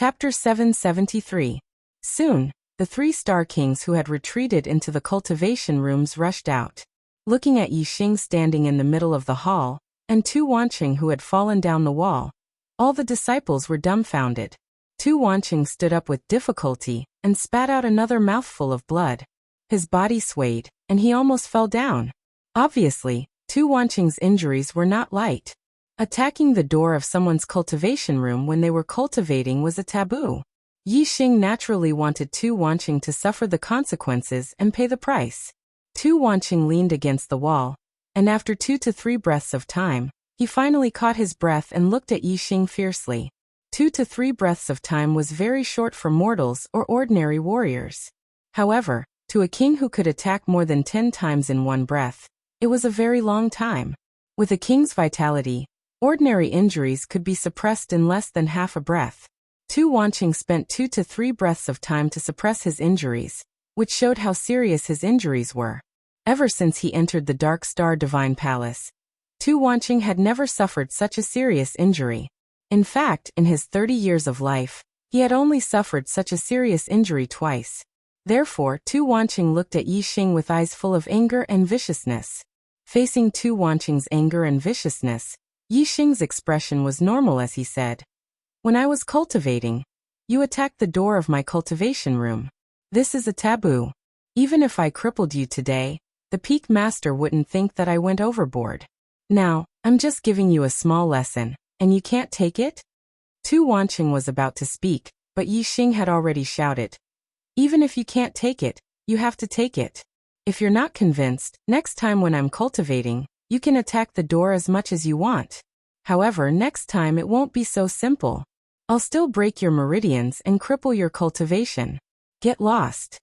Chapter 773. Soon, the 3-star kings who had retreated into the cultivation rooms rushed out. Looking at Yi Xing standing in the middle of the hall, and Tu Wanqing who had fallen down the wall, all the disciples were dumbfounded. Tu Wanqing stood up with difficulty, and spat out another mouthful of blood. His body swayed, and he almost fell down. Obviously, Tu Wanqing's injuries were not light. Attacking the door of someone's cultivation room when they were cultivating was a taboo. Yi Xing naturally wanted Tu Wanqing to suffer the consequences and pay the price. Tu Wanqing leaned against the wall, and after 2 to 3 breaths of time, he finally caught his breath and looked at Yi Xing fiercely. 2 to 3 breaths of time was very short for mortals or ordinary warriors. However, to a king who could attack more than 10 times in one breath, it was a very long time. With a king's vitality, ordinary injuries could be suppressed in less than half a breath. Tu Wanqing spent 2 to 3 breaths of time to suppress his injuries, which showed how serious his injuries were. Ever since he entered the Dark Star Divine Palace, Tu Wanqing had never suffered such a serious injury. In fact, in his 30 years of life, he had only suffered such a serious injury twice. Therefore, Tu Wanqing looked at Yi Xing with eyes full of anger and viciousness. Facing Tu Wanqing's anger and viciousness, Yi Xing's expression was normal as he said, "When I was cultivating, you attacked the door of my cultivation room. This is a taboo. Even if I crippled you today, the Peak Master wouldn't think that I went overboard. Now, I'm just giving you a small lesson, and you can't take it?" Tu Wanqing was about to speak, but Yi Xing had already shouted, "Even if you can't take it, you have to take it. If you're not convinced, next time when I'm cultivating, you can attack the door as much as you want. However, next time it won't be so simple. I'll still break your meridians and cripple your cultivation. Get lost."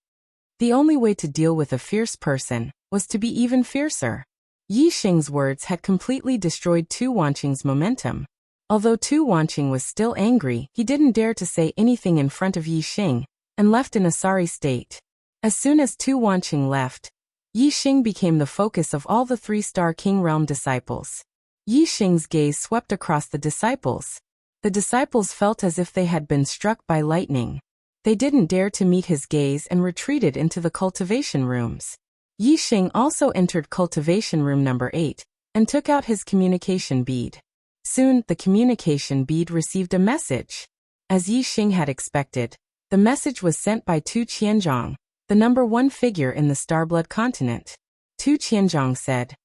The only way to deal with a fierce person was to be even fiercer. Yi Xing's words had completely destroyed Tu Wanqing's momentum. Although Tu Wanqing was still angry, he didn't dare to say anything in front of Yi Xing, and left in a sorry state. As soon as Tu Wanqing left, Yi Xing became the focus of all the 3-star King Realm disciples. Yi Xing's gaze swept across the disciples. The disciples felt as if they had been struck by lightning. They didn't dare to meet his gaze and retreated into the cultivation rooms. Yi Xing also entered cultivation room number 8, and took out his communication bead. Soon, the communication bead received a message. As Yi Xing had expected, the message was sent by Tu Qianzhong, the number 1 figure in the Starblood continent. Tu Qianzhong said,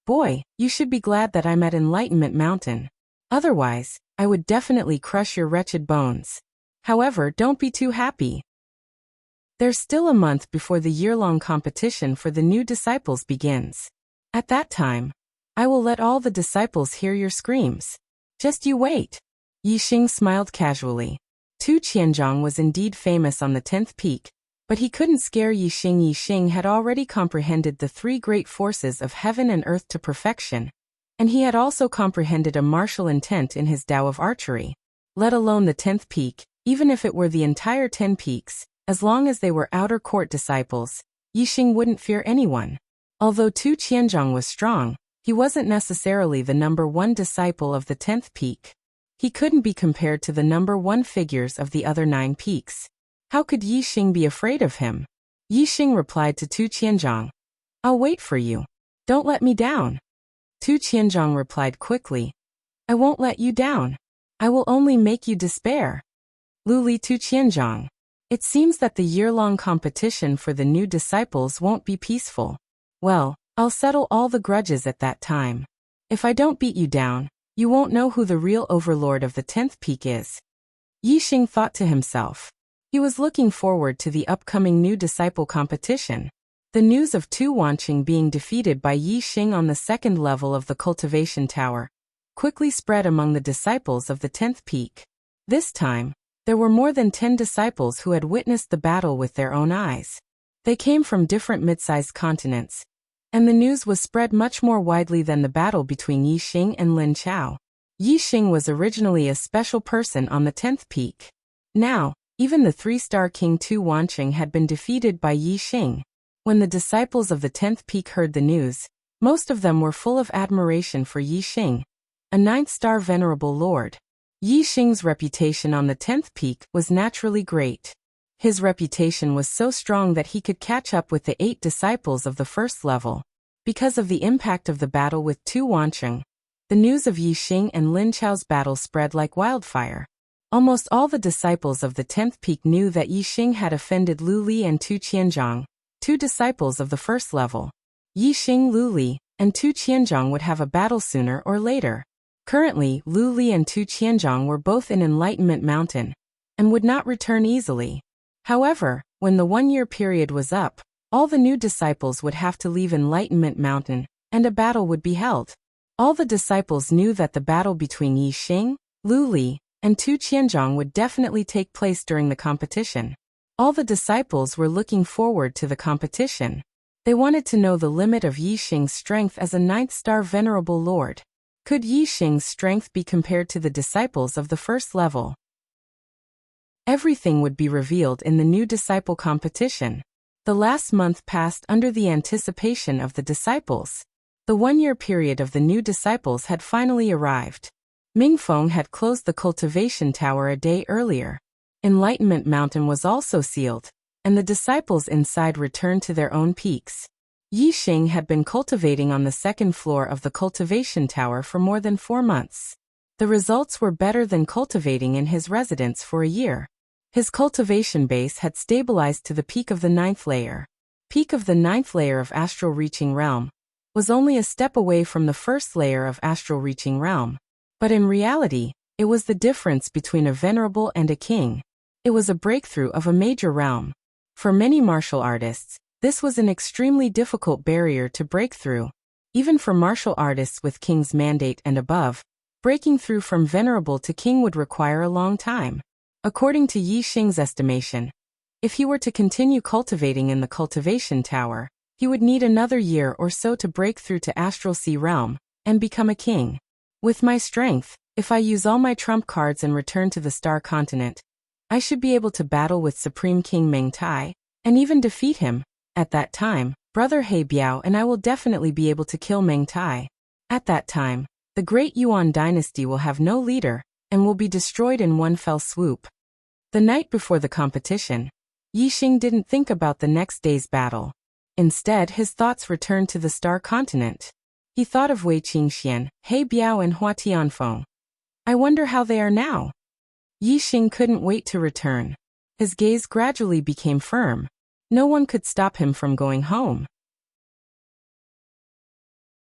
"Boy, you should be glad that I'm at Enlightenment Mountain. Otherwise, I would definitely crush your wretched bones. However, don't be too happy. There's still a month before the year-long competition for the new disciples begins. At that time, I will let all the disciples hear your screams. Just you wait." Yi Xing smiled casually. Tu Qianzhong was indeed famous on the 10th peak, but he couldn't scare Yi Xing. Yi Xing had already comprehended the 3 great forces of heaven and earth to perfection, and he had also comprehended a martial intent in his Tao of archery. Let alone the 10th peak, even if it were the entire 10 peaks, as long as they were outer court disciples, Yi Xing wouldn't fear anyone. Although Tu Qianzhong was strong, he wasn't necessarily the number 1 disciple of the 10th peak. He couldn't be compared to the number 1 figures of the other 9 peaks. How could Yi Xing be afraid of him? Yi Xing replied to Tu Qianzhong, "I'll wait for you. Don't let me down." Tu Qianzhong replied quickly, "I won't let you down. I will only make you despair." Luli Tu Qianzhong. It seems that the year-long competition for the new disciples won't be peaceful. Well, I'll settle all the grudges at that time. If I don't beat you down, you won't know who the real overlord of the 10th peak is. Yi Xing thought to himself. He was looking forward to the upcoming new disciple competition. The news of Tu Wanqing being defeated by Yi Xing on the 2nd level of the cultivation tower quickly spread among the disciples of the 10th peak. This time, there were more than 10 disciples who had witnessed the battle with their own eyes. They came from different mid-sized continents, and the news was spread much more widely than the battle between Yi Xing and Lin Chao. Yi Xing was originally a special person on the 10th peak. Now, even the 3-star King Tu Wanqing had been defeated by Yi Xing. When the disciples of the 10th peak heard the news, most of them were full of admiration for Yi Xing, a 9th-star venerable lord. Yi Xing's reputation on the 10th peak was naturally great. His reputation was so strong that he could catch up with the 8 disciples of the first level. Because of the impact of the battle with Tu Wancheng, the news of Yi Xing and Lin Chao's battle spread like wildfire. Almost all the disciples of the 10th peak knew that Yi Xing had offended Lu Li and Tu Qianzhang, 2 disciples of the first level. Yi Xing, Lu Li, and Tu Qianzhang would have a battle sooner or later. Currently, Lu Li and Tu Qianzhang were both in Enlightenment Mountain, and would not return easily. However, when the 1-year period was up, all the new disciples would have to leave Enlightenment Mountain, and a battle would be held. All the disciples knew that the battle between Yi Xing, Lu Li, and Tu Qianzhang would definitely take place during the competition. All the disciples were looking forward to the competition. They wanted to know the limit of Yi Xing's strength as a 9th-star Venerable Lord. Could Yi Xing's strength be compared to the disciples of the first level? Everything would be revealed in the new disciple competition. The last month passed under the anticipation of the disciples. The 1-year period of the new disciples had finally arrived. Mingfeng had closed the cultivation tower a day earlier. Enlightenment Mountain was also sealed, and the disciples inside returned to their own peaks. Yi Xing had been cultivating on the 2nd floor of the cultivation tower for more than 4 months. The results were better than cultivating in his residence for a year. His cultivation base had stabilized to the peak of the 9th layer. Peak of the 9th layer of Astral Reaching Realm was only a step away from the 1st layer of Astral Reaching Realm. But in reality, it was the difference between a venerable and a king. It was a breakthrough of a major realm. For many martial artists, this was an extremely difficult barrier to break through. Even for martial artists with king's mandate and above, breaking through from venerable to king would require a long time. According to Yi Xing's estimation, if he were to continue cultivating in the cultivation tower, he would need another year or so to break through to Astral Sea Realm and become a king. With my strength, if I use all my trump cards and return to the Star Continent, I should be able to battle with Supreme King Meng Tai, and even defeat him. At that time, Brother He Biao and I will definitely be able to kill Meng Tai. At that time, the Great Yuan dynasty will have no leader, and will be destroyed in one fell swoop. The night before the competition, Yi Xing didn't think about the next day's battle. Instead, his thoughts returned to the Star Continent. He thought of Wei Qingxian, He Biao and Hua Tianfeng. I wonder how they are now. Yi Xing couldn't wait to return. His gaze gradually became firm. No one could stop him from going home.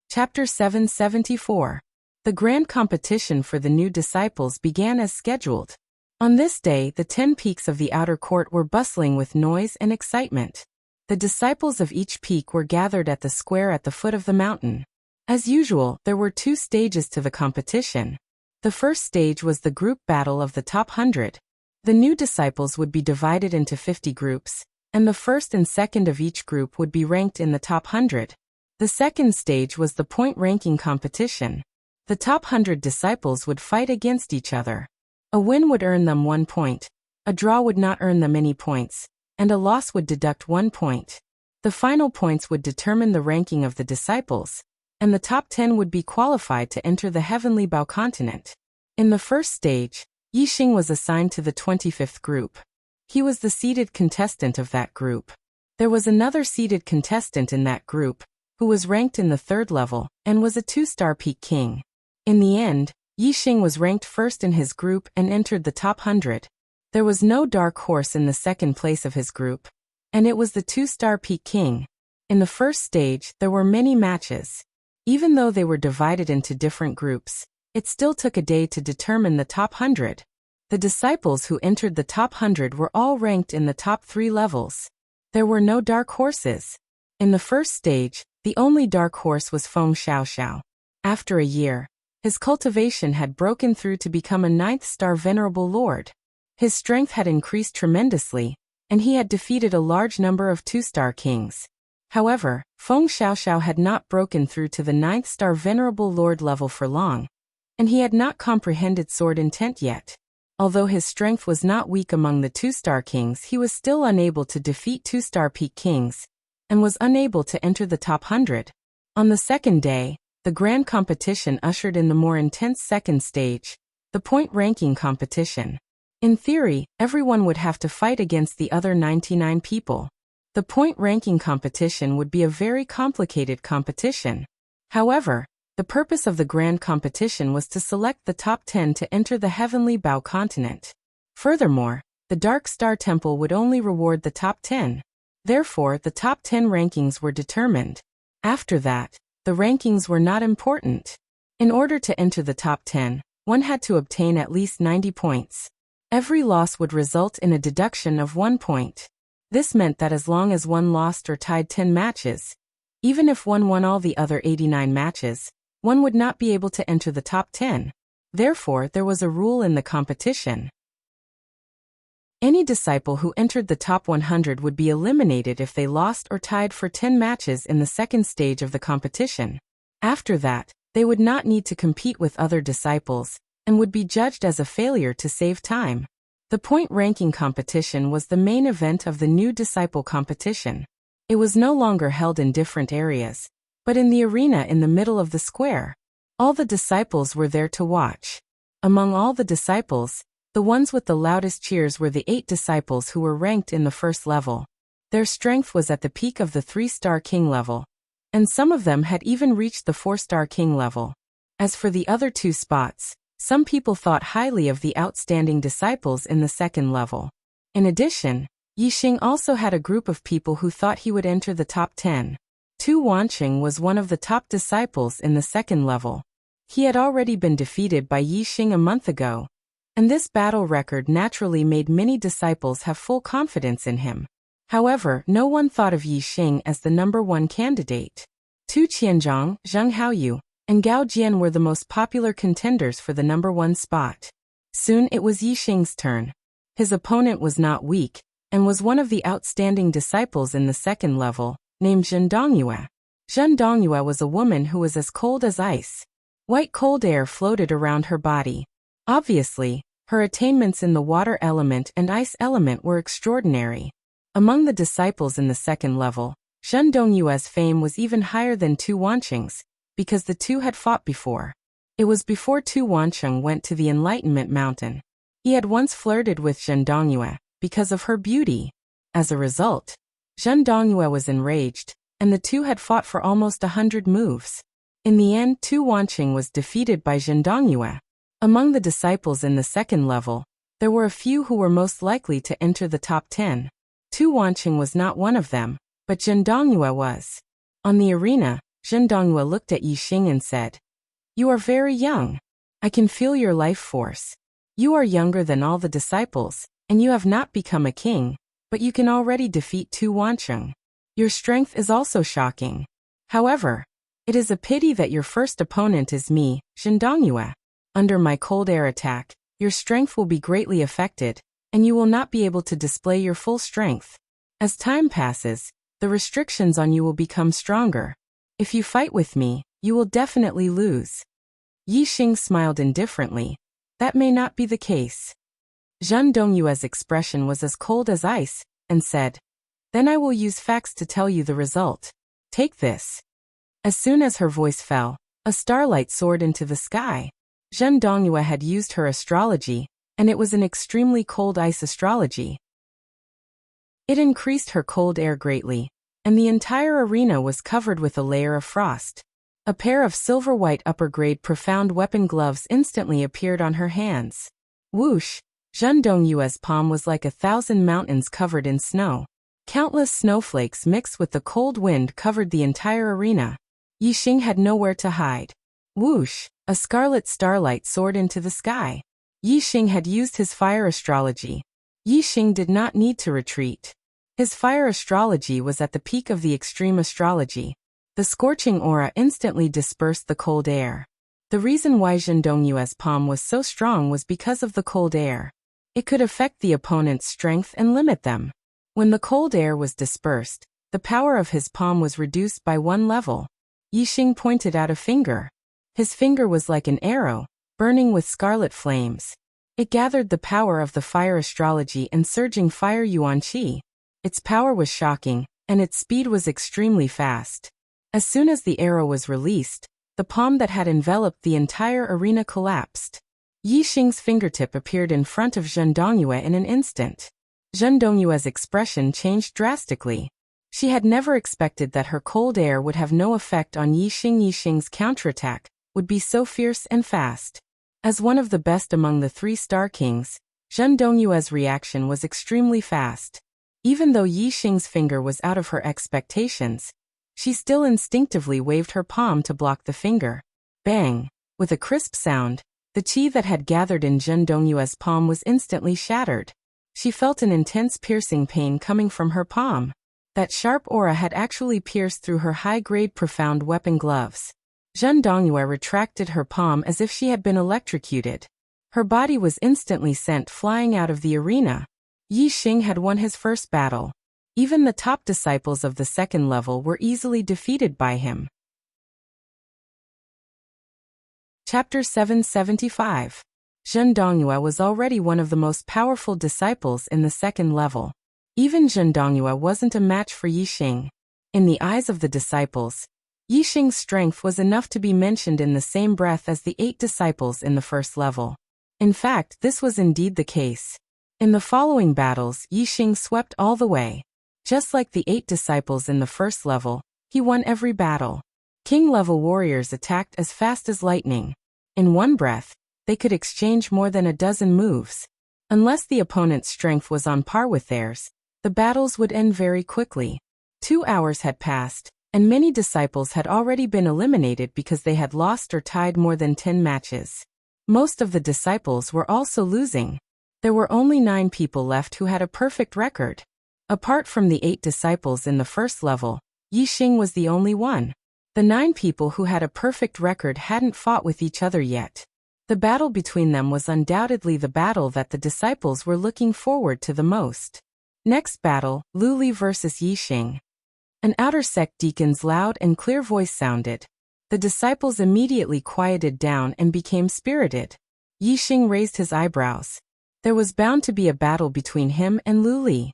Chapter 774. The grand competition for the new disciples began as scheduled. On this day, the 10 peaks of the outer court were bustling with noise and excitement. The disciples of each peak were gathered at the square at the foot of the mountain. As usual, there were 2 stages to the competition. The first stage was the group battle of the top 100. The new disciples would be divided into 50 groups, and the first and second of each group would be ranked in the top 100. The second stage was the point ranking competition. The top 100 disciples would fight against each other. A win would earn them 1 point, a draw would not earn them any points, and a loss would deduct 1 point. The final points would determine the ranking of the disciples, and the top 10 would be qualified to enter the Heavenly Bao continent. In the first stage, Yi Xing was assigned to the 25th group. He was the seeded contestant of that group. There was another seeded contestant in that group, who was ranked in the 3rd level, and was a 2-star peak king. In the end, Yi Xing was ranked first in his group and entered the top 100. There was no dark horse in the 2nd place of his group, and it was the 2-star peak king. In the first stage, there were many matches. Even though they were divided into different groups, it still took a day to determine the top 100. The disciples who entered the top 100 were all ranked in the top 3 levels. There were no dark horses. In the first stage, the only dark horse was Feng Xiaoxiao. After a year, his cultivation had broken through to become a 9th-star Venerable Lord. His strength had increased tremendously, and he had defeated a large number of 2-star kings. However, Feng Xiaoxiao had not broken through to the 9th-star Venerable Lord level for long, and he had not comprehended sword intent yet. Although his strength was not weak among the 2-star kings, he was still unable to defeat 2-star peak kings, and was unable to enter the top 100. On the second day, the grand competition ushered in the more intense second stage. The point ranking competition. In theory, everyone would have to fight against the other 99 people. The point ranking competition would be a very complicated competition. However, the purpose of the grand competition was to select the top 10 to enter the Heavenly Bow continent. Furthermore, the Dark Star Temple would only reward the top 10. Therefore, the top 10 rankings were determined. After that, the rankings were not important. In order to enter the top 10, one had to obtain at least 90 points. Every loss would result in a deduction of 1 point. This meant that as long as one lost or tied 10 matches, even if one won all the other 89 matches, one would not be able to enter the top 10. Therefore, there was a rule in the competition. Any disciple who entered the top 100 would be eliminated if they lost or tied for 10 matches in the second stage of the competition. After that, they would not need to compete with other disciples, and would be judged as a failure to save time. The point ranking competition was the main event of the new disciple competition. It was no longer held in different areas, but in the arena in the middle of the square. All the disciples were there to watch. Among all the disciples, the ones with the loudest cheers were the 8 disciples who were ranked in the first level. Their strength was at the peak of the 3-star king level, and some of them had even reached the 4-star king level. As for the other 2 spots, some people thought highly of the outstanding disciples in the second level. In addition, Yixing also had a group of people who thought he would enter the top 10. Tu Wanqing was one of the top disciples in the second level. He had already been defeated by Yixing a month ago, and this battle record naturally made many disciples have full confidence in him. However, no one thought of Yixing as the number 1 candidate. Tu Qianzhang, Zheng Haoyu, and Gao Jian were the most popular contenders for the number 1 spot. Soon it was Yixing's turn. His opponent was not weak, and was one of the outstanding disciples in the second level, named Zhen Dongyue. Zhen Dongyue was a woman who was as cold as ice. White cold air floated around her body. Obviously, her attainments in the water element and ice element were extraordinary. Among the disciples in the second level, Zhen Dongyue's fame was even higher than Tu Wanqing's, because the two had fought before. It was before Tu Wanqing went to the Enlightenment Mountain. He had once flirted with Zhen Dongyue because of her beauty. As a result, Zhen Dongyue was enraged, and the two had fought for almost 100 moves. In the end, Tu Wanqing was defeated by Zhen Dongyue. Among the disciples in the second level, there were a few who were most likely to enter the top 10. Tu Wanqing was not one of them, but Zhen Dongyue was. On the arena, Zhen Dongyue looked at Yixing and said, "You are very young. I can feel your life force. You are younger than all the disciples, and you have not become a king, but you can already defeat Tu Wanqing. Your strength is also shocking. However, it is a pity that your first opponent is me, Zhen Dongyue. Under my cold air attack, your strength will be greatly affected, and you will not be able to display your full strength. As time passes, the restrictions on you will become stronger. If you fight with me, you will definitely lose." Yixing smiled indifferently. That may not be the case. Zhen Dongyue's expression was as cold as ice, and said, "Then I will use facts to tell you the result. Take this." As soon as her voice fell, a starlight soared into the sky. Zhen Dongyue had used her astrology, and it was an extremely cold ice astrology. It increased her cold air greatly, and the entire arena was covered with a layer of frost. A pair of silver-white upper-grade profound weapon gloves instantly appeared on her hands. Whoosh! Zhen Dongyue's palm was like 1,000 mountains covered in snow. Countless snowflakes mixed with the cold wind covered the entire arena. Yixing had nowhere to hide. Whoosh! A scarlet starlight soared into the sky. Yixing had used his fire astrology. Yixing did not need to retreat. His fire astrology was at the peak of the extreme astrology. The scorching aura instantly dispersed the cold air. The reason why Zhen Dongyue's palm was so strong was because of the cold air. It could affect the opponent's strength and limit them. When the cold air was dispersed, the power of his palm was reduced by 1 level. Yixing pointed out a finger. His finger was like an arrow, burning with scarlet flames. It gathered the power of the fire astrology and surging fire yuan qi. Its power was shocking, and its speed was extremely fast. As soon as the arrow was released, the palm that had enveloped the entire arena collapsed. Yi Xing's fingertip appeared in front of Zhen Dongyue in an instant. Zhen Dongyue's expression changed drastically. She had never expected that her cold air would have no effect on Yi Xing. Yi Xing's counterattack would be so fierce and fast. As one of the best among the 3 Star Kings, Zhen Dongyue's reaction was extremely fast. Even though Yi Xing's finger was out of her expectations, she still instinctively waved her palm to block the finger. Bang! With a crisp sound, the qi that had gathered in Zhen Dongyue's palm was instantly shattered. She felt an intense piercing pain coming from her palm. That sharp aura had actually pierced through her high-grade profound weapon gloves. Zhen Dongyue retracted her palm as if she had been electrocuted. Her body was instantly sent flying out of the arena. Yi Xing had won his first battle. Even the top disciples of the 2nd level were easily defeated by him. Chapter 775. Zhen Dongyue was already one of the most powerful disciples in the 2nd level. Even Zhen Dongyue wasn't a match for Yi Xing. In the eyes of the disciples, Yi Xing's strength was enough to be mentioned in the same breath as the 8 disciples in the 1st level. In fact, this was indeed the case. In the following battles, Yi Xing swept all the way. Just like the 8 disciples in the 1st level, he won every battle. King-level warriors attacked as fast as lightning. In one breath, they could exchange more than a dozen moves. Unless the opponent's strength was on par with theirs, the battles would end very quickly. 2 hours had passed, and many disciples had already been eliminated because they had lost or tied more than 10 matches. Most of the disciples were also losing. There were only 9 people left who had a perfect record. Apart from the 8 disciples in the 1st level, Yi Xing was the only one. The 9 people who had a perfect record hadn't fought with each other yet. The battle between them was undoubtedly the battle that the disciples were looking forward to the most. Next battle, Lu Li versus Yi Xing. An outer sect deacon's loud and clear voice sounded. The disciples immediately quieted down and became spirited. Yi Xing raised his eyebrows. There was bound to be a battle between him and Lu Li.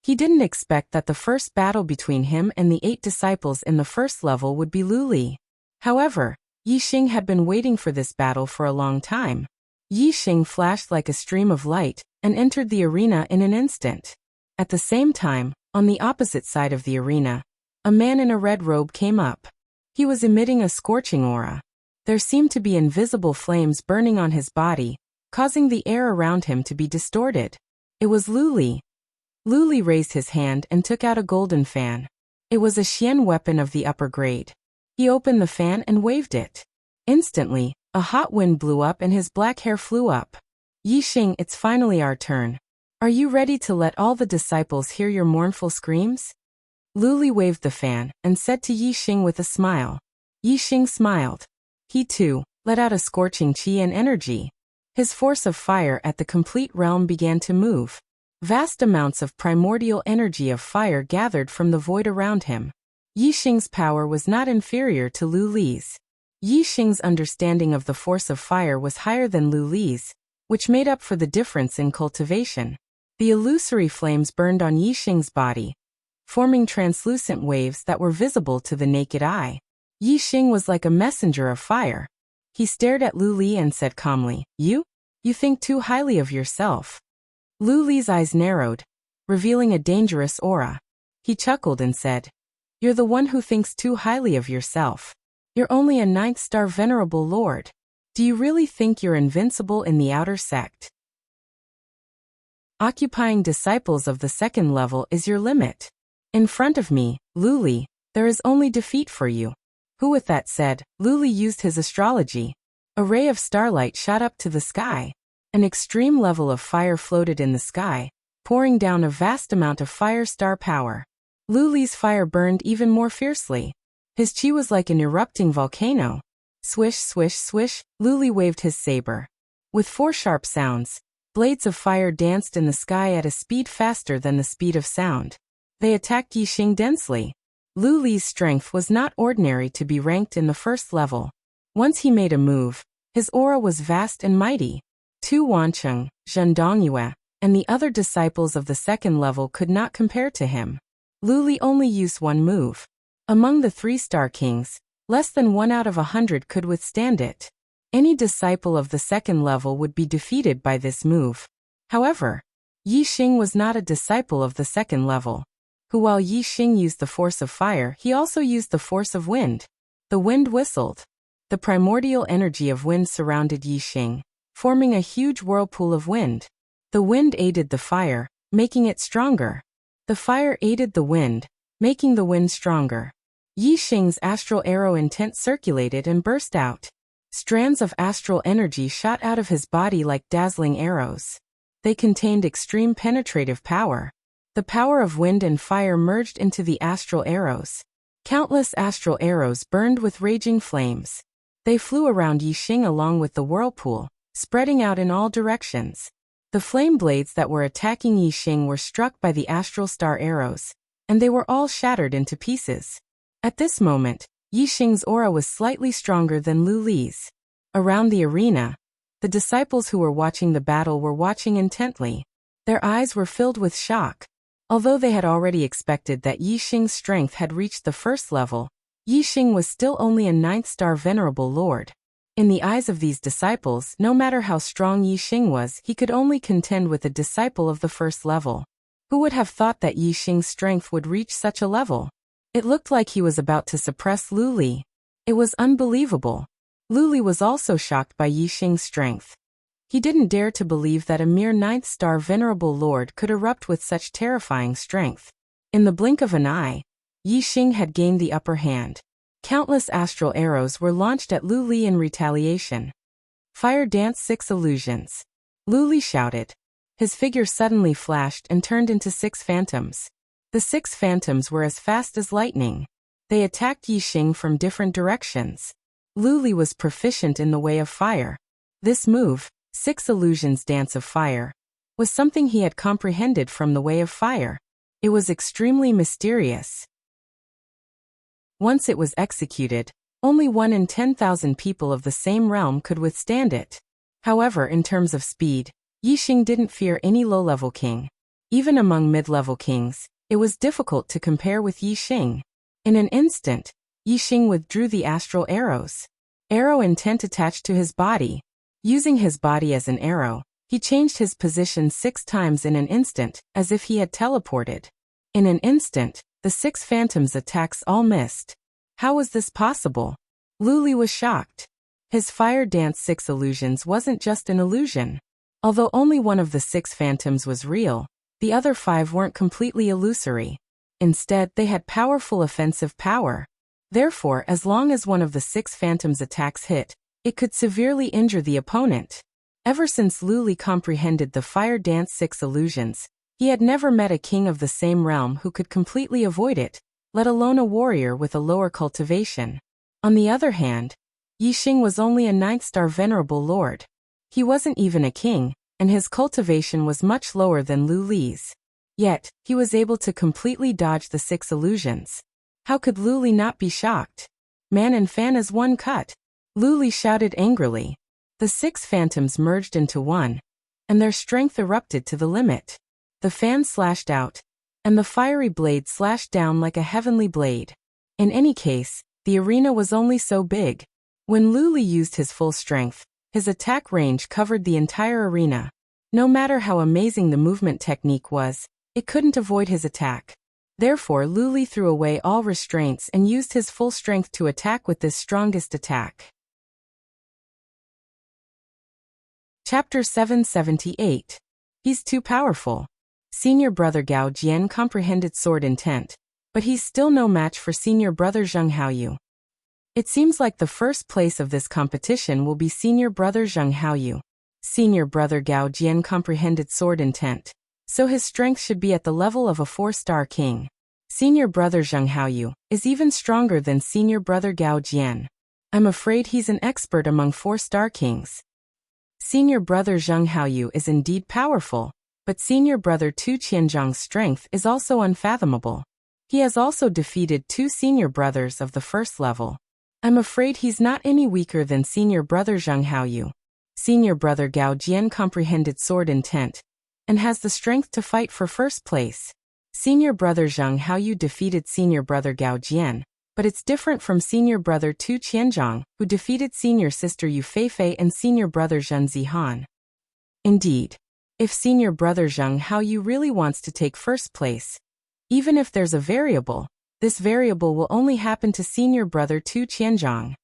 He didn't expect that the first battle between him and the 8 disciples in the 1st level would be Lu Li. However, Yi Xing had been waiting for this battle for a long time. Yi Xing flashed like a stream of light and entered the arena in an instant. At the same time, on the opposite side of the arena, a man in a red robe came up. He was emitting a scorching aura. There seemed to be invisible flames burning on his body, causing the air around him to be distorted. It was Lu Li. Lu Li raised his hand and took out a golden fan. It was a xian weapon of the upper grade. He opened the fan and waved it. Instantly, a hot wind blew up and his black hair flew up. Yi Xing, it's finally our turn. Are you ready to let all the disciples hear your mournful screams? Lu Li waved the fan and said to Yi Xing with a smile. Yi Xing smiled. He too let out a scorching qi and energy. His force of fire at the complete realm began to move. Vast amounts of primordial energy of fire gathered from the void around him. Yi Xing's power was not inferior to Lu Li's. Yi Xing's understanding of the force of fire was higher than Lu Li's, which made up for the difference in cultivation. The illusory flames burned on Yi Xing's body, forming translucent waves that were visible to the naked eye. Yi Xing was like a messenger of fire. He stared at Lu Li and said calmly, You think too highly of yourself. Lu Li's eyes narrowed, revealing a dangerous aura. He chuckled and said, You're the one who thinks too highly of yourself. You're only a 9th star venerable lord. Do you really think you're invincible in the outer sect? Occupying disciples of the 2nd level is your limit. In front of me, Lu Li, there is only defeat for you. Who with that said, Lu Li used his astrology. A ray of starlight shot up to the sky. An extreme level of fire floated in the sky, pouring down a vast amount of fire star power. Lu Li's fire burned even more fiercely. His qi was like an erupting volcano. Swish, swish, swish, Lu Li waved his saber. With 4 sharp sounds, blades of fire danced in the sky at a speed faster than the speed of sound. They attacked Yi Xing densely. Lu Li's strength was not ordinary to be ranked in the 1st level. Once he made a move, his aura was vast and mighty. Tu Wancheng, Zhen Dongyue, and the other disciples of the 2nd level could not compare to him. Lu Li only used one move. Among the 3 Star Kings, less than 1 out of 100 could withstand it. Any disciple of the second level would be defeated by this move. However, Yi Xing was not a disciple of the second level, who while Yi Xing used the force of fire, he also used the force of wind. The wind whistled. The primordial energy of wind surrounded Yi Xing, forming a huge whirlpool of wind. The wind aided the fire, making it stronger. The fire aided the wind, making the wind stronger. Yi Xing's astral arrow intent circulated and burst out. Strands of astral energy shot out of his body like dazzling arrows. They contained extreme penetrative power. The power of wind and fire merged into the astral arrows. Countless astral arrows burned with raging flames. They flew around Yi Xing along with the whirlpool, spreading out in all directions. The flame blades that were attacking Yi Xing were struck by the astral star arrows, and they were all shattered into pieces. At this moment, Yi Xing's aura was slightly stronger than Lu Li's. Around the arena, the disciples who were watching the battle were watching intently. Their eyes were filled with shock. Although they had already expected that Yi Xing's strength had reached the first level, Yi Xing was still only a 9th star venerable lord. In the eyes of these disciples, no matter how strong Yi Xing was, he could only contend with a disciple of the first level. Who would have thought that Yi Xing's strength would reach such a level? It looked like he was about to suppress Lu Li. It was unbelievable. Lu Li was also shocked by Yi Xing's strength. He didn't dare to believe that a mere 9th star venerable lord could erupt with such terrifying strength. In the blink of an eye, Yi Xing had gained the upper hand. Countless astral arrows were launched at Lu Li in retaliation. Fire Dance 6 Illusions. Lu Li shouted. His figure suddenly flashed and turned into 6 phantoms. The 6 phantoms were as fast as lightning. They attacked Yi Xing from different directions. Lu Li was proficient in the way of fire. This move, 6 Illusions Dance of Fire, was something he had comprehended from the way of fire. It was extremely mysterious. Once it was executed, only 1 in 10,000 people of the same realm could withstand it. However, in terms of speed, Yi Xing didn't fear any low-level king. Even among mid-level kings, it was difficult to compare with Yi Xing. In an instant, Yi Xing withdrew the astral arrows. Arrow intent attached to his body. Using his body as an arrow, he changed his position 6 times in an instant, as if he had teleported. In an instant, the 6 phantoms' attacks all missed. How was this possible? Lu Li was shocked. His Fire Dance 6 illusions wasn't just an illusion. Although only one of the 6 phantoms was real, the other 5 weren't completely illusory. Instead, they had powerful offensive power. Therefore, as long as one of the 6 phantoms' attacks hit, it could severely injure the opponent. Ever since Lu Li comprehended the Fire Dance 6 illusions, he had never met a king of the same realm who could completely avoid it, let alone a warrior with a lower cultivation. On the other hand, Yi Xing was only a 9th star venerable lord. He wasn't even a king, and his cultivation was much lower than Lu Li's. Yet, he was able to completely dodge the 6 illusions. How could Lu Li not be shocked? Man and fan as one cut. Lu Li shouted angrily. The 6 phantoms merged into one, and their strength erupted to the limit. The fan slashed out, and the fiery blade slashed down like a heavenly blade. In any case, the arena was only so big. When Lu Li used his full strength, his attack range covered the entire arena. No matter how amazing the movement technique was, it couldn't avoid his attack. Therefore, Lu Li threw away all restraints and used his full strength to attack with this strongest attack. Chapter 778. He's too powerful. Senior brother Gao Jian comprehended sword intent, but he's still no match for senior brother Zheng Haoyu. It seems like the first place of this competition will be senior brother Zheng Haoyu. Senior brother Gao Jian comprehended sword intent, so his strength should be at the level of a 4-star king. Senior brother Zheng Haoyu is even stronger than senior brother Gao Jian. I'm afraid he's an expert among 4-star kings. Senior brother Zheng Haoyu is indeed powerful, but senior brother Tu Qianzhang's strength is also unfathomable. He has also defeated 2 senior brothers of the first level. I'm afraid he's not any weaker than senior brother Zheng Haoyu. Senior brother Gao Jian comprehended sword intent, and has the strength to fight for first place. Senior brother Zheng Haoyu defeated senior brother Gao Jian, But it's different from senior brother Tu Qianzhong, who defeated senior sister Yu Feifei and senior brother Zheng Zihan. Indeed, if senior brother Zheng Haoyu really wants to take first place, even if there's a variable, this variable will only happen to senior brother Tu Qianzhong.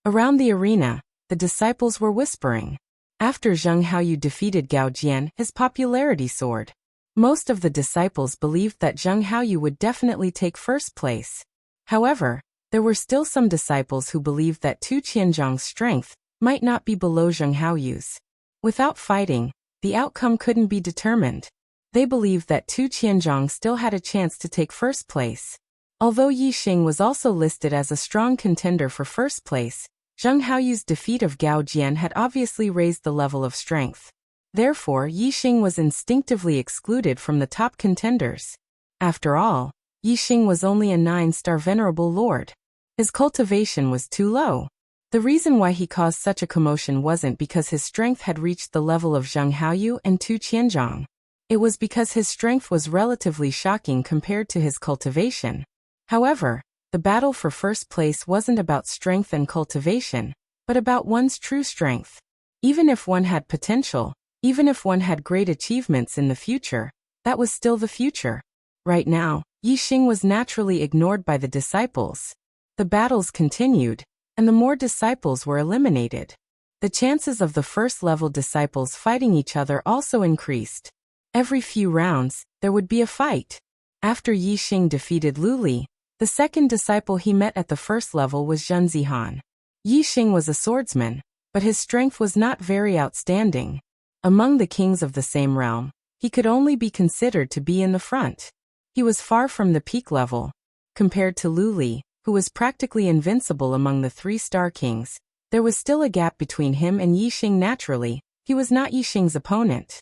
Around the arena, the disciples were whispering. After Zheng Haoyu defeated Gao Jian, his popularity soared. Most of the disciples believed that Zheng Haoyu would definitely take first place. However, there were still some disciples who believed that Tu Qianzhong's strength might not be below Zheng Haoyu's. Without fighting, the outcome couldn't be determined. They believed that Tu Qianzhong still had a chance to take first place. Although Yi Xing was also listed as a strong contender for first place, Zheng Haoyu's defeat of Gao Jian had obviously raised the level of strength. Therefore, Yi Xing was instinctively excluded from the top contenders. After all, Yi Xing was only a 9-star venerable lord. His cultivation was too low. The reason why he caused such a commotion wasn't because his strength had reached the level of Zheng Haoyu and Tu Qianzhong. It was because his strength was relatively shocking compared to his cultivation. However, the battle for first place wasn't about strength and cultivation, but about one's true strength. Even if one had potential, even if one had great achievements in the future, that was still the future. Right now, Yi Xing was naturally ignored by the disciples. The battles continued, and the more disciples were eliminated. The chances of the first-level disciples fighting each other also increased. Every few rounds, there would be a fight. After Yi Xing defeated Lu Li, the second disciple he met at the first level was Zheng Zihan. Yi Xing was a swordsman, but his strength was not very outstanding. Among the kings of the same realm, he could only be considered to be in the front. He was far from the peak level. Compared to Lu Li, who was practically invincible among the 3-star kings, there was still a gap between him and Yi Xing. Naturally, he was not Yi Xing's opponent.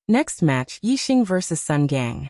Next match, Yi Xing vs Sun Gang.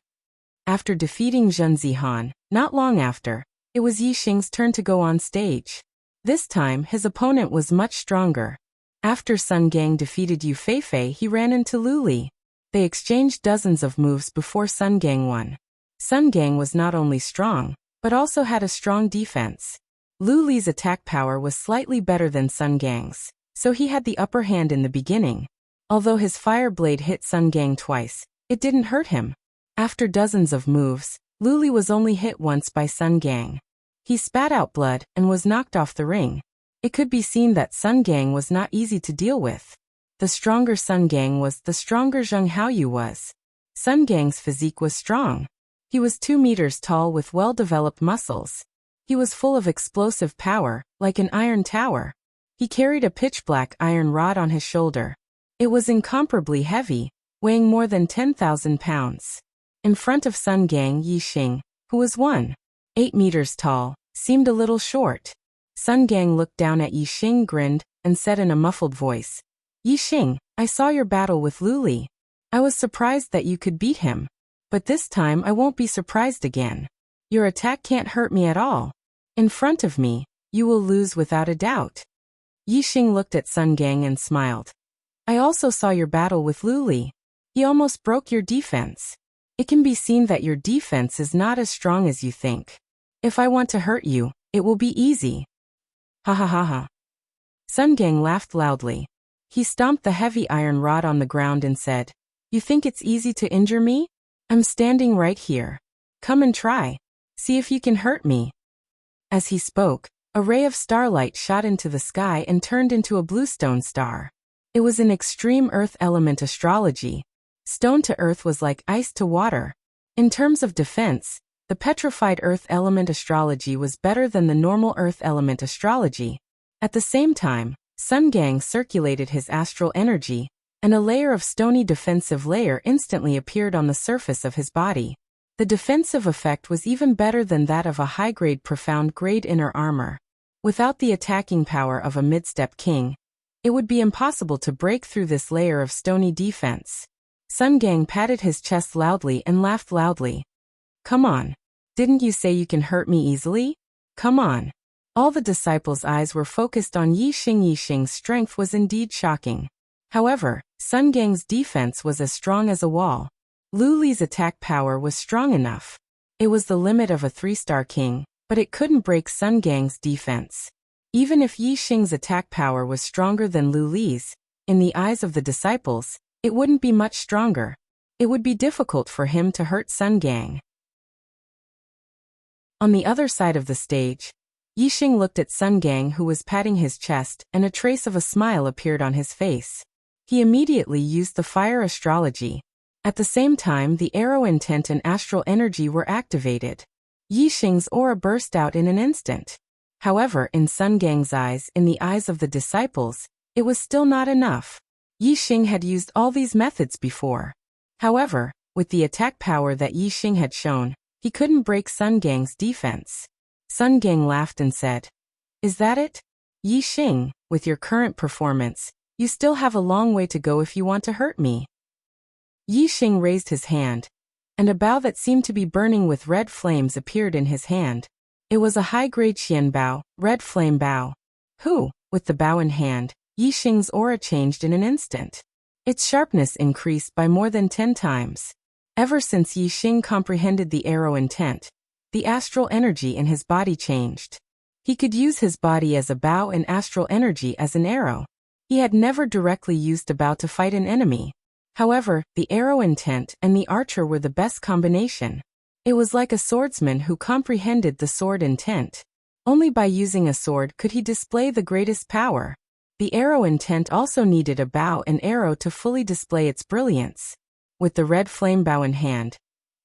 After defeating Zheng Zihan, not long after, it was Yi Xing's turn to go on stage. This time, his opponent was much stronger. After Sun Gang defeated Yu Feifei, he ran into Lu Li. They exchanged dozens of moves before Sun Gang won. Sun Gang was not only strong, but also had a strong defense. Lu Li's attack power was slightly better than Sun Gang's, so he had the upper hand in the beginning. Although his fire blade hit Sun Gang twice, it didn't hurt him. After dozens of moves, Lu Li was only hit once by Sun Gang. He spat out blood and was knocked off the ring. It could be seen that Sun Gang was not easy to deal with. The stronger Sun Gang was, the stronger Zheng Haoyu was. Sun Gang's physique was strong. He was 2 meters tall with well-developed muscles. He was full of explosive power, like an iron tower. He carried a pitch-black iron rod on his shoulder. It was incomparably heavy, weighing more than 10,000 pounds. In front of Sun Gang, Yi Xing, who was 1.8 meters tall, seemed a little short. Sun Gang looked down at Yi Xing, grinned, and said in a muffled voice, "Yi Xing, I saw your battle with Lu Li. I was surprised that you could beat him. But this time I won't be surprised again. Your attack can't hurt me at all. In front of me, you will lose without a doubt." Yi Xing looked at Sun Gang and smiled. "I also saw your battle with Lu Li. He almost broke your defense. It can be seen that your defense is not as strong as you think. If I want to hurt you, it will be easy." Ha ha ha ha. Sun Gang laughed loudly. He stomped the heavy iron rod on the ground and said, "You think it's easy to injure me? I'm standing right here. Come and try. See if you can hurt me." As he spoke, a ray of starlight shot into the sky and turned into a bluestone star. It was an extreme earth element astrology. Stone to earth was like ice to water. In terms of defense, the petrified earth element astrology was better than the normal earth element astrology. At the same time, Sun Gang circulated his astral energy, and a layer of stony defensive layer instantly appeared on the surface of his body. The defensive effect was even better than that of a high-grade profound-grade inner armor. Without the attacking power of a mid-step king, it would be impossible to break through this layer of stony defense. Sun Gang patted his chest loudly and laughed loudly. "Come on. Didn't you say you can hurt me easily? Come on." All the disciples' eyes were focused on Yi Xing. Yi Xing's strength was indeed shocking. However, Sun Gang's defense was as strong as a wall. Lu Li's attack power was strong enough. It was the limit of a 3-star king, but it couldn't break Sun Gang's defense. Even if Yi Xing's attack power was stronger than Lu Li's, in the eyes of the disciples, it wouldn't be much stronger. It would be difficult for him to hurt Sun Gang. On the other side of the stage, Yi Xing looked at Sun Gang, who was patting his chest, and a trace of a smile appeared on his face. He immediately used the fire astrology. At the same time, the arrow intent and astral energy were activated. Yi Xing's aura burst out in an instant. However, in Sun Gang's eyes, in the eyes of the disciples, it was still not enough. Yi Xing had used all these methods before. However, with the attack power that Yi Xing had shown, he couldn't break Sun Gang's defense. Sun Gang laughed and said, "Is that it? Yi Xing, with your current performance, you still have a long way to go if you want to hurt me." Yi Xing raised his hand, and a bow that seemed to be burning with red flames appeared in his hand. It was a high-grade Xian bow, red flame bow. With the bow in hand, Yi Xing's aura changed in an instant. Its sharpness increased by more than 10 times. Ever since Yi Xing comprehended the arrow intent, the astral energy in his body changed. He could use his body as a bow and astral energy as an arrow. He had never directly used a bow to fight an enemy. However, the arrow intent and the archer were the best combination. It was like a swordsman who comprehended the sword intent. Only by using a sword could he display the greatest power. The arrow intent also needed a bow and arrow to fully display its brilliance. With the red flame bow in hand,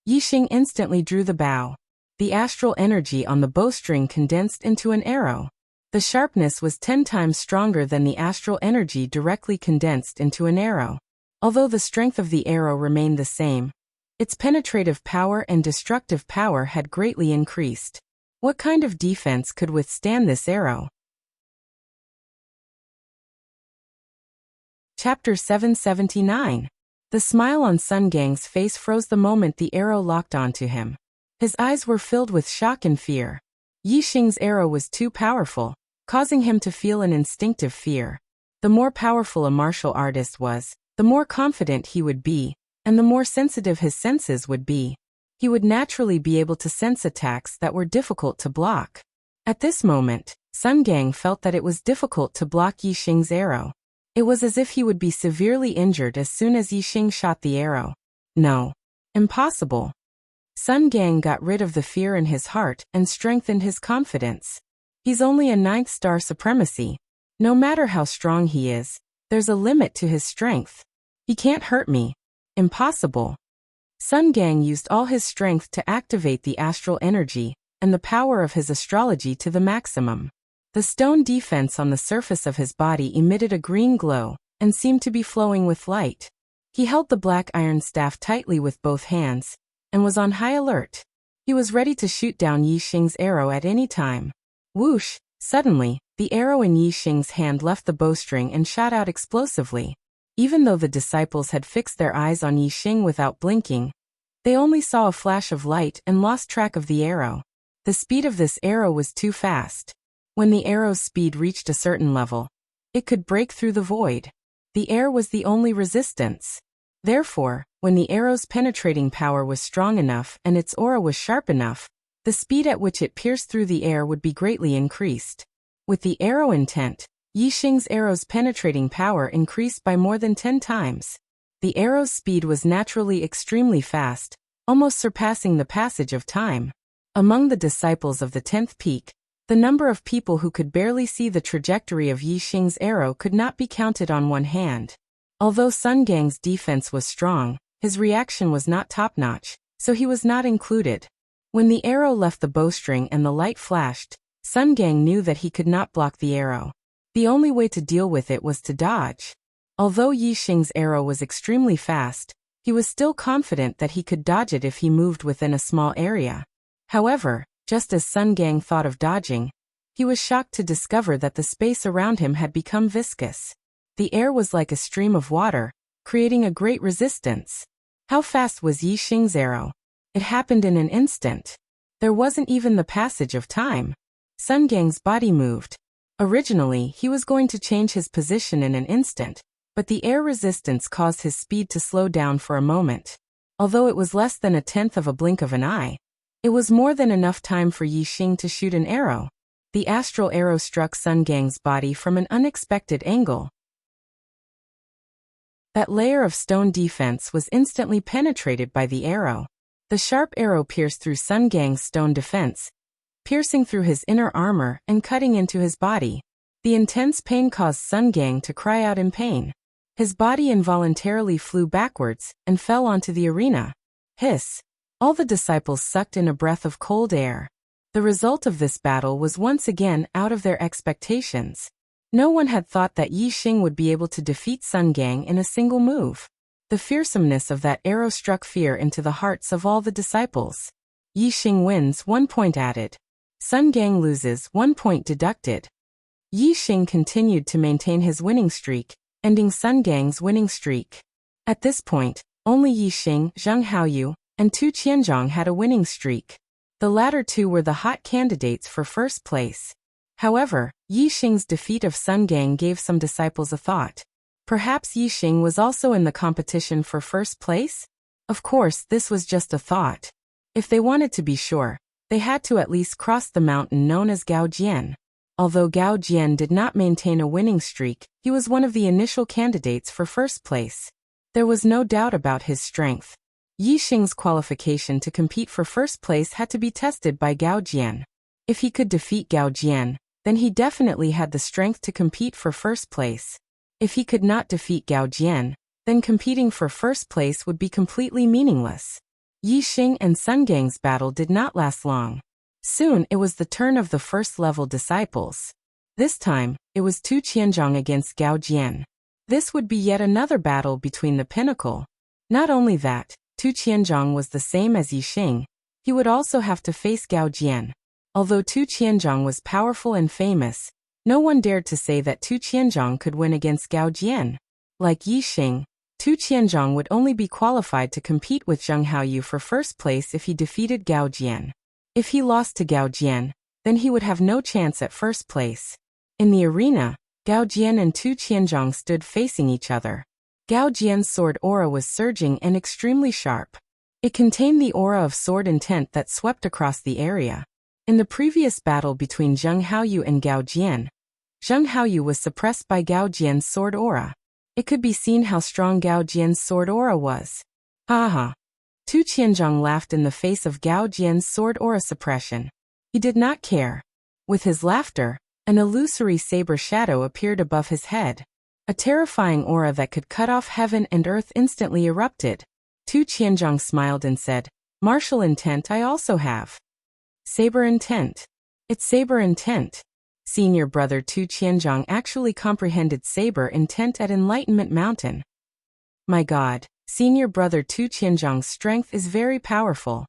Yi Xing instantly drew the bow. The astral energy on the bowstring condensed into an arrow. The sharpness was 10 times stronger than the astral energy directly condensed into an arrow. Although the strength of the arrow remained the same, its penetrative power and destructive power had greatly increased. What kind of defense could withstand this arrow? Chapter 779. The smile on Sun Gang's face froze the moment the arrow locked onto him. His eyes were filled with shock and fear. Yi Xing's arrow was too powerful, causing him to feel an instinctive fear. The more powerful a martial artist was, the more confident he would be, and the more sensitive his senses would be. He would naturally be able to sense attacks that were difficult to block. At this moment, Sun Gang felt that it was difficult to block Yi Xing's arrow. It was as if he would be severely injured as soon as Yi Xing shot the arrow. No. Impossible. Sun Gang got rid of the fear in his heart and strengthened his confidence. He's only a 9th-star supremacy. No matter how strong he is, there's a limit to his strength. He can't hurt me. Impossible. Sun Gang used all his strength to activate the astral energy and the power of his astrology to the maximum. The stone defense on the surface of his body emitted a green glow and seemed to be flowing with light. He held the black iron staff tightly with both hands and was on high alert. He was ready to shoot down Yi Xing's arrow at any time. Whoosh! Suddenly, the arrow in Yi Xing's hand left the bowstring and shot out explosively. Even though the disciples had fixed their eyes on Yi Xing without blinking, they only saw a flash of light and lost track of the arrow. The speed of this arrow was too fast. When the arrow's speed reached a certain level, it could break through the void. The air was the only resistance. Therefore, when the arrow's penetrating power was strong enough and its aura was sharp enough, the speed at which it pierced through the air would be greatly increased. With the arrow intent, Yi Xing's arrow's penetrating power increased by more than 10 times. The arrow's speed was naturally extremely fast, almost surpassing the passage of time. Among the disciples of the 10th peak, the number of people who could barely see the trajectory of Yi Xing's arrow could not be counted on one hand. Although Sun Gang's defense was strong, his reaction was not top-notch, so he was not included. When the arrow left the bowstring and the light flashed, Sun Gang knew that he could not block the arrow. The only way to deal with it was to dodge. Although Yi Xing's arrow was extremely fast, he was still confident that he could dodge it if he moved within a small area. However, just as Sun Gang thought of dodging, he was shocked to discover that the space around him had become viscous. The air was like a stream of water, creating a great resistance. How fast was Yi Xing's arrow? It happened in an instant. There wasn't even the passage of time. Sun Gang's body moved. Originally, he was going to change his position in an instant, but the air resistance caused his speed to slow down for a moment. Although it was less than a tenth of a blink of an eye, It was more than enough time for Yi Xing to shoot an arrow. The astral arrow struck Sun Gang's body from an unexpected angle. That layer of stone defense was instantly penetrated by the arrow. The sharp arrow pierced through Sun Gang's stone defense, piercing through his inner armor and cutting into his body. The intense pain caused Sun Gang to cry out in pain. His body involuntarily flew backwards and fell onto the arena. Hiss! All the disciples sucked in a breath of cold air. The result of this battle was once again out of their expectations. No one had thought that Yi Xing would be able to defeat Sun Gang in a single move. The fearsomeness of that arrow struck fear into the hearts of all the disciples. Yi Xing wins 1 point added. Sun Gang loses 1 point deducted. Yi Xing continued to maintain his winning streak, ending Sun Gang's winning streak. At this point, only Yi Xing, Zheng Haoyu, and Tu Qianzhong had a winning streak. The latter two were the hot candidates for first place. However, Yi Xing's defeat of Sun Gang gave some disciples a thought. Perhaps Yi Xing was also in the competition for first place? Of course, this was just a thought. If they wanted to be sure, they had to at least cross the mountain known as Gaojian. Although Gaojian did not maintain a winning streak, he was one of the initial candidates for first place. There was no doubt about his strength. Yi Xing's qualification to compete for first place had to be tested by Gaojian. If he could defeat Gaojian, then he definitely had the strength to compete for first place. If he could not defeat Gaojian, then competing for first place would be completely meaningless. Yi Xing and Sun Gang's battle did not last long. Soon it was the turn of the first-level disciples. This time, it was Tu Qianzhong against Gaojian. This would be yet another battle between the pinnacle. Not only that, Tu Qianzhong was the same as Yi Xing. He would also have to face Gaojian. Although Tu Qianzhong was powerful and famous, no one dared to say that Tu Qianzhong could win against Gaojian. Like Yi Xing, Tu Qianzhong would only be qualified to compete with Zheng Haoyu for first place if he defeated Gaojian. If he lost to Gaojian, then he would have no chance at first place. In the arena, Gaojian and Tu Qianzhong stood facing each other. Gaojian's sword aura was surging and extremely sharp. It contained the aura of sword intent that swept across the area. In the previous battle between Zheng Haoyu and Gaojian, Zheng Haoyu was suppressed by Gaojian's sword aura. It could be seen how strong Gaojian's sword aura was. Haha. Tu Qianzhong laughed in the face of Gaojian's sword aura suppression. He did not care. With his laughter, an illusory saber shadow appeared above his head. A terrifying aura that could cut off heaven and earth instantly erupted. Tu Qianzhong smiled and said, "Martial intent I also have." Saber intent. It's saber intent. Senior brother Tu Qianzhong actually comprehended saber intent at Enlightenment Mountain. My God, senior brother Tu Qianzhong's strength is very powerful.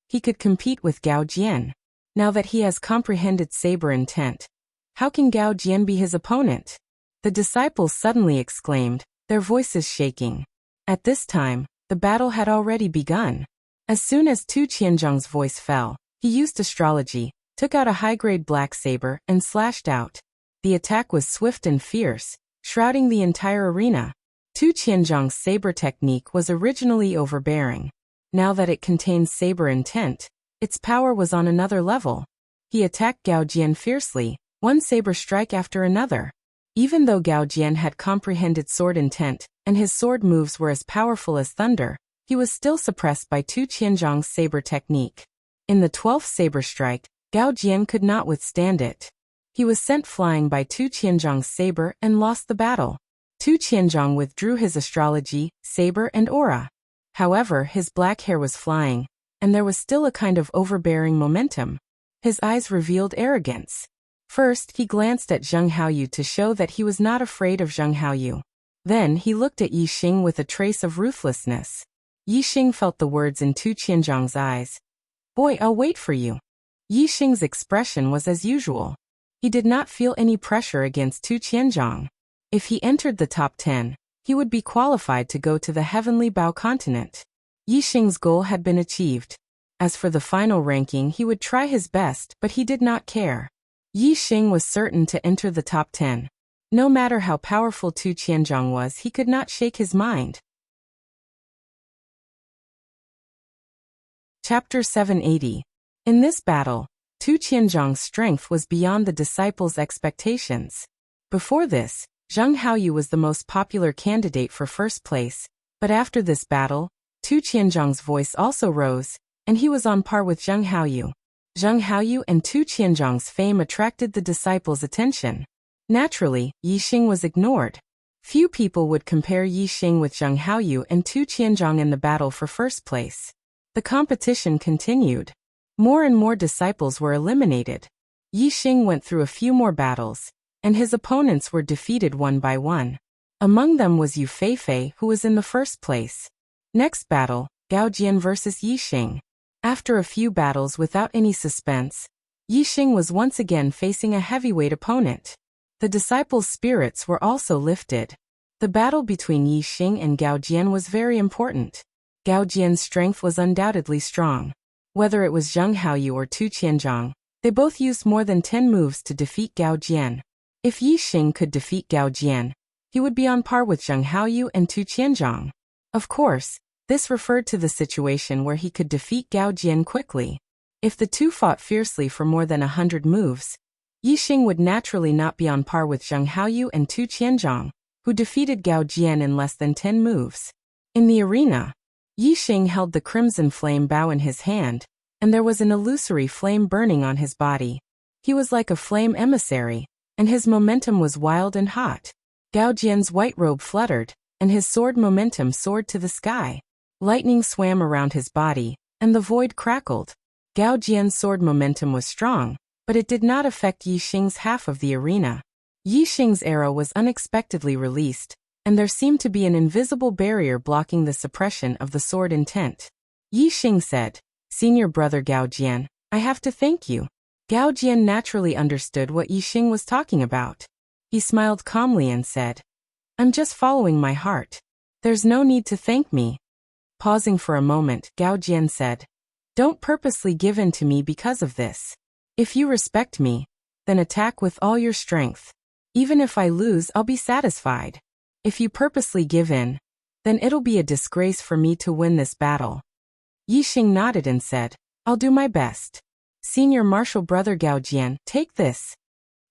He could compete with Gaojian. Now that he has comprehended saber intent, how can Gaojian be his opponent? The disciples suddenly exclaimed, their voices shaking. At this time, the battle had already begun. As soon as Tu Qianzhong's voice fell, he used astrology, took out a high-grade black saber, and slashed out. The attack was swift and fierce, shrouding the entire arena. Tu Qianzhong's saber technique was originally overbearing. Now that it contained saber intent, its power was on another level. He attacked Gaojian fiercely, one saber strike after another. Even though Gaojian had comprehended sword intent, and his sword moves were as powerful as thunder, he was still suppressed by Tu Qianzhong's saber technique. In the 12th saber strike, Gaojian could not withstand it. He was sent flying by Tu Qianzhong's saber and lost the battle. Tu Qianzhong withdrew his astrology, saber and aura. However, his black hair was flying, and there was still a kind of overbearing momentum. His eyes revealed arrogance. First, he glanced at Zheng Haoyu to show that he was not afraid of Zheng Haoyu. Then he looked at Yi Xing with a trace of ruthlessness. Yi Xing felt the words in Tu Qianzhong's eyes. Boy, I'll wait for you. Yi Xing's expression was as usual. He did not feel any pressure against Tu Qianzhong. If he entered the top 10, he would be qualified to go to the Heavenly Bao continent. Yi Xing's goal had been achieved. As for the final ranking, he would try his best, but he did not care. Yi Xing was certain to enter the top 10. No matter how powerful Tu Qianzhong was, he could not shake his mind. Chapter 780. In this battle, Tu Qianzhang's strength was beyond the disciples' expectations. Before this, Zheng Haoyu was the most popular candidate for first place, but after this battle, Tu Qianzhang's voice also rose, and he was on par with Zheng Haoyu. Zheng Haoyu and Tu Qianzhang's fame attracted the disciples' attention. Naturally, Yixing was ignored. Few people would compare Yixing with Zheng Haoyu and Tu Qianzhang in the battle for first place. The competition continued. More and more disciples were eliminated. Yixing went through a few more battles, and his opponents were defeated one by one. Among them was Yu Feifei, who was in the first place. Next battle, Gao Jian versus Yixing. After a few battles without any suspense, Yixing was once again facing a heavyweight opponent. The disciples' spirits were also lifted. The battle between Yixing and Gao Jian was very important. Gao Jian's strength was undoubtedly strong. Whether it was Zheng Haoyu or Tu Qianzhang, they both used more than 10 moves to defeat Gao Jian. If Yixing could defeat Gao Jian, he would be on par with Zheng Haoyu and Tu Qianzhang. Of course, this referred to the situation where he could defeat Gao Jian quickly. If the two fought fiercely for more than 100 moves, Yixing would naturally not be on par with Zheng Haoyu and Tu Qianzhang, who defeated Gao Jian in less than 10 moves. In the arena, Yixing held the crimson flame bow in his hand, and there was an illusory flame burning on his body. He was like a flame emissary, and his momentum was wild and hot. Gao Jian's white robe fluttered, and his sword momentum soared to the sky. Lightning swam around his body, and the void crackled. Gao Jian's sword momentum was strong, but it did not affect Yixing's half of the arena. Yixing's arrow was unexpectedly released, and there seemed to be an invisible barrier blocking the suppression of the sword intent. Yixing said, "Senior brother Gao Jian, I have to thank you." Gao Jian naturally understood what Yixing was talking about. He smiled calmly and said, "I'm just following my heart. There's no need to thank me." Pausing for a moment, Gao Jian said, "Don't purposely give in to me because of this. If you respect me, then attack with all your strength. Even if I lose, I'll be satisfied. If you purposely give in, then it'll be a disgrace for me to win this battle." Yixing nodded and said, "I'll do my best. Senior martial brother Gao Jian, take this."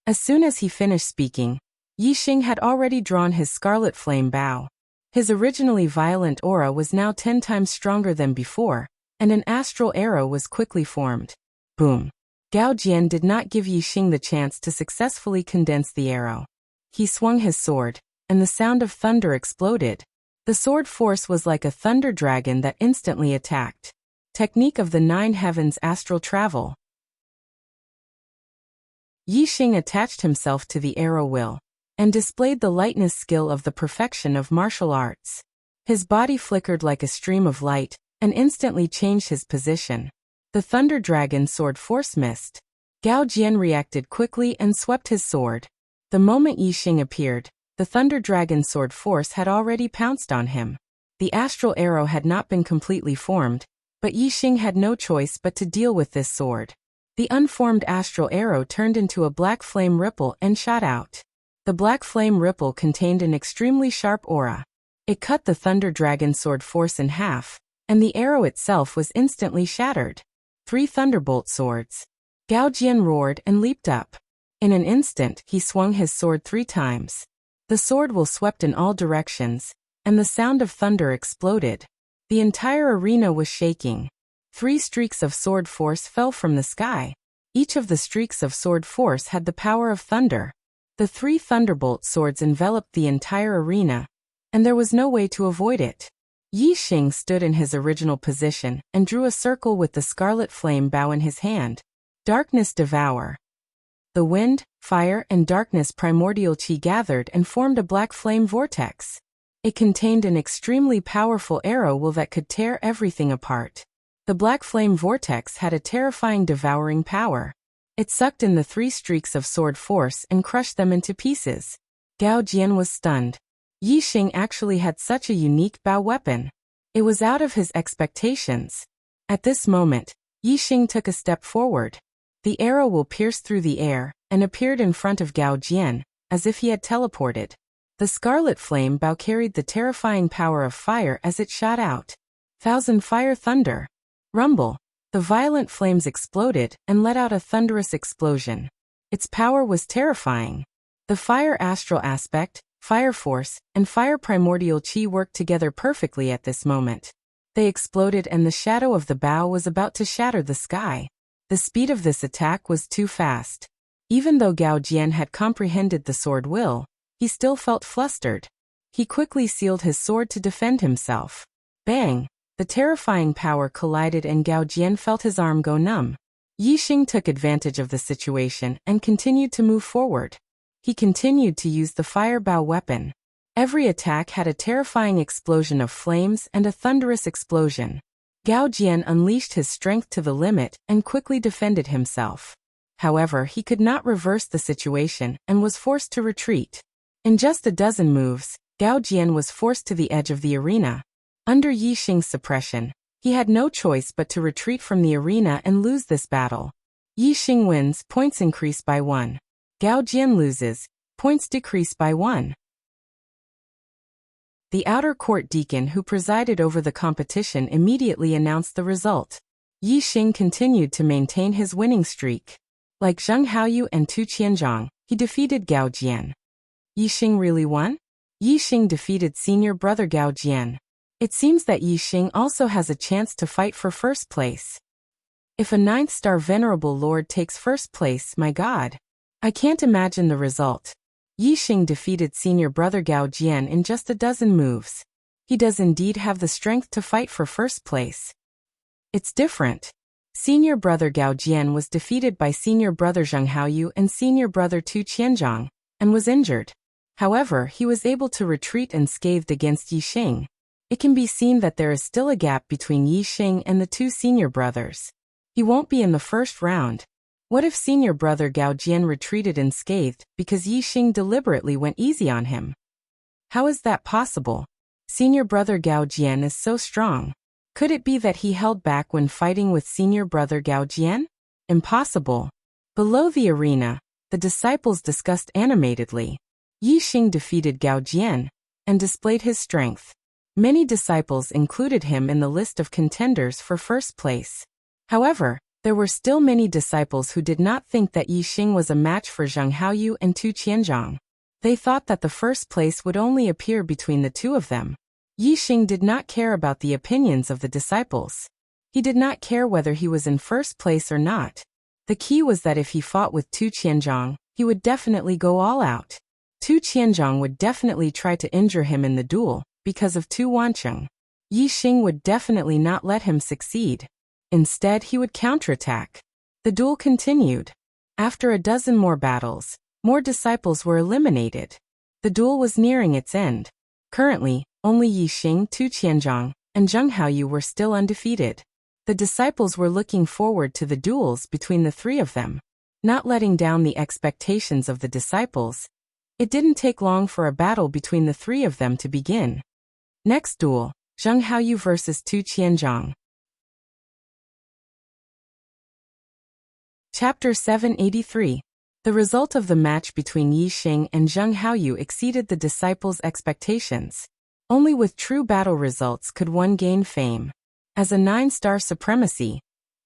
As soon as he finished speaking, Yixing had already drawn his scarlet flame bow. His originally violent aura was now 10 times stronger than before, and an astral arrow was quickly formed. Boom! Gao Jian did not give Yixing the chance to successfully condense the arrow. He swung his sword, and the sound of thunder exploded. The sword force was like a thunder dragon that instantly attacked. Technique of the 9 heavens astral travel. Yixing attached himself to the arrow will, and displayed the lightness skill of the perfection of martial arts. His body flickered like a stream of light, and instantly changed his position. The thunder dragon sword force missed. Gao Jian reacted quickly and swept his sword. The moment Yixing appeared, the thunder dragon sword force had already pounced on him. The astral arrow had not been completely formed, but Yixing had no choice but to deal with this sword. The unformed astral arrow turned into a black flame ripple and shot out. The black flame ripple contained an extremely sharp aura. It cut the thunder dragon sword force in half, and the arrow itself was instantly shattered. 3 thunderbolt swords. Gao Jian roared and leaped up. In an instant, he swung his sword 3 times. The sword will swept in all directions, and the sound of thunder exploded. The entire arena was shaking. 3 streaks of sword force fell from the sky. Each of the streaks of sword force had the power of thunder. The 3 thunderbolt swords enveloped the entire arena, and there was no way to avoid it. Yixing stood in his original position and drew a circle with the scarlet flame bow in his hand. Darkness devour. The wind, fire, and darkness primordial qi gathered and formed a black flame vortex. It contained an extremely powerful arrow will that could tear everything apart. The black flame vortex had a terrifying devouring power. It sucked in the 3 streaks of sword force and crushed them into pieces. Gao Jian was stunned. Yixing actually had such a unique bow weapon. It was out of his expectations. At this moment, Yixing took a step forward. The arrow will pierced through the air and appeared in front of Gao Jian, as if he had teleported. The scarlet flame bow carried the terrifying power of fire as it shot out. 1000 fire thunder. Rumble. The violent flames exploded and let out a thunderous explosion. Its power was terrifying. The fire astral aspect, fire force, and fire primordial chi worked together perfectly at this moment. They exploded and the shadow of the bow was about to shatter the sky. The speed of this attack was too fast. Even though Gao Jian had comprehended the sword will, he still felt flustered. He quickly sealed his sword to defend himself. Bang! The terrifying power collided and Gao Jian felt his arm go numb. Yixing took advantage of the situation and continued to move forward. He continued to use the fire bow weapon. Every attack had a terrifying explosion of flames and a thunderous explosion. Gao Jian unleashed his strength to the limit and quickly defended himself. However, he could not reverse the situation and was forced to retreat. In just a dozen moves, Gao Jian was forced to the edge of the arena. Under Yixing's suppression, he had no choice but to retreat from the arena and lose this battle. Yixing wins, points increase by 1. Gao Jian loses, points decrease by 1. The outer court deacon who presided over the competition immediately announced the result. Yixing continued to maintain his winning streak. Like Zheng Haoyu and Tu Qianzhong, he defeated Gao Jian. Yixing really won? Yixing defeated senior brother Gao Jian. It seems that Yixing also has a chance to fight for first place. If a 9th-star venerable lord takes first place, my god. I can't imagine the result. Yixing defeated senior brother Gao Jian in just a dozen moves. He does indeed have the strength to fight for first place. It's different. Senior brother Gao Jian was defeated by senior brother Zheng Haoyu and senior brother Tu Qianzhong, and was injured. However, he was able to retreat unscathed against Yixing. It can be seen that there is still a gap between Yixing and the two senior brothers. He won't be in the first round. What if senior brother Gao Jian retreated unscathed because Yixing deliberately went easy on him? How is that possible? Senior brother Gao Jian is so strong. Could it be that he held back when fighting with senior brother Gao Jian? Impossible. Below the arena, the disciples discussed animatedly. Yixing defeated Gao Jian and displayed his strength. Many disciples included him in the list of contenders for first place. However, there were still many disciples who did not think that Yixing was a match for Zheng Haoyu and Tu Qianzhong. They thought that the first place would only appear between the two of them. Yixing did not care about the opinions of the disciples. He did not care whether he was in first place or not. The key was that if he fought with Tu Qianzhong, he would definitely go all out. Tu Qianzhong would definitely try to injure him in the duel, because of Tu Wancheng. Yixing would definitely not let him succeed. Instead, he would counterattack. The duel continued. After a dozen more battles, more disciples were eliminated. The duel was nearing its end. Currently, only Yixing, Tu Qianzhong, and Zheng Haoyu were still undefeated. The disciples were looking forward to the duels between the three of them. Not letting down the expectations of the disciples, it didn't take long for a battle between the three of them to begin. Next duel, Zheng Haoyu versus Tu Qianzhong. Chapter 783. The result of the match between Yixing and Zheng Haoyu exceeded the disciples' expectations. Only with true battle results could one gain fame. As a 9-star supremacy,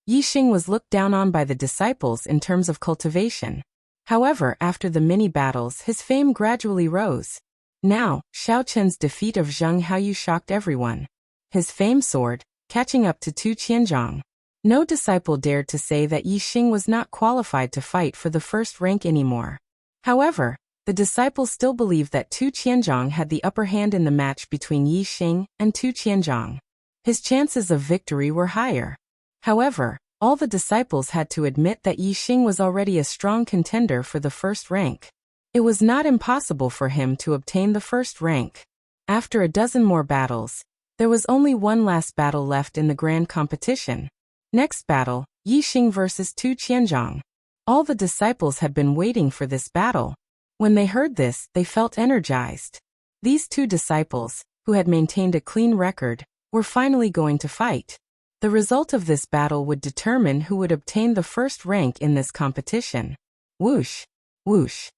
Yixing was looked down on by the disciples in terms of cultivation. However, after the many battles, his fame gradually rose. Now, Xiao Chen's defeat of Zheng Haoyu shocked everyone. His fame soared, catching up to Tu Qianzhong. No disciple dared to say that Yixing was not qualified to fight for the first rank anymore. However, the disciples still believed that Tu Qianzhong had the upper hand in the match between Yixing and Tu Qianzhong. His chances of victory were higher. However, all the disciples had to admit that Yixing was already a strong contender for the first rank. It was not impossible for him to obtain the first rank. After a dozen more battles, there was only one last battle left in the grand competition. Next battle, Yixing versus Tu Qianzhong. All the disciples had been waiting for this battle. When they heard this, they felt energized. These two disciples, who had maintained a clean record, were finally going to fight. The result of this battle would determine who would obtain the first rank in this competition. Whoosh! Whoosh!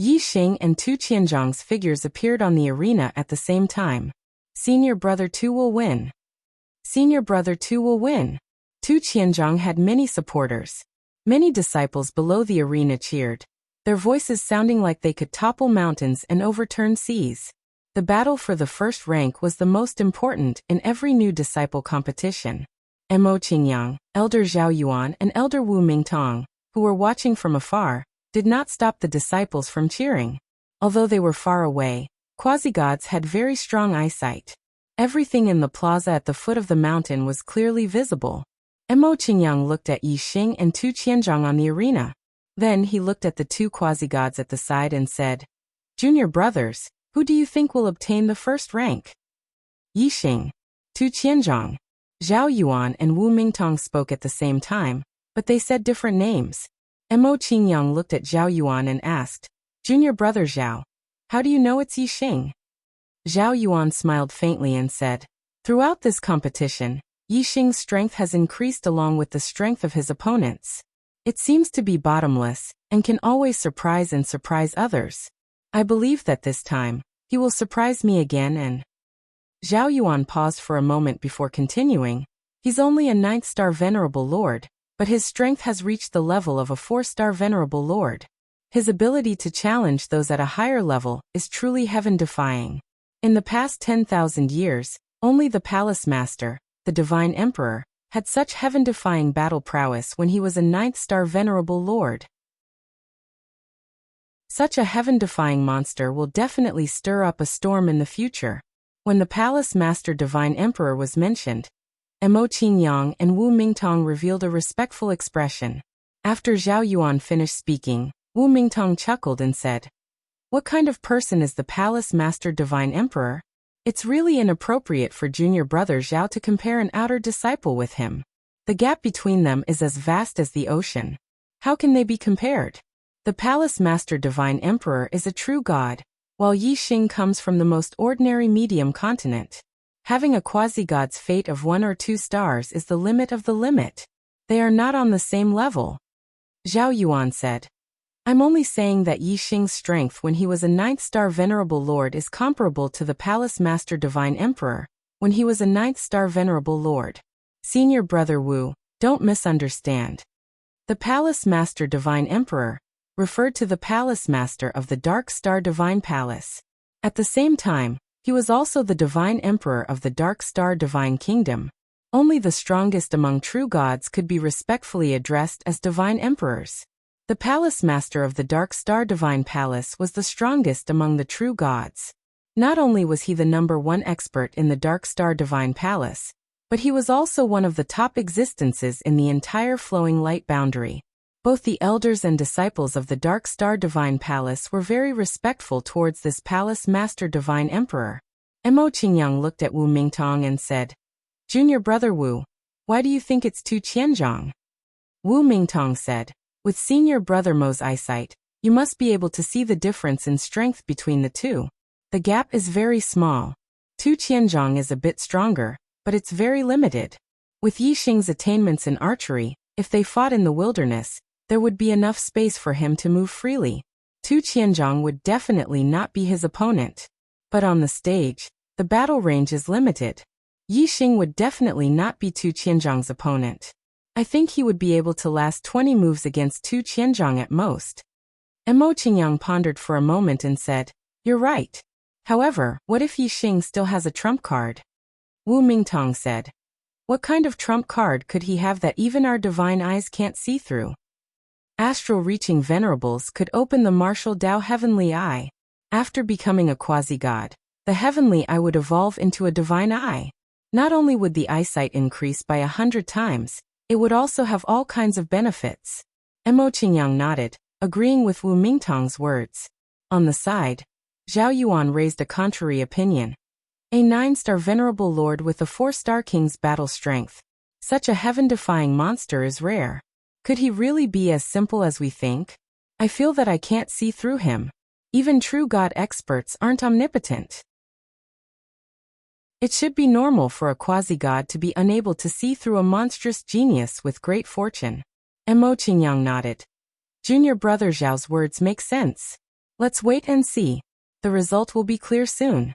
Yixing and Tu Qianzhong's figures appeared on the arena at the same time. Senior brother Tu will win. Senior brother Tu will win. Tu Qianzhong had many supporters. Many disciples below the arena cheered, their voices sounding like they could topple mountains and overturn seas. The battle for the first rank was the most important in every new disciple competition. Mo Qingyang, Elder Zhao Yuan and Elder Wu Mingtong, who were watching from afar, did not stop the disciples from cheering. Although they were far away, quasi-gods had very strong eyesight. Everything in the plaza at the foot of the mountain was clearly visible. Mo Qingyang looked at Yi Xing and Tu Qianzhong on the arena. Then he looked at the two quasi-gods at the side and said, "Junior brothers, who do you think will obtain the first rank?" Yi Xing, Tu Qianzhong, Zhao Yuan and Wu Mingtong spoke at the same time, but they said different names. Mo Qingyang looked at Zhao Yuan and asked, "Junior brother Zhao, how do you know it's Yi Xing?" Zhao Yuan smiled faintly and said, "Throughout this competition, Yi Xing's strength has increased along with the strength of his opponents. It seems to be bottomless, and can always surprise others. I believe that this time, he will surprise me again and—" Zhao Yuan paused for a moment before continuing, "He's only a 9th-star Venerable Lord, but his strength has reached the level of a 4-star Venerable Lord. His ability to challenge those at a higher level is truly heaven-defying. In the past 10,000 years, only the Palace Master, the Divine Emperor, had such heaven-defying battle prowess when he was a 9th-star Venerable Lord. Such a heaven-defying monster will definitely stir up a storm in the future." When the Palace Master Divine Emperor was mentioned, Mo Qingyang and Wu Mingtong revealed a respectful expression. After Zhao Yuan finished speaking, Wu Mingtong chuckled and said, "What kind of person is the Palace Master Divine Emperor? It's really inappropriate for junior brother Zhao to compare an outer disciple with him. The gap between them is as vast as the ocean. How can they be compared? The Palace Master Divine Emperor is a true god, while Yi Xing comes from the most ordinary medium continent. Having a quasi-god's fate of 1 or 2 stars is the limit of the limit. They are not on the same level." Zhao Yuan said, "I'm only saying that Yi Xing's strength when he was a 9th-star Venerable Lord is comparable to the Palace Master Divine Emperor, when he was a 9th-star Venerable Lord. Senior brother Wu, don't misunderstand. The Palace Master Divine Emperor referred to the Palace Master of the Dark Star Divine Palace. At the same time, he was also the Divine Emperor of the Dark Star Divine Kingdom. Only the strongest among true gods could be respectfully addressed as Divine Emperors. The Palace Master of the Dark Star Divine Palace was the strongest among the true gods. Not only was he the #1 expert in the Dark Star Divine Palace, but he was also one of the top existences in the entire flowing light boundary. Both the elders and disciples of the Dark Star Divine Palace were very respectful towards this Palace Master Divine Emperor. Mo Qingyang looked at Wu Mingtong and said, "Junior brother Wu, why do you think it's Tu Qianzhong?" Wu Mingtong said, "With senior brother Mo's eyesight, you must be able to see the difference in strength between the two. The gap is very small. Tu Qianzhong is a bit stronger, but it's very limited. With Yi Xing's attainments in archery, if they fought in the wilderness, there would be enough space for him to move freely. Tu Qianzhong would definitely not be his opponent. But on the stage, the battle range is limited. Yi Xing would definitely not be Tu Qianzhong's opponent. I think he would be able to last 20 moves against Tu Qianzhong at most." Mo Qingyang pondered for a moment and said, "You're right. However, what if Yi Xing still has a trump card?" Wu Mingtong said, "What kind of trump card could he have that even our divine eyes can't see through?" Astral-reaching venerables could open the martial Dao Heavenly Eye. After becoming a quasi-god, the Heavenly Eye would evolve into a divine eye. Not only would the eyesight increase by 100 times, it would also have all kinds of benefits. Mo Qingyang nodded, agreeing with Wu Mingtong's words. On the side, Zhao Yuan raised a contrary opinion. A 9-star Venerable Lord with a 4-star King's battle strength. Such a heaven-defying monster is rare. Could he really be as simple as we think? I feel that I can't see through him. Even true god experts aren't omnipotent. It should be normal for a quasi-god to be unable to see through a monstrous genius with great fortune." Mo Qingyang nodded. "Junior brother Zhao's words make sense. Let's wait and see. The result will be clear soon."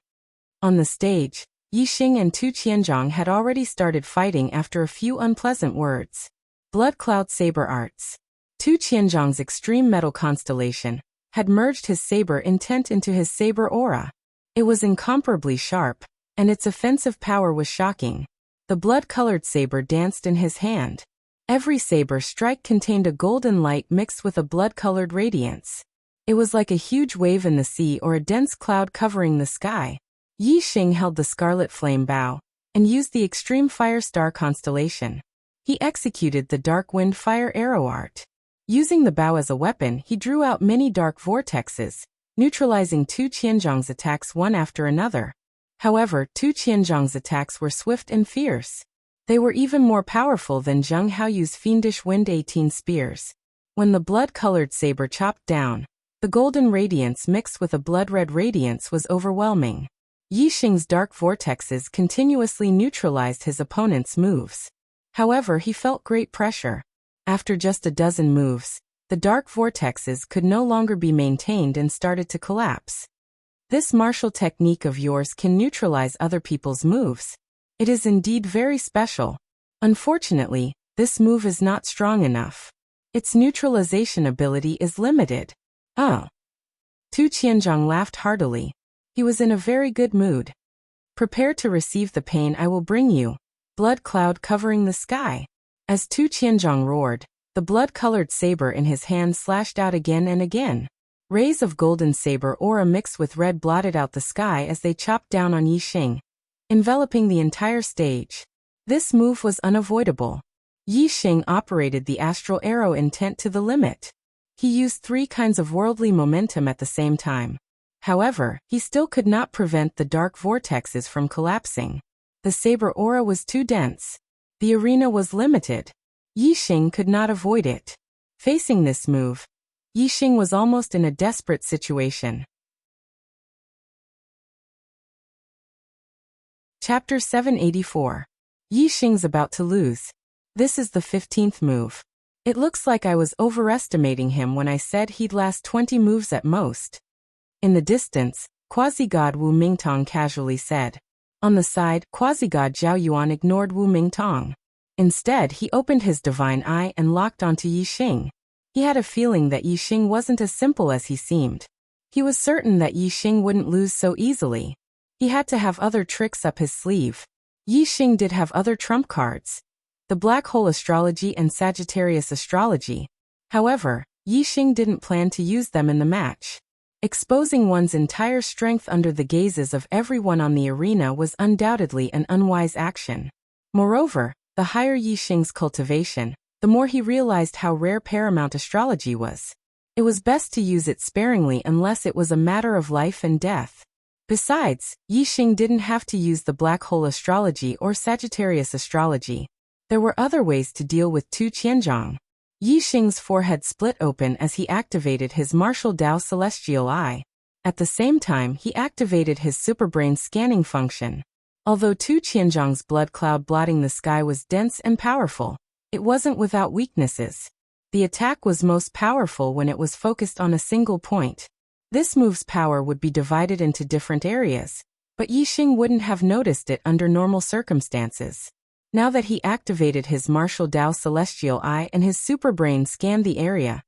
On the stage, Yixing and Tu Qianzhong had already started fighting after a few unpleasant words. Blood Cloud Saber Arts. Tu Qianzhong's extreme metal constellation had merged his saber intent into his saber aura. It was incomparably sharp, and its offensive power was shocking. The blood-colored saber danced in his hand. Every saber strike contained a golden light mixed with a blood-colored radiance. It was like a huge wave in the sea or a dense cloud covering the sky. Yixing held the Scarlet Flame Bow and used the Extreme Fire Star constellation. He executed the Dark Wind Fire Arrow art. Using the bow as a weapon, he drew out many dark vortexes, neutralizing Tu Qianzhong's attacks one after another. However, Tu Qianzhong's attacks were swift and fierce. They were even more powerful than Zheng Haoyu's fiendish Wind 18 spears. When the blood-colored saber chopped down, the golden radiance mixed with a blood-red radiance was overwhelming. Yixing's dark vortexes continuously neutralized his opponent's moves. However, he felt great pressure. After just a dozen moves, the dark vortexes could no longer be maintained and started to collapse. This martial technique of yours can neutralize other people's moves. It is indeed very special. Unfortunately, this move is not strong enough. Its neutralization ability is limited. Oh. Tu Qianzhong laughed heartily. He was in a very good mood. Prepare to receive the pain I will bring you. Blood cloud covering the sky. As Tu Qianzhong roared, the blood-colored saber in his hand slashed out again and again. Rays of golden saber aura mixed with red blotted out the sky as they chopped down on Yixing, enveloping the entire stage. This move was unavoidable. Yixing operated the astral arrow intent to the limit. He used 3 kinds of worldly momentum at the same time. However, he still could not prevent the dark vortexes from collapsing. The saber aura was too dense. The arena was limited. Yixing could not avoid it. Facing this move, Yixing was almost in a desperate situation. Chapter 784. Yixing's about to lose. This is the 15th move. It looks like I was overestimating him when I said he'd last 20 moves at most. In the distance, quasi-god Wu Mingtong casually said. On the side, quasi-god Zhao Yuan ignored Wu Mingtong. Instead, he opened his divine eye and locked onto Yixing. He had a feeling that Yixing wasn't as simple as he seemed. He was certain that Yixing wouldn't lose so easily. He had to have other tricks up his sleeve. Yixing did have other trump cards. The Black Hole Astrology and Sagittarius Astrology. However, Yixing didn't plan to use them in the match. Exposing one's entire strength under the gazes of everyone on the arena was undoubtedly an unwise action. Moreover, the higher Yixing's cultivation, the more he realized how rare paramount astrology was. It was best to use it sparingly unless it was a matter of life and death. Besides, Yixing didn't have to use the Black Hole Astrology or Sagittarius Astrology. There were other ways to deal with Tu Qianzhong. Yixing's forehead split open as he activated his Martial Dao Celestial Eye. At the same time, he activated his Superbrain scanning function. Although Tu Qianzhong's blood cloud blotting the sky was dense and powerful, it wasn't without weaknesses. The attack was most powerful when it was focused on a single point. This move's power would be divided into different areas, but Yixing wouldn't have noticed it under normal circumstances. Now that he activated his Martial Dao Celestial Eye and his Superbrain scanned the area,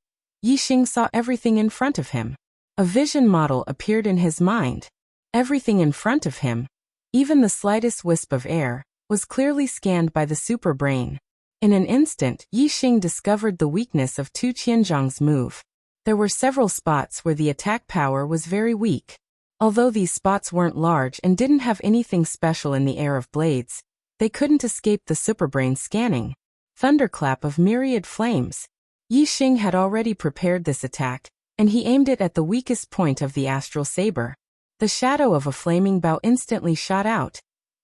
Yixing saw everything in front of him. A vision model appeared in his mind. Everything in front of him, even the slightest wisp of air, was clearly scanned by the Superbrain. In an instant, Yixing discovered the weakness of Tu Qianzhong's move. There were several spots where the attack power was very weak. Although these spots weren't large and didn't have anything special in the air of blades, they couldn't escape the Superbrain scanning. Thunderclap of myriad flames. Yixing had already prepared this attack, and he aimed it at the weakest point of the astral saber. The shadow of a flaming bow instantly shot out,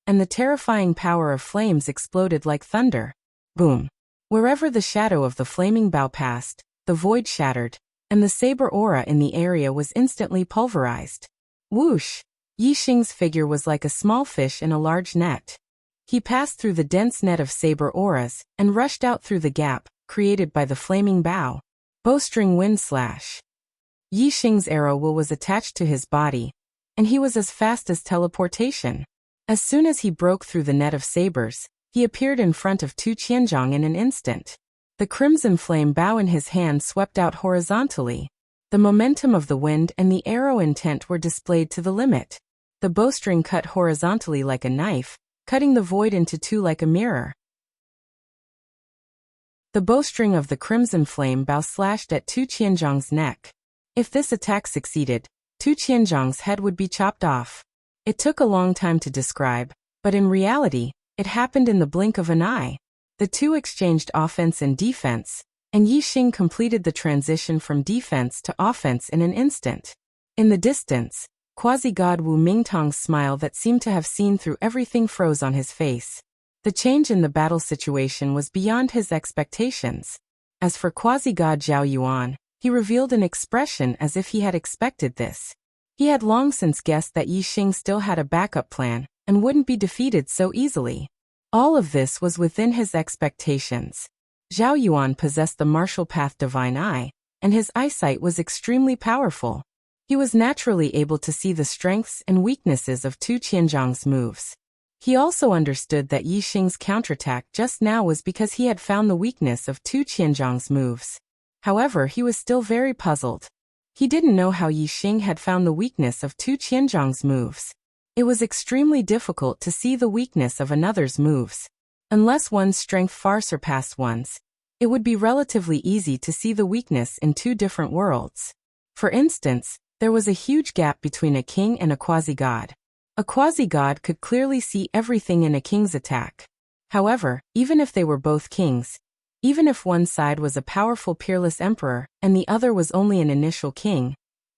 and the terrifying power of flames exploded like thunder. Boom. Wherever the shadow of the flaming bow passed, the void shattered, and the saber aura in the area was instantly pulverized. Whoosh! Yixing's figure was like a small fish in a large net. He passed through the dense net of saber auras and rushed out through the gap created by the flaming bow. Bowstring wind slash. Yixing's arrow will was attached to his body, and he was as fast as teleportation. As soon as he broke through the net of sabers, he appeared in front of Tu Qianzhong in an instant. The crimson flame bow in his hand swept out horizontally. The momentum of the wind and the arrow intent were displayed to the limit. The bowstring cut horizontally like a knife, cutting the void into two like a mirror. The bowstring of the crimson flame bow slashed at Tu Qianzhong's neck. If this attack succeeded, Tu Qianzhong's head would be chopped off. It took a long time to describe, but in reality, it happened in the blink of an eye. The two exchanged offense and defense, and Yi Xing completed the transition from defense to offense in an instant. In the distance, quasi-god Wu Mingtong's smile that seemed to have seen through everything froze on his face. The change in the battle situation was beyond his expectations. As for quasi-god Zhao Yuan, he revealed an expression as if he had expected this. He had long since guessed that Yi Xing still had a backup plan, and wouldn't be defeated so easily. All of this was within his expectations. Zhao Yuan possessed the martial path Divine Eye, and his eyesight was extremely powerful. He was naturally able to see the strengths and weaknesses of Tu Qianzhong's moves. He also understood that Yi Xing's counterattack just now was because he had found the weakness of Tu Qianzhong's moves. However, he was still very puzzled. He didn't know how Yi Xing had found the weakness of Tu Qianzhong's moves. It was extremely difficult to see the weakness of another's moves. Unless one's strength far surpassed one's, it would be relatively easy to see the weakness in two different worlds. For instance, there was a huge gap between a king and a quasi-god. A quasi-god could clearly see everything in a king's attack. However, even if they were both kings, even if one side was a powerful peerless emperor and the other was only an initial king,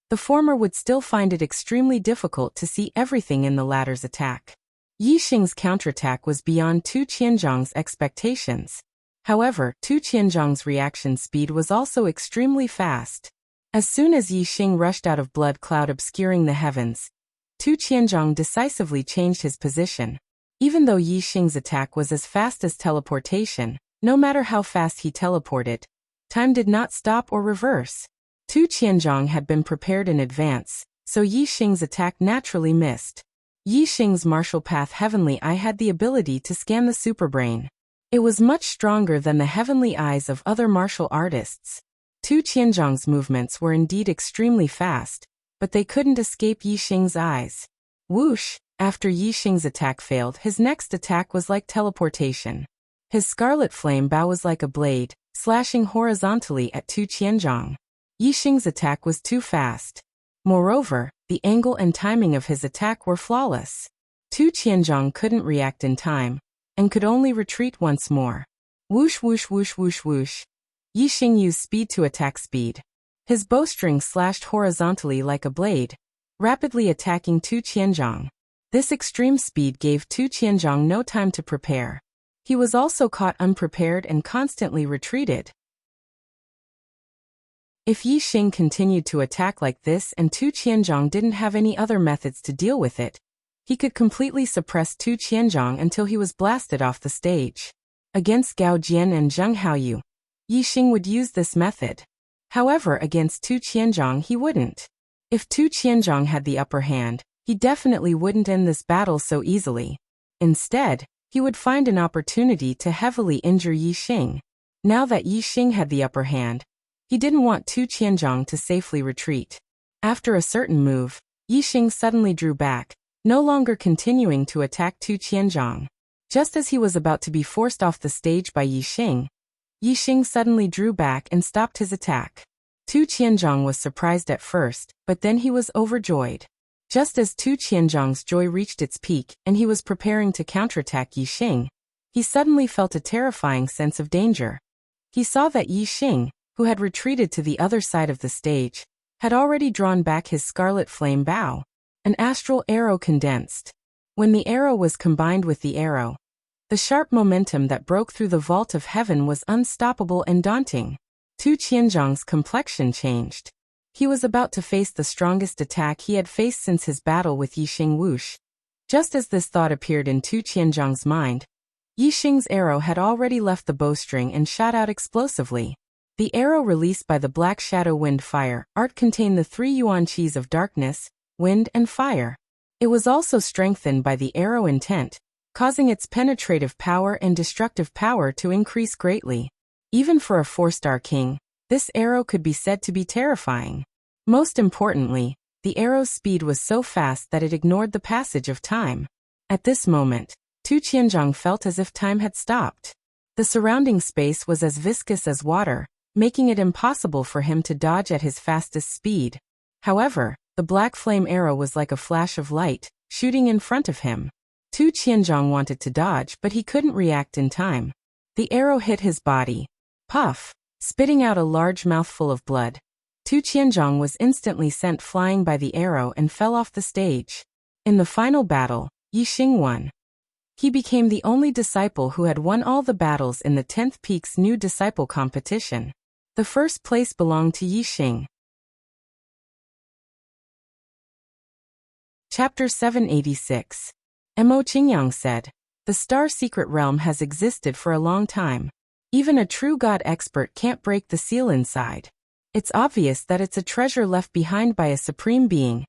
the former would still find it extremely difficult to see everything in the latter's attack. Yi Xing's counterattack was beyond Tu Qianzhong's expectations. However, Tu Qianzhong's reaction speed was also extremely fast. As soon as Yi Xing rushed out of blood cloud obscuring the heavens, Tu Qianzhong decisively changed his position. Even though Yi Xing's attack was as fast as teleportation, no matter how fast he teleported, time did not stop or reverse. Tu Qianzhong had been prepared in advance, so Yi Xing's attack naturally missed. Yi Xing's martial path Heavenly Eye had the ability to scan the superbrain. It was much stronger than the heavenly eyes of other martial artists. Tu Qianzhong's movements were indeed extremely fast, but they couldn't escape Yi Xing's eyes. Whoosh! After Yi Xing's attack failed, his next attack was like teleportation. His scarlet flame bow was like a blade, slashing horizontally at Tu Qianzhong. Yi Xing's attack was too fast. Moreover, the angle and timing of his attack were flawless. Tu Qianzhong couldn't react in time, and could only retreat once more. Whoosh whoosh whoosh whoosh whoosh. Yi Xing used speed to attack speed. His bowstring slashed horizontally like a blade, rapidly attacking Tu Qianzhong. This extreme speed gave Tu Qianzhong no time to prepare. He was also caught unprepared and constantly retreated. If Yi Xing continued to attack like this and Tu Qianzhong didn't have any other methods to deal with it, he could completely suppress Tu Qianzhong until he was blasted off the stage. Against Gao Jian and Zheng Haoyu, Yi Xing would use this method. However, against Tu Qianzhong he wouldn't. If Tu Qianzhong had the upper hand, he definitely wouldn't end this battle so easily. Instead, he would find an opportunity to heavily injure Yi Xing. Now that Yi Xing had the upper hand, he didn't want Tu Qianzhong to safely retreat. After a certain move, Yi Xing suddenly drew back, no longer continuing to attack Tu Qianzhong. Just as he was about to be forced off the stage by Yi Xing suddenly drew back and stopped his attack. Tu Qianzhong was surprised at first, but then he was overjoyed. Just as Tu Qianzhong's joy reached its peak and he was preparing to counterattack Yi Xing, he suddenly felt a terrifying sense of danger. He saw that Yi Xing, who had retreated to the other side of the stage, had already drawn back his scarlet flame bow. An astral arrow condensed. When the arrow was combined with the arrow, the sharp momentum that broke through the vault of heaven was unstoppable and daunting. Tu Qianzhong's complexion changed. He was about to face the strongest attack he had faced since his battle with Yi Xing whoosh. Just as this thought appeared in Tu Qianzhong's mind, Yi Xing's arrow had already left the bowstring and shot out explosively. The arrow released by the Black Shadow Wind Fire art contained the 3 yuan qis of darkness, wind and fire. It was also strengthened by the arrow intent, causing its penetrative power and destructive power to increase greatly. Even for a 4-star king, this arrow could be said to be terrifying. Most importantly, the arrow's speed was so fast that it ignored the passage of time. At this moment, Tu Qianzhong felt as if time had stopped. The surrounding space was as viscous as water, making it impossible for him to dodge at his fastest speed. However, the black flame arrow was like a flash of light, shooting in front of him. Tu Qianzhong wanted to dodge, but he couldn't react in time. The arrow hit his body. Puff! Spitting out a large mouthful of blood. Tu Qianzhong was instantly sent flying by the arrow and fell off the stage. In the final battle, Yixing won. He became the only disciple who had won all the battles in the 10th Peak's new disciple competition. The first place belonged to Yixing. Chapter 786. Mo Qingyang said, "The star secret realm has existed for a long time. Even a true god expert can't break the seal inside. It's obvious that it's a treasure left behind by a supreme being."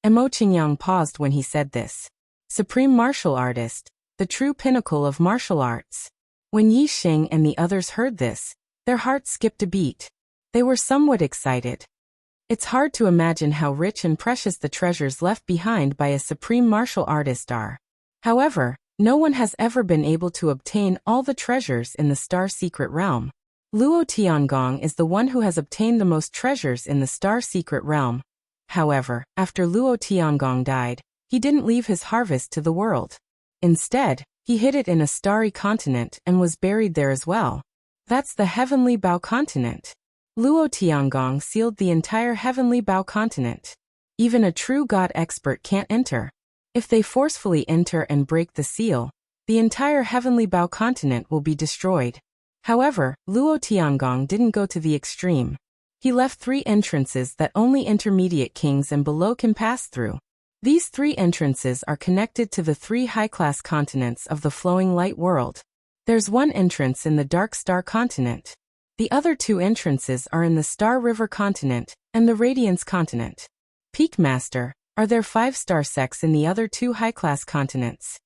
Mo Qingyang paused when he said this. Supreme martial artist, the true pinnacle of martial arts. When Yixing and the others heard this, their hearts skipped a beat. They were somewhat excited. It's hard to imagine how rich and precious the treasures left behind by a supreme martial artist are. However, no one has ever been able to obtain all the treasures in the star secret realm. Luo Tiangong is the one who has obtained the most treasures in the star secret realm. However, after Luo Tiangong died, he didn't leave his harvest to the world. Instead, he hid it in a starry continent and was buried there as well. That's the Heavenly Bao continent. Luo Tiangong sealed the entire Heavenly Bao continent. Even a true god expert can't enter. If they forcefully enter and break the seal, the entire Heavenly Bao continent will be destroyed. However, Luo Tiangong didn't go to the extreme. He left 3 entrances that only intermediate kings and below can pass through. These 3 entrances are connected to the 3 high-class continents of the flowing light world. There's one entrance in the Dark Star continent. The other 2 entrances are in the Star River continent and the Radiance continent. Peak Master, are there 5-star sects in the other 2 high-class continents?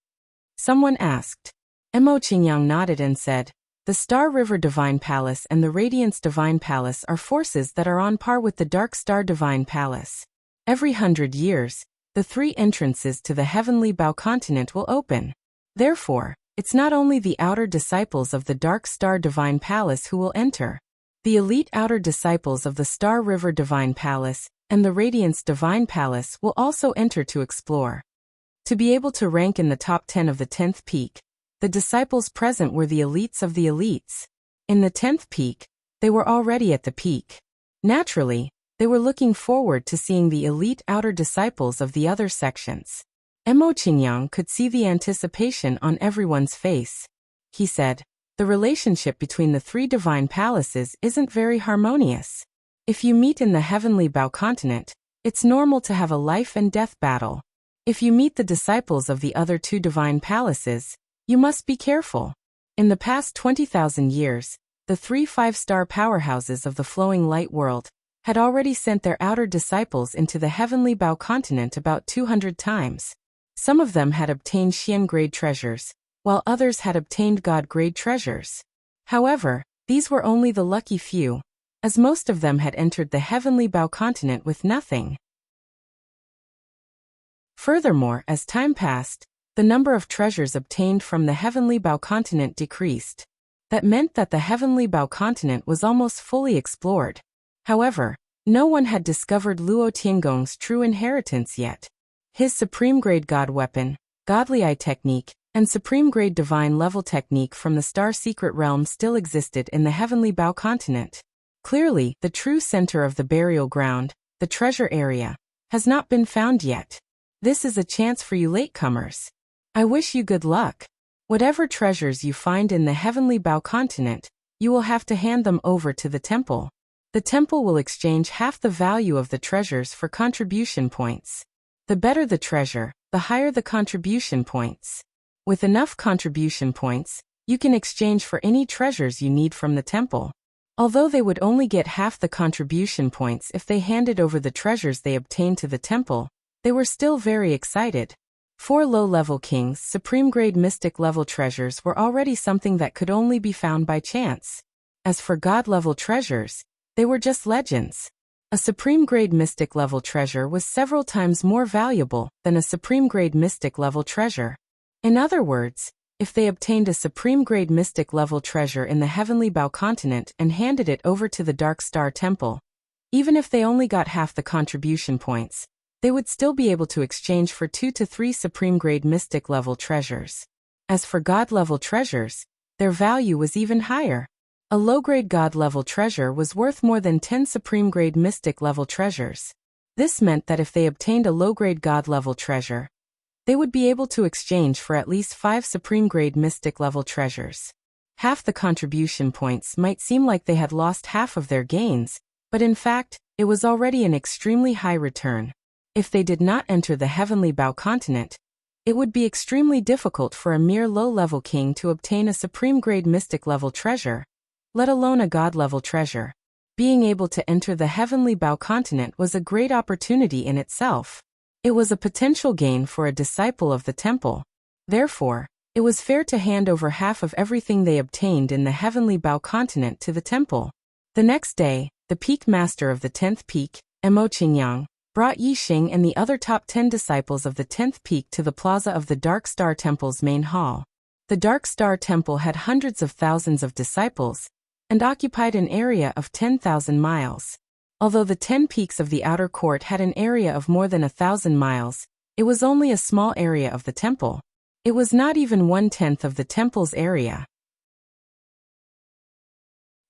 Someone asked. Mo Qingyang nodded and said, the Star River Divine Palace and the Radiance Divine Palace are forces that are on par with the Dark Star Divine Palace. Every 100 years, the 3 entrances to the Heavenly Bao continent will open. Therefore, it's not only the outer disciples of the Dark Star Divine Palace who will enter. The elite outer disciples of the Star River Divine Palace and the Radiance Divine Palace will also enter to explore. To be able to rank in the top 10 of the 10th peak, the disciples present were the elites of the elites. In the 10th peak, they were already at the peak. Naturally, they were looking forward to seeing the elite outer disciples of the other sections. Mo Qingyang could see the anticipation on everyone's face. He said, the relationship between the 3 divine palaces isn't very harmonious. If you meet in the Heavenly Bao continent, it's normal to have a life and death battle. If you meet the disciples of the other 2 divine palaces, you must be careful. In the past 20,000 years, the 3 5-star powerhouses of the flowing light world had already sent their outer disciples into the Heavenly Bao continent about 200 times. Some of them had obtained Xian-grade treasures, while others had obtained God-grade treasures. However, these were only the lucky few, as most of them had entered the Heavenly Bao continent with nothing. Furthermore, as time passed, the number of treasures obtained from the Heavenly Bao continent decreased. That meant that the Heavenly Bao continent was almost fully explored. However, no one had discovered Luo Tiangong's true inheritance yet. His supreme-grade god weapon, godly eye technique, and supreme-grade divine level technique from the Star Secret Realm still existed in the Heavenly Bao continent. Clearly, the true center of the burial ground, the treasure area, has not been found yet. This is a chance for you latecomers. I wish you good luck. Whatever treasures you find in the Heavenly Bao continent, you will have to hand them over to the temple. The temple will exchange half the value of the treasures for contribution points. The better the treasure, the higher the contribution points. With enough contribution points, you can exchange for any treasures you need from the temple. Although they would only get half the contribution points if they handed over the treasures they obtained to the temple, they were still very excited. 4 low-level kings, supreme-grade mystic-level treasures were already something that could only be found by chance. As for god-level treasures, they were just legends. A supreme-grade mystic-level treasure was several times more valuable than a supreme-grade mystic-level treasure. In other words, if they obtained a supreme-grade mystic-level treasure in the Heavenly Bow continent and handed it over to the Dark Star Temple, even if they only got half the contribution points, they would still be able to exchange for 2 to 3 supreme-grade mystic-level treasures. As for god-level treasures, their value was even higher. A low-grade god-level treasure was worth more than 10 supreme-grade mystic-level treasures. This meant that if they obtained a low-grade god-level treasure, they would be able to exchange for at least 5 supreme-grade mystic-level treasures. Half the contribution points might seem like they had lost half of their gains, but in fact, it was already an extremely high return. If they did not enter the Heavenly Bow continent, it would be extremely difficult for a mere low-level king to obtain a supreme-grade mystic-level treasure, let alone a god-level treasure. Being able to enter the Heavenly Bow continent was a great opportunity in itself. It was a potential gain for a disciple of the temple. Therefore, it was fair to hand over half of everything they obtained in the Heavenly Bow continent to the temple. The next day, the peak master of the 10th peak, Emoqingyang, brought Yixing and the other top 10 disciples of the 10th peak to the plaza of the Dark Star Temple's main hall. The Dark Star Temple had hundreds of thousands of disciples and occupied an area of 10,000 miles. Although the 10 peaks of the outer court had an area of more than 1,000 miles, it was only a small area of the temple. It was not even 1/10 of the temple's area.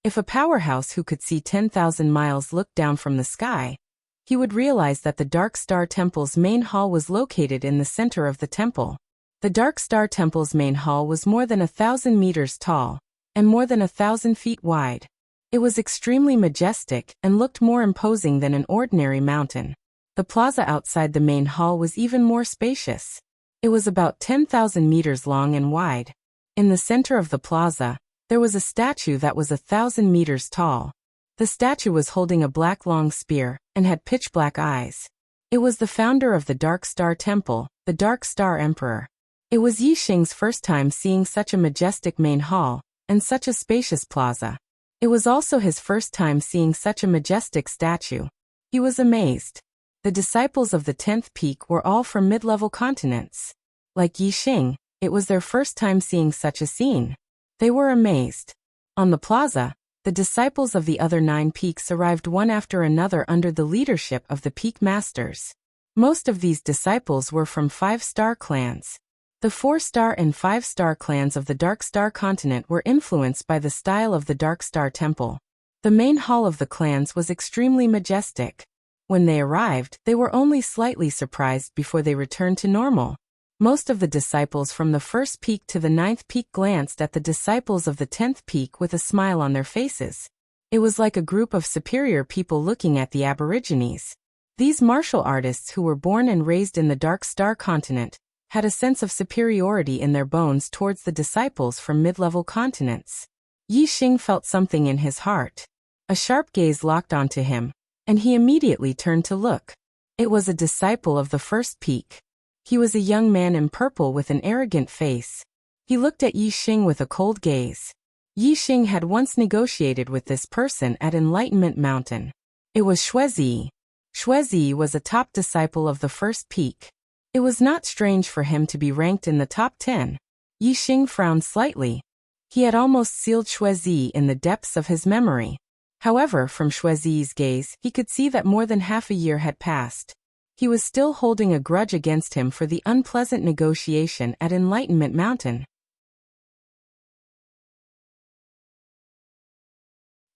If a powerhouse who could see 10,000 miles looked down from the sky, he would realize that the Dark Star Temple's main hall was located in the center of the temple. The Dark Star Temple's main hall was more than 1,000 meters tall and more than 1,000 feet wide. It was extremely majestic and looked more imposing than an ordinary mountain. The plaza outside the main hall was even more spacious. It was about 10,000 meters long and wide. In the center of the plaza, there was a statue that was 1,000 meters tall. The statue was holding a black long spear and had pitch-black eyes. It was the founder of the Dark Star Temple, the Dark Star Emperor. It was Yixing's first time seeing such a majestic main hall and such a spacious plaza. It was also his first time seeing such a majestic statue. He was amazed. The disciples of the 10th peak were all from mid-level continents. Like Yixing, it was their first time seeing such a scene. They were amazed. On the plaza, the disciples of the other 9 peaks arrived one after another under the leadership of the peak masters. Most of these disciples were from 5-star clans. The 4-star and 5-star clans of the Dark Star continent were influenced by the style of the Dark Star Temple. The main hall of the clans was extremely majestic. When they arrived, they were only slightly surprised before they returned to normal. Most of the disciples from the 1st peak to the 9th peak glanced at the disciples of the 10th peak with a smile on their faces. It was like a group of superior people looking at the aborigines. These martial artists who were born and raised in the Dark Star continent had a sense of superiority in their bones towards the disciples from mid-level continents. Yixing felt something in his heart. A sharp gaze locked onto him, and he immediately turned to look. It was a disciple of the 1st peak. He was a young man in purple with an arrogant face. He looked at Yixing with a cold gaze. Yixing had once negotiated with this person at Enlightenment Mountain. It was Shuizi. Shuizi was a top disciple of the 1st peak. It was not strange for him to be ranked in the top 10. Yixing frowned slightly. He had almost sealed Shuizi in the depths of his memory. However, from Shuizi's gaze, he could see that more than half a year had passed. He was still holding a grudge against him for the unpleasant negotiation at Enlightenment Mountain.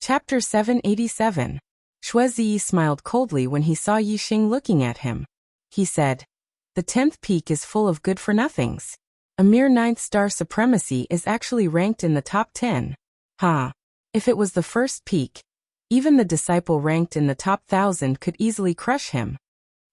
Chapter 787. Shuizi smiled coldly when he saw Yixing looking at him. He said, "The 10th peak is full of good-for-nothings. A mere 9th-star supremacy is actually ranked in the top 10. If it was the 1st peak, even the disciple ranked in the top 1,000 could easily crush him."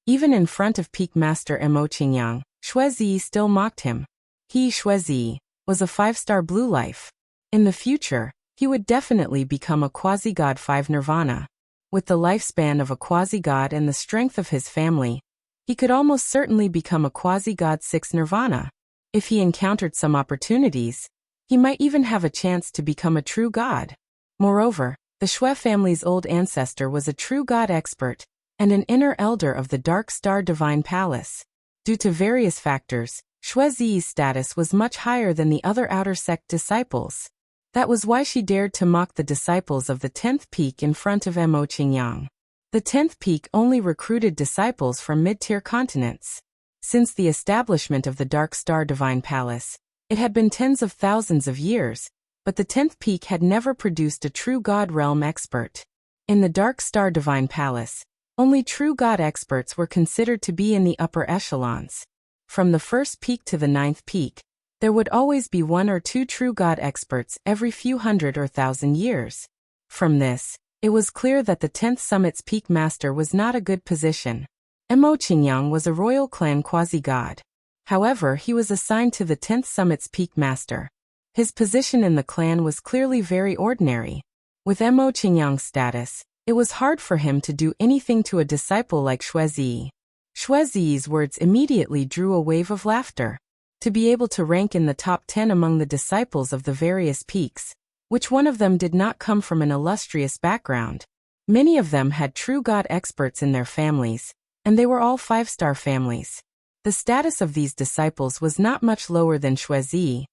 Even in front of Peak Master Emoqingyang, Shuizi still mocked him. He, Shuizi, was a 5-star blue life. In the future, he would definitely become a quasi-god 5 nirvana. With the lifespan of a quasi-god and the strength of his family, He could almost certainly become a quasi-god 6 nirvana. If he encountered some opportunities, he might even have a chance to become a true god. Moreover, the Shui family's old ancestor was a true god expert and an inner elder of the Dark Star Divine Palace. Due to various factors, Shui Ziyi's status was much higher than the other outer sect disciples. That was why she dared to mock the disciples of the 10th peak in front of Mo Qingyang. The 10th peak only recruited disciples from mid-tier continents. Since the establishment of the Dark Star Divine Palace, it had been tens of thousands of years, but the 10th peak had never produced a true god realm expert. In the Dark Star Divine Palace, only true god experts were considered to be in the upper echelons. From the 1st peak to the 9th peak, there would always be 1 or 2 true god experts every few hundred or thousand years. From this, it was clear that the 10th summit's peak master was not a good position. Mo Qingyang was a royal clan quasi-god. However, he was assigned to the 10th summit's peak master. His position in the clan was clearly very ordinary. With Mo Qingyang's status, it was hard for him to do anything to a disciple like Shui Ziyi. Shui Ziyi's words immediately drew a wave of laughter. To be able to rank in the top 10 among the disciples of the various peaks, which one of them did not come from an illustrious background? Many of them had true god experts in their families, and they were all 5-star families. The status of these disciples was not much lower than Shui Ziyi,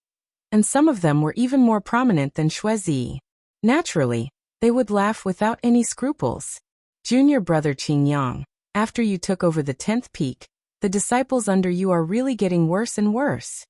and some of them were even more prominent than Shui Ziyi. Naturally, they would laugh without any scruples. Junior brother Qingyang, after you took over the 10th peak, the disciples under you are really getting worse and worse.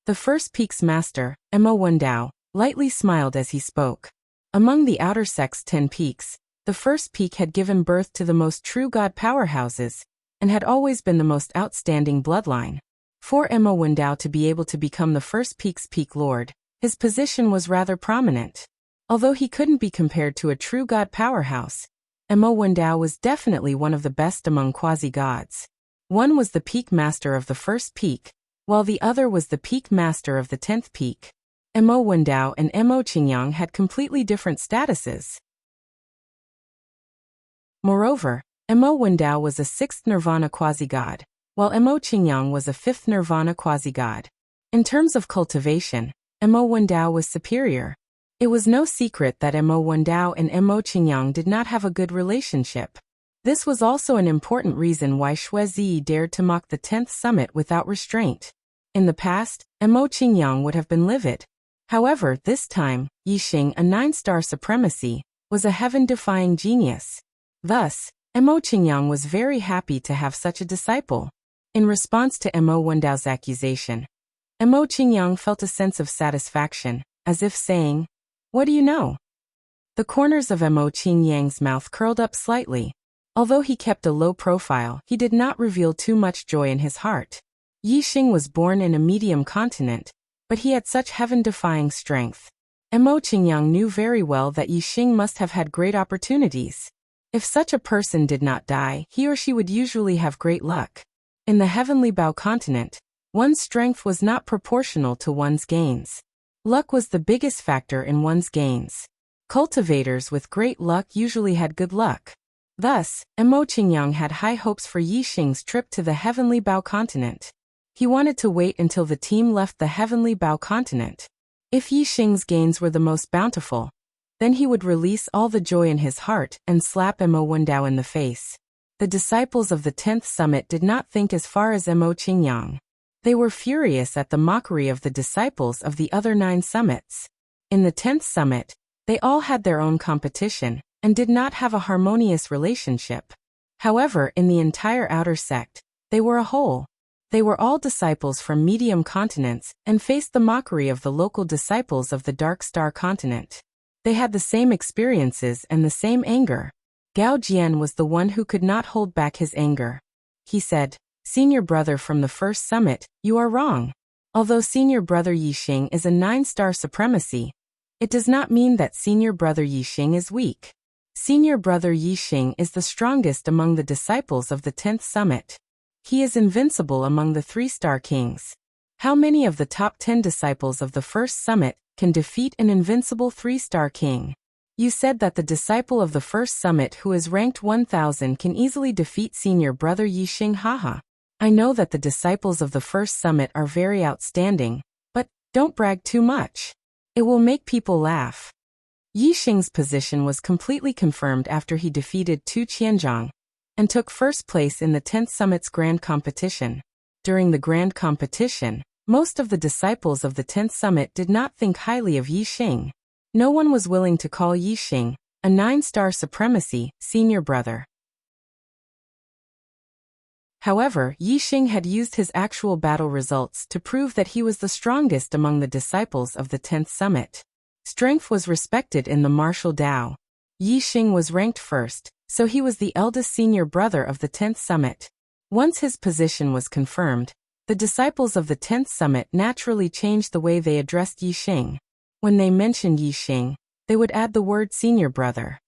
The 1st peak's master, Mo Wendao, lightly smiled as he spoke. Among the outer sect's 10 peaks, the 1st peak had given birth to the most true god powerhouses, and had always been the most outstanding bloodline. For Mo Wendao to be able to become the 1st peak's peak lord, his position was rather prominent. Although he couldn't be compared to a true god powerhouse, Mo Wendao was definitely one of the best among quasi-gods. One was the peak master of the 1st peak, while the other was the peak master of the 10th peak. Mo Wendao and Mo Qingyang had completely different statuses. Moreover, Mo Wendao was a 6th nirvana quasi-god, while Mo Qingyang was a 5th nirvana quasi-god. In terms of cultivation, Mo Wendao was superior. It was no secret that Mo Wendao and Mo Qingyang did not have a good relationship. This was also an important reason why Shui Ziyi dared to mock the 10th summit without restraint. In the past, Mo Qingyang would have been livid. However, this time, Yixing, a 9-star supremacy, was a heaven-defying genius. Thus, Mo Qingyang was very happy to have such a disciple. In response to Mo Wendao's accusation, Mo Qingyang felt a sense of satisfaction, as if saying, "What do you know?" The corners of Mo Qingyang's mouth curled up slightly. Although he kept a low profile, he did not reveal too much joy in his heart. Yixing was born in a medium continent, but he had such heaven-defying strength. Mo Qingyang knew very well that Yixing must have had great opportunities. If such a person did not die, he or she would usually have great luck. In the Heavenly Bao continent, one's strength was not proportional to one's gains. Luck was the biggest factor in one's gains. Cultivators with great luck usually had good luck. Thus, Mo Qingyang had high hopes for Yixing's trip to the Heavenly Bao continent. He wanted to wait until the team left the Heavenly Bao continent. If Yixing's gains were the most bountiful, then he would release all the joy in his heart and slap Mo Wendao in the face. The disciples of the 10th summit did not think as far as Mo Qingyang. They were furious at the mockery of the disciples of the other 9 summits. In the 10th summit, they all had their own competition, and did not have a harmonious relationship. However, in the entire outer sect, they were a whole. They were all disciples from medium continents, and faced the mockery of the local disciples of the Dark Star continent. They had the same experiences and the same anger. Gao Jian was the one who could not hold back his anger. He said, "Senior brother from the 1st summit, you are wrong. Although senior brother Yixing is a 9-star supremacy, it does not mean that senior brother Yixing is weak. Senior brother Yixing is the strongest among the disciples of the 10th summit. He is invincible among the 3-star kings. How many of the top 10 disciples of the 1st summit can defeat an invincible 3-star king? You said that the disciple of the first summit who is ranked 1000 can easily defeat senior brother Yixing, haha. I know that the disciples of the first summit are very outstanding, but don't brag too much. It will make people laugh. Yixing's position was completely confirmed after he defeated Tu Qianzhang and took first place in the 10th Summit's Grand Competition. During the Grand Competition, most of the disciples of the 10th Summit did not think highly of Yixing. No one was willing to call Yixing a 9-star supremacy senior brother. However, Yixing had used his actual battle results to prove that he was the strongest among the disciples of the 10th Summit. Strength was respected in the martial Dao. Yixing was ranked first, so he was the eldest senior brother of the 10th Summit. Once his position was confirmed, the disciples of the 10th Summit naturally changed the way they addressed Yixing. When they mentioned Yixing, they would add the word senior brother.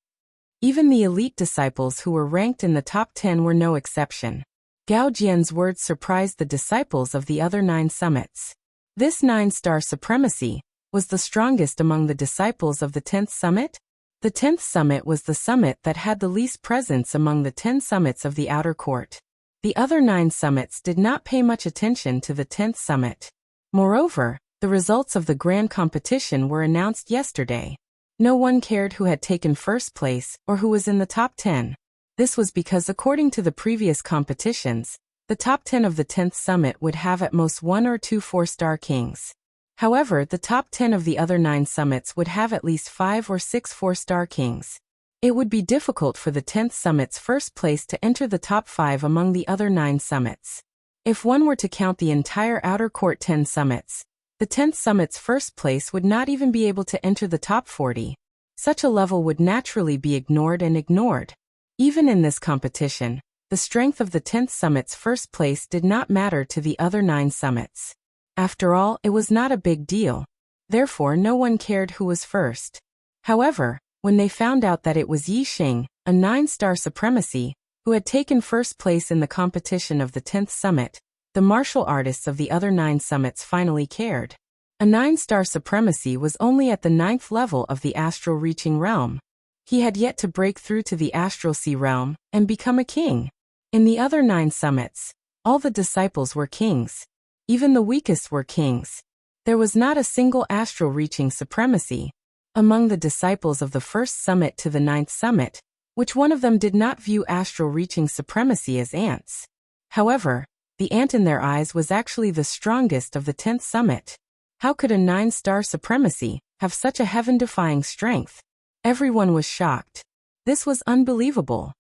Even the elite disciples who were ranked in the top 10 were no exception. Gao Jian's words surprised the disciples of the other 9 summits. This 9-star supremacy was the strongest among the disciples of the 10th Summit? The 10th Summit was the summit that had the least presence among the 10 summits of the outer court. The other 9 summits did not pay much attention to the 10th Summit. Moreover, the results of the grand competition were announced yesterday. No one cared who had taken first place or who was in the top 10. This was because according to the previous competitions, the top 10 of the 10th Summit would have at most 1 or 2 4-star kings. However, the top 10 of the other 9 summits would have at least 5 or 6 4-star kings. It would be difficult for the 10th Summit's first place to enter the top 5 among the other 9 summits. If one were to count the entire outer court 10 summits, the 10th Summit's first place would not even be able to enter the top 40. Such a level would naturally be ignored and ignored. Even in this competition, the strength of the 10th Summit's first place did not matter to the other 9 summits. After all, it was not a big deal. Therefore, no one cared who was first. However, when they found out that it was Yixing, a 9-star supremacy, who had taken first place in the competition of the 10th Summit, the martial artists of the other 9 summits finally cared. A 9-star supremacy was only at the 9th level of the astral reaching realm. He had yet to break through to the astral sea realm and become a king. In the other 9 summits, all the disciples were kings. Even the weakest were kings. There was not a single astral reaching supremacy. Among the disciples of the first summit to the 9th summit, which one of them did not view astral reaching supremacy as ants? However, the ant in their eyes was actually the strongest of the 10th summit. How could a 9-star supremacy have such a heaven-defying strength? Everyone was shocked. This was unbelievable.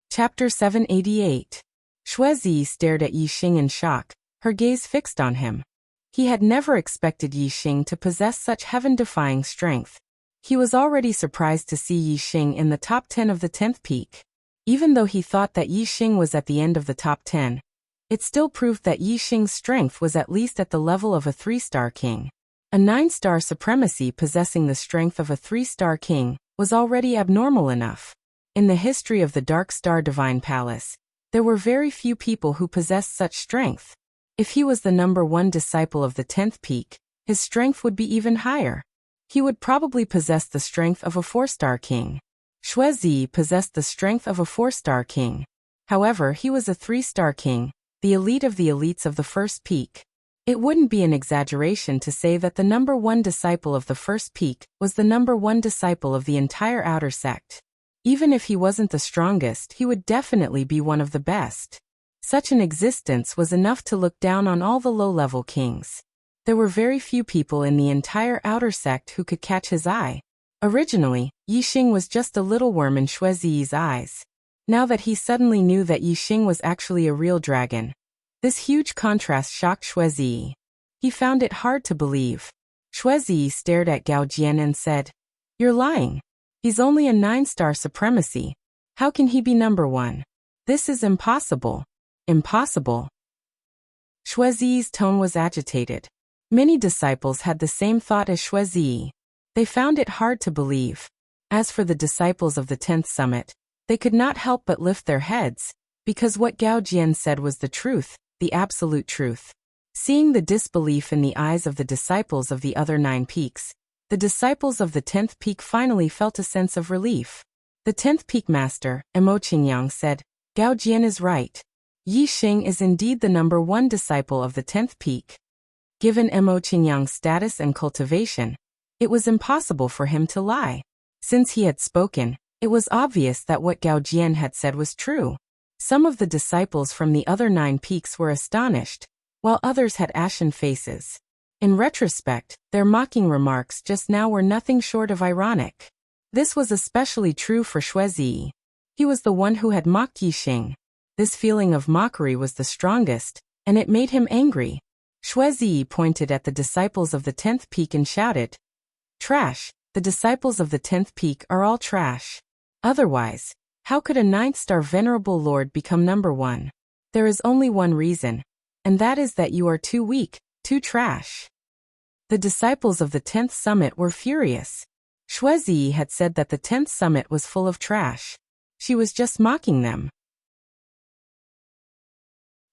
Chapter 788. Shuizi stared at Yixing in shock, her gaze fixed on him. He had never expected Yixing to possess such heaven-defying strength. He was already surprised to see Yixing in the top 10 of the 10th peak. Even though he thought that Yixing was at the end of the top 10, it still proved that Yixing's strength was at least at the level of a 3-star king. A 9-star supremacy possessing the strength of a 3-star king was already abnormal enough. In the history of the Dark Star Divine Palace, there were very few people who possessed such strength. If he was the number 1 disciple of the 10th peak, his strength would be even higher. He would probably possess the strength of a 4-star king. Shuizi possessed the strength of a 4-star king. However, he was a 3-star king, the elite of the elites of the first peak. It wouldn't be an exaggeration to say that the number 1 disciple of the first peak was the number 1 disciple of the entire outer sect. Even if he wasn't the strongest, he would definitely be one of the best. Such an existence was enough to look down on all the low-level kings. There were very few people in the entire outer sect who could catch his eye. Originally, Yixing was just a little worm in Shuizi's eyes. Now that he suddenly knew that Yixing was actually a real dragon, this huge contrast shocked Shuizi. He found it hard to believe. Shuizi stared at Gao Jian and said, "You're lying. He's only a 9-star supremacy. How can he be number 1? This is impossible. Impossible." Shuizi's tone was agitated. Many disciples had the same thought as Shuizi. They found it hard to believe. As for the disciples of the 10th Summit, they could not help but lift their heads, because what Gao Jian said was the truth, the absolute truth. Seeing the disbelief in the eyes of the disciples of the other 9 peaks, the disciples of the 10th peak finally felt a sense of relief. The 10th peak master, Emo Qingyang, said, Gao Jian is right. Yi Xing is indeed the number 1 disciple of the 10th peak. Given Emo Qingyang's status and cultivation, it was impossible for him to lie. Since he had spoken, it was obvious that what Gao Jian had said was true. Some of the disciples from the other 9 peaks were astonished, while others had ashen faces. In retrospect, their mocking remarks just now were nothing short of ironic. This was especially true for Shuizi. He was the one who had mocked Yi Xing. This feeling of mockery was the strongest, and it made him angry. Shuizi pointed at the disciples of the 10th peak and shouted, Trash! The disciples of the 10th peak are all trash. Otherwise, how could a 9th-star venerable lord become number 1? There is only one reason, and that is that you are too weak, too trash. The disciples of the 10th summit were furious. Shuizi had said that the 10th summit was full of trash. She was just mocking them.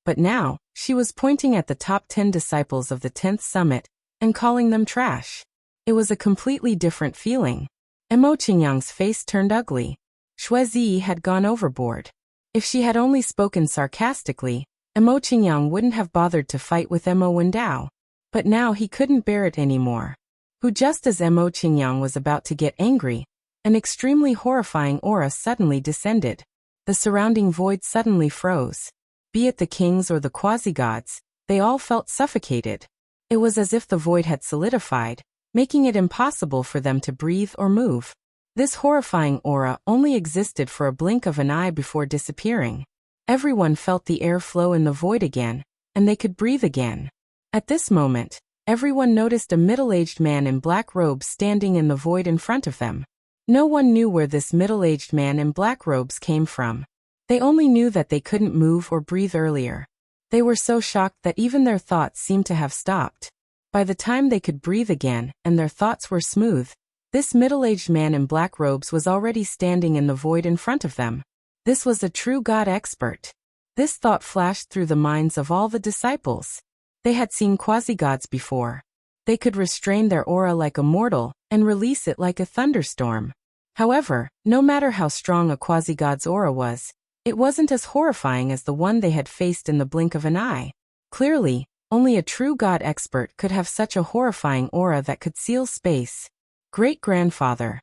But now, she was pointing at the top 10 disciples of the 10th summit and calling them trash. It was a completely different feeling. Emo Qingyang's face turned ugly. Shuizi had gone overboard. If she had only spoken sarcastically, Emo Qingyang wouldn't have bothered to fight with Emo Wendao. But now he couldn't bear it anymore. Just as Emo Qingyang was about to get angry, an extremely horrifying aura suddenly descended. The surrounding void suddenly froze. Be it the kings or the quasi-gods, they all felt suffocated. It was as if the void had solidified, making it impossible for them to breathe or move. This horrifying aura only existed for a blink of an eye before disappearing. Everyone felt the air flow in the void again, and they could breathe again. At this moment, everyone noticed a middle-aged man in black robes standing in the void in front of them. No one knew where this middle-aged man in black robes came from. They only knew that they couldn't move or breathe earlier. They were so shocked that even their thoughts seemed to have stopped. By the time they could breathe again and their thoughts were smooth, this middle-aged man in black robes was already standing in the void in front of them. This was a true God expert. This thought flashed through the minds of all the disciples. They had seen quasi-gods before. They could restrain their aura like a mortal and release it like a thunderstorm. However, no matter how strong a quasi-god's aura was, it wasn't as horrifying as the one they had faced in the blink of an eye. Clearly, only a true God expert could have such a horrifying aura that could seal space. Great-grandfather.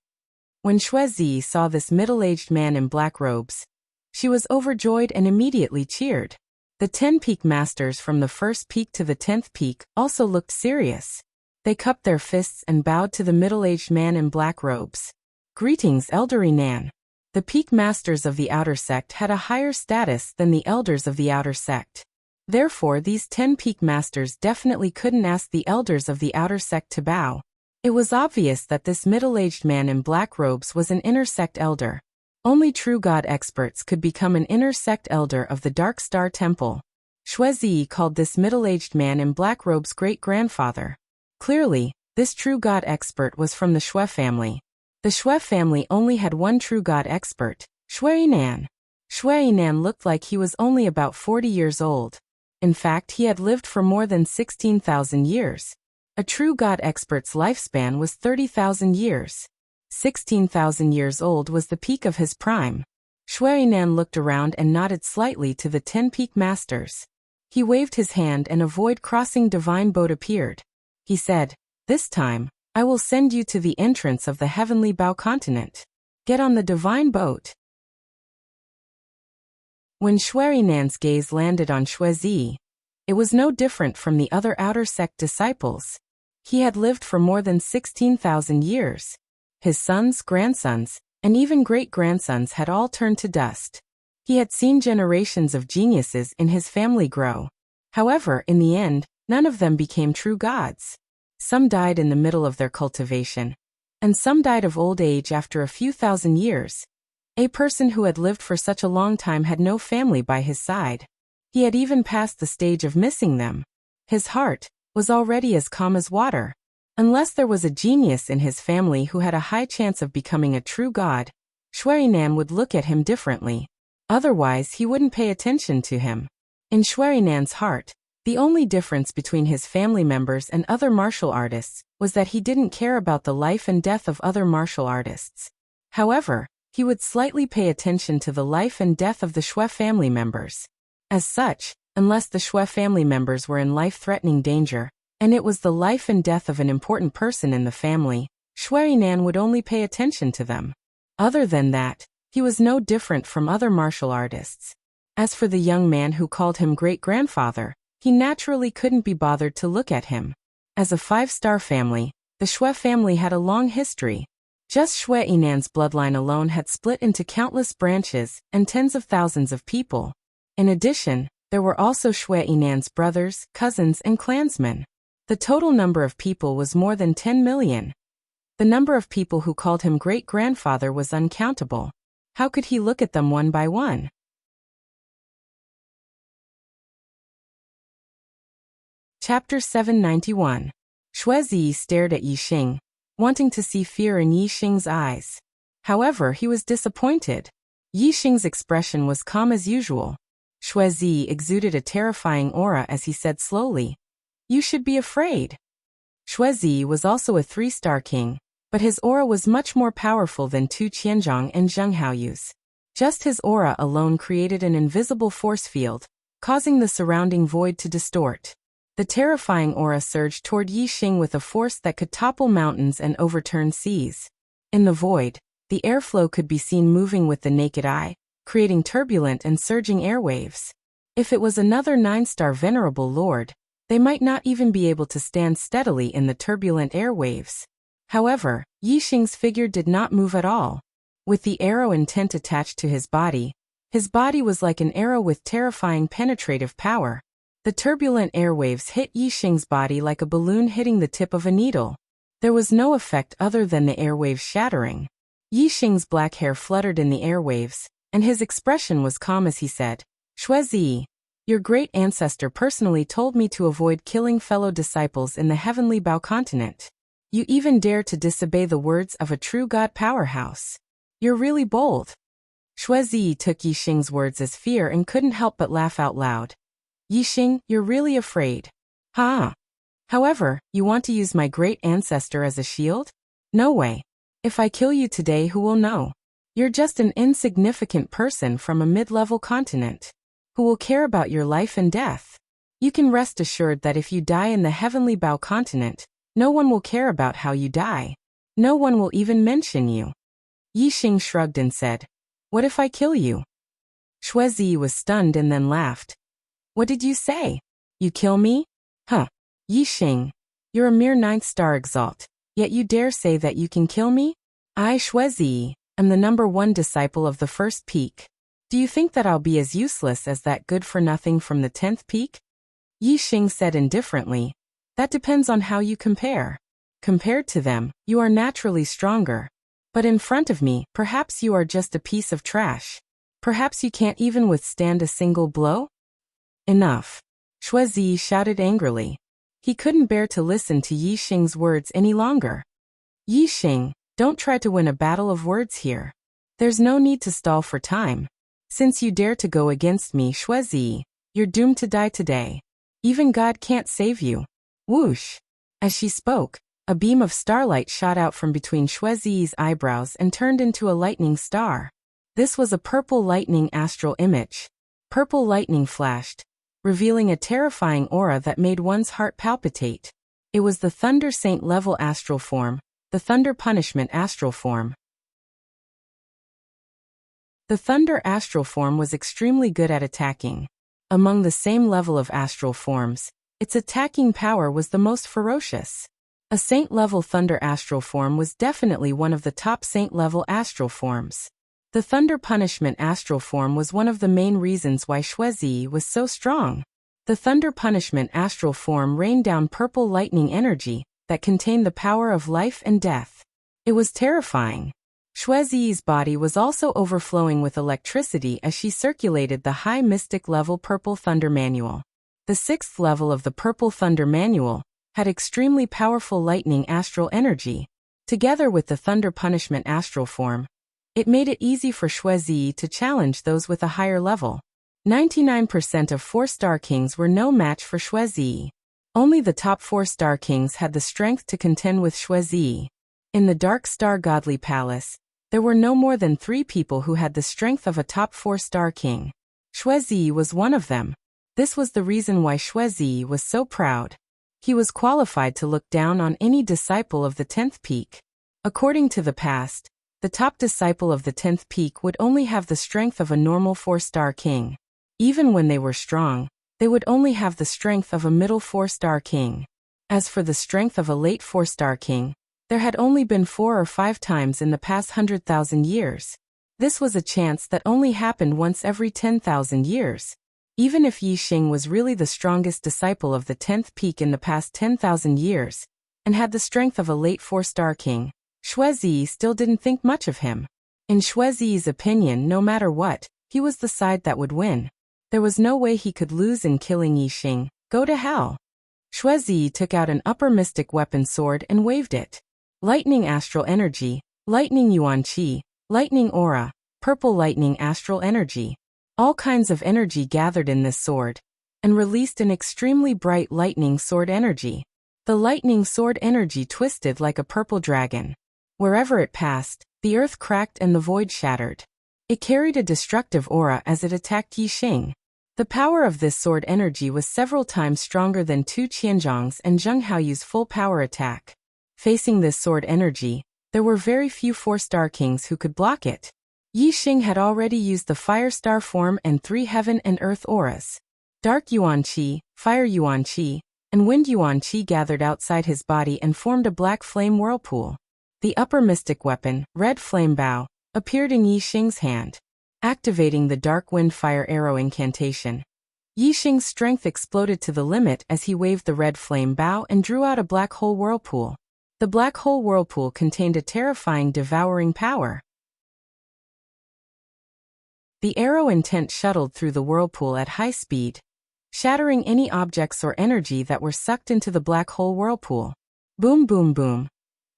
When Shuizi saw this middle-aged man in black robes, she was overjoyed and immediately cheered. The 10 peak masters from the first peak to the 10th peak also looked serious. They cupped their fists and bowed to the middle-aged man in black robes. Greetings, Elderly Nan. The peak masters of the outer sect had a higher status than the elders of the outer sect. Therefore, these 10 peak masters definitely couldn't ask the elders of the outer sect to bow. It was obvious that this middle-aged man in black robes was an inner sect elder. Only true God experts could become an inner sect elder of the Dark Star Temple. Shuizi called this middle-aged man in black robes great-grandfather. Clearly, this true God expert was from the Shui family. The Shui family only had one true God expert, Shuinan. Shuinan looked like he was only about 40 years old. In fact, he had lived for more than 16,000 years. A true God expert's lifespan was 30,000 years. 16,000 years old was the peak of his prime. Shuinan looked around and nodded slightly to the 10 peak masters. He waved his hand and a void-crossing divine boat appeared. He said, "This time, I will send you to the entrance of the heavenly Bao continent. Get on the divine boat." When Shuinan's gaze landed on Shuizi, it was no different from the other outer sect disciples. He had lived for more than 16,000 years. His sons, grandsons, and even great-grandsons had all turned to dust. He had seen generations of geniuses in his family grow. However, in the end, none of them became true gods. Some died in the middle of their cultivation, and some died of old age after a few thousand years. A person who had lived for such a long time had no family by his side. He had even passed the stage of missing them. His heart was already as calm as water. Unless there was a genius in his family who had a high chance of becoming a true god, Shuinan would look at him differently. Otherwise, he wouldn't pay attention to him. In Shuinan's heart, The only difference between his family members and other martial artists was that he didn't care about the life and death of other martial artists. However, he would slightly pay attention to the life and death of the Shui family members. As such, unless the Shui family members were in life-threatening danger, and it was the life and death of an important person in the family, Shui Yinan would only pay attention to them. Other than that, he was no different from other martial artists. As for the young man who called him great-grandfather, he naturally couldn't be bothered to look at him. As a 5-star family, the Shui family had a long history. Just Shui Yinan's bloodline alone had split into countless branches and tens of thousands of people. In addition, there were also Shui Yinan's brothers, cousins, and clansmen. The total number of people was more than 10 million. The number of people who called him great-grandfather was uncountable. How could he look at them one by one? Chapter 791. Shui Zi stared at Yixing, wanting to see fear in Yixing's eyes. However, he was disappointed. Yixing's expression was calm as usual. Shui Zi exuded a terrifying aura as he said slowly, "You should be afraid." Shui Zi was also a 3-star king, but his aura was much more powerful than Tu Qianzhong and Zheng Haoyu's. Just his aura alone created an invisible force field, causing the surrounding void to distort. The terrifying aura surged toward Yixing with a force that could topple mountains and overturn seas. In the void, the airflow could be seen moving with the naked eye, creating turbulent and surging airwaves. If it was another 9-star venerable lord, they might not even be able to stand steadily in the turbulent airwaves. However, Yixing's figure did not move at all. With the arrow intent attached to his body was like an arrow with terrifying penetrative power. The turbulent airwaves hit Yixing's body like a balloon hitting the tip of a needle. There was no effect other than the airwaves shattering. Yixing's black hair fluttered in the airwaves, and his expression was calm as he said, "Shui Zi, your great ancestor personally told me to avoid killing fellow disciples in the heavenly Bao continent. You even dare to disobey the words of a true god powerhouse. You're really bold." Shui Zi took Yixing's words as fear and couldn't help but laugh out loud. "Yixing, you're really afraid. Huh? However, you want to use my great ancestor as a shield? No way. If I kill you today, who will know? You're just an insignificant person from a mid-level continent. Who will care about your life and death? You can rest assured that if you die in the heavenly Bao continent, no one will care about how you die. No one will even mention you." Yixing shrugged and said, "What if I kill you?" Shui Zi was stunned and then laughed. "What did you say? You kill me? Huh. Yixing, you're a mere 9th-star exalt, yet you dare say that you can kill me? I, Shui Zi, am the #1 disciple of the 1st peak. Do you think that I'll be as useless as that good-for-nothing from the 10th peak?" Yixing said indifferently, "That depends on how you compare. Compared to them, you are naturally stronger. But in front of me, perhaps you are just a piece of trash. Perhaps you can't even withstand a single blow?" "Enough!" Shui Zi shouted angrily. He couldn't bear to listen to Yixing's words any longer. "Yixing, don't try to win a battle of words here. There's no need to stall for time. Since you dare to go against me, Shui Zi, you're doomed to die today. Even God can't save you." Whoosh! As she spoke, a beam of starlight shot out from between Shui Zi's eyebrows and turned into a lightning star. This was a purple lightning astral image. Purple lightning flashed, revealing a terrifying aura that made one's heart palpitate. It was the Thunder Saint level astral form, the Thunder Punishment astral form. The Thunder astral form was extremely good at attacking. Among the same level of astral forms, its attacking power was the most ferocious. A Saint-level Thunder astral form was definitely one of the top Saint-level astral forms. The Thunder Punishment astral form was one of the main reasons why Shui Zi was so strong. The Thunder Punishment astral form rained down purple lightning energy that contained the power of life and death. It was terrifying. Shui Zi's body was also overflowing with electricity as she circulated the high mystic level Purple Thunder Manual. The 6th level of the Purple Thunder Manual had extremely powerful lightning astral energy. Together with the Thunder Punishment astral form, it made it easy for Shui Zi to challenge those with a higher level. 99% of 4-star kings were no match for Shuizi. Only the top 4-star kings had the strength to contend with Shuizi. In the Dark Star Godly Palace, there were no more than 3 people who had the strength of a top 4-star king. Shuizi was one of them. This was the reason why Shuizi was so proud. He was qualified to look down on any disciple of the 10th peak. According to the past, the top disciple of the 10th peak would only have the strength of a normal 4-star king. Even when they were strong, they would only have the strength of a middle 4-star king. As for the strength of a late 4-star king, there had only been 4 or 5 times in the past 100,000 years. This was a chance that only happened once every 10,000 years. Even if Yi Xing was really the strongest disciple of the 10th peak in the past 10,000 years, and had the strength of a late 4-star king, Shuizi still didn't think much of him. In Shuizi's opinion, no matter what, he was the side that would win. There was no way he could lose in killing Yi Xing. Go to hell. Shuizi took out an upper mystic weapon sword and waved it. Lightning astral energy, lightning yuan qi, lightning aura, purple lightning astral energy. All kinds of energy gathered in this sword, and released an extremely bright lightning sword energy. The lightning sword energy twisted like a purple dragon. Wherever it passed, the earth cracked and the void shattered. It carried a destructive aura as it attacked Yi Xing. The power of this sword energy was several times stronger than Tu Qianzhang's and Zheng Haoyu's full power attack. Facing this sword energy, there were very few 4-star kings who could block it. Yi Xing had already used the Fire Star form and 3 heaven and earth auras. Dark Yuan Qi, Fire Yuan Qi, and Wind Yuan Qi gathered outside his body and formed a black flame whirlpool. The upper mystic weapon, Red Flame Bow, appeared in Yi Xing's hand. Activating the Dark Wind Fire Arrow incantation, Yi Xing's strength exploded to the limit as he waved the Red Flame Bow and drew out a black hole whirlpool. The black hole whirlpool contained a terrifying devouring power. The arrow intent shuttled through the whirlpool at high speed, shattering any objects or energy that were sucked into the black hole whirlpool. Boom boom boom.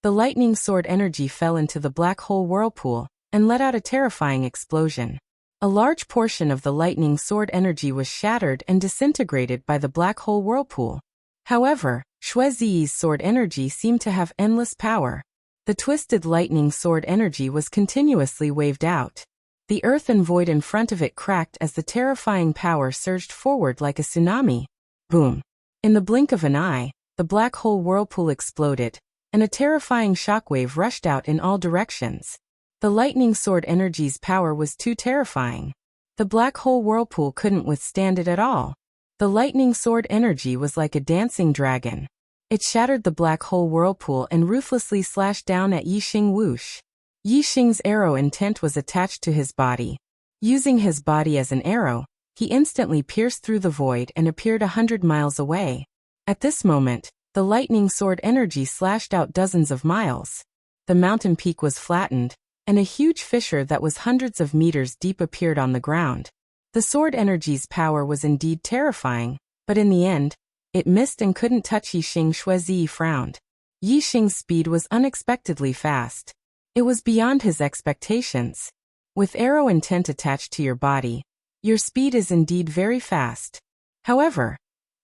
The lightning sword energy fell into the black hole whirlpool and let out a terrifying explosion. A large portion of the lightning sword energy was shattered and disintegrated by the black hole whirlpool. However, Shuizi's sword energy seemed to have endless power. The twisted lightning sword energy was continuously waved out. The earth and void in front of it cracked as the terrifying power surged forward like a tsunami. Boom. In the blink of an eye, the black hole whirlpool exploded, and a terrifying shockwave rushed out in all directions. The lightning sword energy's power was too terrifying. The black hole whirlpool couldn't withstand it at all. The lightning sword energy was like a dancing dragon. It shattered the black hole whirlpool and ruthlessly slashed down at Yi Xing whoosh. Yi Xing's arrow intent was attached to his body. Using his body as an arrow, he instantly pierced through the void and appeared 100 miles away. At this moment, the lightning sword energy slashed out dozens of miles. The mountain peak was flattened, and a huge fissure that was hundreds of meters deep appeared on the ground. The sword energy's power was indeed terrifying, but in the end, it missed and couldn't touch Yi Xing. Shuizi frowned. Yi Xing's speed was unexpectedly fast. It was beyond his expectations. With arrow intent attached to your body, your speed is indeed very fast. However,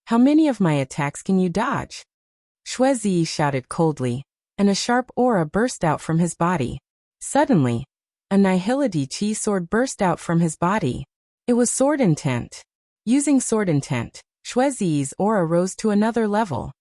how many of my attacks can you dodge? Shuizi shouted coldly, and a sharp aura burst out from his body. Suddenly, a Nihility Chi sword burst out from his body. It was sword intent. Using sword intent, Shuizi's aura rose to another level.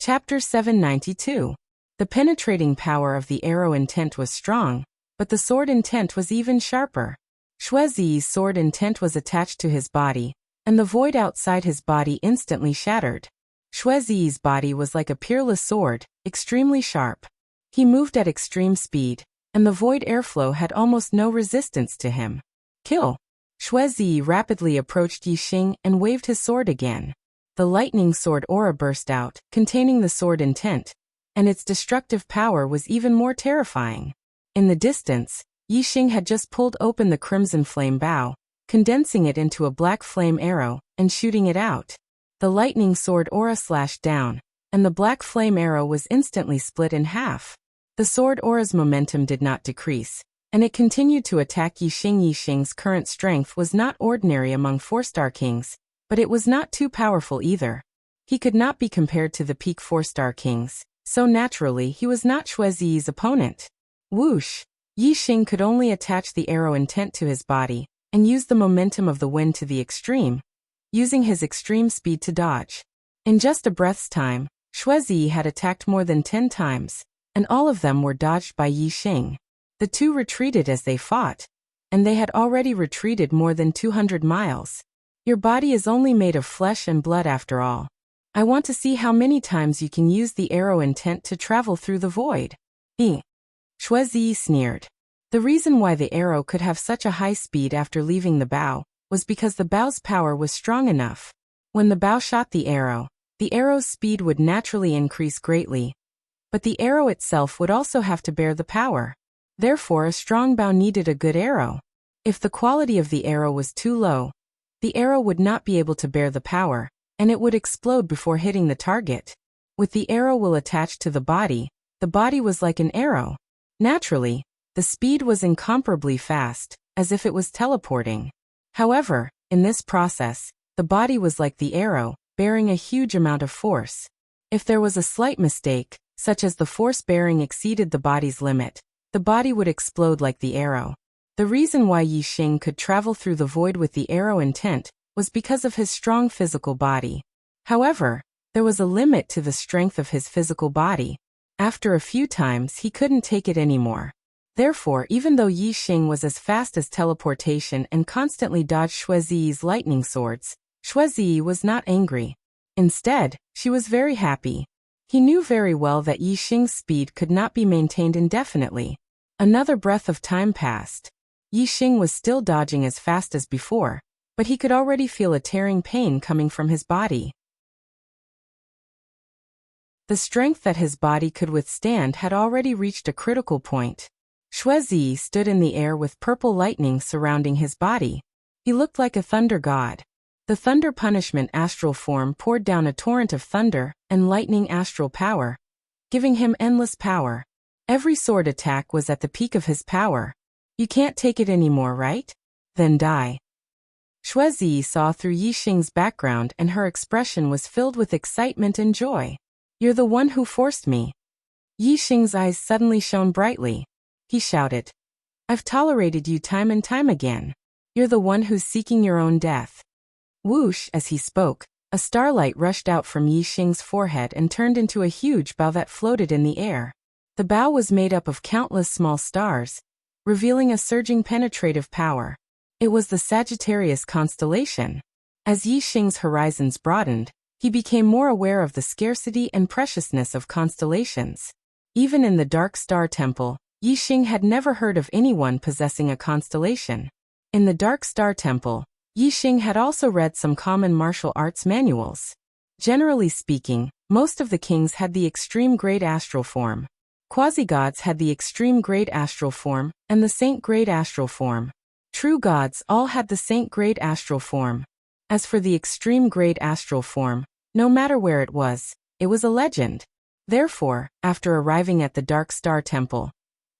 Chapter 792. The penetrating power of the arrow intent was strong, but the sword intent was even sharper. Shuizi's sword intent was attached to his body, and the void outside his body instantly shattered. Shuizi's body was like a peerless sword, extremely sharp. He moved at extreme speed, and the void airflow had almost no resistance to him. Kill! Shuizi rapidly approached Yi Xing and waved his sword again. The lightning sword aura burst out, containing the sword intent, and its destructive power was even more terrifying. In the distance, Yi Xing had just pulled open the crimson flame bow, condensing it into a black flame arrow, and shooting it out. The lightning sword aura slashed down, and the black flame arrow was instantly split in half. The sword aura's momentum did not decrease, and it continued to attack Yixing. Yixing's current strength was not ordinary among 4-star kings, but it was not too powerful either. He could not be compared to the peak 4-star kings, so naturally he was not Shuizi's opponent. Whoosh! Yixing could only attach the arrow intent to his body, and use the momentum of the wind to the extreme, using his extreme speed to dodge. In just a breath's time, Shuizi had attacked more than 10 times, and all of them were dodged by Yixing. The two retreated as they fought, and they had already retreated more than 200 miles. Your body is only made of flesh and blood after all. I want to see how many times you can use the arrow intent to travel through the void. Shuizi sneered. The reason why the arrow could have such a high speed after leaving the bow was because the bow's power was strong enough. When the bow shot the arrow's speed would naturally increase greatly, but the arrow itself would also have to bear the power. Therefore, a strong bow needed a good arrow. If the quality of the arrow was too low, the arrow would not be able to bear the power, and it would explode before hitting the target. With the arrow will attached to the body was like an arrow. Naturally, the speed was incomparably fast, as if it was teleporting. However, in this process, the body was like the arrow, bearing a huge amount of force. If there was a slight mistake, such as the force bearing exceeded the body's limit, the body would explode like the arrow. The reason why Yixing could travel through the void with the arrow intent was because of his strong physical body. However, there was a limit to the strength of his physical body. After a few times he couldn't take it anymore. Therefore, even though Yixing was as fast as teleportation and constantly dodged Shuizi's lightning swords, Shuizi was not angry. Instead, she was very happy. He knew very well that Yixing's speed could not be maintained indefinitely. Another breath of time passed. Yixing was still dodging as fast as before, but he could already feel a tearing pain coming from his body. The strength that his body could withstand had already reached a critical point. Shuizi stood in the air with purple lightning surrounding his body. He looked like a thunder god. The thunder punishment astral form poured down a torrent of thunder and lightning astral power, giving him endless power. Every sword attack was at the peak of his power. You can't take it anymore, right? Then die. Shuizi saw through Yixing's background and her expression was filled with excitement and joy. You're the one who forced me. Yixing's eyes suddenly shone brightly. He shouted, I've tolerated you time and time again. You're the one who's seeking your own death. Whoosh! As he spoke, a starlight rushed out from Yixing's forehead and turned into a huge bow that floated in the air. The bow was made up of countless small stars, revealing a surging penetrative power. It was the Sagittarius constellation. As Yixing's horizons broadened, he became more aware of the scarcity and preciousness of constellations. Even in the Dark Star Temple, Yixing had never heard of anyone possessing a constellation. In the Dark Star Temple, Yixing had also read some common martial arts manuals. Generally speaking, most of the kings had the extreme grade astral form. Quasi-gods had the extreme grade astral form and the saint grade astral form. True gods all had the saint grade astral form. As for the extreme grade astral form, no matter where it was a legend. Therefore, after arriving at the Dark Star Temple,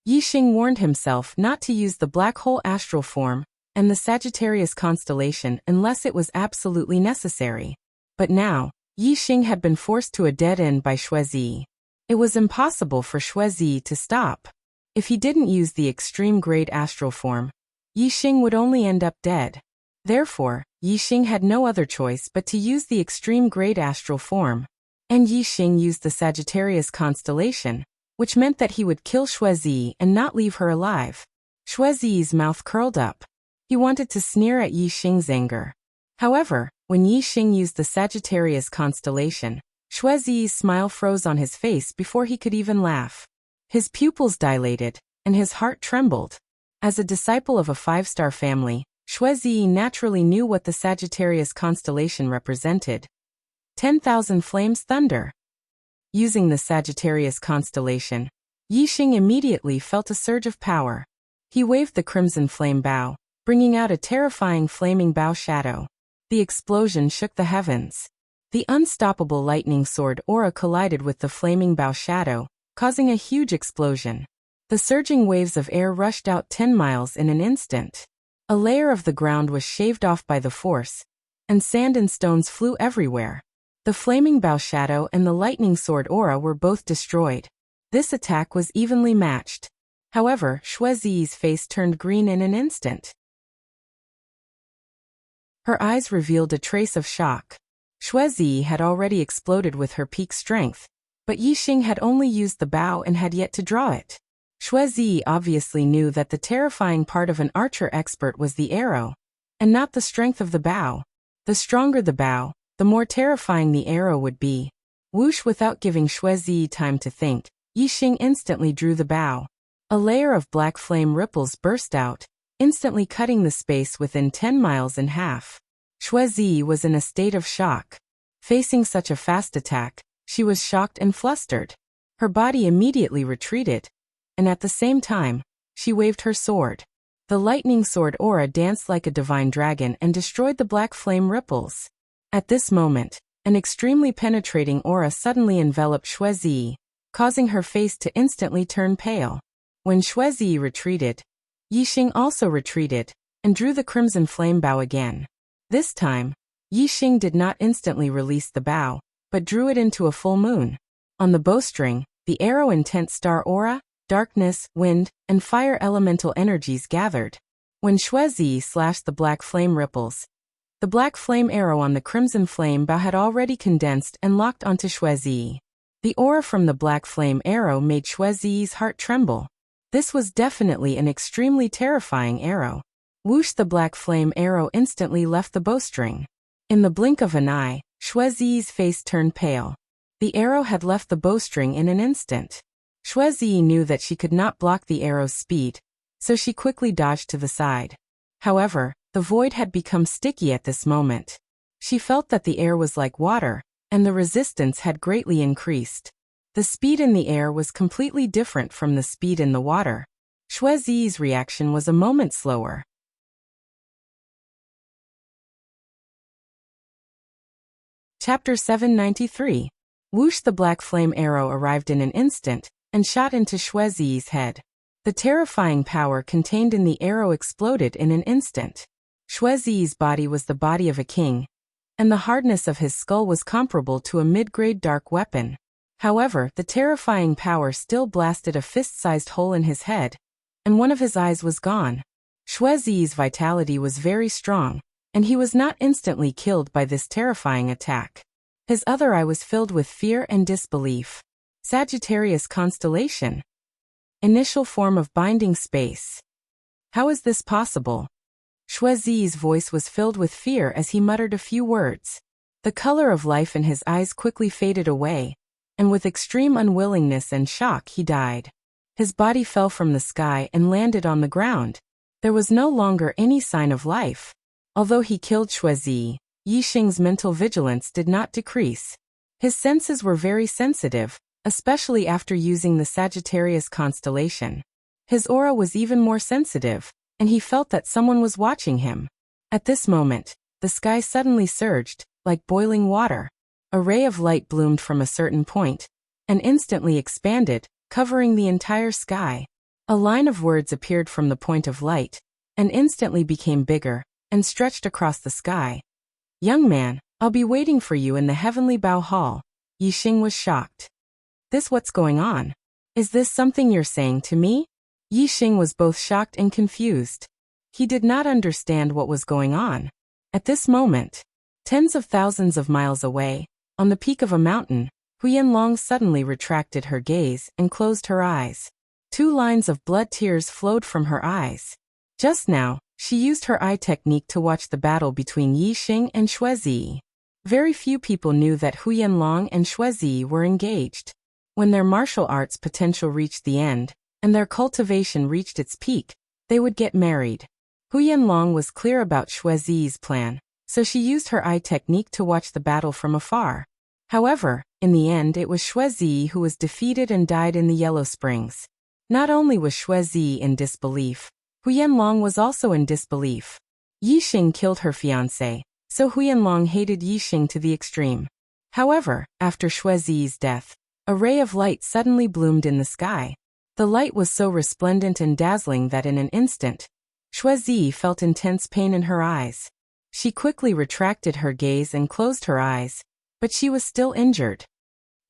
Yixing warned himself not to use the black hole astral form and the Sagittarius constellation unless it was absolutely necessary. But now, Yixing had been forced to a dead end by Shuizi. It was impossible for Shuizi to stop. If he didn't use the extreme grade astral form, Yixing would only end up dead. Therefore, Yixing had no other choice but to use the extreme grade astral form. And Yixing used the Sagittarius constellation, which meant that he would kill Shuizi and not leave her alive. Shuizi's mouth curled up. He wanted to sneer at Yixing's anger. However, when Yixing used the Sagittarius constellation, Shuizi's smile froze on his face before he could even laugh. His pupils dilated, and his heart trembled. As a disciple of a 5-star family, Shuizi naturally knew what the Sagittarius constellation represented. 10,000 flames thunder. Using the Sagittarius constellation, Yixing immediately felt a surge of power. He waved the crimson flame bow, bringing out a terrifying flaming bow shadow. The explosion shook the heavens. The unstoppable lightning sword aura collided with the flaming bow shadow, causing a huge explosion. The surging waves of air rushed out 10 miles in an instant. A layer of the ground was shaved off by the force, and sand and stones flew everywhere. The flaming bow shadow and the lightning sword aura were both destroyed. This attack was evenly matched. However, Shuezi's face turned green in an instant. Her eyes revealed a trace of shock. Shuezi had already exploded with her peak strength, but Yixing had only used the bow and had yet to draw it. Shuezi obviously knew that the terrifying part of an archer expert was the arrow, and not the strength of the bow. The stronger the bow, the more terrifying the arrow would be. Whoosh! Without giving Shuezi time to think, Yixing instantly drew the bow. A layer of black flame ripples burst out, instantly cutting the space within 10 miles in half. Shuezi was in a state of shock. Facing such a fast attack, she was shocked and flustered. Her body immediately retreated, and at the same time, she waved her sword. The lightning sword aura danced like a divine dragon and destroyed the black flame ripples. At this moment, an extremely penetrating aura suddenly enveloped Shuezi, causing her face to instantly turn pale. When Shuezi retreated, Yixing also retreated, and drew the crimson flame bow again. This time, Yixing did not instantly release the bow, but drew it into a full moon. On the bowstring, the arrow intense star aura, darkness, wind, and fire elemental energies gathered. When Shuezi slashed the black flame ripples, the black flame arrow on the crimson flame bow had already condensed and locked onto Shuezi. The aura from the black flame arrow made Shuezi's heart tremble. This was definitely an extremely terrifying arrow. Whoosh! The black flame arrow instantly left the bowstring. In the blink of an eye, Shuezi's face turned pale. The arrow had left the bowstring in an instant. Shuezi knew that she could not block the arrow's speed, so she quickly dodged to the side. However, the void had become sticky at this moment. She felt that the air was like water, and the resistance had greatly increased. The speed in the air was completely different from the speed in the water. Shuezi's reaction was a moment slower. Chapter 793. Whoosh! The black flame arrow arrived in an instant, and shot into Shuezi's head. The terrifying power contained in the arrow exploded in an instant. Shuezi's body was the body of a king, and the hardness of his skull was comparable to a mid-grade dark weapon. However, the terrifying power still blasted a fist-sized hole in his head, and one of his eyes was gone. Shuezi's vitality was very strong, and he was not instantly killed by this terrifying attack. His other eye was filled with fear and disbelief. Sagittarius constellation. Initial form of binding space. How is this possible? Shuezi's voice was filled with fear as he muttered a few words. The color of life in his eyes quickly faded away, and with extreme unwillingness and shock he died. His body fell from the sky and landed on the ground. There was no longer any sign of life. Although he killed Shuezi, Yixing's mental vigilance did not decrease. His senses were very sensitive, especially after using the Sagittarius constellation. His aura was even more sensitive, and he felt that someone was watching him. At this moment, the sky suddenly surged, like boiling water. A ray of light bloomed from a certain point, and instantly expanded, covering the entire sky. A line of words appeared from the point of light, and instantly became bigger, and stretched across the sky. "Young man, I'll be waiting for you in the heavenly bow hall." Yixing was shocked. "This what's going on? Is this something you're saying to me?" Yixing was both shocked and confused. He did not understand what was going on. At this moment, tens of thousands of miles away, on the peak of a mountain, Huyanlong suddenly retracted her gaze and closed her eyes. 2 lines of blood tears flowed from her eyes. Just now, she used her eye technique to watch the battle between Yixing and Shuezi. Very few people knew that Huyanlong and Shuezi were engaged. When their martial arts potential reached the end, and their cultivation reached its peak, they would get married. Huyanlong was clear about Shuezi's plan, so she used her eye technique to watch the battle from afar. However, in the end it was Shuezi who was defeated and died in the Yellow Springs. Not only was Shuezi in disbelief, Huyanlong was also in disbelief. Yixing killed her fiancé, so Huyanlong hated Yixing to the extreme. However, after Shuezi's death, A ray of light suddenly bloomed in the sky. The light was so resplendent and dazzling that in an instant, Shuizi felt intense pain in her eyes. She quickly retracted her gaze and closed her eyes, but she was still injured.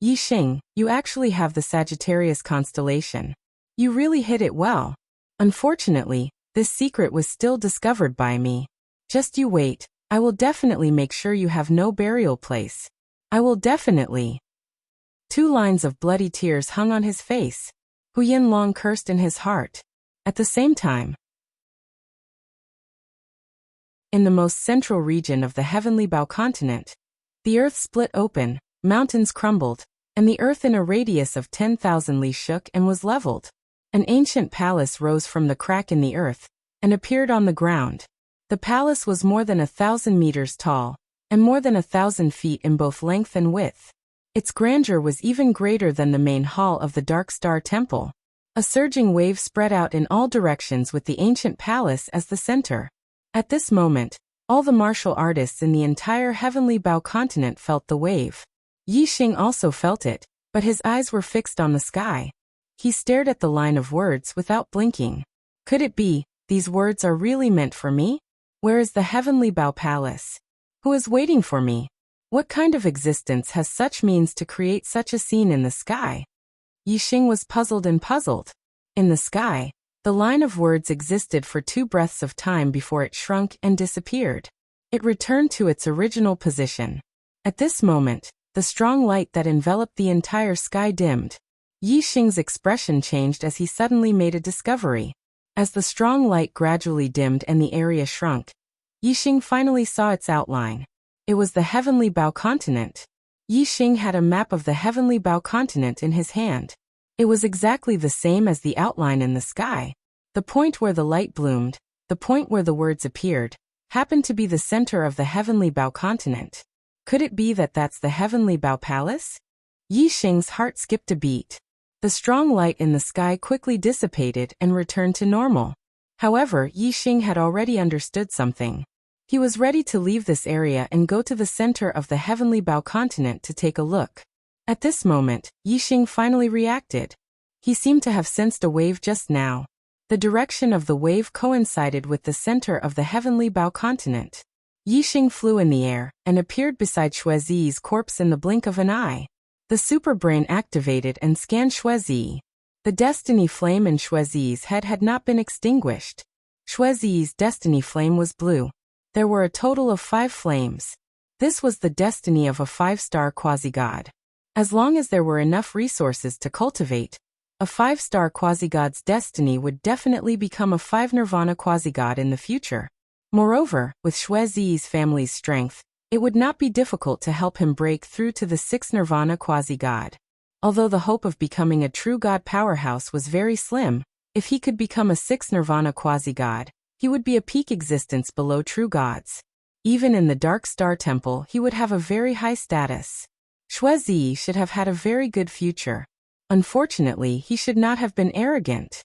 Yixing, you actually have the Sagittarius constellation. You really hid it well. Unfortunately, this secret was still discovered by me. Just you wait, I will definitely make sure you have no burial place. I will definitely. 2 lines of bloody tears hung on his face. Hu Yinlong cursed in his heart. At the same time, in the most central region of the heavenly Bao continent, the earth split open, mountains crumbled, and the earth in a radius of 10,000 li shook and was leveled. An ancient palace rose from the crack in the earth and appeared on the ground. The palace was more than 1,000 meters tall and more than 1,000 feet in both length and width. Its grandeur was even greater than the main hall of the Dark Star Temple. A surging wave spread out in all directions with the ancient palace as the center. At this moment, all the martial artists in the entire heavenly Bao continent felt the wave. Yixing also felt it, but his eyes were fixed on the sky. He stared at the line of words without blinking. Could it be, these words are really meant for me? Where is the heavenly Bao palace? Who is waiting for me? What kind of existence has such means to create such a scene in the sky? Yixing was puzzled and puzzled. In the sky, the line of words existed for 2 breaths of time before it shrunk and disappeared. It returned to its original position. At this moment, the strong light that enveloped the entire sky dimmed. Yixing's expression changed as he suddenly made a discovery. As the strong light gradually dimmed and the area shrunk, Yixing finally saw its outline. It was the heavenly Bao continent. Yixing had a map of the heavenly Bao continent in his hand. It was exactly the same as the outline in the sky. The point where the light bloomed, the point where the words appeared, happened to be the center of the heavenly Bao continent. Could it be that that's the heavenly Bao palace? Yixing's heart skipped a beat. The strong light in the sky quickly dissipated and returned to normal. However, Yixing had already understood something. He was ready to leave this area and go to the center of the heavenly Bao continent to take a look. At this moment, Yixing finally reacted. He seemed to have sensed a wave just now. The direction of the wave coincided with the center of the heavenly Bao continent. Yixing flew in the air and appeared beside Shuizi's corpse in the blink of an eye. The superbrain activated and scanned Shuizi. The destiny flame in Shuizi's head had not been extinguished. Shuizi's destiny flame was blue. There were a total of 5 flames. This was the destiny of a 5-star quasi-god. As long as there were enough resources to cultivate, a 5-star quasi-god's destiny would definitely become a 5 nirvana quasi-god in the future. Moreover, with Shuizi's family's strength, it would not be difficult to help him break through to the 6 nirvana quasi-god. Although the hope of becoming a true god powerhouse was very slim, if he could become a 6 nirvana quasi-god, he would be a peak existence below true gods. Even in the Dark Star Temple, he would have a very high status. Shuizi should have had a very good future. Unfortunately, he should not have been arrogant.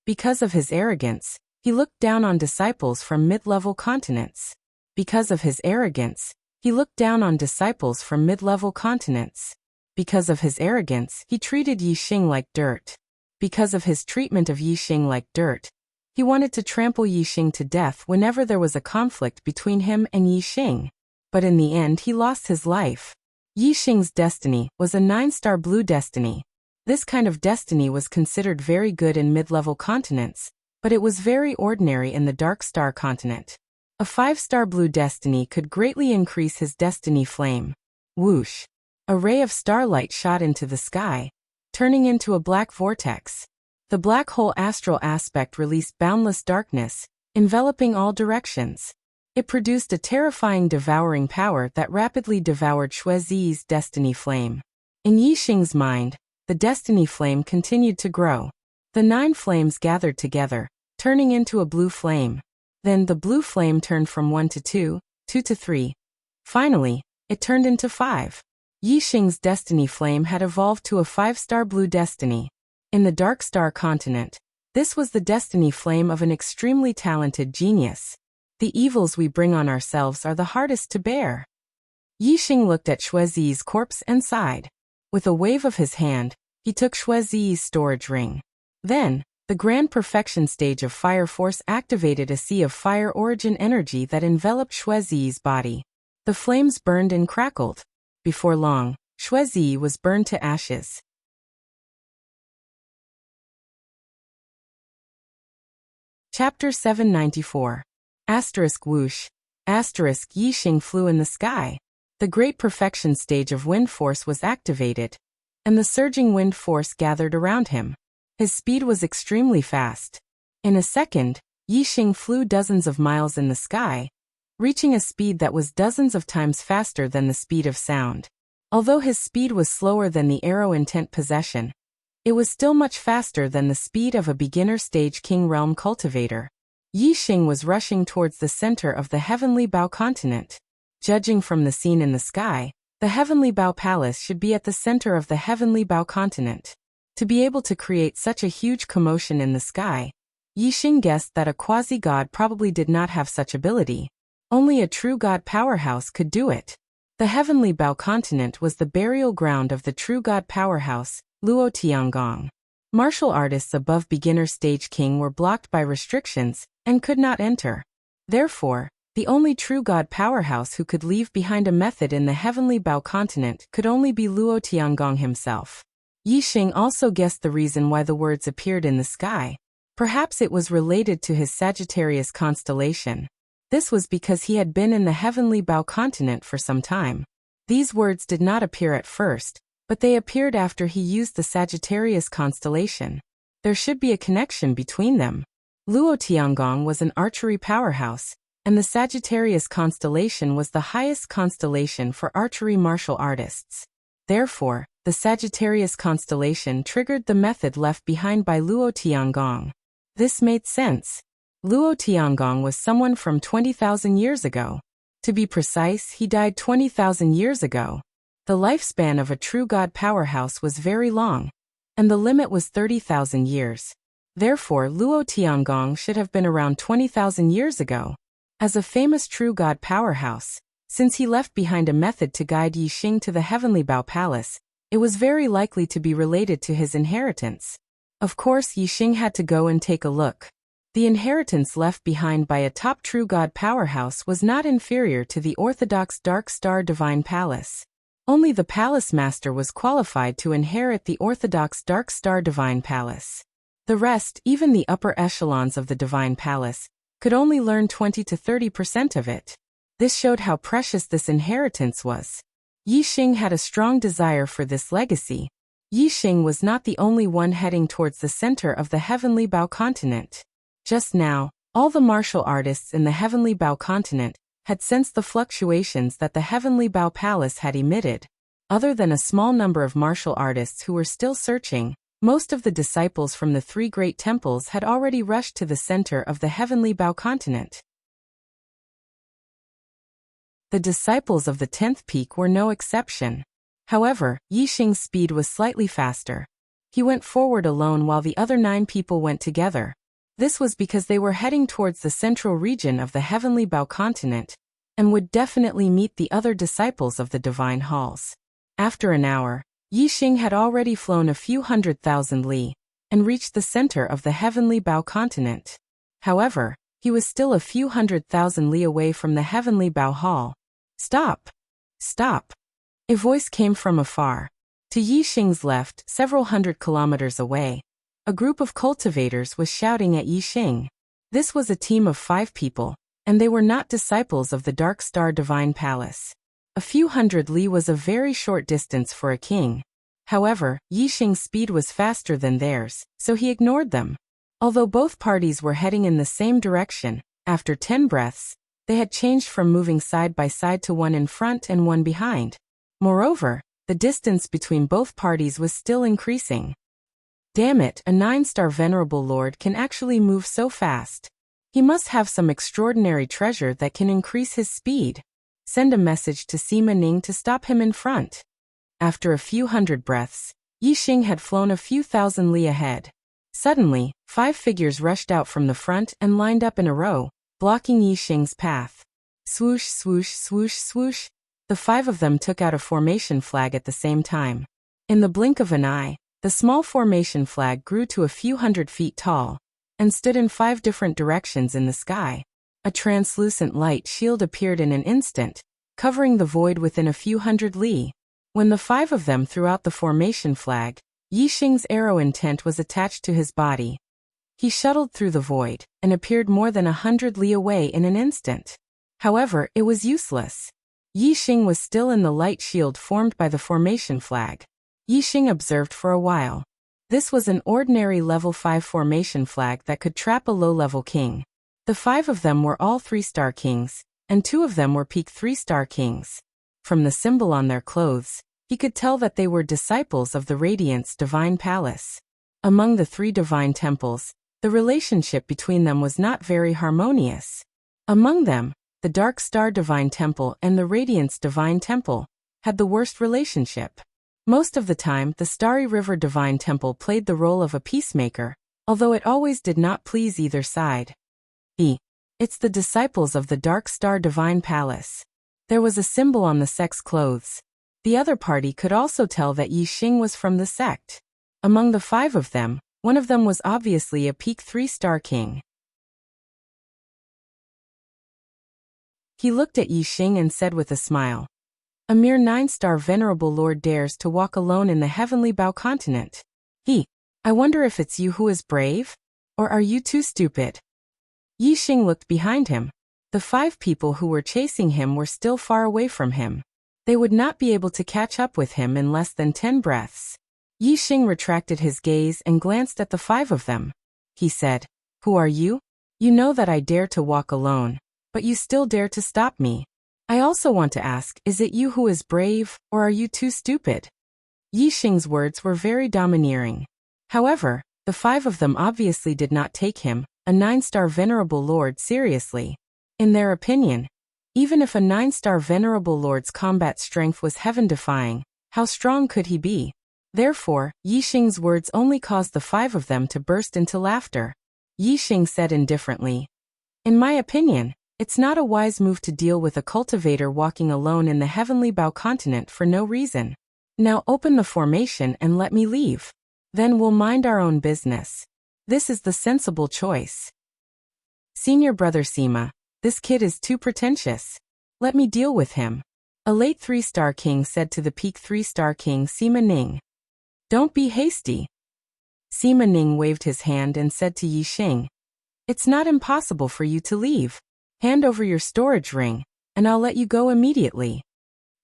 Because of his arrogance, he looked down on disciples from mid-level continents. Because of his arrogance, he looked down on disciples from mid-level continents. Because of his arrogance, he treated Yixing like dirt. Because of his treatment of Yixing like dirt, he wanted to trample Yixing to death whenever there was a conflict between him and Yixing. But in the end he lost his life. Yixing's destiny was a 9-star blue destiny. This kind of destiny was considered very good in mid-level continents, but it was very ordinary in the Dark Star continent. A 5-star blue destiny could greatly increase his destiny flame. Whoosh! A ray of starlight shot into the sky, turning into a black vortex. The black hole astral aspect released boundless darkness, enveloping all directions. It produced a terrifying devouring power that rapidly devoured Shuizi's destiny flame. In Yixing's mind, the destiny flame continued to grow. The 9 flames gathered together, turning into a blue flame. Then the blue flame turned from 1 to 2, 2 to 3. Finally, it turned into 5. Yixing's destiny flame had evolved to a 5-star blue destiny. In the Dark Star continent, this was the destiny flame of an extremely talented genius. The evils we bring on ourselves are the hardest to bear. Yixing looked at Shuizi's corpse and sighed. With a wave of his hand, he took Shuizi's storage ring. Then, the grand perfection stage of fire force activated a sea of fire origin energy that enveloped Shuizi's body. The flames burned and crackled. Before long, Shuizi was burned to ashes. Chapter 794. Asterisk whoosh. Asterisk Yixing flew in the sky. The great perfection stage of wind force was activated, and the surging wind force gathered around him. His speed was extremely fast. In a second, Yixing flew dozens of miles in the sky, reaching a speed that was dozens of times faster than the speed of sound. Although his speed was slower than the arrow intent possession, it was still much faster than the speed of a beginner stage King Realm cultivator. Yixing was rushing towards the center of the Heavenly Bao continent. Judging from the scene in the sky, the Heavenly Bao Palace should be at the center of the Heavenly Bao continent. To be able to create such a huge commotion in the sky, Yixing guessed that a quasi-god probably did not have such ability. Only a true god powerhouse could do it. The Heavenly Bao continent was the burial ground of the true god powerhouse, Luo Tiangong. Martial artists above beginner stage king were blocked by restrictions and could not enter. Therefore, the only true god powerhouse who could leave behind a method in the Heavenly Bao continent could only be Luo Tiangong himself. Yixing also guessed the reason why the words appeared in the sky. Perhaps it was related to his Sagittarius constellation. This was because he had been in the Heavenly Bao continent for some time. These words did not appear at first, but they appeared after he used the Sagittarius constellation. There should be a connection between them. Luo Tiangong was an archery powerhouse, and the Sagittarius constellation was the highest constellation for archery martial artists. Therefore, the Sagittarius constellation triggered the method left behind by Luo Tiangong. This made sense. Luo Tiangong was someone from 20,000 years ago. To be precise, he died 20,000 years ago. The lifespan of a true god powerhouse was very long, and the limit was 30,000 years. Therefore, Luo Tiangong should have been around 20,000 years ago. As a famous true god powerhouse, since he left behind a method to guide Yixing to the Heavenly Bao Palace, it was very likely to be related to his inheritance. Of course, Yixing had to go and take a look. The inheritance left behind by a top true god powerhouse was not inferior to the orthodox Dark Star Divine Palace. Only the Palace Master was qualified to inherit the orthodox Dark Star Divine Palace. The rest, even the upper echelons of the Divine Palace, could only learn 20 to 30% of it. This showed how precious this inheritance was. Yixing had a strong desire for this legacy. Yixing was not the only one heading towards the center of the Heavenly Bao continent. Just now, all the martial artists in the Heavenly Bao continent had sensed the fluctuations that the Heavenly Bao Palace had emitted. Other than a small number of martial artists who were still searching, most of the disciples from the three great temples had already rushed to the center of the Heavenly Bao continent. The disciples of the 10th peak were no exception. However, Yixing's speed was slightly faster. He went forward alone while the other 9 people went together. This was because they were heading towards the central region of the Heavenly Bao continent, and would definitely meet the other disciples of the Divine Halls. After an hour, Yixing had already flown a few 100,000 li, and reached the center of the Heavenly Bao continent. However, he was still a few 100,000 li away from the Heavenly Bao Hall. "Stop! Stop!" A voice came from afar. To Yixing's left, several 100 kilometers away, a group of cultivators was shouting at Yixing. This was a team of 5 people, and they were not disciples of the Dark Star Divine Palace. A few 100 li was a very short distance for a king. However, Yixing's speed was faster than theirs, so he ignored them. Although both parties were heading in the same direction, after 10 breaths, they had changed from moving side by side to one in front and one behind. Moreover, the distance between both parties was still increasing. Damn it, a 9-star venerable lord can actually move so fast. He must have some extraordinary treasure that can increase his speed. Send a message to Sima Ning to stop him in front. After a few 100 breaths, Yixing had flown a few 1,000 li ahead. Suddenly, 5 figures rushed out from the front and lined up in a row, blocking Yixing's path. Swoosh, swoosh, swoosh, swoosh. The 5 of them took out a formation flag at the same time. In the blink of an eye, the small formation flag grew to a few hundred feet tall and stood in 5 different directions in the sky. A translucent light shield appeared in an instant, covering the void within a few hundred li. When the 5 of them threw out the formation flag, Yixing's arrow intent was attached to his body. He shuttled through the void and appeared more than 100 li away in an instant. However, it was useless. Yixing was still in the light shield formed by the formation flag. Yixing observed for a while. This was an ordinary level 5 formation flag that could trap a low-level king. The 5 of them were all 3-star kings, and 2 of them were peak 3-star kings. From the symbol on their clothes, he could tell that they were disciples of the Radiant's divine palace. Among the 3 divine temples, the relationship between them was not very harmonious. Among them, the Dark Star Divine Temple and the Radiant's Divine Temple had the worst relationship. Most of the time, the Starry River Divine Temple played the role of a peacemaker, although it always did not please either side. It's the disciples of the Dark Star Divine Palace. There was a symbol on the sect's clothes. The other party could also tell that Yixing was from the sect. Among the 5 of them, one of them was obviously a peak 3-star king. He looked at Yixing and said with a smile, "A mere 9-star venerable lord dares to walk alone in the heavenly Bao continent. I wonder if it's you who is brave? Or are you too stupid?" Yixing looked behind him. The 5 people who were chasing him were still far away from him. They would not be able to catch up with him in less than 10 breaths. Yixing retracted his gaze and glanced at the 5 of them. He said, "Who are you? You know that I dare to walk alone, but you still dare to stop me. I also want to ask, is it you who is brave, or are you too stupid?" Yixing's words were very domineering. However, the 5 of them obviously did not take him, a 9-star venerable lord, seriously. In their opinion, even if a 9-star venerable lord's combat strength was heaven-defying, how strong could he be? Therefore, Yixing's words only caused the 5 of them to burst into laughter. Yixing said indifferently, "In my opinion, it's not a wise move to deal with a cultivator walking alone in the heavenly Bao continent for no reason. Now open the formation and let me leave. Then we'll mind our own business. This is the sensible choice. Senior brother Sima, this kid is too pretentious. Let me deal with him," a late 3-star king said to the peak 3-star king Sima Ning. "Don't be hasty." Sima Ning waved his hand and said to Yixing, "It's not impossible for you to leave. Hand over your storage ring, and I'll let you go immediately."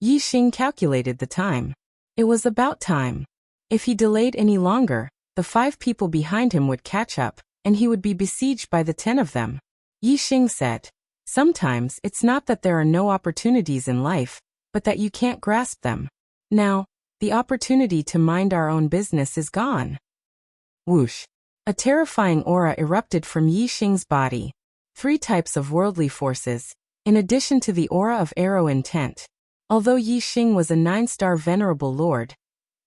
Yixing calculated the time. It was about time. If he delayed any longer, the 5 people behind him would catch up, and he would be besieged by the 10 of them. Yixing said, "Sometimes it's not that there are no opportunities in life, but that you can't grasp them. Now, the opportunity to mind our own business is gone." Whoosh! A terrifying aura erupted from Yixing's body. 3 types of worldly forces, in addition to the aura of arrow intent. Although Yixing was a 9-star venerable lord,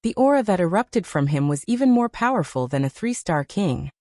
the aura that erupted from him was even more powerful than a 3-star king.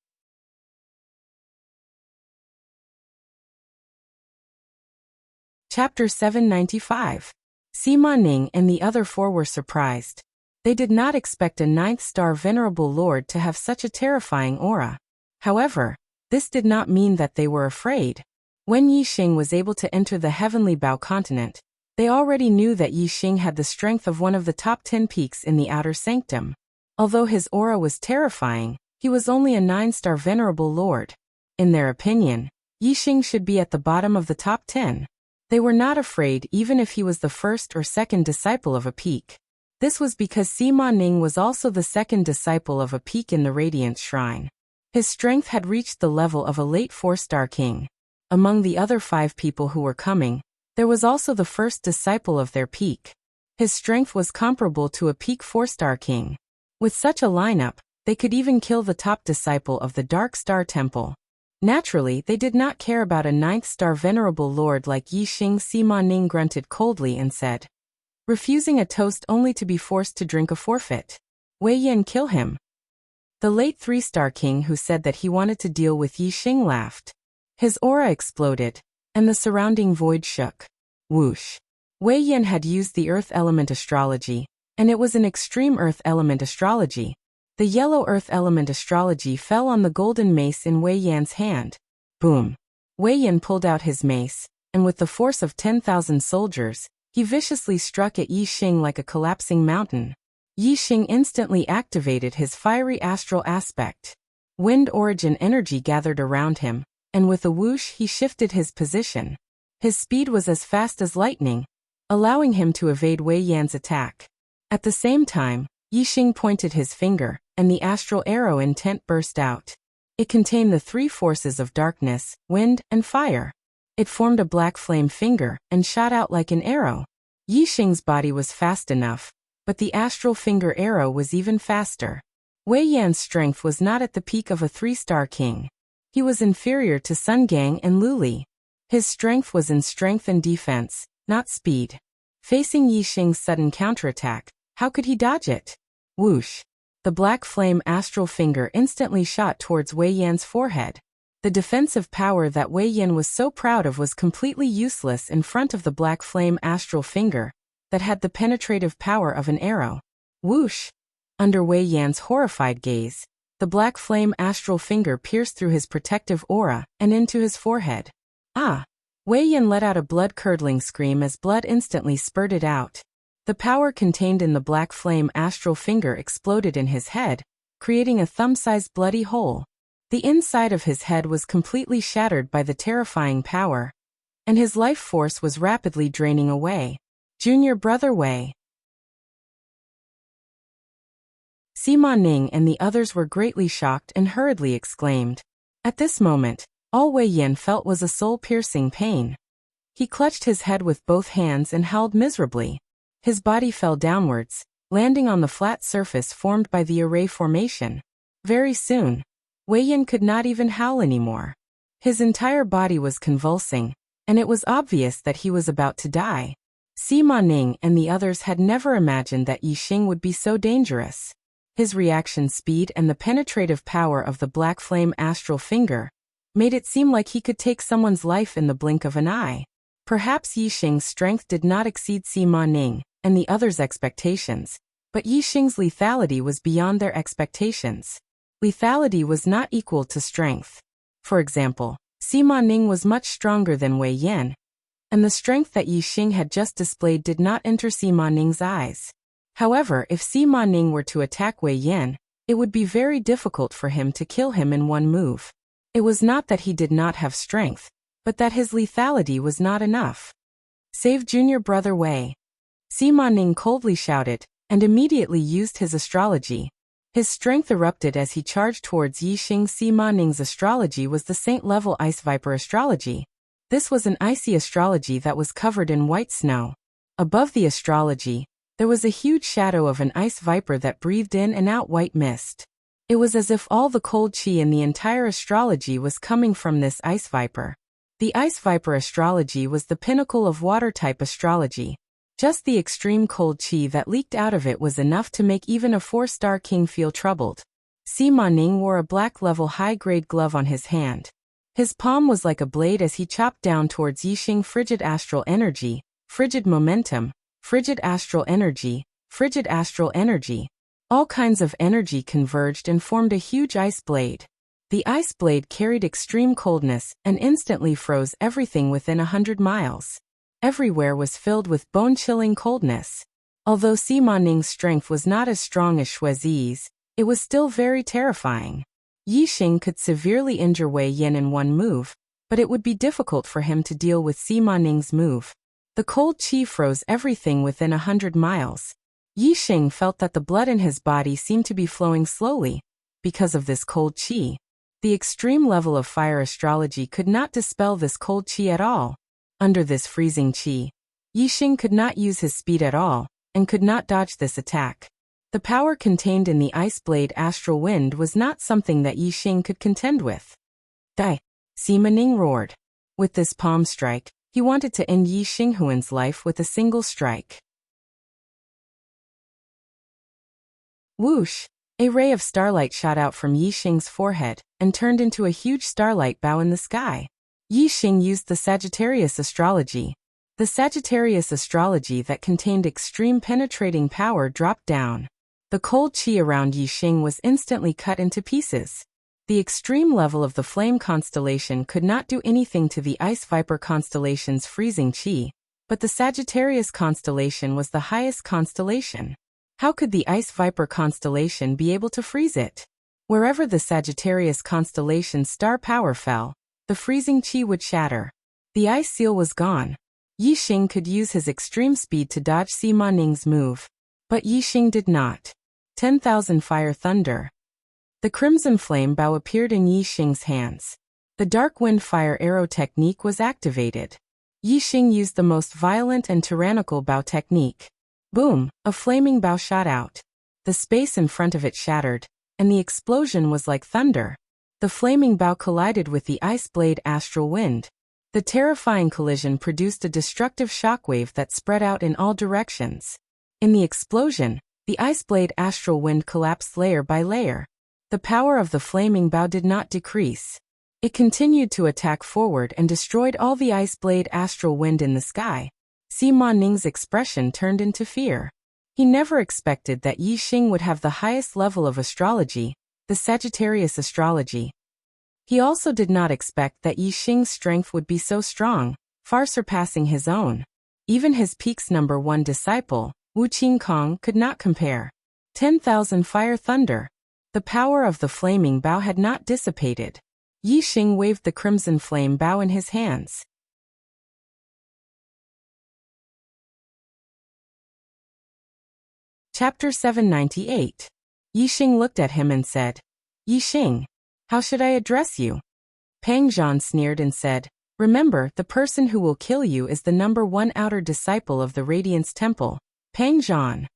Chapter 795. Sima Ning and the other 4 were surprised. They did not expect a 9th-star venerable lord to have such a terrifying aura. However, this did not mean that they were afraid. When Yixing was able to enter the heavenly Bao continent, they already knew that Yixing had the strength of one of the top 10 peaks in the outer sanctum. Although his aura was terrifying, he was only a 9-star venerable lord. In their opinion, Yixing should be at the bottom of the top 10. They were not afraid even if he was the first or second disciple of a peak. This was because Sima Ning was also the second disciple of a peak in the Radiant Shrine. His strength had reached the level of a late 4-star king. Among the other 5 people who were coming, there was also the first disciple of their peak. His strength was comparable to a peak 4-star king. With such a lineup, they could even kill the top disciple of the Dark Star Temple. Naturally, they did not care about a 9th-star venerable lord like Yixing. Sima Ning grunted coldly and said, refusing a toast only to be forced to drink a forfeit. Wei Yan, kill him. The late 3-star king who said that he wanted to deal with Yixing laughed. His aura exploded, and the surrounding void shook. Whoosh! Wei Yan had used the earth element astrology, and it was an extreme earth element astrology. The yellow earth element astrology fell on the golden mace in Wei Yan's hand. Boom! Wei Yan pulled out his mace, and with the force of 10,000 soldiers, he viciously struck at Yi Xing like a collapsing mountain. Yi Xing instantly activated his fiery astral aspect. Wind origin energy gathered around him, and with a whoosh he shifted his position. His speed was as fast as lightning, allowing him to evade Wei Yan's attack. At the same time, Yi Xing pointed his finger, and the astral arrow intent burst out. It contained the three forces of darkness, wind, and fire. It formed a black flame finger and shot out like an arrow. Yi Xing's body was fast enough, but the astral finger arrow was even faster. Wei Yan's strength was not at the peak of a 3-star king. He was inferior to Sun Gang and Lu Li. His strength was in strength and defense, not speed. Facing Yi Xing's sudden counterattack, how could he dodge it? Whoosh! The black flame astral finger instantly shot towards Wei Yan's forehead. The defensive power that Wei Yan was so proud of was completely useless in front of the black flame astral finger that had the penetrative power of an arrow. Whoosh! Under Wei Yan's horrified gaze, the black flame astral finger pierced through his protective aura and into his forehead. Ah! Wei Yan let out a blood-curdling scream as blood instantly spurted out. The power contained in the black flame astral finger exploded in his head, creating a thumb-sized bloody hole. The inside of his head was completely shattered by the terrifying power, and his life force was rapidly draining away. Junior brother Wei. Sima Ning and the others were greatly shocked and hurriedly exclaimed. At this moment, all Wei Yan felt was a soul-piercing pain. He clutched his head with both hands and howled miserably. His body fell downwards, landing on the flat surface formed by the array formation. Very soon, Wei Yan could not even howl anymore. His entire body was convulsing, and it was obvious that he was about to die. Sima Ning and the others had never imagined that Yi Xing would be so dangerous. His reaction speed and the penetrative power of the black flame astral finger made it seem like he could take someone's life in the blink of an eye. Perhaps Yi Xing's strength did not exceed Sima Ning and the others' expectations, but Yi Xing's lethality was beyond their expectations. Lethality was not equal to strength. For example, Sima Ning was much stronger than Wei Yan, and the strength that Yi Xing had just displayed did not enter Sima Ning's eyes. However, if Sima Ning were to attack Wei Yan, it would be very difficult for him to kill him in one move. It was not that he did not have strength, but that his lethality was not enough. Save junior brother Wei. Sima Ning coldly shouted, and immediately used his astrology. His strength erupted as he charged towards Yi Xing. Sima Ning's astrology was the saint-level Ice Viper astrology. This was an icy astrology that was covered in white snow. Above the astrology, there was a huge shadow of an ice viper that breathed in and out white mist. It was as if all the cold chi in the entire astrology was coming from this ice viper. The ice viper astrology was the pinnacle of water-type astrology. Just the extreme cold chi that leaked out of it was enough to make even a 4-star king feel troubled. Sima Ning wore a black-level high-grade glove on his hand. His palm was like a blade as he chopped down towards Yi Xing. Frigid astral energy, frigid momentum, frigid astral energy, frigid astral energy. All kinds of energy converged and formed a huge ice blade. The ice blade carried extreme coldness and instantly froze everything within 100 miles. Everywhere was filled with bone-chilling coldness. Although Sima Ning's strength was not as strong as Xue Zi's, it was still very terrifying. Yi Xing could severely injure Wei Yan in one move, but it would be difficult for him to deal with Sima Ning's move. The cold chi froze everything within 100 miles. Yi Xing felt that the blood in his body seemed to be flowing slowly because of this cold chi. The extreme level of fire astrology could not dispel this cold chi at all. Under this freezing chi, Yi Xing could not use his speed at all, and could not dodge this attack. The power contained in the ice blade astral wind was not something that Yi Xing could contend with. Die! Sima Ning roared. With this palm strike, he wanted to end Yi Xinghuan's life with a single strike. Whoosh! A ray of starlight shot out from Yi Xing's forehead, and turned into a huge starlight bow in the sky. Yi Xing used the Sagittarius astrology. The Sagittarius astrology that contained extreme penetrating power dropped down. The cold qi around Yixing was instantly cut into pieces. The extreme level of the flame constellation could not do anything to the Ice Viper constellation's freezing qi, but the Sagittarius constellation was the highest constellation. How could the Ice Viper constellation be able to freeze it? Wherever the Sagittarius constellation's star power fell, the freezing qi would shatter. The ice seal was gone. Yixing could use his extreme speed to dodge Sima Ning's move. But Yixing did not. 10,000 Fire Thunder. The crimson flame bow appeared in Yixing's hands. The dark wind fire arrow technique was activated. Yixing used the most violent and tyrannical bow technique. Boom! A flaming bow shot out. The space in front of it shattered, and the explosion was like thunder. The flaming bow collided with the ice blade astral wind. The terrifying collision produced a destructive shockwave that spread out in all directions. In the explosion, the ice blade astral wind collapsed layer by layer. The power of the flaming bow did not decrease. It continued to attack forward and destroyed all the ice blade astral wind in the sky. Sima Ning's expression turned into fear. He never expected that Yixing would have the highest level of astrology, the Sagittarius astrology. He also did not expect that Yixing's strength would be so strong, far surpassing his own. Even his peak's #1 disciple, Wu Qingkong, could not compare. 10,000 Fire Thunder. The power of the flaming bow had not dissipated. Yixing waved the crimson flame bow in his hands. Chapter 798. Yixing looked at him and said, "Yixing, how should I address you?" Pang Zhan sneered and said, "Remember, the person who will kill you is the #1 outer disciple of the Radiance Temple, Pang Zhan."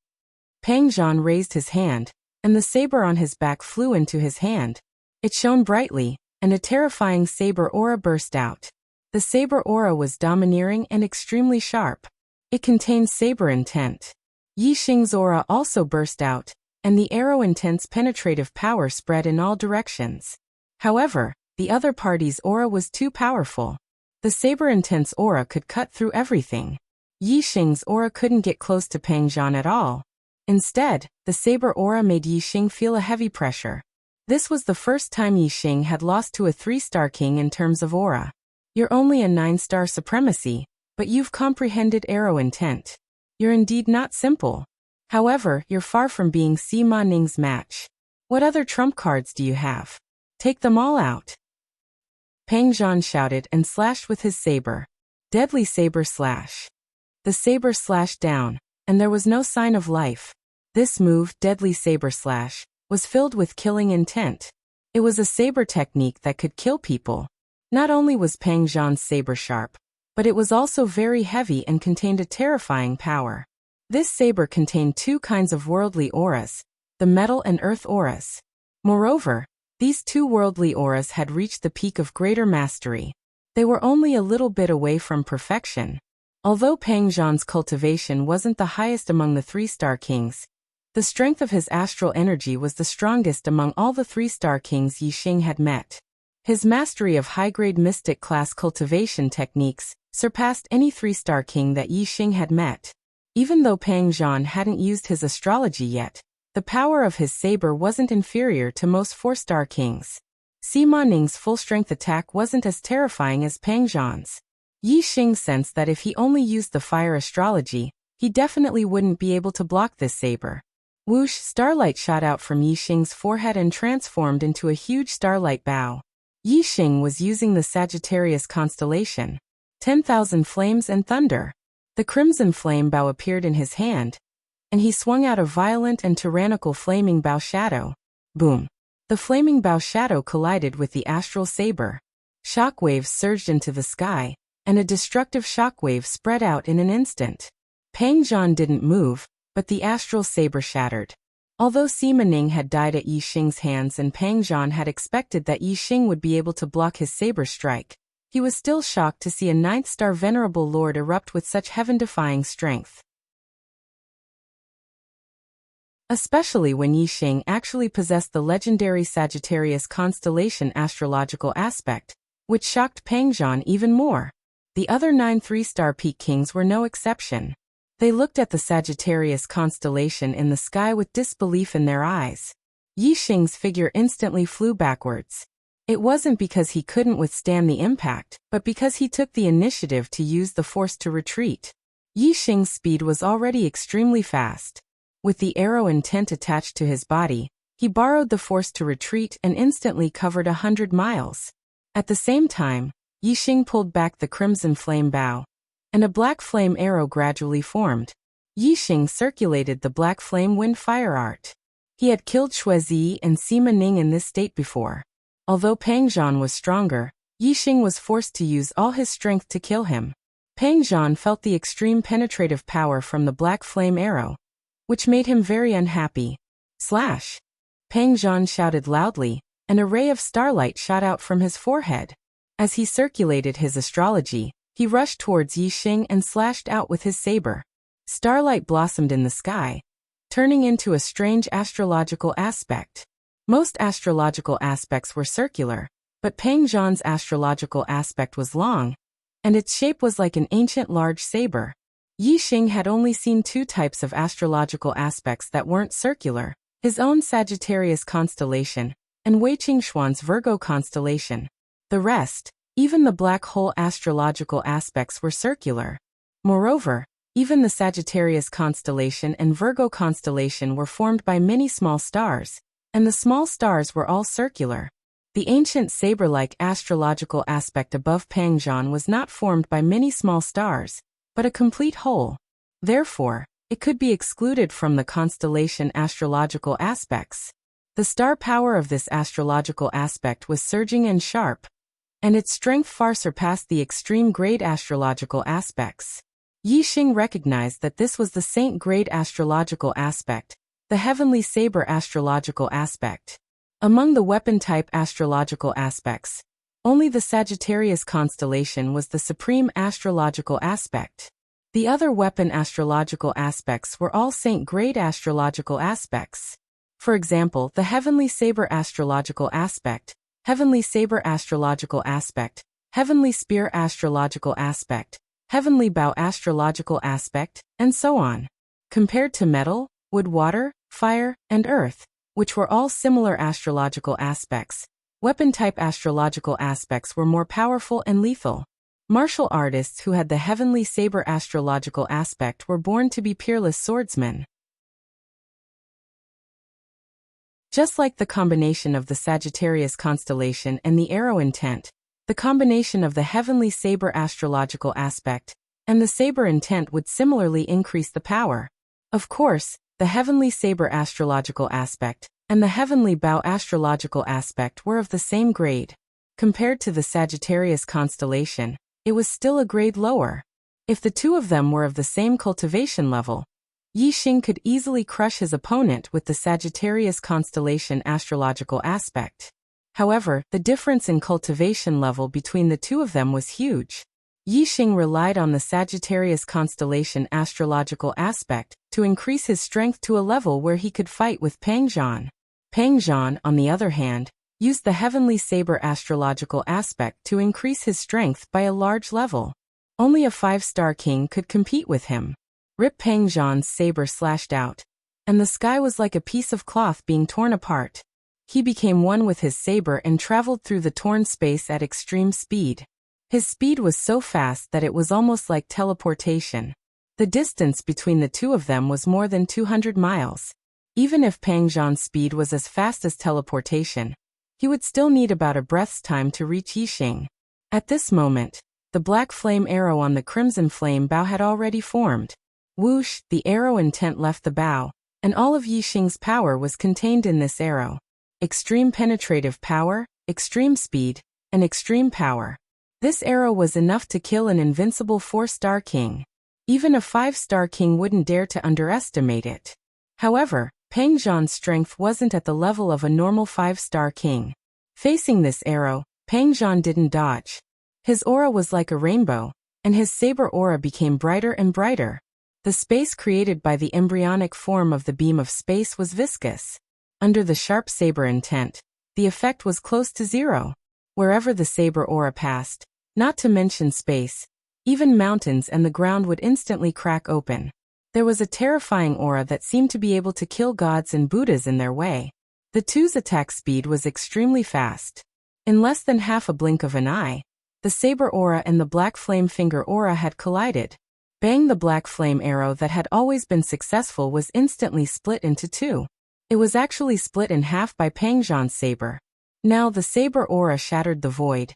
Pang Zhan raised his hand, and the saber on his back flew into his hand. It shone brightly, and a terrifying saber aura burst out. The saber aura was domineering and extremely sharp. It contained saber intent. Yixing's aura also burst out, and the arrow intense penetrative power spread in all directions. However, the other party's aura was too powerful. The saber intense aura could cut through everything. Yixing's aura couldn't get close to Pang Zhan at all. Instead, the saber aura made Yixing feel a heavy pressure. This was the first time Yixing had lost to a 3-star king in terms of aura. You're only a 9-star supremacy, but you've comprehended arrow intent. You're indeed not simple. However, you're far from being Sima Ning's match. What other trump cards do you have? Take them all out. Pang Zhan shouted and slashed with his saber. Deadly saber slash. The saber slashed down, and there was no sign of life. This move, Deadly Saber Slash, was filled with killing intent. It was a saber technique that could kill people. Not only was Pang Zhan's saber sharp, but it was also very heavy and contained a terrifying power. This saber contained 2 kinds of worldly auras, the metal and earth auras. Moreover, these 2 worldly auras had reached the peak of greater mastery. They were only a little bit away from perfection. Although Pang Zhan's cultivation wasn't the highest among the 3-star kings, the strength of his astral energy was the strongest among all the 3-star kings Yixing had met. His mastery of high-grade mystic class cultivation techniques surpassed any 3-star king that Yixing had met. Even though Pang Zhan hadn't used his astrology yet, the power of his saber wasn't inferior to most 4-star kings. Sima Ning's full-strength attack wasn't as terrifying as Pang Zhan's. Yixing sensed that if he only used the fire astrology, he definitely wouldn't be able to block this saber. Whoosh! Starlight shot out from Yixing's forehead and transformed into a huge starlight bow. Yixing was using the Sagittarius constellation. 10,000 flames and thunder. The crimson flame bow appeared in his hand, and he swung out a violent and tyrannical flaming bow shadow. Boom! The flaming bow shadow collided with the astral saber. Shockwaves surged into the sky, and a destructive shockwave spread out in an instant. Pang Zhan didn't move, but the astral saber shattered. Although Sima Ning had died at Yixing's hands and Pang Zhan had expected that Yixing would be able to block his saber strike, he was still shocked to see a 9th-star venerable lord erupt with such heaven-defying strength. Especially when Yixing actually possessed the legendary Sagittarius constellation astrological aspect, which shocked Pang Zhan even more. The other 9 three-star peak kings were no exception. They looked at the Sagittarius constellation in the sky with disbelief in their eyes. Yi Xing's figure instantly flew backwards. It wasn't because he couldn't withstand the impact, but because he took the initiative to use the force to retreat. Yi Xing's speed was already extremely fast. With the arrow intent attached to his body, he borrowed the force to retreat and instantly covered 100 miles. At the same time, Yi Xing pulled back the crimson flame bow, and a black flame arrow gradually formed. Yi Xing circulated the black flame wind fire art. He had killed Shuizi and Sima Ning in this state before. Although Pang Zhan was stronger, Yi Xing was forced to use all his strength to kill him. Pang Zhan felt the extreme penetrative power from the black flame arrow, which made him very unhappy. Slash! Pang Zhan shouted loudly, and a ray of starlight shot out from his forehead. As he circulated his astrology, he rushed towards Yi Xing and slashed out with his saber. Starlight blossomed in the sky, turning into a strange astrological aspect. Most astrological aspects were circular, but Pang Zhan's astrological aspect was long, and its shape was like an ancient large saber. Yi Xing had only seen 2 types of astrological aspects that weren't circular: his own Sagittarius constellation, and Wei Qingxuan's Virgo constellation. The rest, even the black hole astrological aspects, were circular. Moreover, even the Sagittarius constellation and Virgo constellation were formed by many small stars, and the small stars were all circular. The ancient saber-like astrological aspect above Pang Zhan was not formed by many small stars, but a complete whole. Therefore, it could be excluded from the constellation astrological aspects. The star power of this astrological aspect was surging and sharp, and its strength far surpassed the extreme grade astrological aspects. Yi Xing recognized that this was the saint grade astrological aspect, the heavenly saber astrological aspect. Among the weapon-type astrological aspects, only the Sagittarius constellation was the supreme astrological aspect. The other weapon astrological aspects were all saint-grade astrological aspects. For example, the heavenly saber astrological aspect, heavenly saber astrological aspect, heavenly spear astrological aspect, heavenly bow astrological aspect, and so on. Compared to metal, wood, water, fire, and earth, which were all similar astrological aspects, weapon-type astrological aspects were more powerful and lethal. Martial artists who had the heavenly saber astrological aspect were born to be peerless swordsmen. Just like the combination of the Sagittarius constellation and the arrow intent, the combination of the heavenly saber astrological aspect and the saber intent would similarly increase the power. Of course, the heavenly saber astrological aspect and the heavenly bow astrological aspect were of the same grade. Compared to the Sagittarius constellation, it was still a grade lower. If the 2 of them were of the same cultivation level, Yi Xing could easily crush his opponent with the Sagittarius constellation astrological aspect. However, the difference in cultivation level between the 2 of them was huge. Yi Xing relied on the Sagittarius constellation astrological aspect to increase his strength to a level where he could fight with Pang Zhan. Pang Zhan, on the other hand, used the heavenly saber astrological aspect to increase his strength by a large level. Only a 5-star king could compete with him. Rip Pang Zhan's saber slashed out, and the sky was like a piece of cloth being torn apart. He became one with his saber and traveled through the torn space at extreme speed. His speed was so fast that it was almost like teleportation. The distance between the 2 of them was more than 200 miles. Even if Pang Zhan's speed was as fast as teleportation, he would still need about a breath's time to reach Yi Xing. At this moment, the black flame arrow on the crimson flame bow had already formed. Whoosh, the arrow intent left the bow, and all of Yi Xing's power was contained in this arrow. Extreme penetrative power, extreme speed, and extreme power. This arrow was enough to kill an invincible 4-star king. Even a 5-star king wouldn't dare to underestimate it. However, Pang Zhan's strength wasn't at the level of a normal 5-star king. Facing this arrow, Pang Zhan didn't dodge. His aura was like a rainbow, and his saber aura became brighter and brighter. The space created by the embryonic form of the beam of space was viscous. Under the sharp saber intent, the effect was close to 0. Wherever the saber aura passed, not to mention space, Even mountains and the ground would instantly crack open. There was a terrifying aura that seemed to be able to kill gods and Buddhas in their way. The two's attack speed was extremely fast. In less than half a blink of an eye, the saber aura and the black flame finger aura had collided. Bang! The black flame arrow that had always been successful was instantly split into two. It was actually split in half by Pang Zhan's saber. Now the saber aura shattered the void,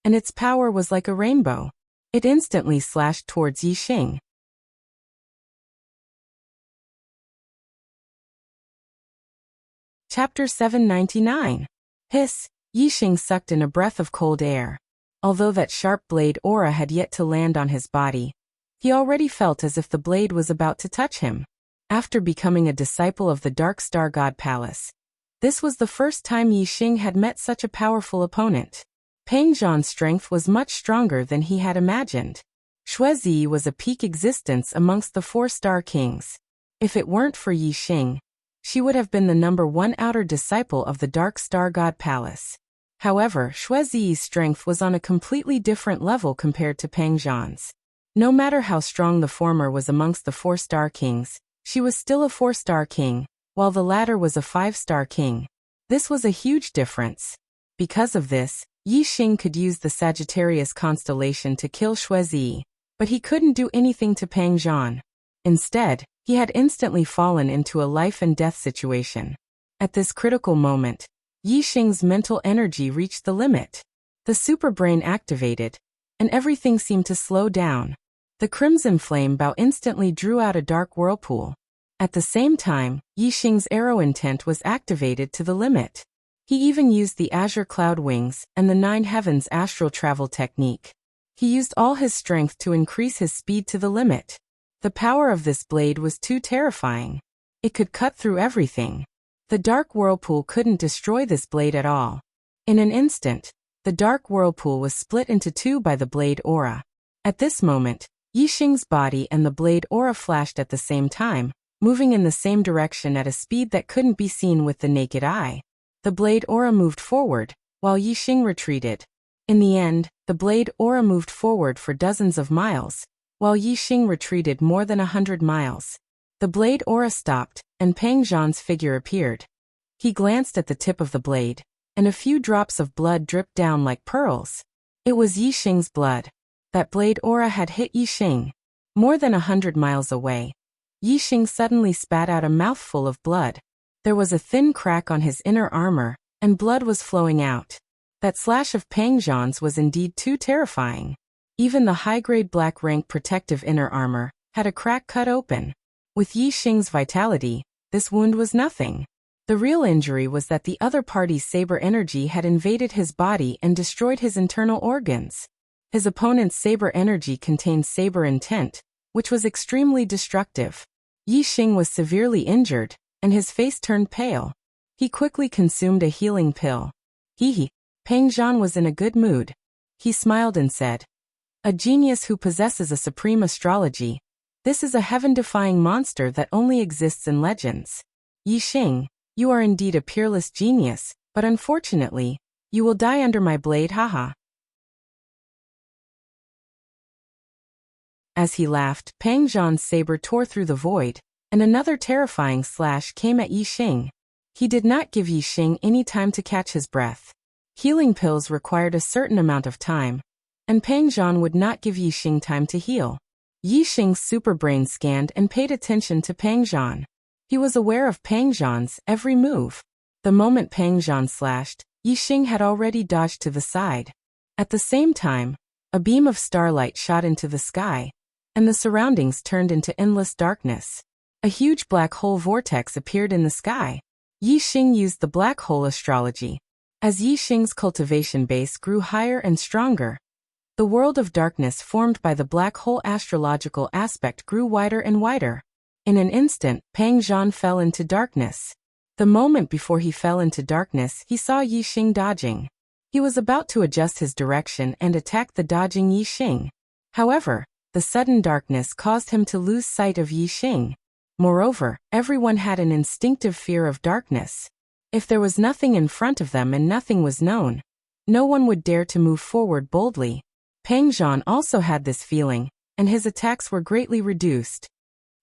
and its power was like a rainbow. It instantly slashed towards Yixing. Chapter 799. Hiss! Yixing sucked in a breath of cold air. Although that sharp blade aura had yet to land on his body, he already felt as if the blade was about to touch him. After becoming a disciple of the Dark Star God Palace, this was the first time Yixing had met such a powerful opponent. Pang Zhan's strength was much stronger than he had imagined. Shuizi was a peak existence amongst the 4-star kings. If it weren't for Yixing, she would have been the #1 outer disciple of the Dark Star God Palace. However, Shuizi's strength was on a completely different level compared to Pang Zhan's. No matter how strong the former was amongst the 4-star kings, she was still a 4-star king, while the latter was a 5-star king. This was a huge difference. Because of this, Yixing could use the Sagittarius constellation to kill Shuizi, but he couldn't do anything to Pang Zhan. Instead, he had instantly fallen into a life-and-death situation. At this critical moment, Yixing's mental energy reached the limit. The superbrain activated, and everything seemed to slow down. The crimson flame bow instantly drew out a dark whirlpool. At the same time, Yixing's arrow intent was activated to the limit. He even used the Azure Cloud Wings and the 9 Heavens astral travel technique. He used all his strength to increase his speed to the limit. The power of this blade was too terrifying. It could cut through everything. The dark whirlpool couldn't destroy this blade at all. In an instant, the dark whirlpool was split into two by the blade aura. At this moment, Yixing's body and the blade aura flashed at the same time, moving in the same direction at a speed that couldn't be seen with the naked eye. The blade aura moved forward, while Yixing retreated. In the end, the blade aura moved forward for dozens of miles, while Yixing retreated more than 100 miles. The blade aura stopped, and Pang Zhan's figure appeared. He glanced at the tip of the blade, and a few drops of blood dripped down like pearls. It was Yixing's blood. That blade aura had hit Yixing. More than 100 miles away, Yixing suddenly spat out a mouthful of blood. There was a thin crack on his inner armor, and blood was flowing out. That slash of Pang Zhan's was indeed too terrifying. Even the high-grade black rank protective inner armor had a crack cut open. With Yixing's vitality, this wound was nothing. The real injury was that the other party's saber energy had invaded his body and destroyed his internal organs. His opponent's saber energy contained saber intent, which was extremely destructive. Yixing was severely injured, and his face turned pale. He quickly consumed a healing pill. Pang Zhan was in a good mood. He smiled and said, "A genius who possesses a supreme astrology. This is a heaven-defying monster that only exists in legends. Yixing, you are indeed a peerless genius, but unfortunately, you will die under my blade, haha." As he laughed, Pang Zhan's saber tore through the void, and another terrifying slash came at Yixing. He did not give Yixing any time to catch his breath. Healing pills required a certain amount of time, and Pang Zhan would not give Yixing time to heal. Yixing's superbrain scanned and paid attention to Pang Zhan. He was aware of Pang Zhan's every move. The moment Pang Zhan slashed, Yixing had already dodged to the side. At the same time, a beam of starlight shot into the sky, and the surroundings turned into endless darkness. A huge black hole vortex appeared in the sky. Yixing used the black hole astrology. As Yixing's cultivation base grew higher and stronger, the world of darkness formed by the black hole astrological aspect grew wider and wider. In an instant, Pang Zhan fell into darkness. The moment before he fell into darkness, he saw Yixing dodging. He was about to adjust his direction and attack the dodging Yixing. However, the sudden darkness caused him to lose sight of Yixing. Moreover, everyone had an instinctive fear of darkness. If there was nothing in front of them and nothing was known, no one would dare to move forward boldly. Peng Zhan also had this feeling, and his attacks were greatly reduced.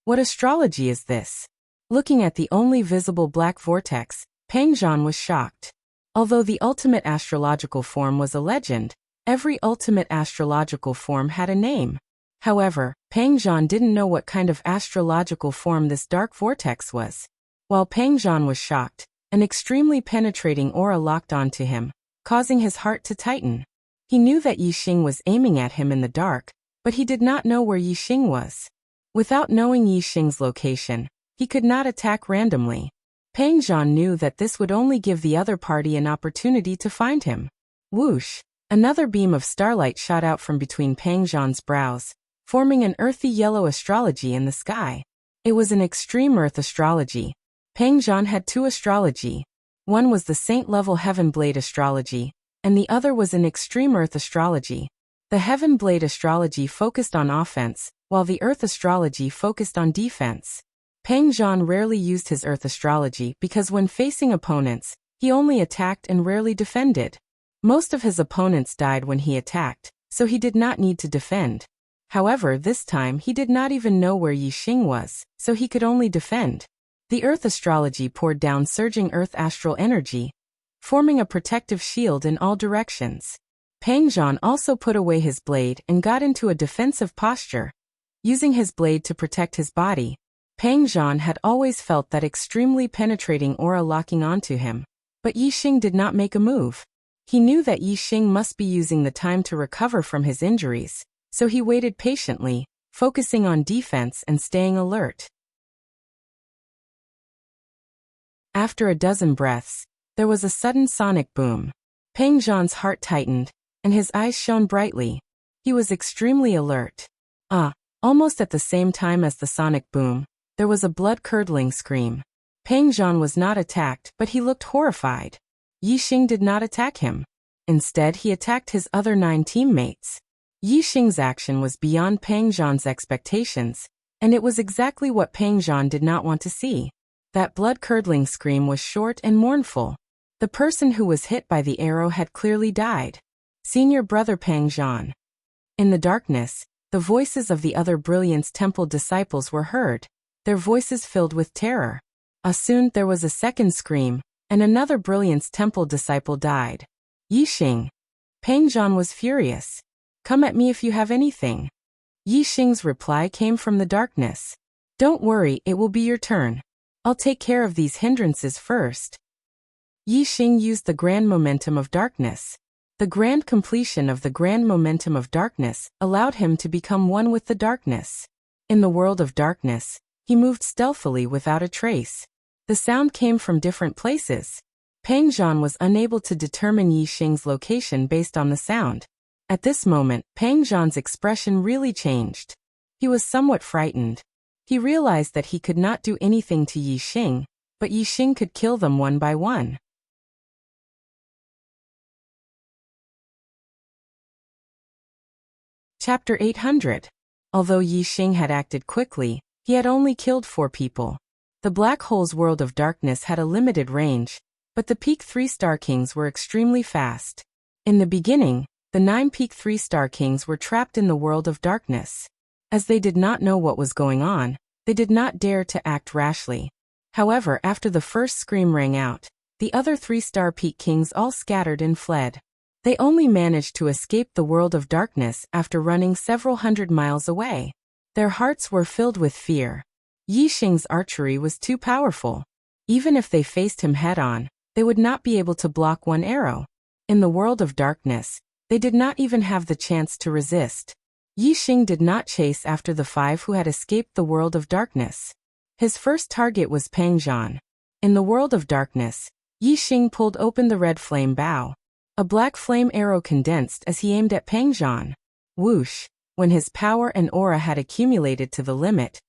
What astrology is this? Looking at the only visible black vortex, Peng Zhan was shocked. Although the ultimate astrological form was a legend, every ultimate astrological form had a name. However, Peng Zhan didn't know what kind of astrological form this dark vortex was. While Peng Zhan was shocked, an extremely penetrating aura locked onto him, causing his heart to tighten. He knew that Yixing was aiming at him in the dark, but he did not know where Yixing was. Without knowing Yixing's location, he could not attack randomly. Peng Zhan knew that this would only give the other party an opportunity to find him. Whoosh! Another beam of starlight shot out from between Peng Zhan's brows, forming an earthy yellow astrology in the sky. It was an extreme earth astrology. Peng Zhan had two astrology. One was the saint-level Heaven Blade astrology, and the other was an extreme earth astrology. The Heaven Blade astrology focused on offense, while the earth astrology focused on defense. Peng Zhan rarely used his earth astrology because when facing opponents, he only attacked and rarely defended. Most of his opponents died when he attacked, so he did not need to defend. However, this time he did not even know where Yixing was, so he could only defend. The earth astrology poured down surging earth astral energy, forming a protective shield in all directions. Peng Zhan also put away his blade and got into a defensive posture. Using his blade to protect his body, Peng Zhan had always felt that extremely penetrating aura locking onto him. But Yixing did not make a move. He knew that Yixing must be using the time to recover from his injuries, so he waited patiently, focusing on defense and staying alert. After a dozen breaths, there was a sudden sonic boom. Peng Zhan's heart tightened, and his eyes shone brightly. He was extremely alert. Almost at the same time as the sonic boom, there was a blood-curdling scream. Peng Zhan was not attacked, but he looked horrified. Yixing did not attack him. Instead, he attacked his other 9 teammates. Yixing's action was beyond Peng Zhan's expectations, and it was exactly what Peng Zhan did not want to see. That blood-curdling scream was short and mournful. The person who was hit by the arrow had clearly died. Senior brother Peng Zhan. In the darkness, the voices of the other Brilliance Temple disciples were heard, their voices filled with terror. Soon there was a second scream, and another Brilliance Temple disciple died. Yixing. Peng Zhan was furious. Come at me if you have anything. Yixing's reply came from the darkness. Don't worry, it will be your turn. I'll take care of these hindrances first. Yixing used the grand momentum of darkness. The grand completion of the grand momentum of darkness allowed him to become one with the darkness. In the world of darkness, he moved stealthily without a trace. The sound came from different places. Peng Zhan was unable to determine Yixing's location based on the sound. At this moment, Peng Zhan's expression really changed. He was somewhat frightened. He realized that he could not do anything to Yixing, but Yixing could kill them one by one. Chapter 800. Although Yixing had acted quickly, he had only killed 4 people. The Black Hole's world of darkness had a limited range, but the Peak 3-Star Kings were extremely fast. In the beginning, the 9 Peak 3-Star Kings were trapped in the world of darkness. As they did not know what was going on, they did not dare to act rashly. However, after the first scream rang out, the other 3-Star Peak Kings all scattered and fled. They only managed to escape the world of darkness after running several hundred miles away. Their hearts were filled with fear. Yixing's archery was too powerful. Even if they faced him head-on, they would not be able to block one arrow. In the world of darkness, they did not even have the chance to resist. Yixing did not chase after the 5 who had escaped the world of darkness. His first target was Peng Zhan. In the world of darkness, Yixing pulled open the red flame bow. A black flame arrow condensed as he aimed at Peng Zhan. Whoosh! When his power and aura had accumulated to the limit,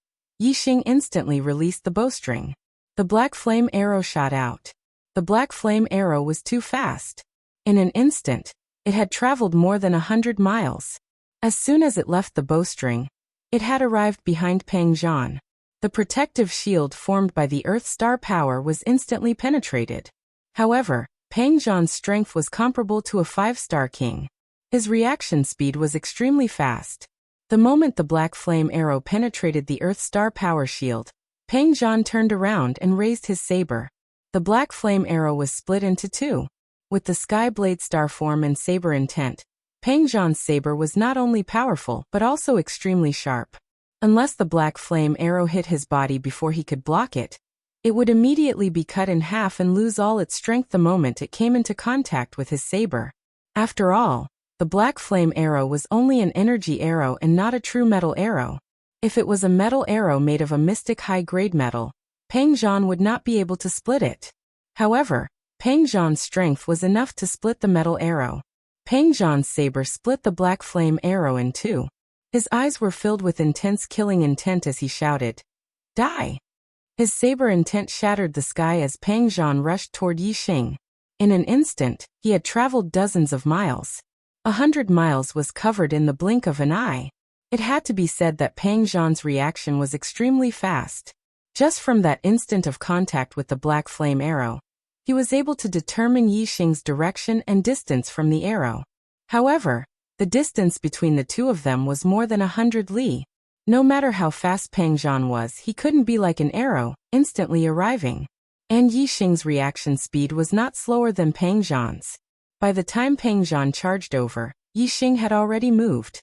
Yixing instantly released the bowstring. The black flame arrow shot out. The black flame arrow was too fast. In an instant, it had traveled more than 100 miles. As soon as it left the bowstring, it had arrived behind Peng Zhan. The protective shield formed by the Earth Star power was instantly penetrated. However, Peng Zhan's strength was comparable to a 5-Star King. His reaction speed was extremely fast. The moment the black flame arrow penetrated the Earth Star power shield, Peng Zhan turned around and raised his saber. The black flame arrow was split into two. With the sky blade star form and saber intent, Peng Zhan's saber was not only powerful but also extremely sharp. Unless the black flame arrow hit his body before he could block it, it would immediately be cut in half and lose all its strength the moment it came into contact with his saber. After all, the black flame arrow was only an energy arrow and not a true metal arrow. If it was a metal arrow made of a mystic high-grade metal, Peng Zhan would not be able to split it. However, Peng Zhan's strength was enough to split the metal arrow. Peng Zhan's saber split the black flame arrow in two. His eyes were filled with intense killing intent as he shouted, "Die!" His saber intent shattered the sky as Peng Zhan rushed toward Yixing. In an instant, he had traveled dozens of miles. 100 miles was covered in the blink of an eye. It had to be said that Peng Zhan's reaction was extremely fast. Just from that instant of contact with the black flame arrow, he was able to determine Yixing's direction and distance from the arrow. However, the distance between the two of them was more than 100 li. No matter how fast Peng Zhan was, he couldn't be like an arrow, instantly arriving. And Yixing's reaction speed was not slower than Peng Zhan's. By the time Peng Zhan charged over, Yixing had already moved.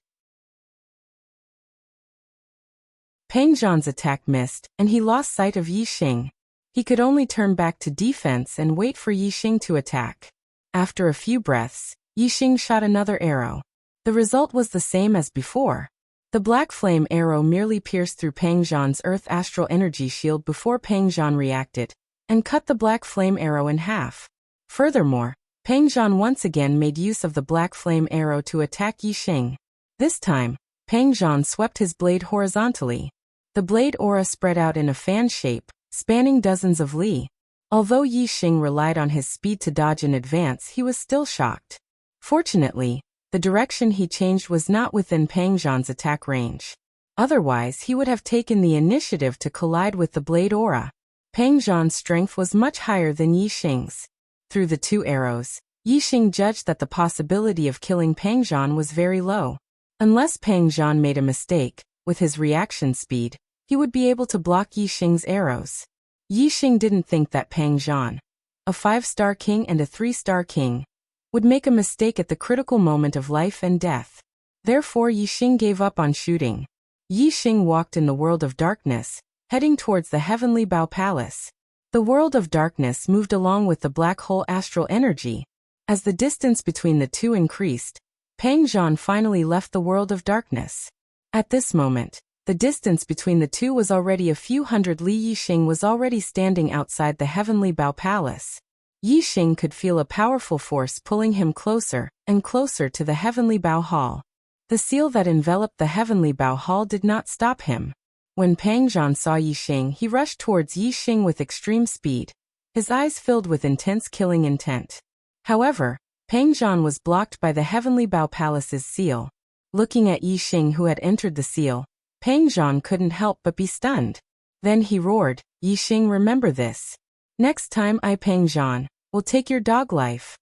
Peng Zhan's attack missed, and he lost sight of Yixing. He could only turn back to defense and wait for Yixing to attack. After a few breaths, Yixing shot another arrow. The result was the same as before. The black flame arrow merely pierced through Peng Zhan's earth astral energy shield before Peng Zhan reacted, and cut the black flame arrow in half. Furthermore, Peng Zhan once again made use of the black flame arrow to attack Yixing. This time, Peng Zhan swept his blade horizontally. The blade aura spread out in a fan shape, spanning dozens of li. Although Yixing relied on his speed to dodge in advance, he was still shocked. Fortunately, the direction he changed was not within Peng Zhan's attack range. Otherwise, he would have taken the initiative to collide with the blade aura. Peng Zhan's strength was much higher than Yixing's. Through the two arrows, Yixing judged that the possibility of killing Peng Zhan was very low. Unless Peng Zhan made a mistake, with his reaction speed, he would be able to block Yixing's arrows. Yixing didn't think that Peng Zhan, a 5-star king and a 3-star king, would make a mistake at the critical moment of life and death. Therefore Yixing gave up on shooting. Yixing walked in the world of darkness, heading towards the Heavenly Bao Palace. The world of darkness moved along with the black hole astral energy. As the distance between the two increased, Peng Zhan finally left the world of darkness. At this moment, the distance between the two was already a few hundred li. Yixing was already standing outside the Heavenly Bao Palace. Yixing could feel a powerful force pulling him closer and closer to the Heavenly Bao Hall. The seal that enveloped the Heavenly Bao Hall did not stop him. When Peng Zhan saw Yixing, he rushed towards Yixing with extreme speed, his eyes filled with intense killing intent. However, Peng Zhan was blocked by the Heavenly Bao Palace's seal. Looking at Yixing who had entered the seal, Peng Zhan couldn't help but be stunned. Then he roared, "Yixing, remember this. Next time I, Peng Zhan, will take your dog life."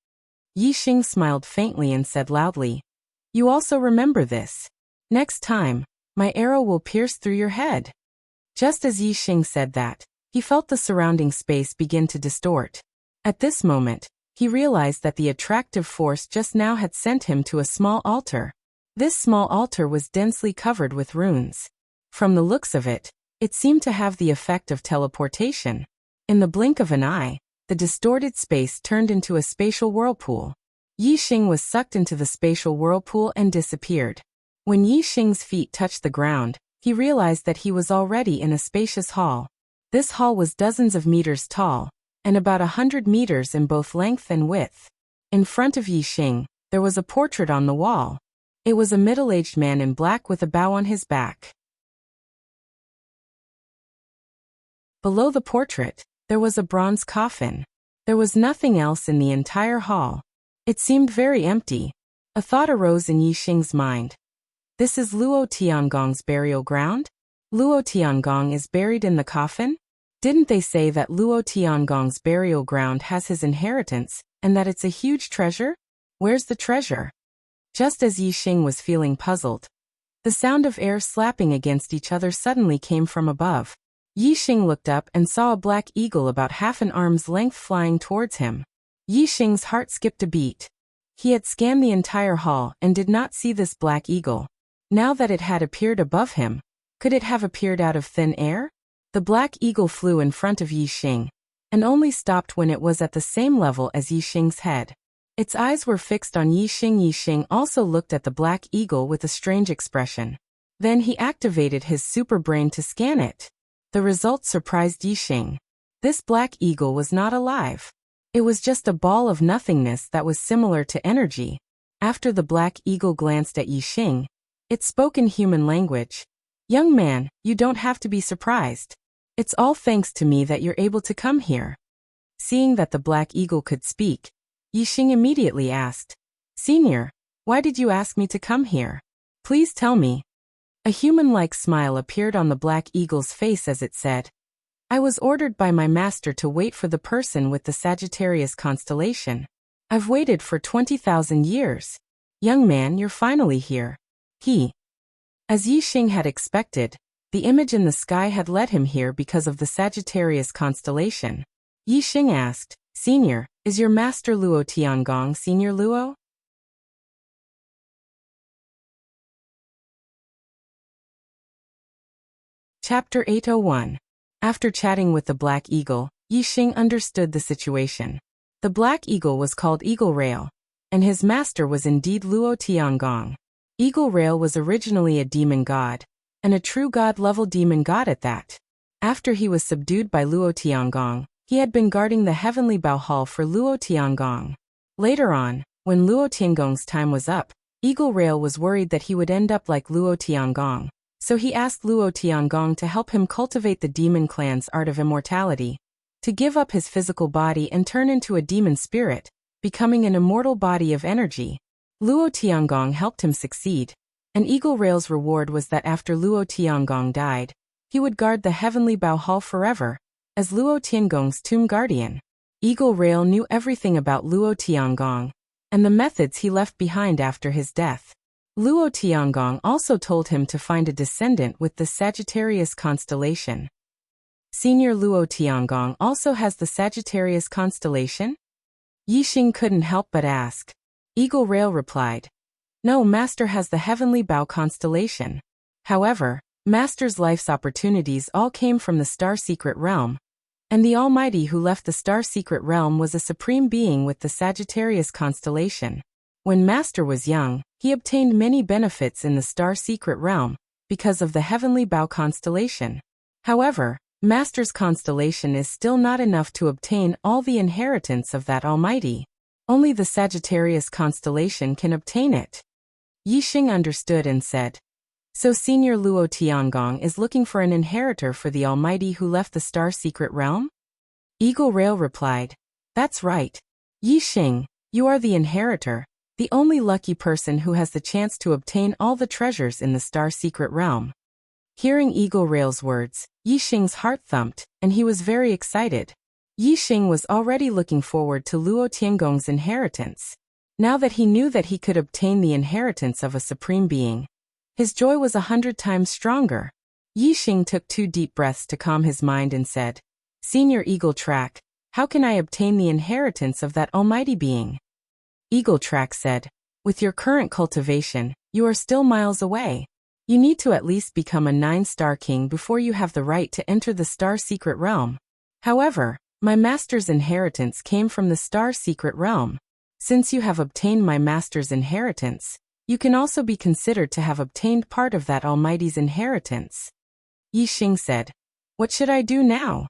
Yixing smiled faintly and said loudly, "You also remember this. Next time, my arrow will pierce through your head." Just as Yixing said that, he felt the surrounding space begin to distort. At this moment, he realized that the attractive force just now had sent him to a small altar. This small altar was densely covered with runes. From the looks of it, it seemed to have the effect of teleportation. In the blink of an eye, the distorted space turned into a spatial whirlpool. Yixing was sucked into the spatial whirlpool and disappeared. When Yixing's feet touched the ground, he realized that he was already in a spacious hall. This hall was dozens of meters tall, and about 100 meters in both length and width. In front of Yixing, there was a portrait on the wall. It was a middle-aged man in black with a bow on his back. Below the portrait, there was a bronze coffin. There was nothing else in the entire hall. It seemed very empty. A thought arose in Yixing's mind. This is Luo Tiangong's burial ground? Luo Tiangong is buried in the coffin? Didn't they say that Luo Tiangong's burial ground has his inheritance, and that it's a huge treasure? Where's the treasure? Just as Yixing was feeling puzzled, the sound of air slapping against each other suddenly came from above. Yixing looked up and saw a black eagle about half an arm's length flying towards him. Yixing's heart skipped a beat. He had scanned the entire hall and did not see this black eagle. Now that it had appeared above him, could it have appeared out of thin air? The black eagle flew in front of Yixing, and only stopped when it was at the same level as Yixing's head. Its eyes were fixed on Yixing. Yixing also looked at the black eagle with a strange expression. Then he activated his super brain to scan it. The result surprised Yixing. This black eagle was not alive. It was just a ball of nothingness that was similar to energy. After the black eagle glanced at Yixing, it spoke in human language. "Young man, you don't have to be surprised. It's all thanks to me that you're able to come here." Seeing that the black eagle could speak, Yixing immediately asked, "Senior, why did you ask me to come here? Please tell me." A human-like smile appeared on the black eagle's face as it said, "I was ordered by my master to wait for the person with the Sagittarius constellation. I've waited for 20,000 years. Young man, you're finally here." As Yixing had expected, the image in the sky had led him here because of the Sagittarius constellation. Yixing asked, "Senior, is your master Luo Tiangong Senior Luo?" Chapter 801. After chatting with the Black Eagle, Yixing understood the situation. The Black Eagle was called Eagle Rail, and his master was indeed Luo Tiangong. Eagle Rail was originally a demon god, and a true god-level demon god at that. After he was subdued by Luo Tiangong, he had been guarding the Heavenly Bao Hall for Luo Tiangong. Later on, when Luo Tiangong's time was up, Eagle Rail was worried that he would end up like Luo Tiangong. So he asked Luo Tiangong to help him cultivate the demon clan's art of immortality, to give up his physical body and turn into a demon spirit, becoming an immortal body of energy. Luo Tiangong helped him succeed, and Eagle Rail's reward was that after Luo Tiangong died, he would guard the Heavenly Bao Hall forever, as Luo Tiangong's tomb guardian. Eagle Rail knew everything about Luo Tiangong, and the methods he left behind after his death. Luo Tiangong also told him to find a descendant with the Sagittarius constellation. Senior Luo Tiangong also has the Sagittarius constellation? Yixing couldn't help but ask. Eagle Rail replied, "No, Master has the Heavenly Bao constellation. However, Master's life's opportunities all came from the Star Secret Realm, and the Almighty who left the Star Secret Realm was a supreme being with the Sagittarius constellation. When Master was young, he obtained many benefits in the Star Secret Realm because of the Heavenly Bao constellation. However, Master's constellation is still not enough to obtain all the inheritance of that Almighty. Only the Sagittarius constellation can obtain it." Yixing understood and said, "So Senior Luo Tiangong is looking for an inheritor for the Almighty who left the Star Secret Realm?" Eagle Rail replied, "That's right. Yixing, you are the inheritor, the only lucky person who has the chance to obtain all the treasures in the Star Secret Realm." Hearing Eagle Rail's words, Yixing's heart thumped, and he was very excited. Yixing was already looking forward to Luo Tiangong's inheritance. Now that he knew that he could obtain the inheritance of a supreme being, his joy was 100 times stronger. Yixing took 2 deep breaths to calm his mind and said, "Senior Eagle Track, how can I obtain the inheritance of that almighty being?" Eagle Track said, "With your current cultivation, you are still miles away. You need to at least become a 9-star king before you have the right to enter the Star Secret Realm. However, my master's inheritance came from the Star Secret Realm. Since you have obtained my master's inheritance, you can also be considered to have obtained part of that Almighty's inheritance." Yixing said, "What should I do now?"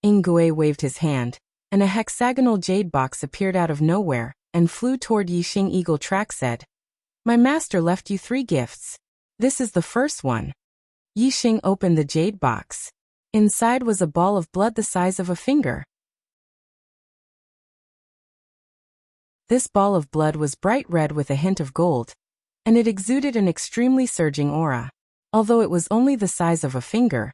Ingui waved his hand, and a hexagonal jade box appeared out of nowhere and flew toward Yixing. Eagle Track said, "My master left you 3 gifts. This is the first one." Yixing opened the jade box. Inside was a ball of blood the size of a finger. This ball of blood was bright red with a hint of gold, and it exuded an extremely surging aura. Although it was only the size of a finger,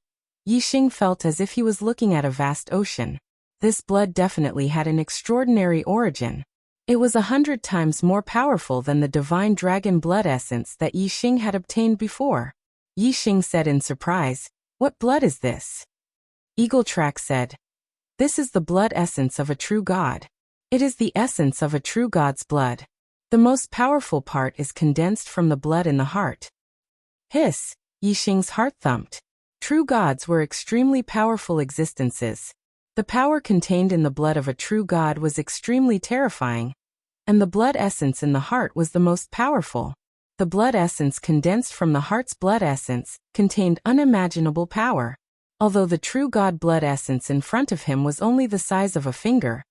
Yixing felt as if he was looking at a vast ocean. This blood definitely had an extraordinary origin. It was 100 times more powerful than the divine dragon blood essence that Yi Xing had obtained before. Yi Xing said in surprise, "What blood is this?" Eagle Track said, "This is the blood essence of a true god. It is the essence of a true god's blood. The most powerful part is condensed from the blood in the heart." Hiss! Yi Xing's heart thumped. True gods were extremely powerful existences. The power contained in the blood of a true god was extremely terrifying, and the blood essence in the heart was the most powerful. The blood essence condensed from the heart's blood essence contained unimaginable power. Although the true god blood essence in front of him was only the size of a finger,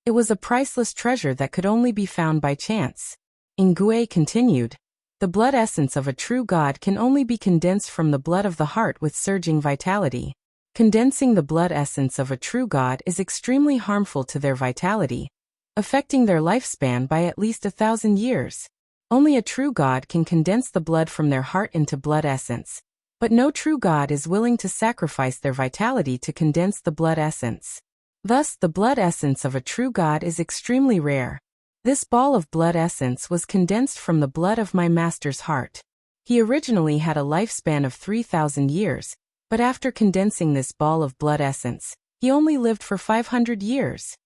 it was a priceless treasure that could only be found by chance. Ingui continued, "The blood essence of a true god can only be condensed from the blood of the heart with surging vitality. Condensing the blood essence of a true god is extremely harmful to their vitality, affecting their lifespan by at least 1,000 years. Only a true god can condense the blood from their heart into blood essence, but no true god is willing to sacrifice their vitality to condense the blood essence. Thus, the blood essence of a true god is extremely rare. This ball of blood essence was condensed from the blood of my master's heart. He originally had a lifespan of 3,000 years, but after condensing this ball of blood essence, he only lived for 500 years.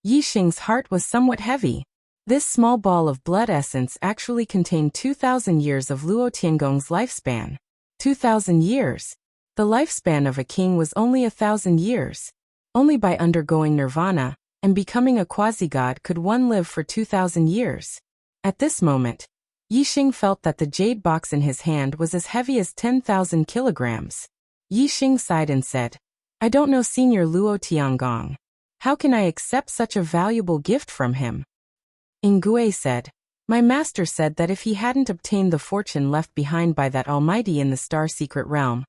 Yi Xing's heart was somewhat heavy. This small ball of blood essence actually contained 2,000 years of Luo Tiangong's lifespan. 2,000 years. The lifespan of a king was only 1,000 years. Only by undergoing nirvana and becoming a quasi-god could one live for 2,000 years. At this moment, Yi Xing felt that the jade box in his hand was as heavy as 10,000 kilograms. Yi Xing sighed and said, "I don't know Senior Luo Tiangong. How can I accept such a valuable gift from him?" Ingui said, "My master said that if he hadn't obtained the fortune left behind by that Almighty in the Star Secret Realm,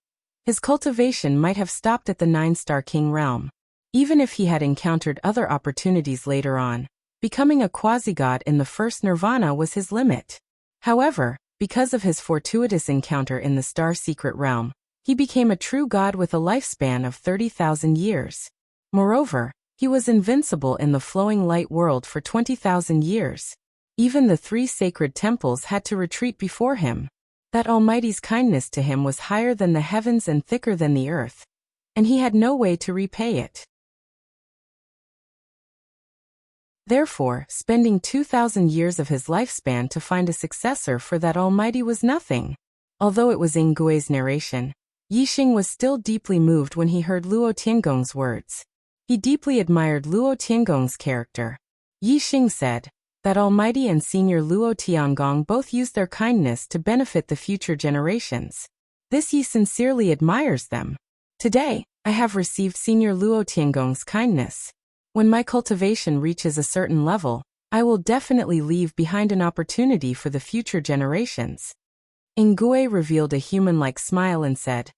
his cultivation might have stopped at the 9-Star King realm. Even if he had encountered other opportunities later on, becoming a quasi-god in the first nirvana was his limit. However, because of his fortuitous encounter in the Star Secret Realm, he became a true god with a lifespan of 30,000 years. Moreover, he was invincible in the flowing light world for 20,000 years. Even the 3 sacred temples had to retreat before him. That Almighty's kindness to him was higher than the heavens and thicker than the earth, and he had no way to repay it. Therefore, spending 2,000 years of his lifespan to find a successor for that Almighty was nothing." Although it was Ngui's narration, Yi Xing was still deeply moved when he heard Luo Tiangong's words. He deeply admired Luo Tiangong's character. Yi Xing said, "That Almighty and Senior Luo Tiangong both used their kindness to benefit the future generations. This Yi sincerely admires them. Today, I have received Senior Luo Tiangong's kindness. When my cultivation reaches a certain level, I will definitely leave behind an opportunity for the future generations." Ingui revealed a human-like smile and said,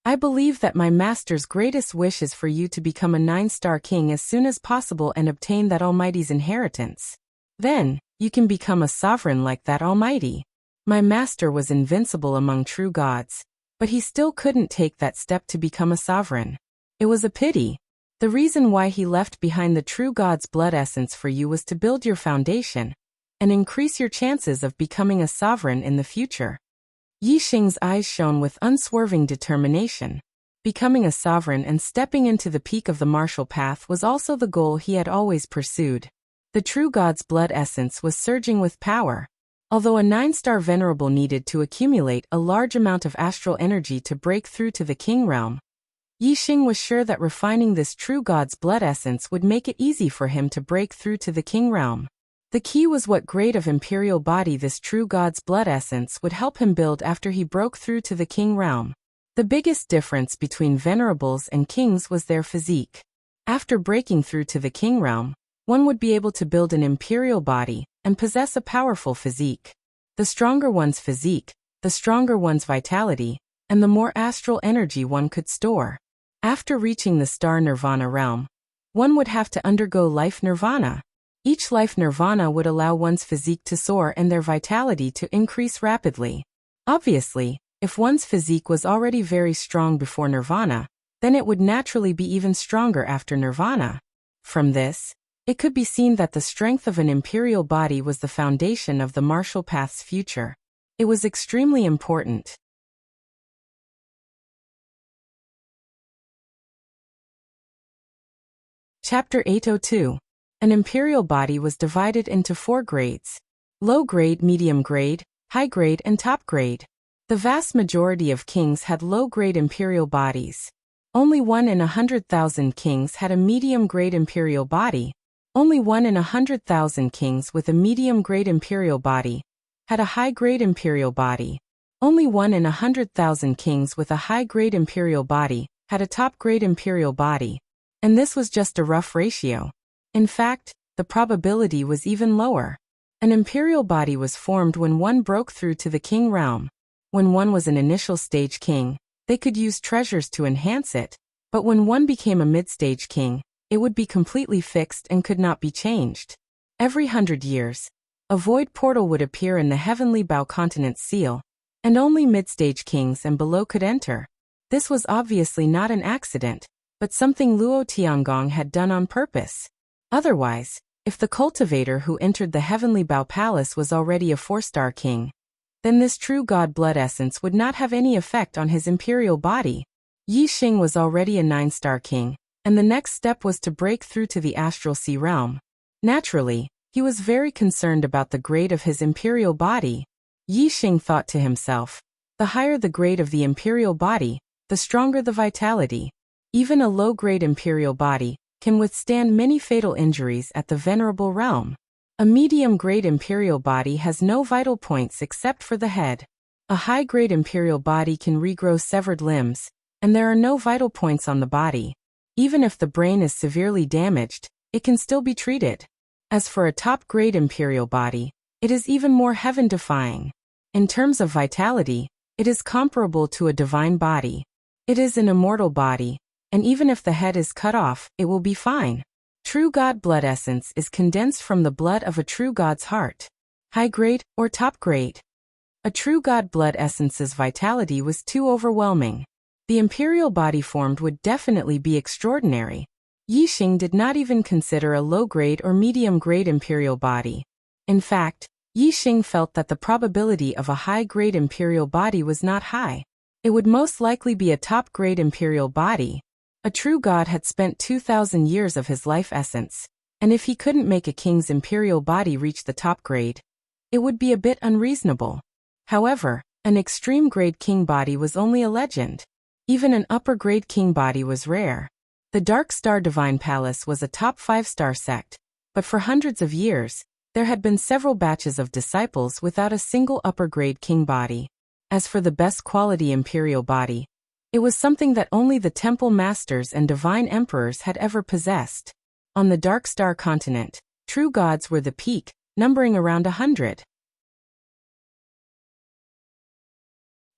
"I believe that my master's greatest wish is for you to become a 9-Star King as soon as possible and obtain that Almighty's inheritance. Then, you can become a sovereign like that Almighty. My master was invincible among true gods, but he still couldn't take that step to become a sovereign. It was a pity. The reason why he left behind the true god's blood essence for you was to build your foundation and increase your chances of becoming a sovereign in the future." Yi Xing's eyes shone with unswerving determination. Becoming a sovereign and stepping into the peak of the martial path was also the goal he had always pursued. The true god's blood essence was surging with power. Although a 9-star venerable needed to accumulate a large amount of astral energy to break through to the king realm, Yi Xing was sure that refining this true god's blood essence would make it easy for him to break through to the king realm. The key was what grade of imperial body this true god's blood essence would help him build after he broke through to the king realm. The biggest difference between venerables and kings was their physique. After breaking through to the king realm, one would be able to build an imperial body and possess a powerful physique. The stronger one's physique, the stronger one's vitality, and the more astral energy one could store. After reaching the star nirvana realm, one would have to undergo life nirvana. Each life nirvana would allow one's physique to soar and their vitality to increase rapidly. Obviously, if one's physique was already very strong before nirvana, then it would naturally be even stronger after nirvana. From this, It could be seen that the strength of an imperial body was the foundation of the martial path's future. It was extremely important. Chapter 802. An imperial body was divided into 4 grades: low grade, medium grade, high grade, and top grade. The vast majority of kings had low-grade imperial bodies. Only 1 in 100,000 kings had a medium-grade imperial body. Only 1 in 100,000 kings with a medium-grade imperial body had a high-grade imperial body. Only 1 in 100,000 kings with a high-grade imperial body had a top-grade imperial body. And this was just a rough ratio. In fact, the probability was even lower. An imperial body was formed when one broke through to the king realm. When one was an initial stage king, they could use treasures to enhance it, but when one became a mid-stage king, it would be completely fixed and could not be changed. Every 100 years, a void portal would appear in the heavenly Bao continent's seal, and only mid-stage kings and below could enter. This was obviously not an accident, but something Luo Tiangong had done on purpose. Otherwise, if the cultivator who entered the heavenly Bao palace was already a 4-star king, then this true god blood essence would not have any effect on his imperial body. Yi Xing was already a 9-star king, and the next step was to break through to the astral sea realm. Naturally, he was very concerned about the grade of his imperial body. Yi Xing thought to himself, the higher the grade of the imperial body, the stronger the vitality. Even a low-grade imperial body can withstand many fatal injuries at the venerable realm. A medium-grade imperial body has no vital points except for the head. A high-grade imperial body can regrow severed limbs, and there are no vital points on the body. Even if the brain is severely damaged, it can still be treated. As for a top-grade imperial body, it is even more heaven-defying. In terms of vitality, it is comparable to a divine body. It is an immortal body, and even if the head is cut off, it will be fine. True God blood essence is condensed from the blood of a true God's heart. High grade or top grade. A true God blood essence's vitality was too overwhelming. The imperial body formed would definitely be extraordinary. Yi Xing did not even consider a low-grade or medium-grade imperial body. In fact, Yi Xing felt that the probability of a high-grade imperial body was not high. It would most likely be a top-grade imperial body. A true god had spent 2,000 years of his life essence, and if he couldn't make a king's imperial body reach the top grade, it would be a bit unreasonable. However, an extreme-grade king body was only a legend. Even an upper-grade king body was rare. The Dark Star Divine Palace was a top 5-star sect, but for hundreds of years, there had been several batches of disciples without a single upper-grade king body. As for the best quality imperial body, it was something that only the temple masters and divine emperors had ever possessed. On the Dark Star continent, true gods were the peak, numbering around 100.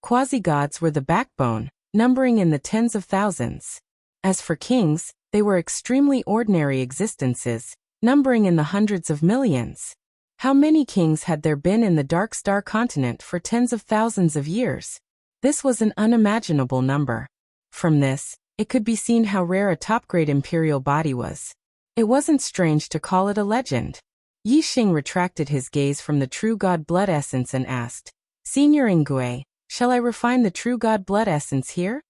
Quasi-gods were the backbone, numbering in the tens of thousands. As for kings, they were extremely ordinary existences, numbering in the hundreds of millions. How many kings had there been in the Dark Star continent for tens of thousands of years? This was an unimaginable number. From this, it could be seen how rare a top-grade imperial body was. It wasn't strange to call it a legend. Yi Xing retracted his gaze from the true god blood essence and asked, Senior Ingui, shall I refine the true god blood essence here?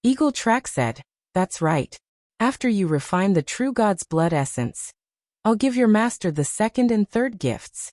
Eagle Track said, that's right. After you refine the true god's blood essence, I'll give your master the second and third gifts.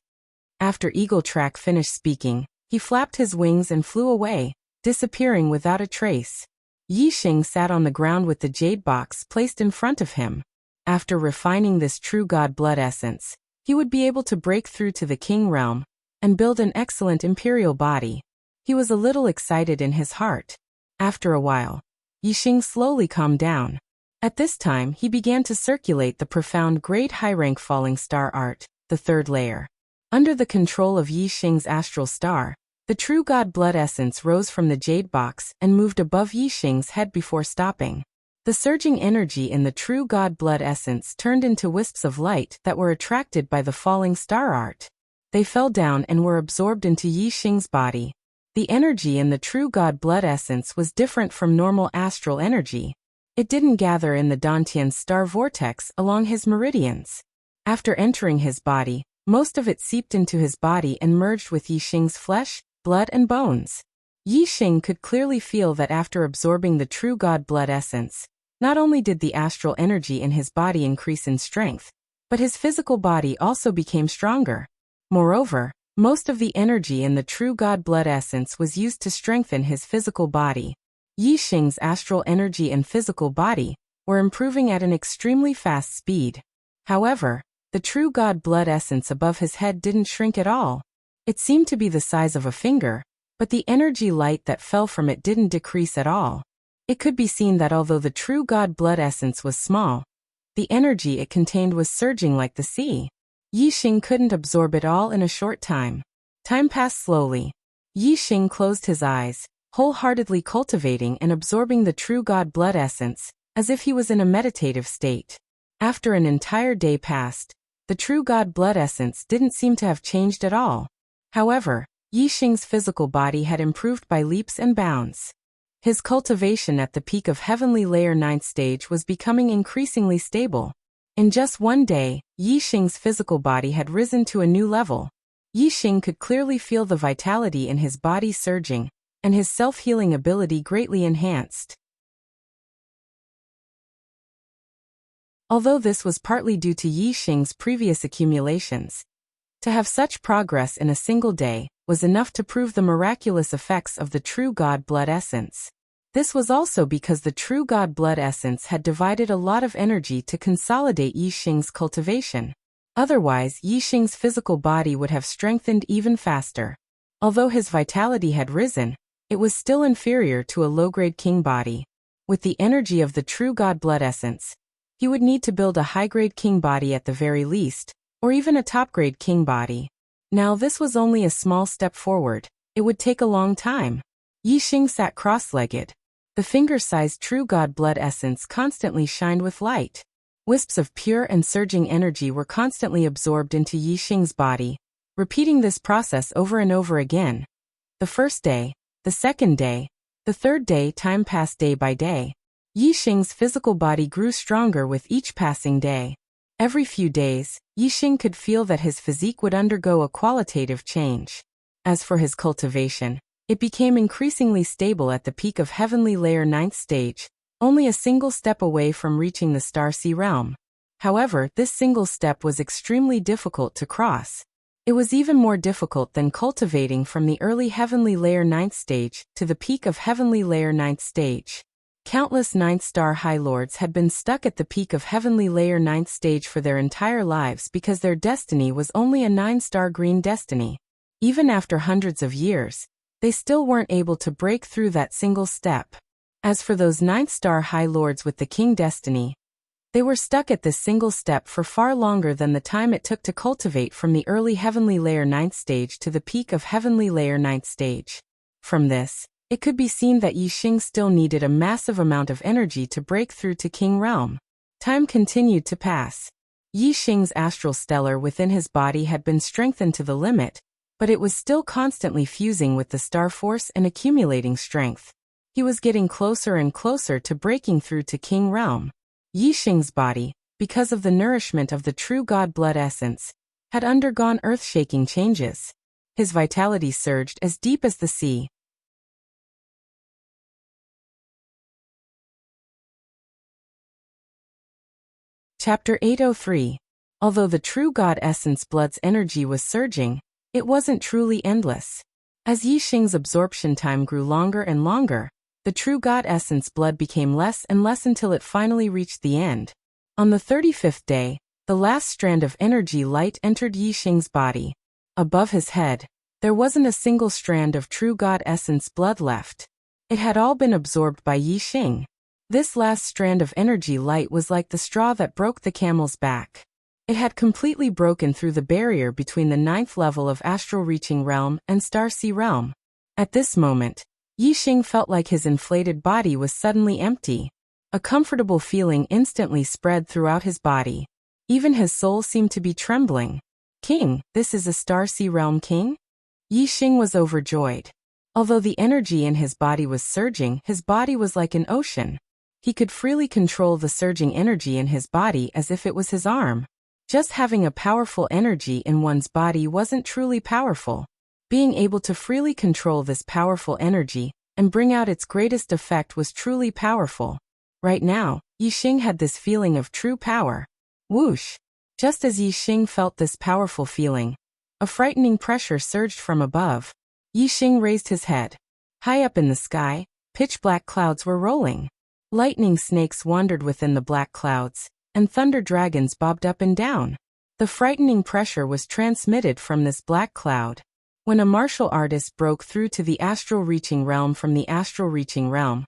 After Eagle Track finished speaking, he flapped his wings and flew away, disappearing without a trace. Yi Xing sat on the ground with the jade box placed in front of him. After refining this true god blood essence, he would be able to break through to the king realm and build an excellent imperial body. He was a little excited in his heart. After a while, Yi Xing slowly calmed down. At this time, he began to circulate the profound great high-rank falling star art, the third layer. Under the control of Yi Xing's astral star, the true god blood essence rose from the jade box and moved above Yi Xing's head before stopping. The surging energy in the true god blood essence turned into wisps of light that were attracted by the falling star art. They fell down and were absorbed into Yi Xing's body. The energy in the true god blood essence was different from normal astral energy. It didn't gather in the Dantian star vortex along his meridians. After entering his body, most of it seeped into his body and merged with Yixing's flesh, blood and bones. Yixing could clearly feel that after absorbing the true god blood essence, not only did the astral energy in his body increase in strength, but his physical body also became stronger. Moreover, most of the energy in the true god blood essence was used to strengthen his physical body. Yixing's astral energy and physical body were improving at an extremely fast speed. However, the true god blood essence above his head didn't shrink at all. It seemed to be the size of a finger, but the energy light that fell from it didn't decrease at all. It could be seen that although the true god blood essence was small, the energy it contained was surging like the sea. Yixing couldn't absorb it all in a short time. Time passed slowly. Yixing closed his eyes, wholeheartedly cultivating and absorbing the true god blood essence, as if he was in a meditative state. After an entire day passed, the true god blood essence didn't seem to have changed at all. However, Yixing's physical body had improved by leaps and bounds. His cultivation at the peak of Heavenly Layer 9th stage was becoming increasingly stable. In just one day, Yixing's physical body had risen to a new level. Yixing could clearly feel the vitality in his body surging, and his self-healing ability greatly enhanced. Although this was partly due to Yixing's previous accumulations, to have such progress in a single day was enough to prove the miraculous effects of the true god blood essence. This was also because the true god blood essence had divided a lot of energy to consolidate Yixing's cultivation. Otherwise, Yixing's physical body would have strengthened even faster. Although his vitality had risen, it was still inferior to a low-grade king body. With the energy of the true god blood essence, he would need to build a high-grade king body at the very least, or even a top-grade king body. Now this was only a small step forward. It would take a long time. Yixing sat cross-legged. The finger-sized true god blood essence constantly shined with light. Wisps of pure and surging energy were constantly absorbed into Yixing's body, repeating this process over and over again. The first day, the second day, the third day, time passed day by day. Yixing's physical body grew stronger with each passing day. Every few days, Yixing could feel that his physique would undergo a qualitative change. As for his cultivation, it became increasingly stable at the peak of Heavenly Layer 9th stage, only a single step away from reaching the Star Sea realm. However, this single step was extremely difficult to cross. It was even more difficult than cultivating from the early Heavenly Layer 9th stage to the peak of Heavenly Layer 9th stage. Countless 9th star High Lords had been stuck at the peak of Heavenly Layer 9th stage for their entire lives because their destiny was only a 9-star green destiny. Even after hundreds of years, they still weren't able to break through that single step. As for those 9th star High Lords with the king destiny, they were stuck at this single step for far longer than the time it took to cultivate from the early Heavenly Layer 9th stage to the peak of Heavenly Layer 9th stage. From this, it could be seen that Yixing still needed a massive amount of energy to break through to King Realm. Time continued to pass. Yixing's astral stellar within his body had been strengthened to the limit, but it was still constantly fusing with the star force and accumulating strength. He was getting closer and closer to breaking through to King Realm. Yixing's body, because of the nourishment of the true god blood essence, had undergone earth-shaking changes. His vitality surged as deep as the sea. Chapter 803. Although the true god essence blood's energy was surging, it wasn't truly endless. As Yixing's absorption time grew longer and longer, the true god essence blood became less and less until it finally reached the end. On the 35th day, the last strand of energy light entered Yixing's body. Above his head, there wasn't a single strand of true god essence blood left. It had all been absorbed by Yixing. This last strand of energy light was like the straw that broke the camel's back. It had completely broken through the barrier between the 9th level of Astral Reaching Realm and Star Sea Realm. At this moment, Yixing felt like his inflated body was suddenly empty. A comfortable feeling instantly spread throughout his body. Even his soul seemed to be trembling. King, this is a Star Sea Realm king? Yixing was overjoyed. Although the energy in his body was surging, his body was like an ocean. He could freely control the surging energy in his body as if it was his arm. Just having a powerful energy in one's body wasn't truly powerful. Being able to freely control this powerful energy and bring out its greatest effect was truly powerful. Right now, Yixing had this feeling of true power. Whoosh! Just as Yixing felt this powerful feeling, a frightening pressure surged from above. Yixing raised his head. High up in the sky, pitch-black clouds were rolling. Lightning snakes wandered within the black clouds, and thunder dragons bobbed up and down. The frightening pressure was transmitted from this black cloud. When a martial artist broke through to the astral reaching realm from the astral reaching realm,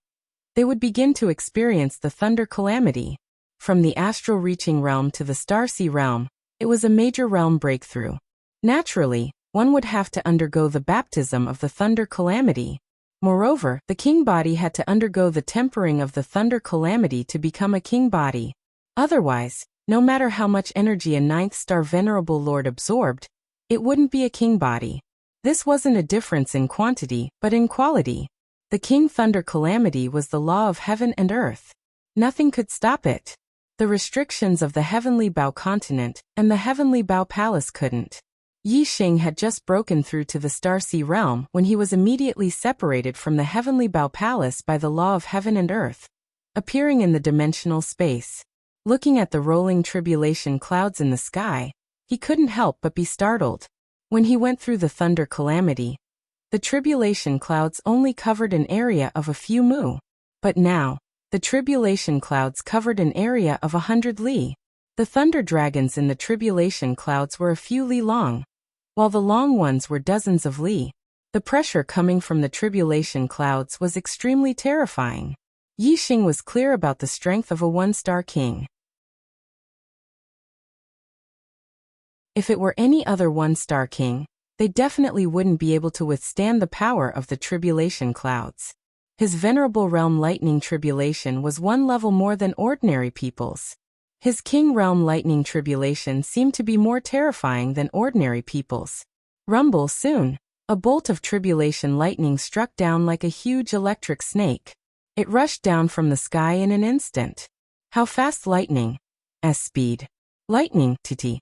they would begin to experience the thunder calamity. From the astral reaching realm to the Starsea realm, it was a major realm breakthrough. Naturally, one would have to undergo the baptism of the thunder calamity. Moreover, the king body had to undergo the tempering of the thunder calamity to become a king body. Otherwise, no matter how much energy a 9th star venerable lord absorbed, it wouldn't be a king body. This wasn't a difference in quantity, but in quality. The king thunder calamity was the law of heaven and earth. Nothing could stop it. The restrictions of the Heavenly Bao continent and the Heavenly Bao palace couldn't. Yixing had just broken through to the Starsea realm when he was immediately separated from the Heavenly Bao palace by the law of heaven and earth, appearing in the dimensional space. Looking at the rolling tribulation clouds in the sky, he couldn't help but be startled. When he went through the thunder calamity, the tribulation clouds only covered an area of a few mu. But now, the tribulation clouds covered an area of 100 li. The thunder dragons in the tribulation clouds were a few li long, while the long ones were dozens of li. The pressure coming from the tribulation clouds was extremely terrifying. Yixing was clear about the strength of a 1-star king. If it were any other 1-star king, they definitely wouldn't be able to withstand the power of the tribulation clouds. His venerable realm lightning tribulation was one level more than ordinary people's. His king realm lightning tribulation seemed to be more terrifying than ordinary people's. Rumble soon, a bolt of tribulation lightning struck down like a huge electric snake. It rushed down from the sky in an instant. How fast lightning? S speed. Lightning, tt.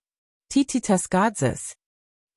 Tt gods.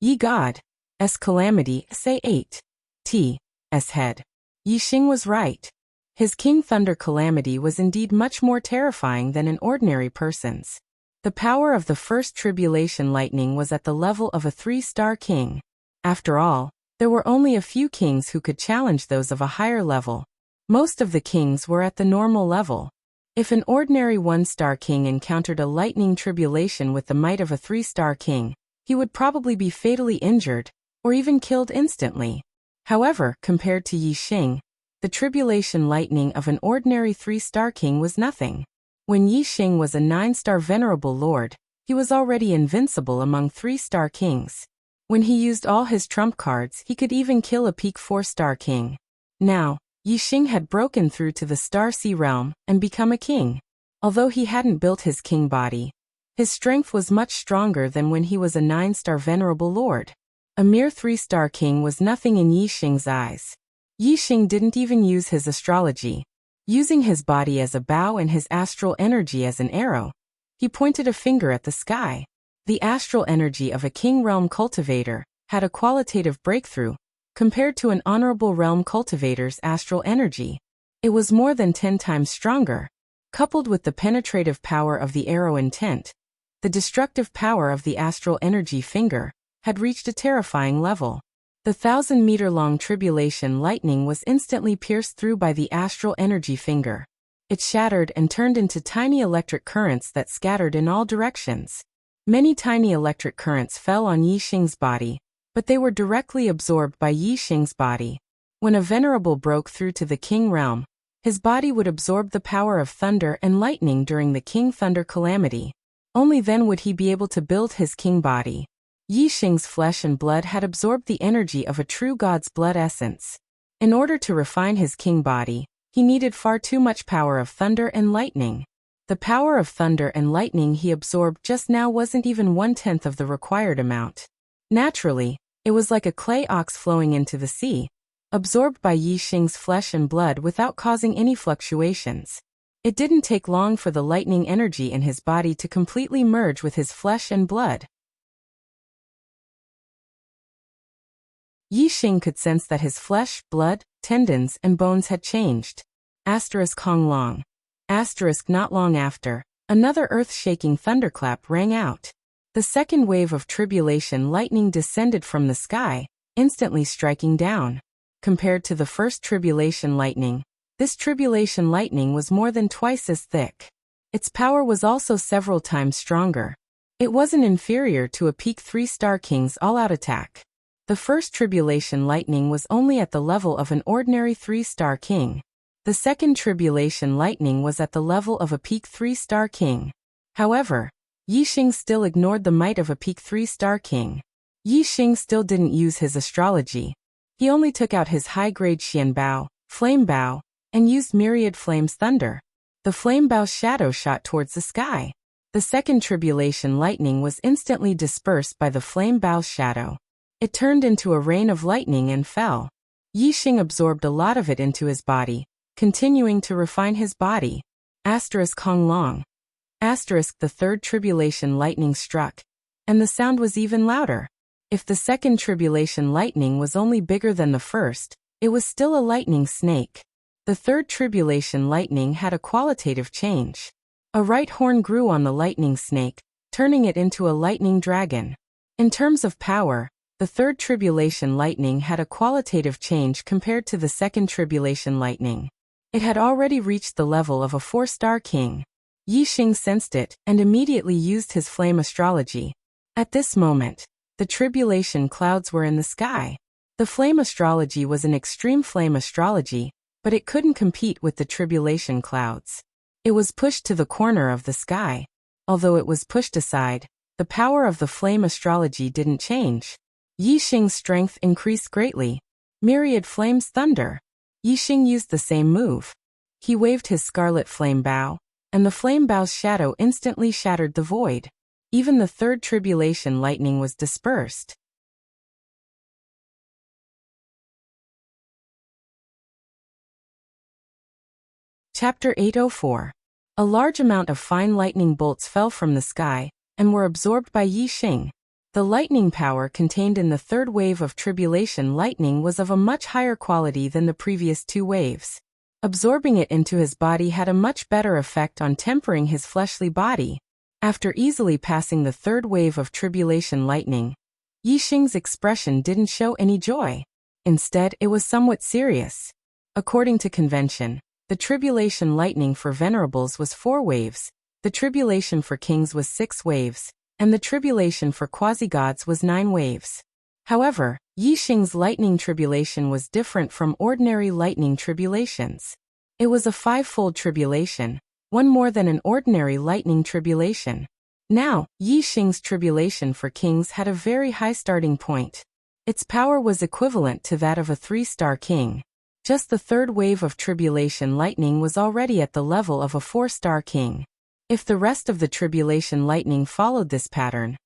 Ye god. S calamity, say 8. T. S head. Yixing was right. His king thunder calamity was indeed much more terrifying than an ordinary person's. The power of the first tribulation lightning was at the level of a 3-star king. After all, there were only a few kings who could challenge those of a higher level. Most of the kings were at the normal level. If an ordinary 1-star king encountered a lightning tribulation with the might of a 3-star king, he would probably be fatally injured, or even killed instantly. However, compared to Yixing, the tribulation lightning of an ordinary 3-star king was nothing. When Yixing was a 9-star venerable lord, he was already invincible among 3-star kings. When he used all his trump cards, he could even kill a peak 4-star king. Now, Yixing had broken through to the Starsea realm and become a king. Although he hadn't built his king body, his strength was much stronger than when he was a 9-star venerable lord. A mere 3-star king was nothing in Yixing's eyes. Yixing didn't even use his astrology. Using his body as a bow and his astral energy as an arrow, he pointed a finger at the sky. The astral energy of a king realm cultivator had a qualitative breakthrough compared to an honorable realm cultivator's astral energy. It was more than 10 times stronger. Coupled with the penetrative power of the arrow intent, the destructive power of the astral energy finger had reached a terrifying level. The 1,000-meter-long tribulation lightning was instantly pierced through by the astral energy finger. It shattered and turned into tiny electric currents that scattered in all directions. Many tiny electric currents fell on Yixing's body, but they were directly absorbed by Yixing's body. When a venerable broke through to the king realm, his body would absorb the power of thunder and lightning during the king thunder calamity. Only then would he be able to build his king body. Yixing's flesh and blood had absorbed the energy of a true god's blood essence. In order to refine his king body, he needed far too much power of thunder and lightning. The power of thunder and lightning he absorbed just now wasn't even 1/10 of the required amount. Naturally, it was like a clay ox flowing into the sea, absorbed by Yixing's flesh and blood without causing any fluctuations. It didn't take long for the lightning energy in his body to completely merge with his flesh and blood. Yi Xing could sense that his flesh, blood, tendons, and bones had changed. Hong Long. Not long after, another earth-shaking thunderclap rang out. The second wave of tribulation lightning descended from the sky, instantly striking down. Compared to the first tribulation lightning, this tribulation lightning was more than twice as thick. Its power was also several times stronger. It wasn't inferior to a peak 3-star king's all-out attack. The first tribulation lightning was only at the level of an ordinary 3-star king. The second tribulation lightning was at the level of a peak 3-star king. However, Yi Xing still ignored the might of a peak 3-star king. Yi Xing still didn't use his astrology. He only took out his high-grade Xian Bao, Flame Bao, and used Myriad Flames Thunder. The Flame Bao's shadow shot towards the sky. The second tribulation lightning was instantly dispersed by the Flame Bao's shadow. It turned into a rain of lightning and fell. Yi Xing absorbed a lot of it into his body, continuing to refine his body. Hong Long. The third tribulation lightning struck, and the sound was even louder. If the second tribulation lightning was only bigger than the first, it was still a lightning snake. The third tribulation lightning had a qualitative change. A right horn grew on the lightning snake, turning it into a lightning dragon. In terms of power, the third tribulation lightning had a qualitative change compared to the second tribulation lightning. It had already reached the level of a 4-star king. Yi Xing sensed it and immediately used his flame astrology. At this moment, the tribulation clouds were in the sky. The flame astrology was an extreme flame astrology, but it couldn't compete with the tribulation clouds. It was pushed to the corner of the sky. Although it was pushed aside, the power of the flame astrology didn't change. Yi Xing's strength increased greatly. Myriad Flames Thunder. Yi Xing used the same move. He waved his scarlet flame bow, and the flame bow's shadow instantly shattered the void. Even the third tribulation lightning was dispersed. Chapter 804. A large amount of fine lightning bolts fell from the sky, and were absorbed by Yi Xing. The lightning power contained in the third wave of tribulation lightning was of a much higher quality than the previous 2 waves. Absorbing it into his body had a much better effect on tempering his fleshly body. After easily passing the third wave of tribulation lightning, Yi Xing's expression didn't show any joy. Instead, it was somewhat serious. According to convention, the tribulation lightning for venerables was 4 waves, the tribulation for kings was 6 waves, and the tribulation for quasi-gods was 9 waves. However, Yi Xing's lightning tribulation was different from ordinary lightning tribulations. It was a 5-fold tribulation, one more than an ordinary lightning tribulation. Now, Yi Xing's tribulation for kings had a very high starting point. Its power was equivalent to that of a 3-star king. Just the third wave of tribulation lightning was already at the level of a 4-star king. If the rest of the tribulation lightning followed this pattern,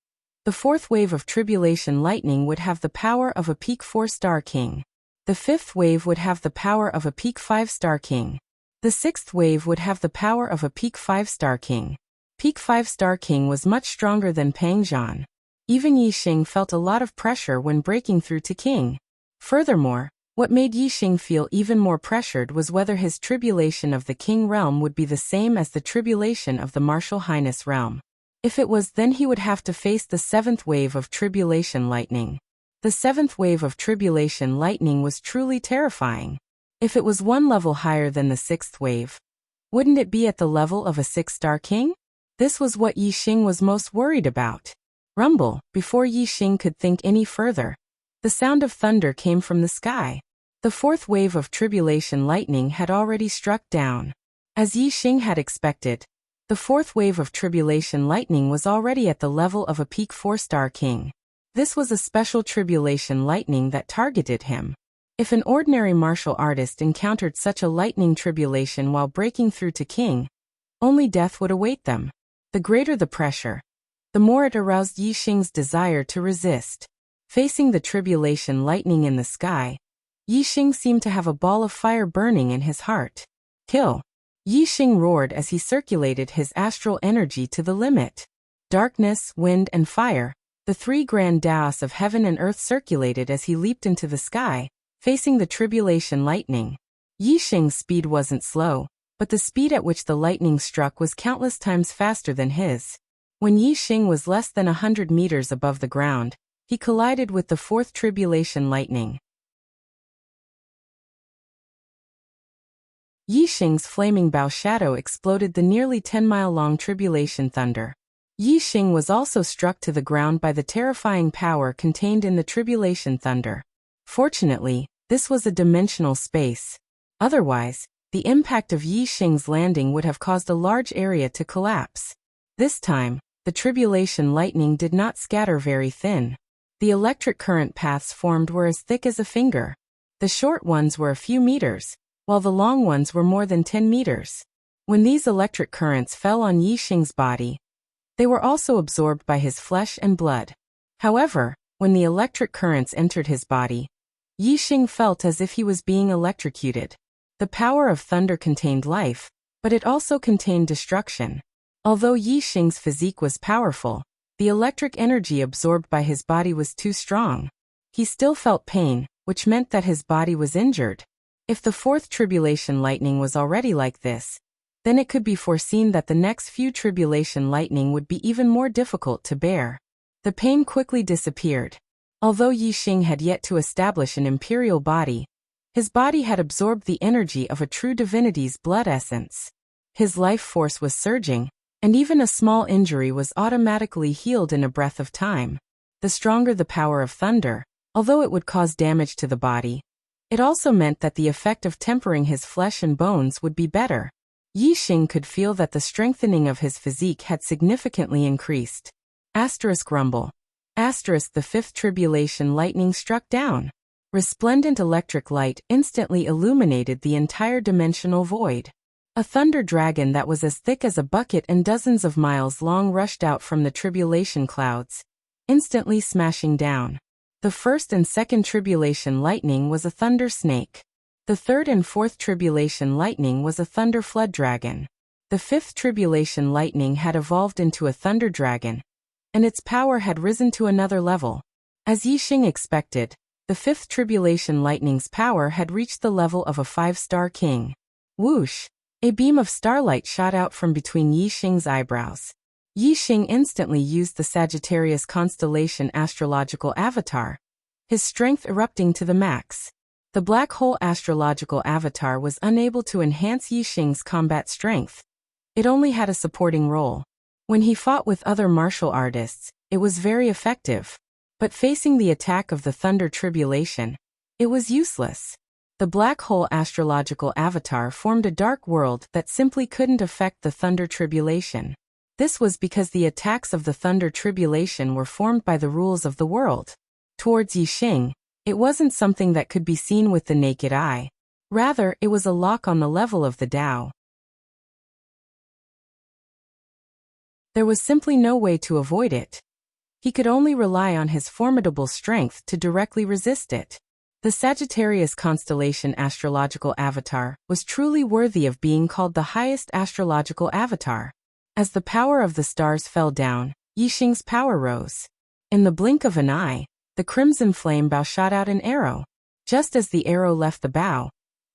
the fourth wave of tribulation lightning would have the power of a peak 4-star king. The fifth wave would have the power of a peak 5-star king. The sixth wave would have the power of a peak 5-star king. Peak 5-star king was much stronger than Pang Zhan. Even Yi Xing felt a lot of pressure when breaking through to king. Furthermore, what made Yi Xing feel even more pressured was whether his tribulation of the king realm would be the same as the tribulation of the martial highness realm. If it was, then he would have to face the 7th wave of tribulation lightning. The 7th wave of tribulation lightning was truly terrifying. If it was 1 level higher than the 6th wave, wouldn't it be at the level of a 6-star king? This was what Yi Xing was most worried about. Rumble, before Yi Xing could think any further, the sound of thunder came from the sky. The 4th wave of tribulation lightning had already struck down. As Yi Xing had expected, the 4th wave of tribulation lightning was already at the level of a peak 4-star king. This was a special tribulation lightning that targeted him. If an ordinary martial artist encountered such a lightning tribulation while breaking through to king, only death would await them. The greater the pressure, the more it aroused Yi Xing's desire to resist. Facing the tribulation lightning in the sky, Yi Xing seemed to have a ball of fire burning in his heart. Kill. Yi Xing roared as he circulated his astral energy to the limit. Darkness, wind, and fire, the three grand Daos of heaven and earth circulated as he leaped into the sky, facing the tribulation lightning. Yi Xing's speed wasn't slow, but the speed at which the lightning struck was countless times faster than his. When Yi Xing was less than 100 meters above the ground, he collided with the fourth tribulation lightning. Yi Xing's flaming bow shadow exploded the nearly 10-mile-long tribulation thunder. Yi Xing was also struck to the ground by the terrifying power contained in the tribulation thunder. Fortunately, this was a dimensional space. Otherwise, the impact of Yi Xing's landing would have caused a large area to collapse. This time, the tribulation lightning did not scatter very thin. The electric current paths formed were as thick as a finger. The short ones were a few meters, while the long ones were more than 10 meters. When these electric currents fell on Yi Xing's body, they were also absorbed by his flesh and blood. However, when the electric currents entered his body, Yi Xing felt as if he was being electrocuted. The power of thunder contained life, but it also contained destruction. Although Yi Xing's physique was powerful, the electric energy absorbed by his body was too strong. He still felt pain, which meant that his body was injured. If the fourth tribulation lightning was already like this, then it could be foreseen that the next few tribulation lightning would be even more difficult to bear. The pain quickly disappeared. Although Yi Xing had yet to establish an imperial body, his body had absorbed the energy of a true divinity's blood essence. His life force was surging, and even a small injury was automatically healed in a breath of time. The stronger the power of thunder, although it would cause damage to the body, it also meant that the effect of tempering his flesh and bones would be better. Yi Xing could feel that the strengthening of his physique had significantly increased. Rumble. The fifth tribulation lightning struck down. Resplendent electric light instantly illuminated the entire dimensional void. A thunder dragon that was as thick as a bucket and dozens of miles long rushed out from the tribulation clouds, instantly smashing down. The first and second tribulation lightning was a thunder snake. The third and fourth tribulation lightning was a thunder flood dragon. The fifth tribulation lightning had evolved into a thunder dragon, and its power had risen to another level. As Yi Xing expected, the fifth tribulation lightning's power had reached the level of a 5-star king. Whoosh! A beam of starlight shot out from between Yi Xing's eyebrows. Yi Xing instantly used the Sagittarius constellation astrological avatar, his strength erupting to the max. The black hole astrological avatar was unable to enhance Yi Xing's combat strength. It only had a supporting role. When he fought with other martial artists, it was very effective. But facing the attack of the thunder tribulation, it was useless. The black hole astrological avatar formed a dark world that simply couldn't affect the thunder tribulation. This was because the attacks of the thunder tribulation were formed by the rules of the world. Towards Yi Xing, it wasn't something that could be seen with the naked eye. Rather, it was a lock on the level of the Tao. There was simply no way to avoid it. He could only rely on his formidable strength to directly resist it. The Sagittarius constellation astrological avatar was truly worthy of being called the highest astrological avatar. As the power of the stars fell down, Yi Xing's power rose. In the blink of an eye, the crimson flame bow shot out an arrow. Just as the arrow left the bow,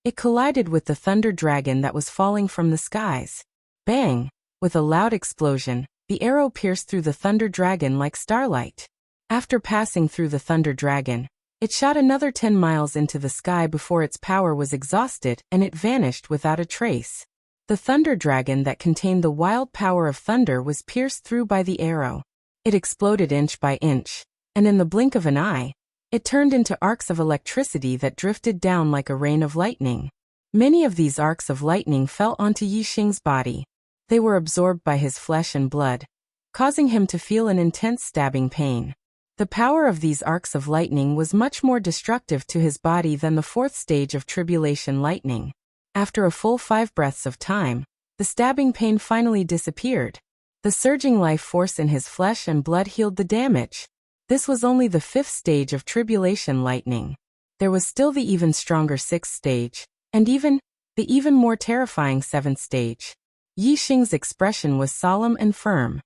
it collided with the thunder dragon that was falling from the skies. Bang! With a loud explosion, the arrow pierced through the thunder dragon like starlight. After passing through the thunder dragon, it shot another 10 miles into the sky before its power was exhausted and it vanished without a trace. The thunder dragon that contained the wild power of thunder was pierced through by the arrow. It exploded inch by inch, and in the blink of an eye, it turned into arcs of electricity that drifted down like a rain of lightning. Many of these arcs of lightning fell onto Yi Xing's body. They were absorbed by his flesh and blood, causing him to feel an intense stabbing pain. The power of these arcs of lightning was much more destructive to his body than the fourth stage of tribulation lightning. After a full 5 breaths of time, the stabbing pain finally disappeared. The surging life force in his flesh and blood healed the damage. This was only the 5th stage of tribulation lightning. There was still the even stronger 6th stage, and even The even more terrifying 7th stage. Yi Xing's expression was solemn and firm.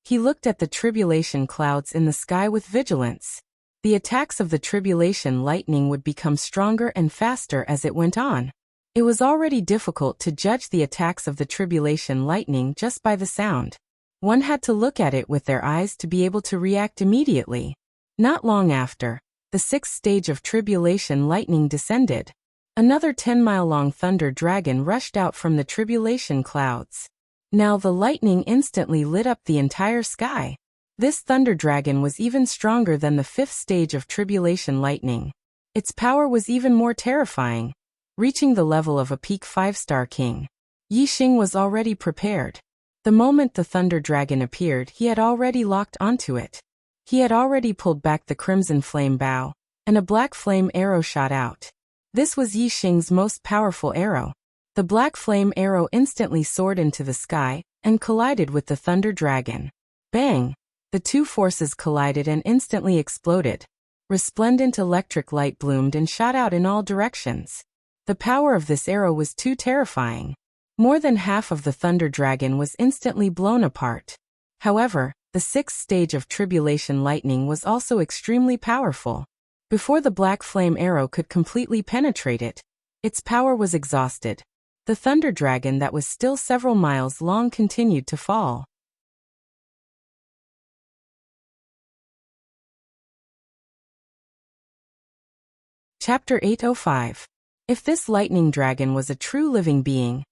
He looked at the tribulation clouds in the sky with vigilance. The attacks of the tribulation lightning would become stronger and faster as it went on. It was already difficult to judge the attacks of the tribulation lightning just by the sound. One had to look at it with their eyes to be able to react immediately. Not long after, the 6th stage of tribulation lightning descended. Another 10-mile-long thunder dragon rushed out from the tribulation clouds. Now the lightning instantly lit up the entire sky. This thunder dragon was even stronger than the 5th stage of tribulation lightning. Its power was even more terrifying, reaching the level of a peak 5-star king. Yi Xing was already prepared. The moment the thunder dragon appeared, he had already locked onto it. He had already pulled back the crimson flame bow, and a black flame arrow shot out. This was Yi Xing's most powerful arrow. The black flame arrow instantly soared into the sky and collided with the thunder dragon. Bang! The two forces collided and instantly exploded. Resplendent electric light bloomed and shot out in all directions. The power of this arrow was too terrifying. More than half of the thunder dragon was instantly blown apart. However, the 6th stage of tribulation lightning was also extremely powerful. Before the black flame arrow could completely penetrate it, its power was exhausted. The thunder dragon that was still several miles long continued to fall. Chapter 805. If this lightning dragon was a true living being,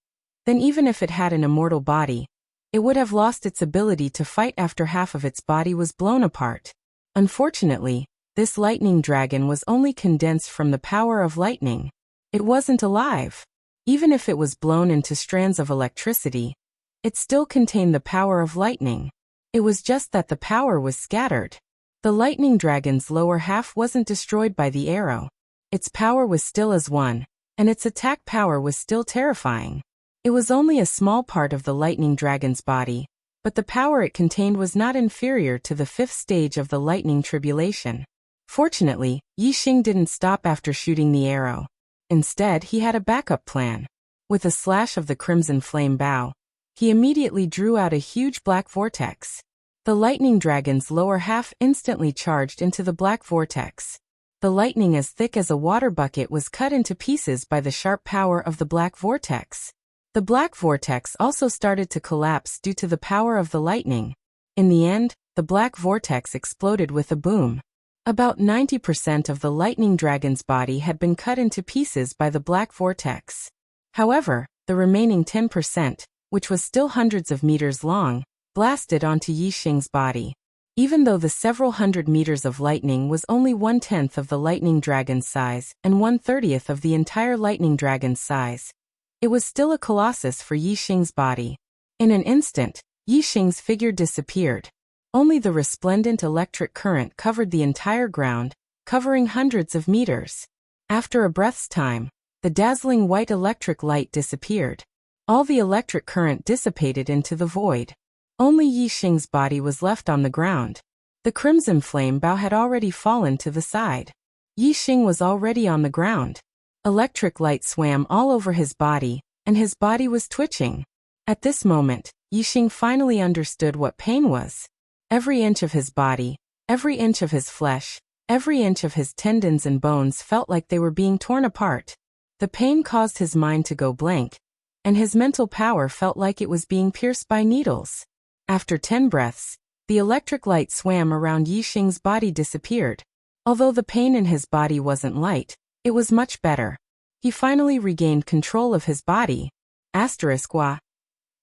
then even if it had an immortal body, it would have lost its ability to fight after half of its body was blown apart. Unfortunately, this lightning dragon was only condensed from the power of lightning. It wasn't alive. Even if it was blown into strands of electricity, it still contained the power of lightning. It was just that the power was scattered. The lightning dragon's lower half wasn't destroyed by the arrow. Its power was still as one, and its attack power was still terrifying. It was only a small part of the lightning dragon's body, but the power it contained was not inferior to the 5th stage of the lightning tribulation. Fortunately, Yi Xing didn't stop after shooting the arrow. Instead, he had a backup plan. With a slash of the crimson flame bow, he immediately drew out a huge black vortex. The lightning dragon's lower half instantly charged into the black vortex. The lightning as thick as a water bucket was cut into pieces by the sharp power of the black vortex. The black vortex also started to collapse due to the power of the lightning. In the end, the black vortex exploded with a boom. About 90% of the lightning dragon's body had been cut into pieces by the black vortex. However, the remaining 10%, which was still hundreds of meters long, blasted onto Yi Xing's body. Even though the several hundred meters of lightning was only 1/10 of the lightning dragon's size and 1/30th of the entire lightning dragon's size, it was still a colossus for Yi Xing's body. In an instant, Yi Xing's figure disappeared. Only the resplendent electric current covered the entire ground, covering hundreds of meters. After a breath's time, the dazzling white electric light disappeared. All the electric current dissipated into the void. Only Yi Xing's body was left on the ground. The crimson flame bow had already fallen to the side. Yi Xing was already on the ground. Electric light swam all over his body, and his body was twitching. At this moment, Yi Xing finally understood what pain was. Every inch of his body, every inch of his flesh, every inch of his tendons and bones felt like they were being torn apart. The pain caused his mind to go blank, and his mental power felt like it was being pierced by needles. After 10 breaths, the electric light swam around Yi Xing's body disappeared. Although the pain in his body wasn't light, it was much better. He finally regained control of his body. Wah.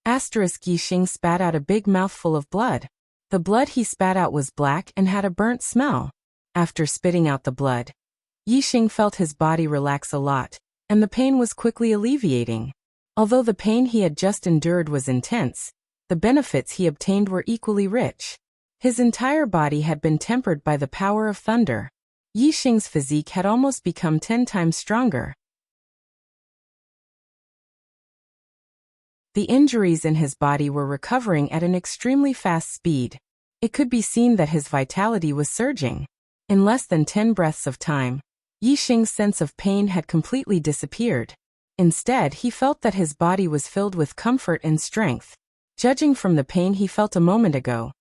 Yi Xing spat out a big mouthful of blood. The blood he spat out was black and had a burnt smell. After spitting out the blood, Yi Xing felt his body relax a lot, and the pain was quickly alleviating. Although the pain he had just endured was intense, the benefits he obtained were equally rich. His entire body had been tempered by the power of thunder. Yi Xing's physique had almost become 10 times stronger. The injuries in his body were recovering at an extremely fast speed. It could be seen that his vitality was surging. In less than 10 breaths of time, Yi Xing's sense of pain had completely disappeared. Instead, he felt that his body was filled with comfort and strength. Judging from the pain he felt a moment ago,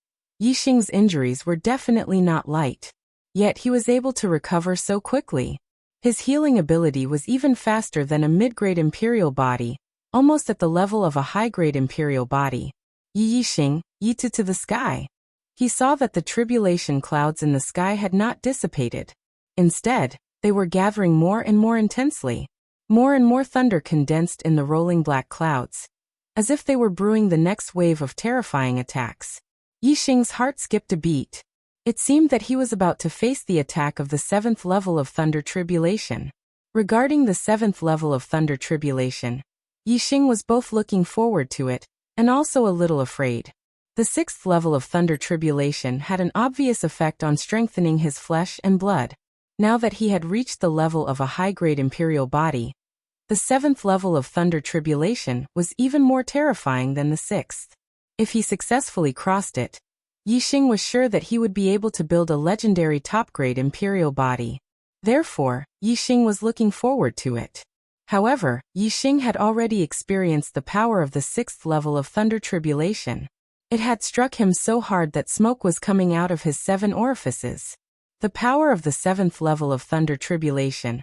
Yixing's injuries were definitely not light. Yet he was able to recover so quickly. His healing ability was even faster than a mid-grade imperial body, almost at the level of a high-grade imperial body. Yixing, yeeted to the sky. He saw that the tribulation clouds in the sky had not dissipated. Instead, they were gathering more and more intensely. More and more thunder condensed in the rolling black clouds, as if they were brewing the next wave of terrifying attacks. Yixing's heart skipped a beat. It seemed that he was about to face the attack of the 7th level of thunder tribulation. Regarding the 7th level of thunder tribulation, Yixing was both looking forward to it and also a little afraid. The 6th level of thunder tribulation had an obvious effect on strengthening his flesh and blood. Now that he had reached the level of a high-grade imperial body, the 7th level of thunder tribulation was even more terrifying than the 6th. If he successfully crossed it, Yixing was sure that he would be able to build a legendary top-grade imperial body. Therefore, Yixing was looking forward to it. However, Yixing had already experienced the power of the 6th level of thunder tribulation. It had struck him so hard that smoke was coming out of his 7 orifices. The power of the 7th level of thunder tribulation,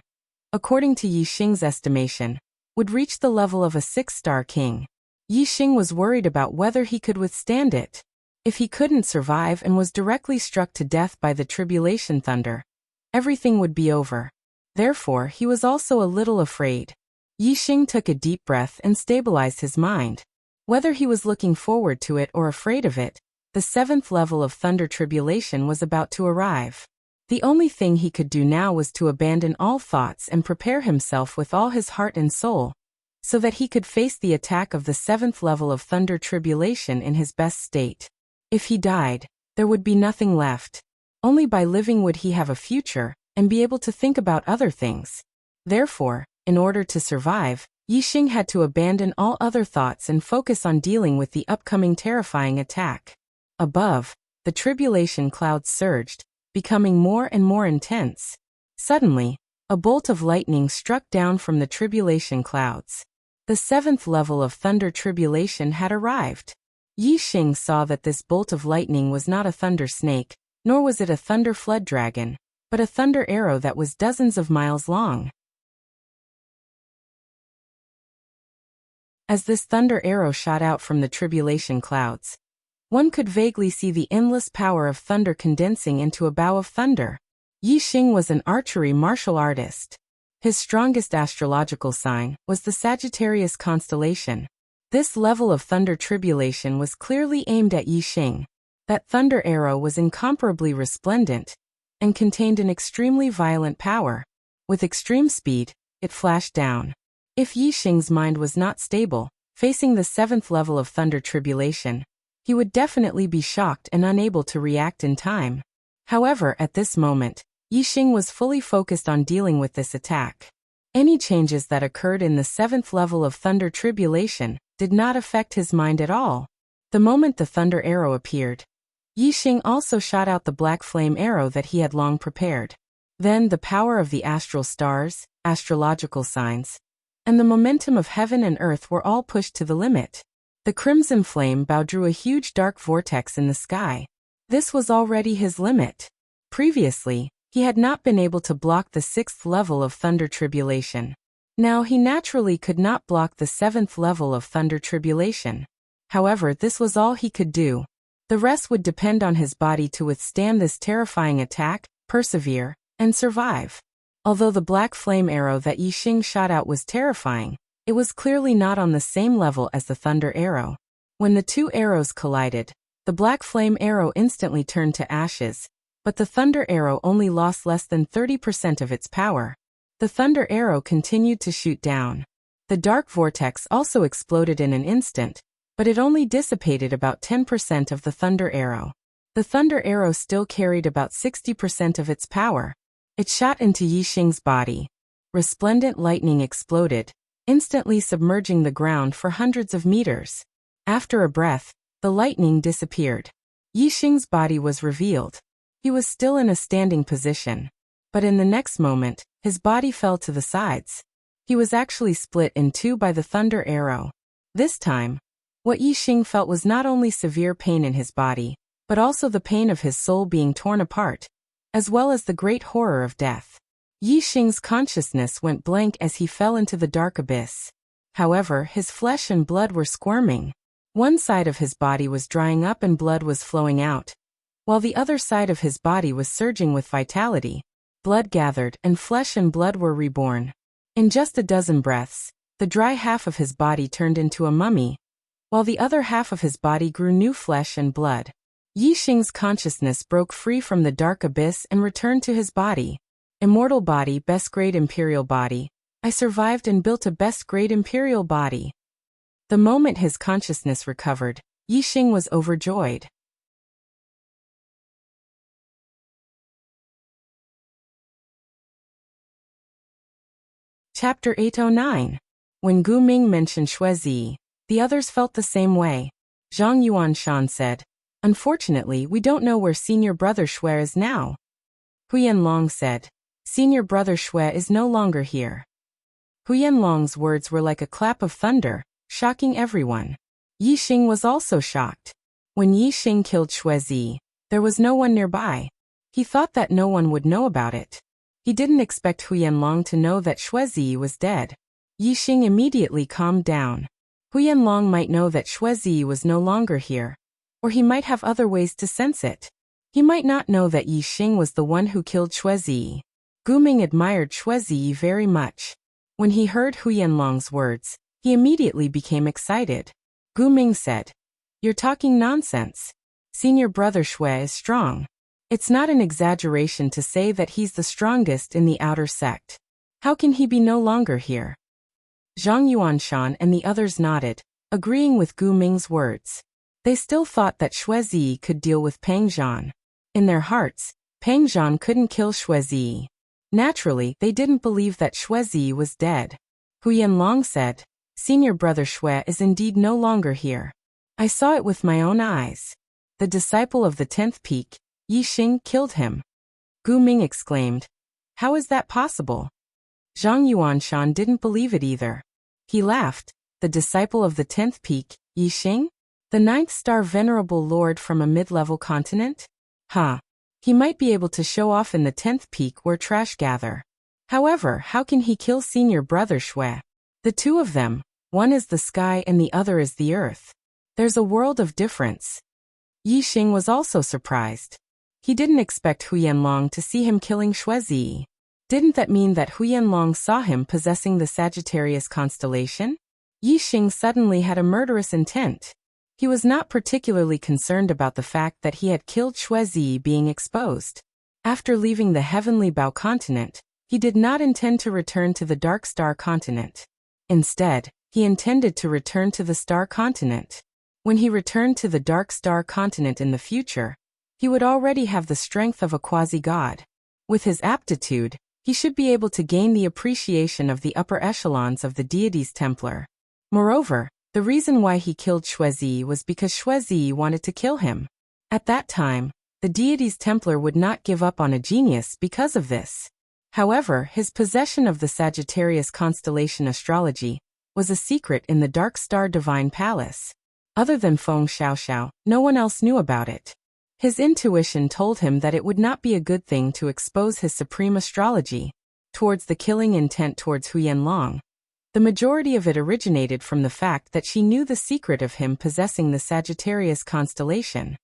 according to Yixing's estimation, would reach the level of a 6-star king. Yixing was worried about whether he could withstand it. If he couldn't survive and was directly struck to death by the tribulation thunder, everything would be over. Therefore, he was also a little afraid. Yixing took a deep breath and stabilized his mind. Whether he was looking forward to it or afraid of it, the 7th level of thunder tribulation was about to arrive. The only thing he could do now was to abandon all thoughts and prepare himself with all his heart and soul, so that he could face the attack of the 7th level of thunder tribulation in his best state. If he died, there would be nothing left. Only by living would he have a future and be able to think about other things. Therefore, in order to survive, Yixing had to abandon all other thoughts and focus on dealing with the upcoming terrifying attack. Above, the tribulation clouds surged, becoming more and more intense. Suddenly, a bolt of lightning struck down from the tribulation clouds. The 7th level of thunder tribulation had arrived. Yixing saw that this bolt of lightning was not a thunder snake, nor was it a thunder flood dragon, but a thunder arrow that was dozens of miles long. As this thunder arrow shot out from the tribulation clouds, one could vaguely see the endless power of thunder condensing into a bow of thunder. Yixing was an archery martial artist. His strongest astrological sign was the Sagittarius constellation. This level of thunder tribulation was clearly aimed at Yixing. That thunder arrow was incomparably resplendent and contained an extremely violent power. With extreme speed, it flashed down. If Yixing's mind was not stable, facing the 7th level of thunder tribulation, he would definitely be shocked and unable to react in time. However, at this moment, Yixing was fully focused on dealing with this attack. Any changes that occurred in the 7th level of thunder tribulation did not affect his mind at all. The moment the thunder arrow appeared, Yixing also shot out the black flame arrow that he had long prepared. Then the power of the astral stars, astrological signs, and the momentum of heaven and earth were all pushed to the limit. The crimson flame bow drew a huge dark vortex in the sky. This was already his limit. Previously, he had not been able to block the 6th level of thunder tribulation. Now he naturally could not block the 7th level of thunder tribulation. However, this was all he could do. The rest would depend on his body to withstand this terrifying attack, persevere, and survive. Although the black flame arrow that Yixing shot out was terrifying, it was clearly not on the same level as the thunder arrow. When the two arrows collided, the black flame arrow instantly turned to ashes, but the thunder arrow only lost less than 30% of its power. The thunder arrow continued to shoot down. The dark vortex also exploded in an instant, but it only dissipated about 10% of the thunder arrow. The thunder arrow still carried about 60% of its power. It shot into Yixing's body. Resplendent lightning exploded, instantly submerging the ground for hundreds of meters. After a breath, the lightning disappeared. Yixing's body was revealed. He was still in a standing position, but in the next moment, his body fell to the sides. He was actually split in two by the thunder arrow. This time, what Yixing felt was not only severe pain in his body, but also the pain of his soul being torn apart, as well as the great horror of death. Yixing's consciousness went blank as he fell into the dark abyss. However, his flesh and blood were squirming. One side of his body was drying up and blood was flowing out, while the other side of his body was surging with vitality. Blood gathered, and flesh and blood were reborn. In just a dozen breaths, the dry half of his body turned into a mummy, while the other half of his body grew new flesh and blood. Yixing's consciousness broke free from the dark abyss and returned to his body. Immortal body, best grade imperial body. I survived and built a best grade imperial body. The moment his consciousness recovered, Yixing was overjoyed. Chapter 809. When Gu Ming mentioned Xuezi, the others felt the same way. Zhang Yuanshan said, "Unfortunately, we don't know where senior brother Xue is now." Huyanlong said, "Senior brother Xue is no longer here." Huyanlong's words were like a clap of thunder, shocking everyone. Yixing was also shocked. When Yixing killed Xuezi, there was no one nearby. He thought that no one would know about it. He didn't expect Huyanlong to know that Xuezi was dead. Yixing immediately calmed down. Huyanlong might know that Xuezi was no longer here, or he might have other ways to sense it. He might not know that Yixing was the one who killed Xuezi. Gu Ming admired Xuezi very much. When he heard Huyanlong's words, he immediately became excited. Gu Ming said, "You're talking nonsense. Senior brother Xue is strong. It's not an exaggeration to say that he's the strongest in the outer sect. How can he be no longer here?" Zhang Yuanshan and the others nodded, agreeing with Gu Ming's words. They still thought that Xuezi could deal with Pang Zhan. In their hearts, Pang Zhan couldn't kill Xuezi. Naturally, they didn't believe that Xuezi was dead. Huyanlong said, "Senior brother Xue is indeed no longer here. I saw it with my own eyes. The disciple of the 10th peak, Yixing, killed him." Gu Ming exclaimed, "How is that possible?" Zhang Yuanshan didn't believe it either. He laughed. "The disciple of the 10th peak, Yixing? The 9th star venerable lord from a mid-level continent? Huh. He might be able to show off in the 10th peak where trash gather. However, how can he kill senior brother Xue? The two of them, one is the sky and the other is the earth. There's a world of difference." Yixing was also surprised. He didn't expect Huyanlong to see him killing Xuezi. Didn't that mean that Huyanlong saw him possessing the Sagittarius constellation? Yixing suddenly had a murderous intent. He was not particularly concerned about the fact that he had killed Xuezi being exposed. After leaving the Heavenly Bao continent, he did not intend to return to the Dark Star continent. Instead, he intended to return to the Star continent. When he returned to the Dark Star continent in the future, he would already have the strength of a quasi-god. With his aptitude, he should be able to gain the appreciation of the upper echelons of the deity's Templar. Moreover, the reason why he killed Xuezi was because Xuezi wanted to kill him. At that time, the deity's Templar would not give up on a genius because of this. However, his possession of the Sagittarius constellation astrology was a secret in the Dark Star Divine Palace. Other than Feng Xiaoxiao, no one else knew about it. His intuition told him that it would not be a good thing to expose his supreme astrology towards the killing intent towards Huyanlong. The majority of it originated from the fact that she knew the secret of him possessing the Sagittarius constellation.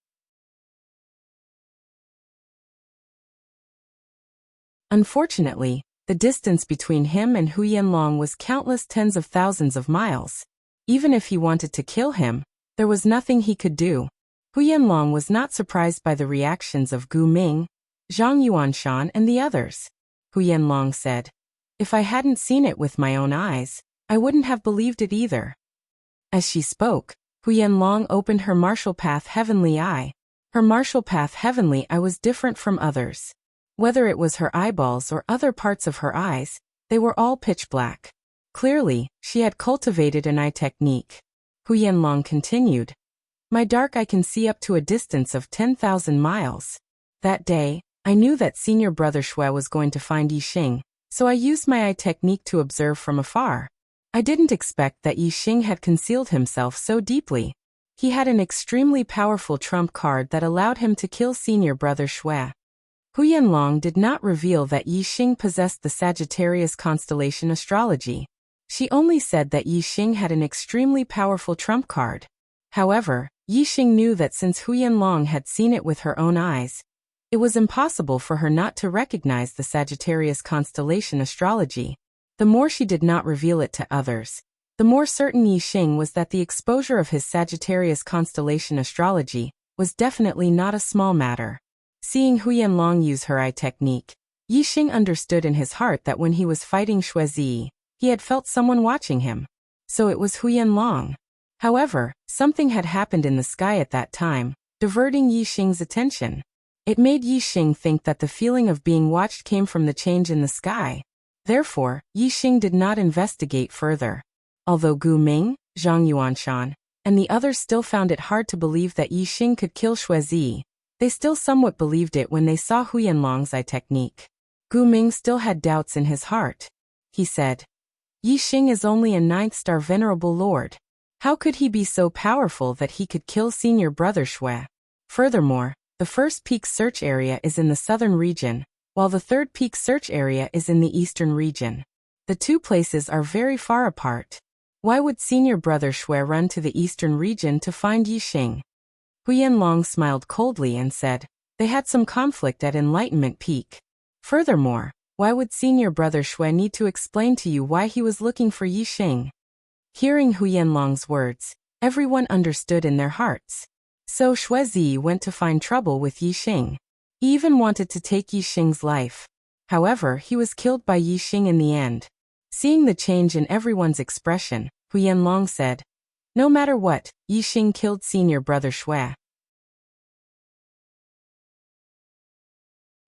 Unfortunately, the distance between him and Huyanlong was countless tens of thousands of miles. Even if he wanted to kill him, there was nothing he could do. Huyanlong was not surprised by the reactions of Gu Ming, Zhang Yuanshan and the others. Huyanlong said, "If I hadn't seen it with my own eyes, I wouldn't have believed it either." As she spoke, Huyanlong opened her martial path heavenly eye. Her martial path heavenly eye was different from others. Whether it was her eyeballs or other parts of her eyes, they were all pitch black. Clearly, she had cultivated an eye technique. Huyanlong continued, "My dark eye can see up to a distance of 10,000 miles. That day, I knew that senior brother Xue was going to find Yixing, So I used my eye technique to observe from afar. I didn't expect that Yixing had concealed himself so deeply. He had an extremely powerful trump card that allowed him to kill senior brother Shui. Hu Yanlong did not reveal that Yixing possessed the Sagittarius constellation astrology. She only said that Yixing had an extremely powerful trump card. However, Yixing knew that since Hu Yanlong had seen it with her own eyes, it was impossible for her not to recognize the Sagittarius constellation astrology. The more she did not reveal it to others, the more certain Yixing was that the exposure of his Sagittarius constellation astrology was definitely not a small matter. Seeing Hu Yanlong use her eye technique, Yixing understood in his heart that when he was fighting Shui Zi, he had felt someone watching him. So it was Hu Yanlong. However, something had happened in the sky at that time, diverting Yixing's attention. It made Yixing think that the feeling of being watched came from the change in the sky. Therefore, Yixing did not investigate further. Although Gu Ming, Zhang Yuanshan, and the others still found it hard to believe that Yixing could kill Shui Zi, they still somewhat believed it when they saw Hu Yanlong's eye technique. Gu Ming still had doubts in his heart. He said, Yixing is only a 9th-star venerable lord. How could he be so powerful that he could kill senior brother Shui? Furthermore, the first peak search area is in the southern region, while the third peak search area is in the eastern region. The two places are very far apart. Why would senior brother Shui run to the eastern region to find Yixing? Hu Yanlong smiled coldly and said, they had some conflict at Enlightenment Peak. Furthermore, why would senior brother Shui need to explain to you why he was looking for Yixing? Hearing Hu Yanlong's words, everyone understood in their hearts. So Shui Zi went to find trouble with Yixing. He even wanted to take Yixing's life. However, he was killed by Yixing in the end. Seeing the change in everyone's expression, Hu Yanlong said, no matter what, Yixing killed senior brother Shui.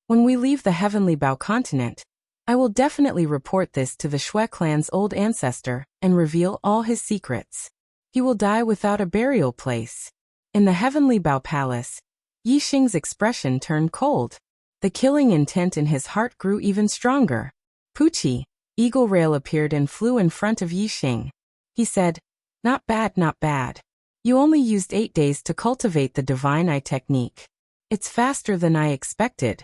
When we leave the Heavenly Bao continent, I will definitely report this to the Shui clan's old ancestor and reveal all his secrets. He will die without a burial place. In the Heavenly Bao palace, Yixing's expression turned cold. The killing intent in his heart grew even stronger. Puchi, Eagle Rail appeared and flew in front of Yixing. He said, not bad, not bad. You only used 8 days to cultivate the divine eye technique. It's faster than I expected.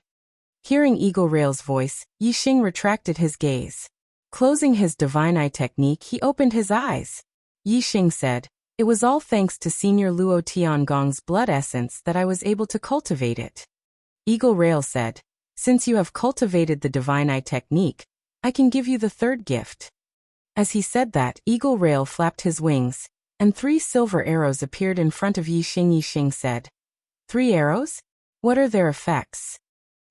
Hearing Eagle Rail's voice, Yixing retracted his gaze. Closing his divine eye technique, he opened his eyes. Yixing said, it was all thanks to Senior Luo Tiangong's blood essence that I was able to cultivate it. Eagle Rail said, since you have cultivated the divine eye technique, I can give you the third gift. As he said that, Eagle Rail flapped his wings, and 3 silver arrows appeared in front of Yixing. Yixing said, 3 arrows? What are their effects?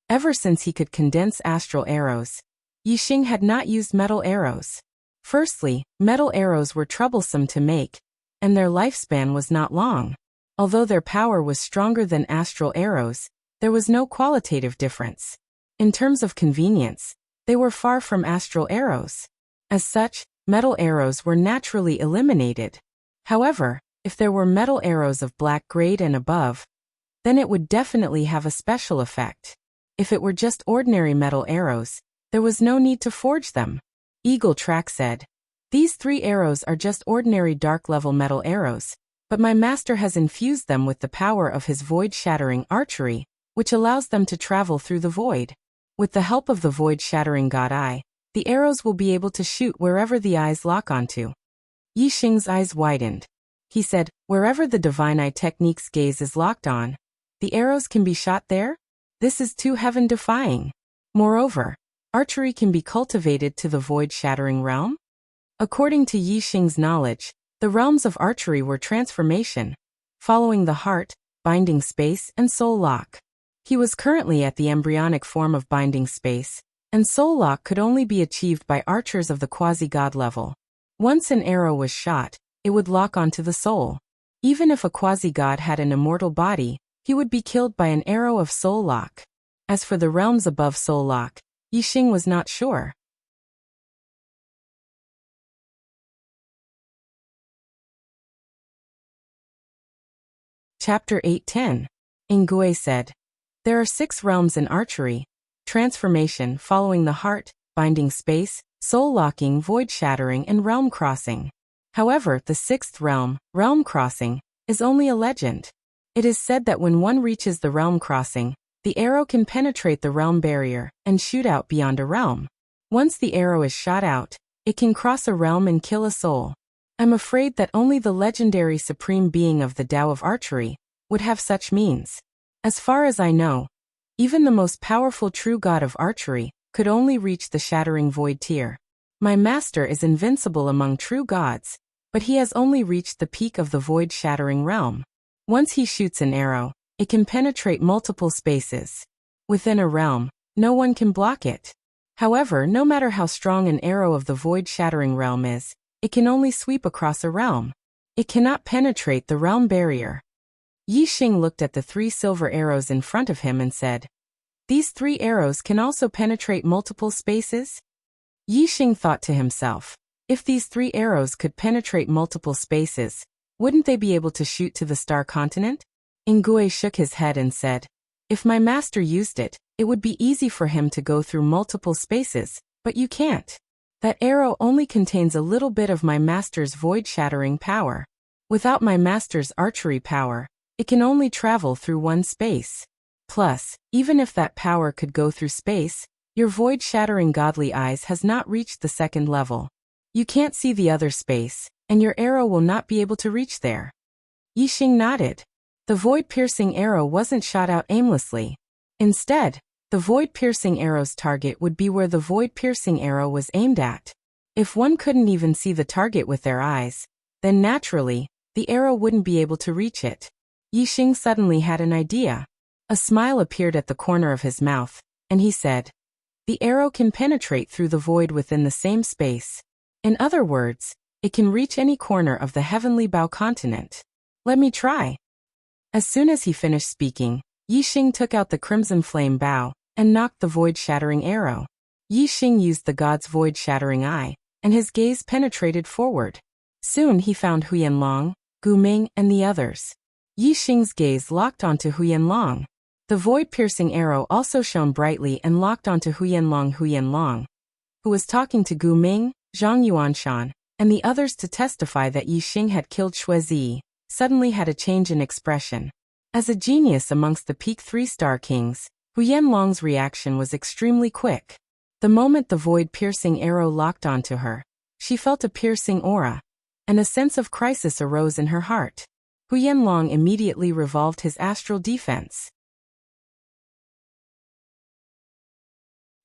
Ever since he could condense astral arrows, Yixing had not used metal arrows. Firstly, metal arrows were troublesome to make, and their lifespan was not long. Although their power was stronger than astral arrows, there was no qualitative difference. In terms of convenience, they were far from astral arrows. As such, metal arrows were naturally eliminated. However, if there were metal arrows of black grade and above, then it would definitely have a special effect. If it were just ordinary metal arrows, there was no need to forge them. Eagle Track said, these 3 arrows are just ordinary dark-level metal arrows, but my master has infused them with the power of his void-shattering archery, which allows them to travel through the void. With the help of the void-shattering God Eye, the arrows will be able to shoot wherever the eyes lock onto. Yixing's eyes widened. He said, wherever the divine eye technique's gaze is locked on, the arrows can be shot there? This is too heaven-defying. Moreover, archery can be cultivated to the void-shattering realm? According to Yixing's knowledge, the realms of archery were transformation, following the heart, binding space, and soul lock. He was currently at the embryonic form of binding space, and soul lock could only be achieved by archers of the quasi-god level. Once an arrow was shot, it would lock onto the soul. Even if a quasi-god had an immortal body, he would be killed by an arrow of soul lock. As for the realms above soul lock, Yixing was not sure. Chapter 8:10. Ingui said, there are 6 realms in archery: transformation following the heart, binding space, soul-locking, void-shattering, and realm-crossing. However, the sixth realm, realm-crossing, is only a legend. It is said that when one reaches the realm-crossing, the arrow can penetrate the realm barrier and shoot out beyond a realm. Once the arrow is shot out, it can cross a realm and kill a soul. I'm afraid that only the legendary supreme being of the Tao of archery would have such means. As far as I know, even the most powerful true god of archery could only reach the shattering void tier. My master is invincible among true gods, but he has only reached the peak of the void-shattering realm. Once he shoots an arrow, it can penetrate multiple spaces. Within a realm, no one can block it. However, no matter how strong an arrow of the void-shattering realm is, it can only sweep across a realm. It cannot penetrate the realm barrier. Yi Xing looked at the 3 silver arrows in front of him and said, "These 3 arrows can also penetrate multiple spaces?" Yi Xing thought to himself, if these 3 arrows could penetrate multiple spaces, wouldn't they be able to shoot to the star continent? Ingui shook his head and said, "If my master used it, it would be easy for him to go through multiple spaces, but you can't. That arrow only contains a little bit of my master's void-shattering power. Without my master's archery power, it can only travel through one space. Plus, even if that power could go through space, your void-shattering godly eyes has not reached the 2nd level. You can't see the other space, and your arrow will not be able to reach there." Yi Xing nodded. The void-piercing arrow wasn't shot out aimlessly. Instead, the void-piercing arrow's target would be where the void-piercing arrow was aimed at. If one couldn't even see the target with their eyes, then naturally, the arrow wouldn't be able to reach it. Yi Xing suddenly had an idea. A smile appeared at the corner of his mouth, and he said, "The arrow can penetrate through the void within the same space. In other words, it can reach any corner of the heavenly Bao continent. Let me try." As soon as he finished speaking, Yi Xing took out the crimson flame bow and knocked the void-shattering arrow. Yi Xing used the god's void-shattering eye, and his gaze penetrated forward. Soon he found Huyanlong, Gu Ming, and the others. Yi Xing's gaze locked onto Huyanlong. The void-piercing arrow also shone brightly and locked onto Huyanlong, who was talking to Gu Ming, Zhang Yuanshan, and the others to testify that Yi Xing had killed Shuizi, suddenly had a change in expression. As a genius amongst the peak 3-star kings, Huyanlong's reaction was extremely quick. The moment the void-piercing arrow locked onto her, she felt a piercing aura, and a sense of crisis arose in her heart. Huyanlong immediately revolved his astral defense.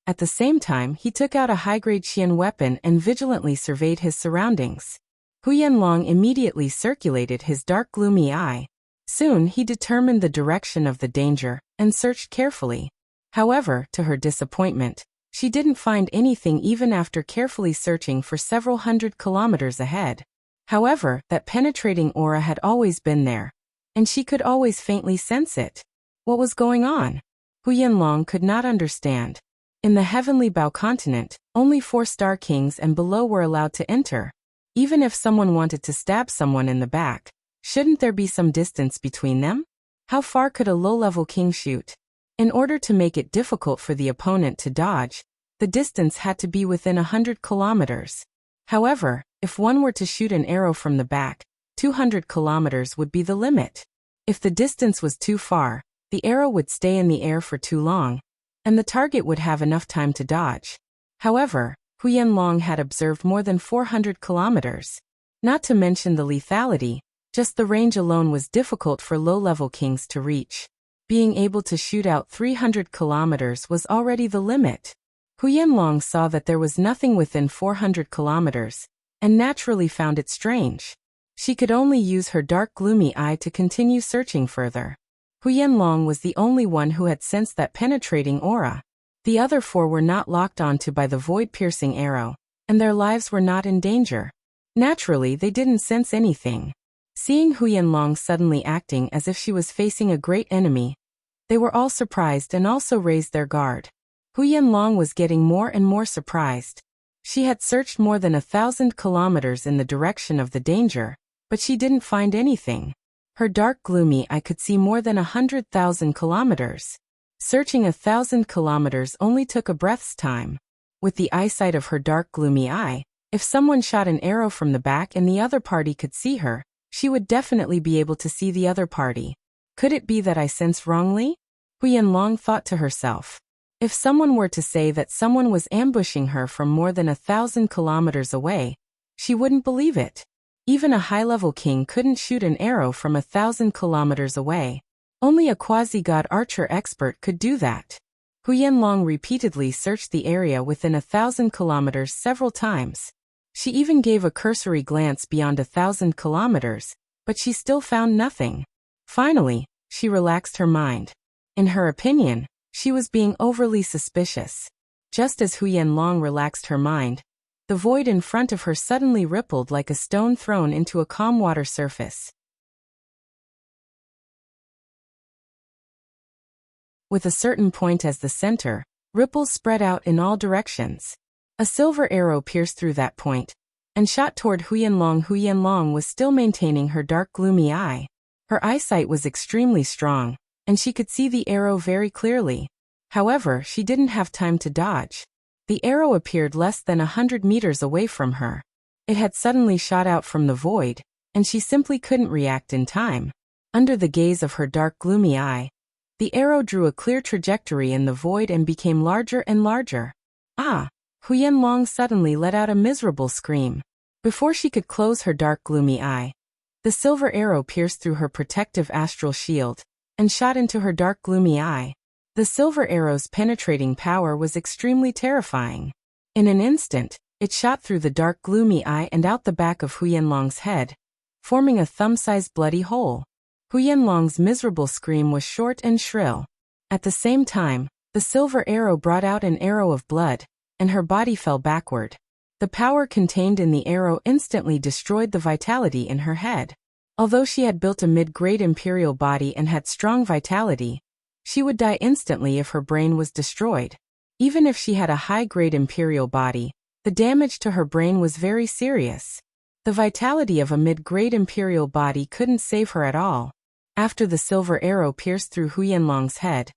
At the same time, he took out a high-grade Qian weapon and vigilantly surveyed his surroundings. Huyanlong immediately circulated his dark gloomy eye. Soon he determined the direction of the danger and searched carefully. However, to her disappointment, she didn't find anything even after carefully searching for several hundred kilometers ahead. However, that penetrating aura had always been there, and she could always faintly sense it. What was going on? Huyanlong could not understand. In the heavenly Bao continent, only 4-star kings and below were allowed to enter. Even if someone wanted to stab someone in the back, shouldn't there be some distance between them? How far could a low-level king shoot? In order to make it difficult for the opponent to dodge, the distance had to be within 100 kilometers. However, if one were to shoot an arrow from the back, 200 kilometers would be the limit. If the distance was too far, the arrow would stay in the air for too long, and the target would have enough time to dodge. However, Huyanlong had observed more than 400 kilometers. Not to mention the lethality, just the range alone was difficult for low-level kings to reach. Being able to shoot out 300 kilometers was already the limit. Huyanlong saw that there was nothing within 400 kilometers, and naturally found it strange. She could only use her dark gloomy eye to continue searching further. Huyanlong was the only one who had sensed that penetrating aura. The other 4 were not locked onto by the void-piercing arrow, and their lives were not in danger. Naturally, they didn't sense anything. Seeing Huyanlong suddenly acting as if she was facing a great enemy, they were all surprised and also raised their guard. Huyanlong was getting more and more surprised. She had searched more than 1,000 kilometers in the direction of the danger, but she didn't find anything. Her dark gloomy eye could see more than 100,000 kilometers. Searching 1,000 kilometers only took a breath's time. With the eyesight of her dark gloomy eye, if someone shot an arrow from the back and the other party could see her, she would definitely be able to see the other party. Could it be that I sensed wrongly? Hu Yanlong thought to herself. If someone were to say that someone was ambushing her from more than 1,000 kilometers away, she wouldn't believe it. Even a high-level king couldn't shoot an arrow from 1,000 kilometers away. Only a quasi-god archer expert could do that. Hu Yanlong repeatedly searched the area within 1,000 kilometers several times. She even gave a cursory glance beyond 1,000 kilometers, but she still found nothing. Finally, she relaxed her mind. In her opinion, she was being overly suspicious. Just as Hu Yanlong relaxed her mind, the void in front of her suddenly rippled like a stone thrown into a calm water surface. With a certain point as the center, ripples spread out in all directions. A silver arrow pierced through that point and shot toward Hu Yanlong. Hu Yanlong was still maintaining her dark gloomy eye. Her eyesight was extremely strong, and she could see the arrow very clearly. However, she didn't have time to dodge. The arrow appeared less than 100 meters away from her. It had suddenly shot out from the void, and she simply couldn't react in time. Under the gaze of her dark gloomy eye, the arrow drew a clear trajectory in the void and became larger and larger. Ah! Hu Yanlong suddenly let out a miserable scream. Before she could close her dark gloomy eye, the silver arrow pierced through her protective astral shield and shot into her dark gloomy eye. The silver arrow's penetrating power was extremely terrifying. In an instant, it shot through the dark gloomy eye and out the back of Hu Yanlong's head, forming a thumb-sized bloody hole. Hu Yanlong's miserable scream was short and shrill. At the same time, the silver arrow brought out an arrow of blood, and her body fell backward. The power contained in the arrow instantly destroyed the vitality in her head. Although she had built a mid-grade imperial body and had strong vitality, she would die instantly if her brain was destroyed. Even if she had a high-grade imperial body, the damage to her brain was very serious. The vitality of a mid-grade imperial body couldn't save her at all. After the silver arrow pierced through Hu Yanlong's head,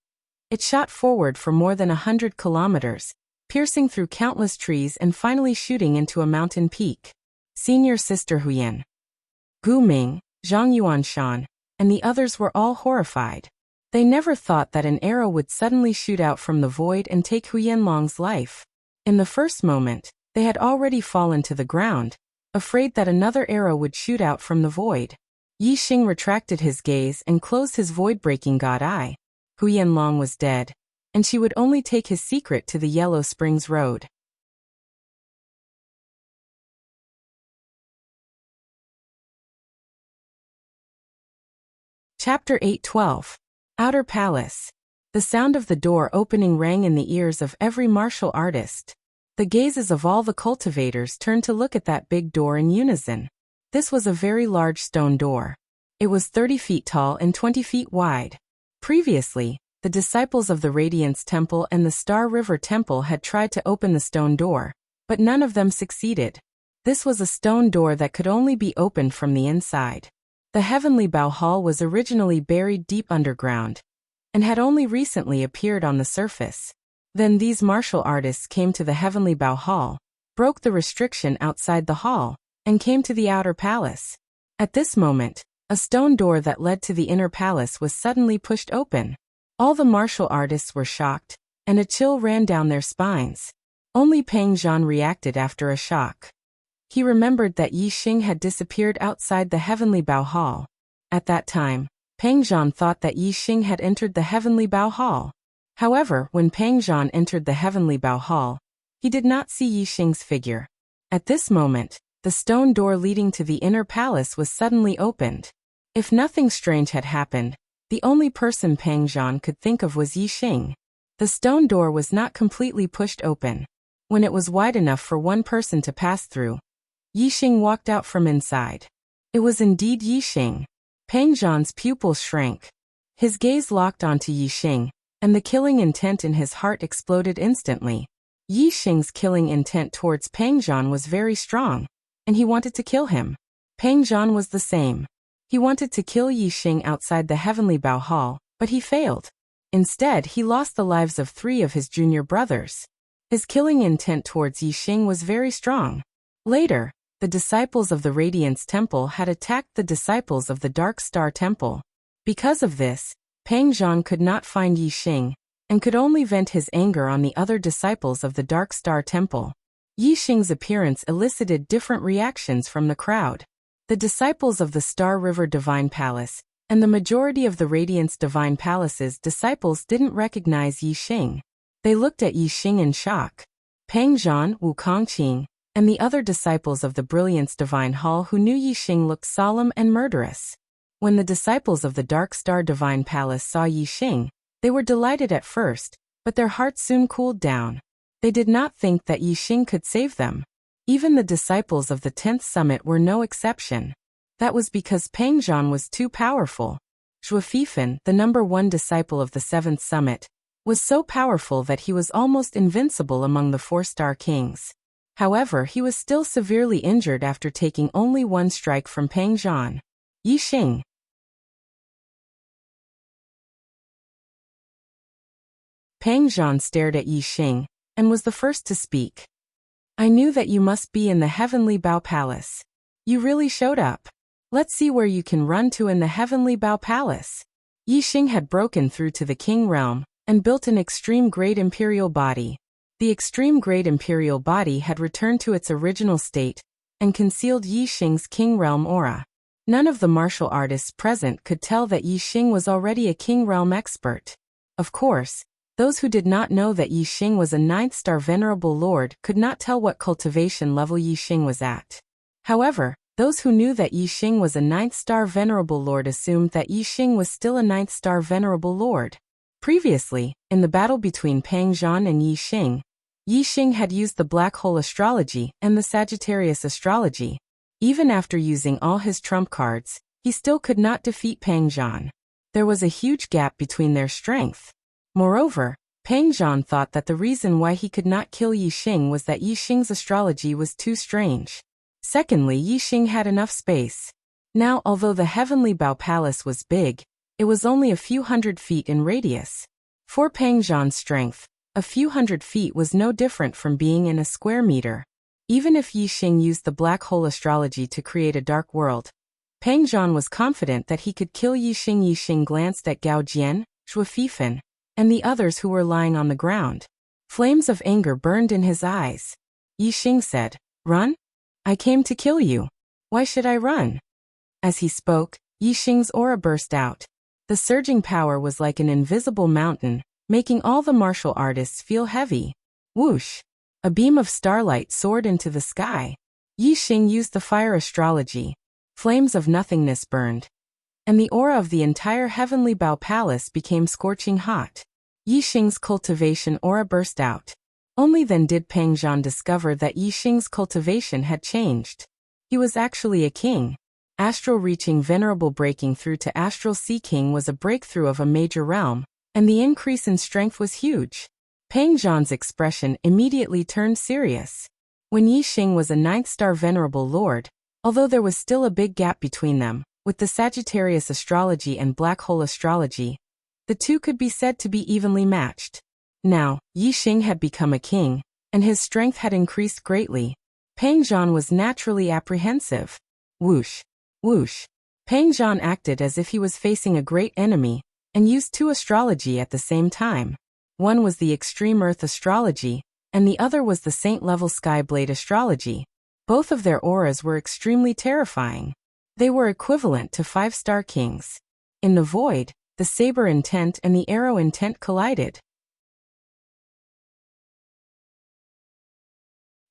it shot forward for more than 100 kilometers, piercing through countless trees and finally shooting into a mountain peak. Senior Sister Huyan, Gu Ming, Zhang Yuanshan, and the others were all horrified. They never thought that an arrow would suddenly shoot out from the void and take Hu Yanlong's life. In the first moment, they had already fallen to the ground, afraid that another arrow would shoot out from the void. Yi Xing retracted his gaze and closed his void-breaking god eye. Hu Yanlong was dead, and she would only take his secret to the Yellow Springs Road. Chapter 8:12. Outer Palace. The sound of the door opening rang in the ears of every martial artist. The gazes of all the cultivators turned to look at that big door in unison. This was a very large stone door. It was 30 feet tall and 20 feet wide. Previously, the disciples of the Radiance Temple and the Star River Temple had tried to open the stone door, but none of them succeeded. This was a stone door that could only be opened from the inside. The Heavenly Bow Hall was originally buried deep underground, and had only recently appeared on the surface. Then these martial artists came to the Heavenly Bow Hall, broke the restriction outside the hall, and came to the outer palace. At this moment, a stone door that led to the inner palace was suddenly pushed open. All the martial artists were shocked, and a chill ran down their spines. Only Peng Zhan reacted after a shock. He remembered that Yi Xing had disappeared outside the Heavenly Bow Hall. At that time, Peng Zhan thought that Yi Xing had entered the Heavenly Bow Hall. However, when Peng Zhan entered the Heavenly Bow Hall, he did not see Yi Xing's figure. At this moment, the stone door leading to the inner palace was suddenly opened. If nothing strange had happened, the only person Peng Zhan could think of was Yi Xing. The stone door was not completely pushed open. When it was wide enough for one person to pass through, Yi Xing walked out from inside. It was indeed Yi Xing. Peng Zhan's pupils shrank. His gaze locked onto Yi Xing, and the killing intent in his heart exploded instantly. Yi Xing's killing intent towards Peng Zhan was very strong, and he wanted to kill him. Peng Zhan was the same. He wanted to kill Yi Xing outside the Heavenly Bow Hall, but he failed. Instead, he lost the lives of 3 of his junior brothers. His killing intent towards Yixing was very strong. Later, the disciples of the Radiance Temple had attacked the disciples of the Dark Star Temple. Because of this, Pang Zhan could not find Yixing, and could only vent his anger on the other disciples of the Dark Star Temple. Yixing's appearance elicited different reactions from the crowd. The disciples of the Star River Divine Palace, and the majority of the Radiance Divine Palace's disciples didn't recognize Yixing. They looked at Yixing in shock. Pang Zhan, Wu Kongqing, and the other disciples of the Brilliance Divine Hall who knew Yixing looked solemn and murderous. When the disciples of the Dark Star Divine Palace saw Yixing, they were delighted at first, but their hearts soon cooled down. They did not think that Yixing could save them. Even the disciples of the 10th Summit were no exception. That was because Pang Zhan was too powerful. Zhuo Fifan, the number 1 disciple of the 7th Summit, was so powerful that he was almost invincible among the 4-star kings. However, he was still severely injured after taking only 1 strike from Pang Zhan. Yixing. Pang Zhan stared at Yixing, and was the first to speak. I knew that you must be in the Heavenly Bao Palace. You really showed up. Let's see where you can run to in the Heavenly Bao Palace. Yixing had broken through to the King Realm, and built an extreme-grade Imperial body. The extreme-grade Imperial body had returned to its original state, and concealed Yixing's King Realm aura. None of the martial artists present could tell that Yixing was already a King Realm expert. Of course, those who did not know that Yixing was a 9th-star Venerable Lord could not tell what cultivation level Yixing was at. However, those who knew that Yixing was a 9th-star Venerable Lord assumed that Yixing was still a 9th-star Venerable Lord. Previously, in the battle between Pang Zhan and Yixing had used the Black Hole Astrology and the Sagittarius Astrology. Even after using all his trump cards, he still could not defeat Pang Zhan. There was a huge gap between their strength. Moreover, Pang Zhan thought that the reason why he could not kill Yixing was that Yixing's astrology was too strange. Secondly, Yixing had enough space. Now, although the Heavenly Bao Palace was big, it was only a few hundred feet in radius. For Pang Zhan's strength, a few hundred feet was no different from being in a square meter. Even if Yixing used the Black Hole Astrology to create a dark world, Pang Zhan was confident that he could kill Yixing. Yixing glanced at Gao Jian, Zhuo Fifan, and the others who were lying on the ground. Flames of anger burned in his eyes. Yixing said, "Run? I came to kill you. Why should I run?" As he spoke, Yixing's aura burst out. The surging power was like an invisible mountain, making all the martial artists feel heavy. Whoosh! A beam of starlight soared into the sky. Yixing used the fire astrology. Flames of nothingness burned, and the aura of the entire Heavenly Bao Palace became scorching hot. Yixing's cultivation aura burst out. Only then did Pang Zhan discover that Yixing's cultivation had changed. He was actually a king. Astral reaching Venerable breaking through to Astral Sea King was a breakthrough of a major realm, and the increase in strength was huge. Pang Zhan's expression immediately turned serious. When Yixing was a 9th-star Venerable Lord, although there was still a big gap between them, with the Sagittarius Astrology and Black Hole Astrology, the two could be said to be evenly matched. Now, Yixing had become a king, and his strength had increased greatly. Pang Zhan was naturally apprehensive. Whoosh! Whoosh! Pang Zhan acted as if he was facing a great enemy, and used 2 astrology at the same time. One was the Extreme Earth Astrology, and the other was the Saint-level Skyblade Astrology. Both of their auras were extremely terrifying. They were equivalent to 5-star kings. In the void, the saber intent and the arrow intent collided.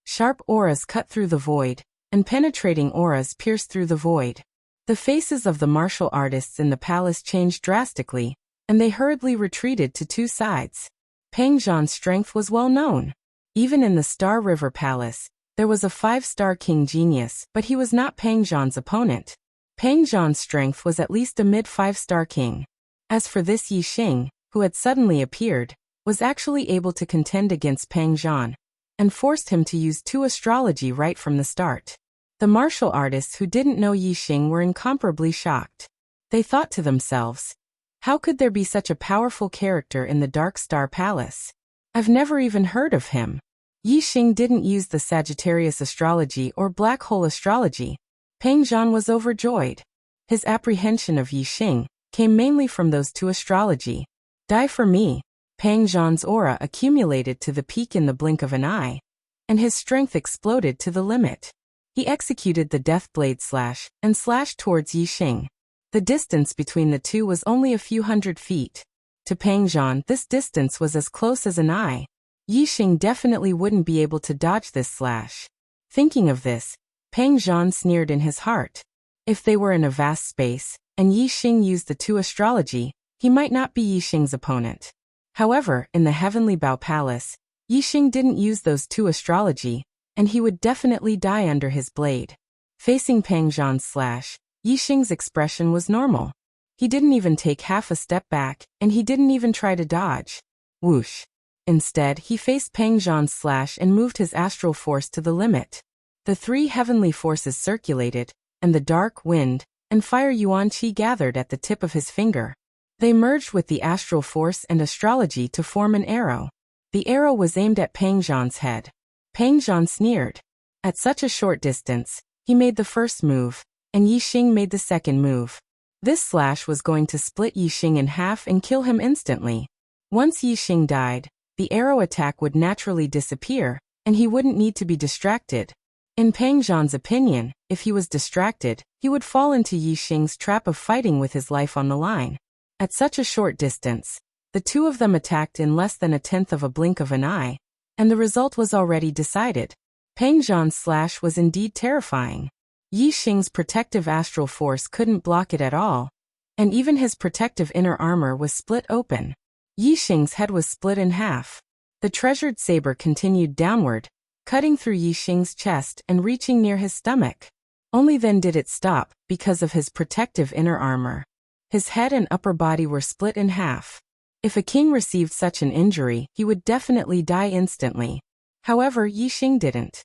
Sharp auras cut through the void, and penetrating auras pierced through the void. The faces of the martial artists in the palace changed drastically, and they hurriedly retreated to 2 sides. Pang Zhan's strength was well known. Even in the Star River Palace, there was a 5-star king genius, but he was not Pang Zhan's opponent. Pang Zhan's strength was at least a mid-5-star king. As for this Yixing, who had suddenly appeared, was actually able to contend against Pang Zhan, and forced him to use 2 astrology right from the start. The martial artists who didn't know Yixing were incomparably shocked. They thought to themselves, how could there be such a powerful character in the Dark Star Palace? I've never even heard of him. Yixing didn't use the Sagittarius astrology or black hole astrology. Peng Zhan was overjoyed. His apprehension of Yixing came mainly from those two astrology. Die for me. Peng Zhan's aura accumulated to the peak in the blink of an eye, and his strength exploded to the limit. He executed the death blade slash and slashed towards Yixing. The distance between the two was only a few hundred feet. To Peng Zhan, this distance was as close as an eye. Yixing definitely wouldn't be able to dodge this slash. Thinking of this, Peng Zhan sneered in his heart. If they were in a vast space, and Yixing used the two astrology, he might not be Yixing's opponent. However, in the Heavenly Bao Palace, Yixing didn't use those two astrology, and he would definitely die under his blade. Facing Peng Zhan's slash, Yixing's expression was normal. He didn't even take half a step back, and he didn't even try to dodge. Whoosh. Instead, he faced Peng Zhan's slash and moved his astral force to the limit. The three heavenly forces circulated, and the dark, wind, and fire yuan qi gathered at the tip of his finger. They merged with the astral force and astrology to form an arrow. The arrow was aimed at Peng Zhan's head. Peng Zhan sneered. At such a short distance, he made the first move, and Yixing made the second move. This slash was going to split Yixing in half and kill him instantly. Once Yixing died, the arrow attack would naturally disappear, and he wouldn't need to be distracted. In Peng Zhan's opinion, if he was distracted, he would fall into Yixing's trap of fighting with his life on the line. At such a short distance, the two of them attacked in less than a tenth of a blink of an eye, and the result was already decided. Peng Zhan's slash was indeed terrifying. Yixing's protective astral force couldn't block it at all, and even his protective inner armor was split open. Yixing's head was split in half. The treasured saber continued downward, cutting through Yixing's chest and reaching near his stomach. Only then did it stop, because of his protective inner armor. His head and upper body were split in half. If a king received such an injury, he would definitely die instantly. However, Yixing didn't.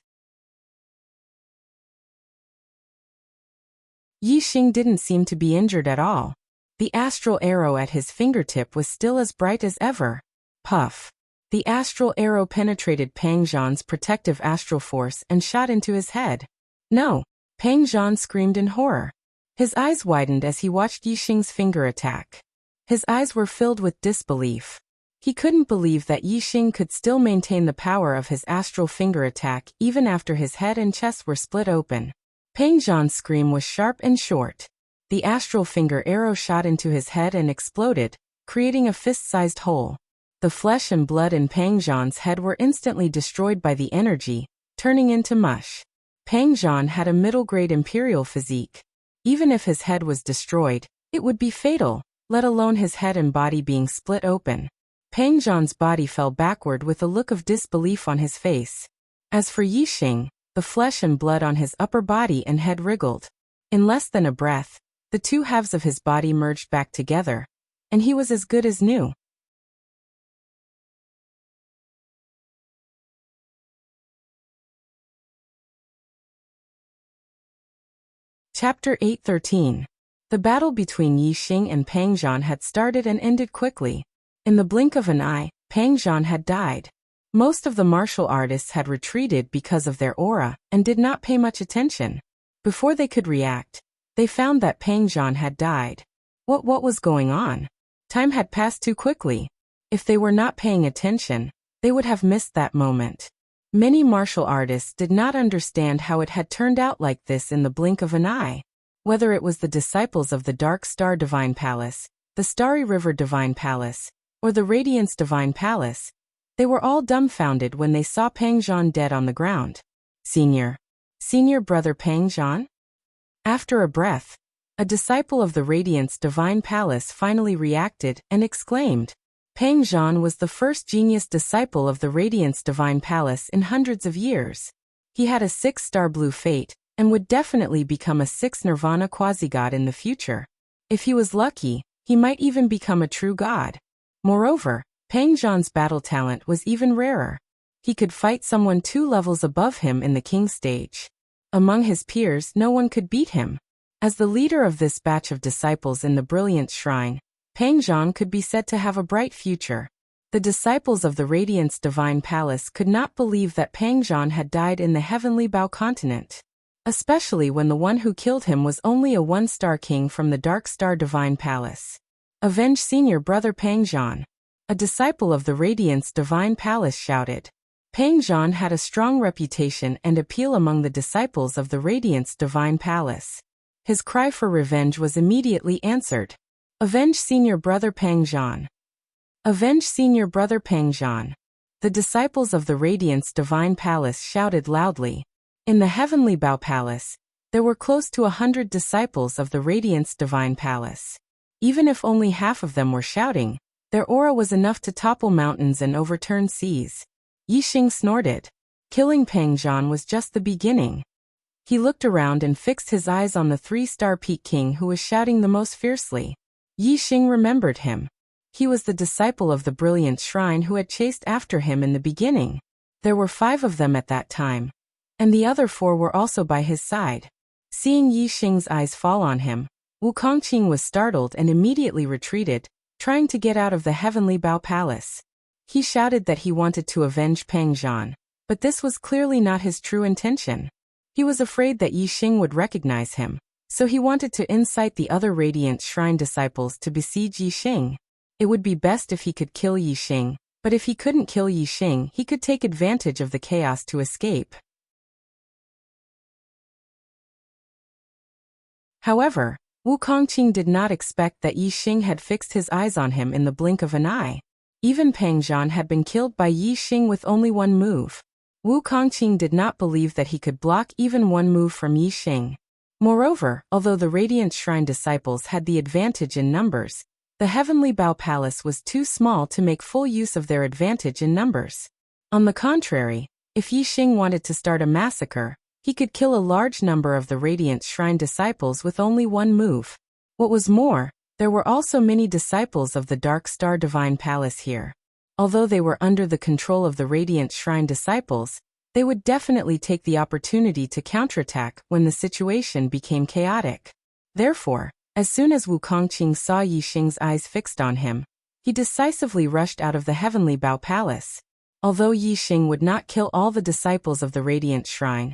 Yixing didn't seem to be injured at all. The astral arrow at his fingertip was still as bright as ever. Puff. The astral arrow penetrated Peng Zhan's protective astral force and shot into his head. No! Peng Zhan screamed in horror. His eyes widened as he watched Yixing's finger attack. His eyes were filled with disbelief. He couldn't believe that Yixing could still maintain the power of his astral finger attack even after his head and chest were split open. Peng Zhan's scream was sharp and short. The astral finger arrow shot into his head and exploded, creating a fist-sized hole. The flesh and blood in Peng Zhan's head were instantly destroyed by the energy, turning into mush. Peng Zhan had a middle-grade imperial physique. Even if his head was destroyed, it would be fatal, let alone his head and body being split open. Peng Zhan's body fell backward with a look of disbelief on his face. As for Yixing, the flesh and blood on his upper body and head wriggled. In less than a breath, the two halves of his body merged back together, and he was as good as new. Chapter 8:13. The battle between Yixing and Peng Zhan had started and ended quickly. In the blink of an eye, Peng Zhan had died. Most of the martial artists had retreated because of their aura and did not pay much attention. Before they could react, they found that Peng Zhan had died. What was going on? Time had passed too quickly. If they were not paying attention, they would have missed that moment. Many martial artists did not understand how it had turned out like this in the blink of an eye. Whether it was the disciples of the Dark Star Divine Palace, the Starry River Divine Palace, or the Radiance Divine Palace, they were all dumbfounded when they saw Peng Zhan dead on the ground. Senior brother Peng Zhan? After a breath, a disciple of the Radiance Divine Palace finally reacted and exclaimed. Peng Zhan was the first genius disciple of the Radiance Divine Palace in hundreds of years. He had a 6-star blue fate, and would definitely become a 6 Nirvana quasi-god in the future. If he was lucky, he might even become a true god. Moreover, Peng Zhan's battle talent was even rarer. He could fight someone 2 levels above him in the king stage. Among his peers, no one could beat him. As the leader of this batch of disciples in the Brilliant Shrine, Peng Zhan could be said to have a bright future. The disciples of the Radiant's divine palace could not believe that Pang Zhan had died in the heavenly Bao continent, especially when the one who killed him was only a one-star king from the Dark Star divine palace. Avenge senior brother Pang Zhan. A disciple of the Radiant's divine palace shouted. Pang Zhan had a strong reputation and appeal among the disciples of the Radiant's divine palace. His cry for revenge was immediately answered. Avenge senior brother Pang Zhan. Avenge senior brother Pang Zhan. The disciples of the Radiant's divine palace shouted loudly. In the heavenly Bao palace, there were close to 100 disciples of the Radiant's divine palace. Even if only half of them were shouting, their aura was enough to topple mountains and overturn seas. Yixing snorted. Killing Pang Zhan was just the beginning. He looked around and fixed his eyes on the 3-star peak king who was shouting the most fiercely. Yixing remembered him. He was the disciple of the brilliant shrine who had chased after him in the beginning. There were 5 of them at that time, and the other 4 were also by his side. Seeing Yixing's eyes fall on him, Wu Kongqing was startled and immediately retreated, trying to get out of the heavenly Bao palace. He shouted that he wanted to avenge Pang Zhan, but this was clearly not his true intention. He was afraid that Yixing would recognize him, so he wanted to incite the other Radiant Shrine disciples to besiege Yixing. It would be best if he could kill Yixing, but if he couldn't kill Yixing, he could take advantage of the chaos to escape. However, Wu Kongqing did not expect that Yixing had fixed his eyes on him in the blink of an eye. Even Pang Zhan had been killed by Yixing with only one move. Wu Kongqing did not believe that he could block even one move from Yixing. Moreover, although the Radiant Shrine disciples had the advantage in numbers, the heavenly Bao palace was too small to make full use of their advantage in numbers. On the contrary, if Yixing wanted to start a massacre, he could kill a large number of the Radiant Shrine disciples with only one move. What was more, there were also many disciples of the Dark Star Divine Palace here. Although they were under the control of the Radiant Shrine disciples, they would definitely take the opportunity to counterattack when the situation became chaotic. Therefore, as soon as Wu Kongqing saw Yixing's eyes fixed on him, he decisively rushed out of the heavenly Bao palace. Although Yixing would not kill all the disciples of the Radiant Shrine,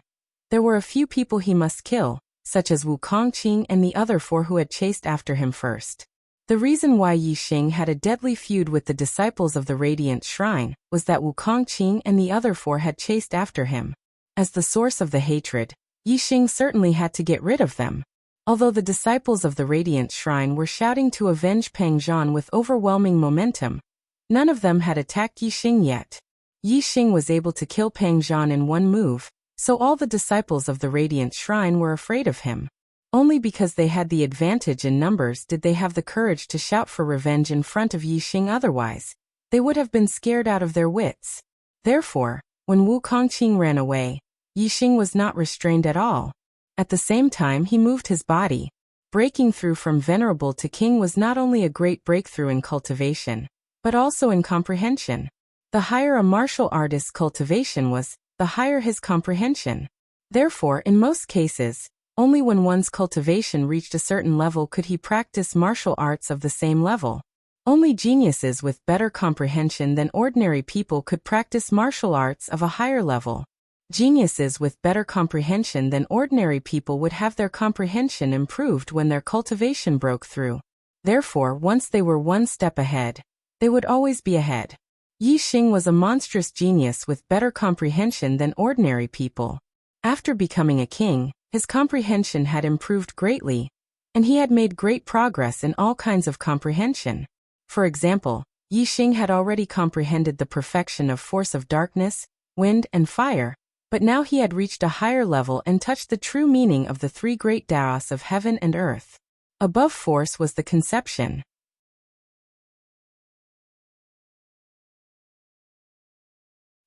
there were a few people he must kill, such as Wu Kongqing and the other 4 who had chased after him first. The reason why Yixing had a deadly feud with the disciples of the Radiant Shrine was that Wu Kongqing and the other 4 had chased after him. As the source of the hatred, Yixing certainly had to get rid of them. Although the disciples of the Radiant Shrine were shouting to avenge Pang Zhan with overwhelming momentum, none of them had attacked Yixing yet. Yixing was able to kill Pang Zhan in one move, so all the disciples of the Radiant Shrine were afraid of him. Only because they had the advantage in numbers did they have the courage to shout for revenge in front of Yixing, otherwise they would have been scared out of their wits. Therefore, when Wu Kongqing ran away, Yixing was not restrained at all. At the same time he moved his body. Breaking through from Venerable to King was not only a great breakthrough in cultivation, but also in comprehension. The higher a martial artist's cultivation was, the higher his comprehension. Therefore, in most cases, only when one's cultivation reached a certain level could he practice martial arts of the same level. Only geniuses with better comprehension than ordinary people could practice martial arts of a higher level. Geniuses with better comprehension than ordinary people would have their comprehension improved when their cultivation broke through. Therefore, once they were one step ahead, they would always be ahead. Yixing was a monstrous genius with better comprehension than ordinary people. After becoming a king, his comprehension had improved greatly, and he had made great progress in all kinds of comprehension. For example, Yixing had already comprehended the perfection of force of darkness, wind, and fire, but now he had reached a higher level and touched the true meaning of the 3 great Daos of heaven and earth. Above force was the conception.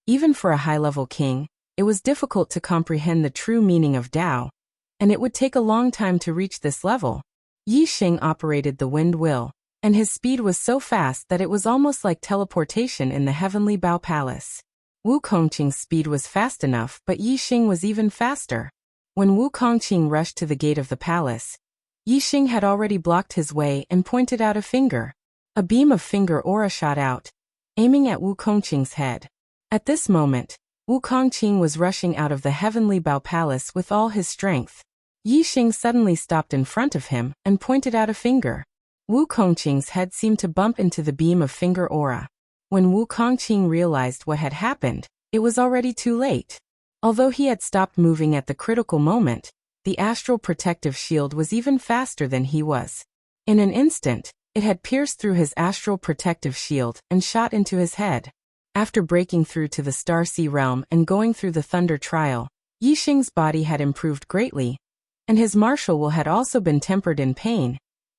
Even for a high-level king, it was difficult to comprehend the true meaning of Tao, and it would take a long time to reach this level. Yixing operated the wind will, and his speed was so fast that it was almost like teleportation in the heavenly Bao Palace. Wu Kongqing's speed was fast enough, but Yixing was even faster. When Wu Kongqing rushed to the gate of the palace, Yixing had already blocked his way and pointed out a finger. A beam of finger aura shot out, aiming at Wu Kongqing's head. At this moment, Wu Kongqing was rushing out of the heavenly Bao Palace with all his strength. Yixing suddenly stopped in front of him and pointed out a finger. Wu Kongqing's head seemed to bump into the beam of finger aura. When Wu Kongqing realized what had happened, it was already too late. Although he had stopped moving at the critical moment, the astral protective shield was even faster than he was. In an instant, it had pierced through his astral protective shield and shot into his head. After breaking through to the Star Sea realm and going through the Thunder Trial, Yixing's body had improved greatly, and his martial will had also been tempered in pain,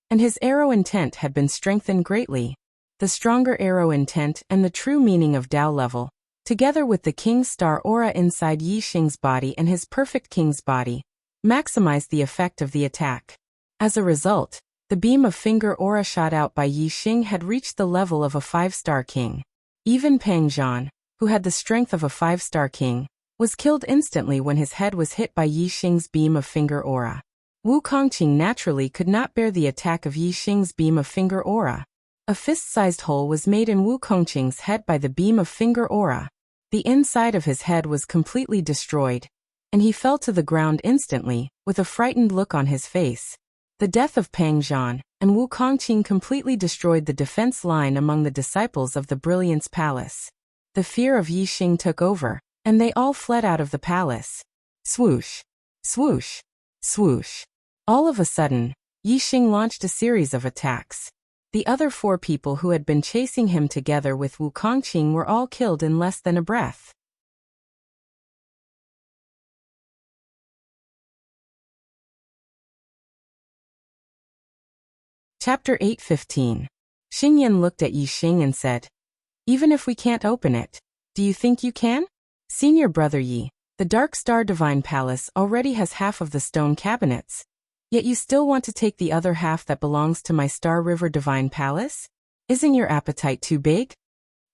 and his arrow intent had been strengthened greatly. The stronger arrow intent and the true meaning of Tao level, together with the King's Star aura inside Yixing's body and his perfect King's body, maximized the effect of the attack. As a result, the beam of finger aura shot out by Yixing had reached the level of a 5-star king. Even Pang Zhan, who had the strength of a 5-star king, was killed instantly when his head was hit by Yixing's beam of finger aura. Wu Kongqing naturally could not bear the attack of Yixing's beam of finger aura. A fist-sized hole was made in Wu Kongqing's head by the beam of finger aura. The inside of his head was completely destroyed, and he fell to the ground instantly, with a frightened look on his face. The death of Pang Zhan and Wu Kongqing completely destroyed the defense line among the disciples of the Brilliance Palace. The fear of Yixing took over, and they all fled out of the palace. Swoosh! Swoosh! Swoosh! All of a sudden, Yixing launched a series of attacks. The other 4 people who had been chasing him together with Wu Kongqing were all killed in less than a breath. Chapter 8:15. Xingyan looked at Yixing and said, "Even if we can't open it, do you think you can? Senior brother Yi, the Dark Star Divine Palace already has half of the stone cabinets, yet you still want to take the other half that belongs to my Star River Divine Palace? Isn't your appetite too big?"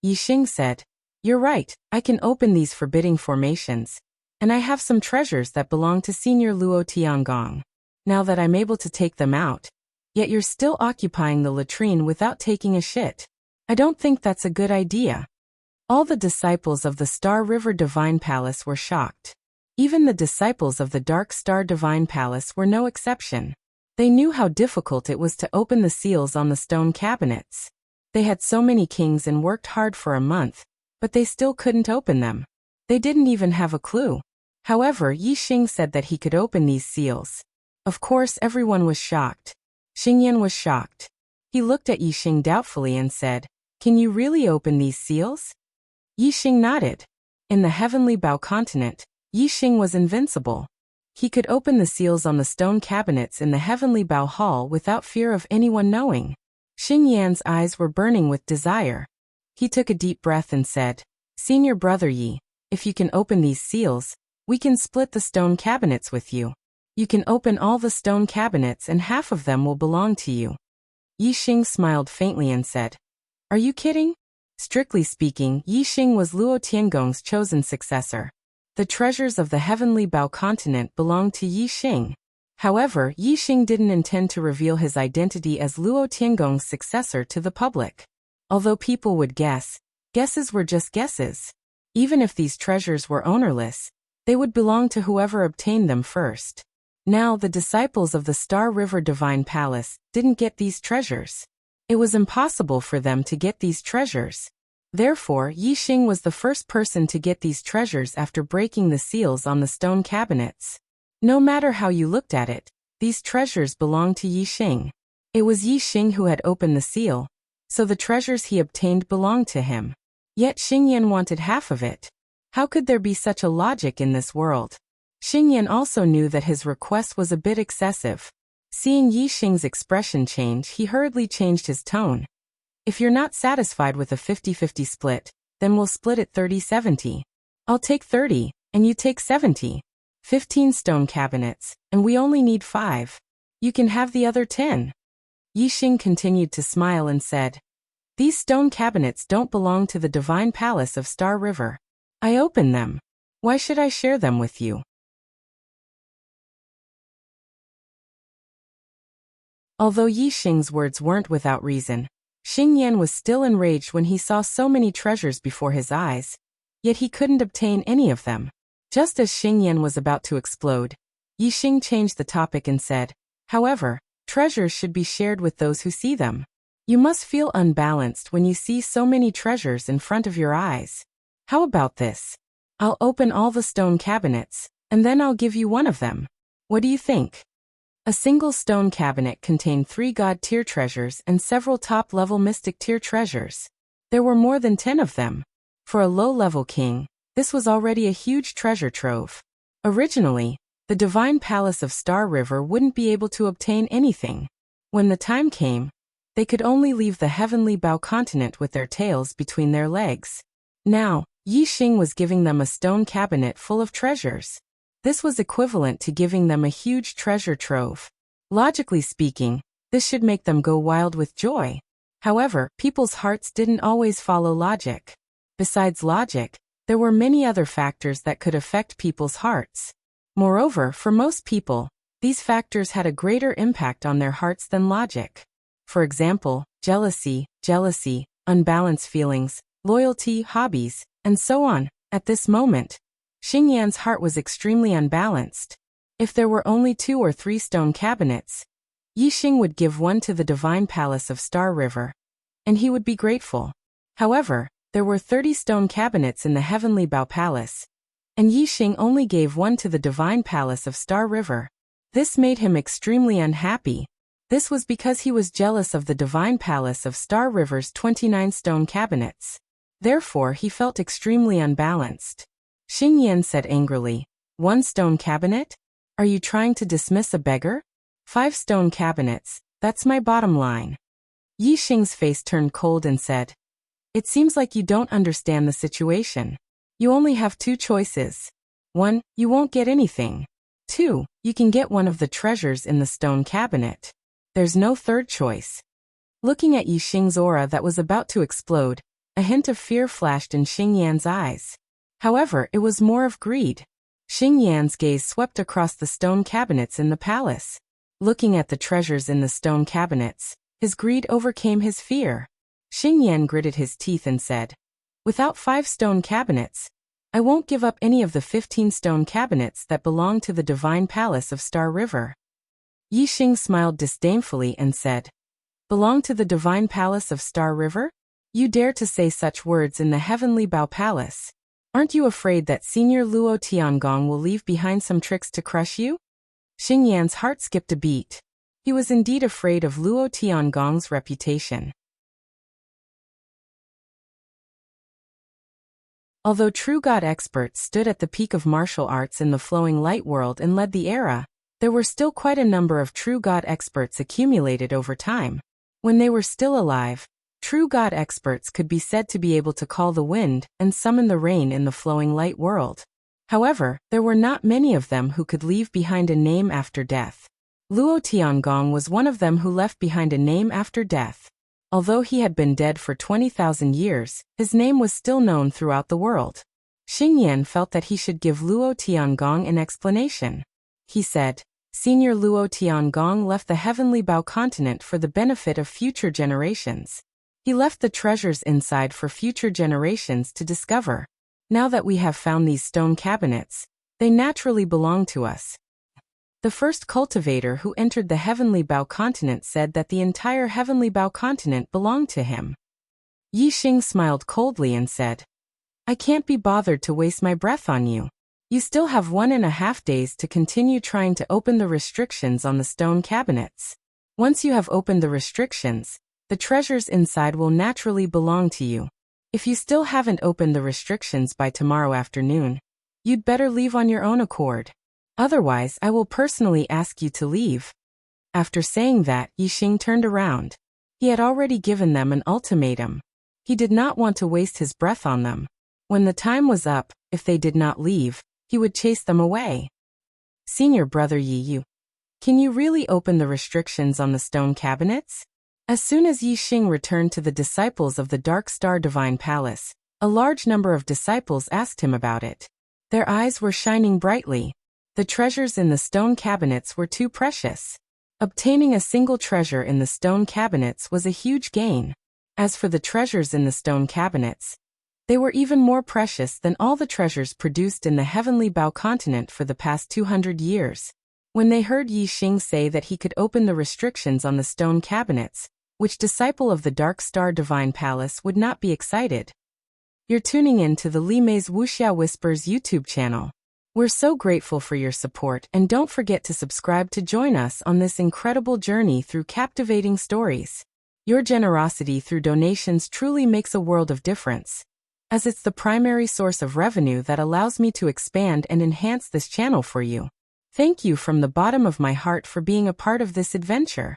Yixing said, "You're right, I can open these forbidding formations, and I have some treasures that belong to Senior Luo Tiangong. Now that I'm able to take them out, yet you're still occupying the latrine without taking a shit. I don't think that's a good idea." All the disciples of the Star River Divine Palace were shocked. Even the disciples of the Dark Star Divine Palace were no exception. They knew how difficult it was to open the seals on the stone cabinets. They had so many kings and worked hard for a month, but they still couldn't open them. They didn't even have a clue. However, Yixing said that he could open these seals. Of course, everyone was shocked. Xingyan was shocked. He looked at Yixing doubtfully and said, "Can you really open these seals?" Yixing nodded. In the heavenly Bao continent, Yixing was invincible. He could open the seals on the stone cabinets in the heavenly Bao hall without fear of anyone knowing. Xingyan's eyes were burning with desire. He took a deep breath and said, "Senior brother Yi, if you can open these seals, we can split the stone cabinets with you. You can open all the stone cabinets and half of them will belong to you." Yixing smiled faintly and said, "Are you kidding?" Strictly speaking, Yixing was Luo Tiangong's chosen successor. The treasures of the heavenly Bao continent belonged to Yixing. However, Yixing didn't intend to reveal his identity as Luo Tiangong's successor to the public. Although people would guess, guesses were just guesses. Even if these treasures were ownerless, they would belong to whoever obtained them first. Now, the disciples of the Star River Divine Palace didn't get these treasures. It was impossible for them to get these treasures. Therefore, Yixing was the first person to get these treasures after breaking the seals on the stone cabinets. No matter how you looked at it, these treasures belonged to Yixing. It was Yixing who had opened the seal, so the treasures he obtained belonged to him. Yet Xingyan wanted half of it. How could there be such a logic in this world? Xingyan also knew that his request was a bit excessive. Seeing Yixing's expression change, he hurriedly changed his tone. "If you're not satisfied with a 50-50 split, then we'll split it 30-70. I'll take 30, and you take 70. 15 stone cabinets, and we only need 5. You can have the other 10. Yixing continued to smile and said, "These stone cabinets don't belong to the Divine Palace of Star River. I opened them. Why should I share them with you?" Although Yixing's words weren't without reason, Xing Yan was still enraged when he saw so many treasures before his eyes, yet he couldn't obtain any of them. Just as Xing Yan was about to explode, Yi Xing changed the topic and said, "However, treasures should be shared with those who see them. You must feel unbalanced when you see so many treasures in front of your eyes. How about this? I'll open all the stone cabinets, and then I'll give you one of them. What do you think?" A single stone cabinet contained 3 god-tier treasures and several top-level mystic-tier treasures. There were more than 10 of them. For a low-level king, this was already a huge treasure trove. Originally, the divine palace of Star River wouldn't be able to obtain anything. When the time came, they could only leave the heavenly Bao continent with their tails between their legs. Now, Yi Xing was giving them a stone cabinet full of treasures. This was equivalent to giving them a huge treasure trove. Logically speaking, this should make them go wild with joy. However, people's hearts didn't always follow logic. Besides logic, there were many other factors that could affect people's hearts. Moreover, for most people, these factors had a greater impact on their hearts than logic. For example, jealousy, unbalanced feelings, loyalty, hobbies, and so on. At this moment, Xing Yan's heart was extremely unbalanced. If there were only 2 or 3 stone cabinets, Yi Xing would give one to the divine palace of Star River, and he would be grateful. However, there were 30 stone cabinets in the heavenly Bao Palace, and Yi Xing only gave one to the divine palace of Star River. This made him extremely unhappy. This was because he was jealous of the divine palace of Star River's 29 stone cabinets. Therefore, he felt extremely unbalanced. Xing Yan said angrily, "1 stone cabinet? Are you trying to dismiss a beggar? 5 stone cabinets, that's my bottom line." Yi Xing's face turned cold and said, "It seems like you don't understand the situation. You only have 2 choices. 1, you won't get anything. 2, you can get one of the treasures in the stone cabinet. There's no third choice." Looking at Yi Xing's aura that was about to explode, a hint of fear flashed in Xing Yan's eyes. However, it was more of greed. Xing Yan's gaze swept across the stone cabinets in the palace. Looking at the treasures in the stone cabinets, his greed overcame his fear. Xing Yan gritted his teeth and said, "Without 5 stone cabinets, I won't give up any of the 15 stone cabinets that belong to the divine palace of Star River." Yi Xing smiled disdainfully and said, "Belong to the divine palace of Star River? You dare to say such words in the heavenly Bao Palace? Aren't you afraid that Senior Luo Tiangong will leave behind some tricks to crush you?" Xing Yan's heart skipped a beat. He was indeed afraid of Luo Tiangong's reputation. Although true god experts stood at the peak of martial arts in the flowing light world and led the era, there were still quite a number of true god experts accumulated over time. When they were still alive, true god experts could be said to be able to call the wind and summon the rain in the flowing light world. However, there were not many of them who could leave behind a name after death. Luo Tiangong was one of them who left behind a name after death. Although he had been dead for 20,000 years, his name was still known throughout the world. Xing Yan felt that he should give Luo Tiangong an explanation. He said, "Senior Luo Tiangong left the heavenly Bao continent for the benefit of future generations. He left the treasures inside for future generations to discover. Now that we have found these stone cabinets, they naturally belong to us." The first cultivator who entered the heavenly Bao continent said that the entire heavenly Bao continent belonged to him. Yi Xing smiled coldly and said, "I can't be bothered to waste my breath on you. You still have 1.5 days to continue trying to open the restrictions on the stone cabinets. Once you have opened the restrictions, the treasures inside will naturally belong to you. If you still haven't opened the restrictions by tomorrow afternoon, you'd better leave on your own accord. Otherwise, I will personally ask you to leave." After saying that, Yi Xing turned around. He had already given them an ultimatum. He did not want to waste his breath on them. When the time was up, if they did not leave, he would chase them away. "Senior brother Yi Yu, can you really open the restrictions on the stone cabinets?" As soon as Yi Xing returned to the disciples of the Dark Star Divine Palace, a large number of disciples asked him about it. Their eyes were shining brightly. The treasures in the stone cabinets were too precious. Obtaining a single treasure in the stone cabinets was a huge gain. As for the treasures in the stone cabinets, they were even more precious than all the treasures produced in the heavenly Bao continent for the past 200 years. When they heard Yi Xing say that he could open the restrictions on the stone cabinets, which disciple of the Dark Star Divine Palace would not be excited? You're tuning in to the Li Mei's Wuxia Whispers YouTube channel. We're so grateful for your support, and don't forget to subscribe to join us on this incredible journey through captivating stories. Your generosity through donations truly makes a world of difference, as it's the primary source of revenue that allows me to expand and enhance this channel for you. Thank you from the bottom of my heart for being a part of this adventure.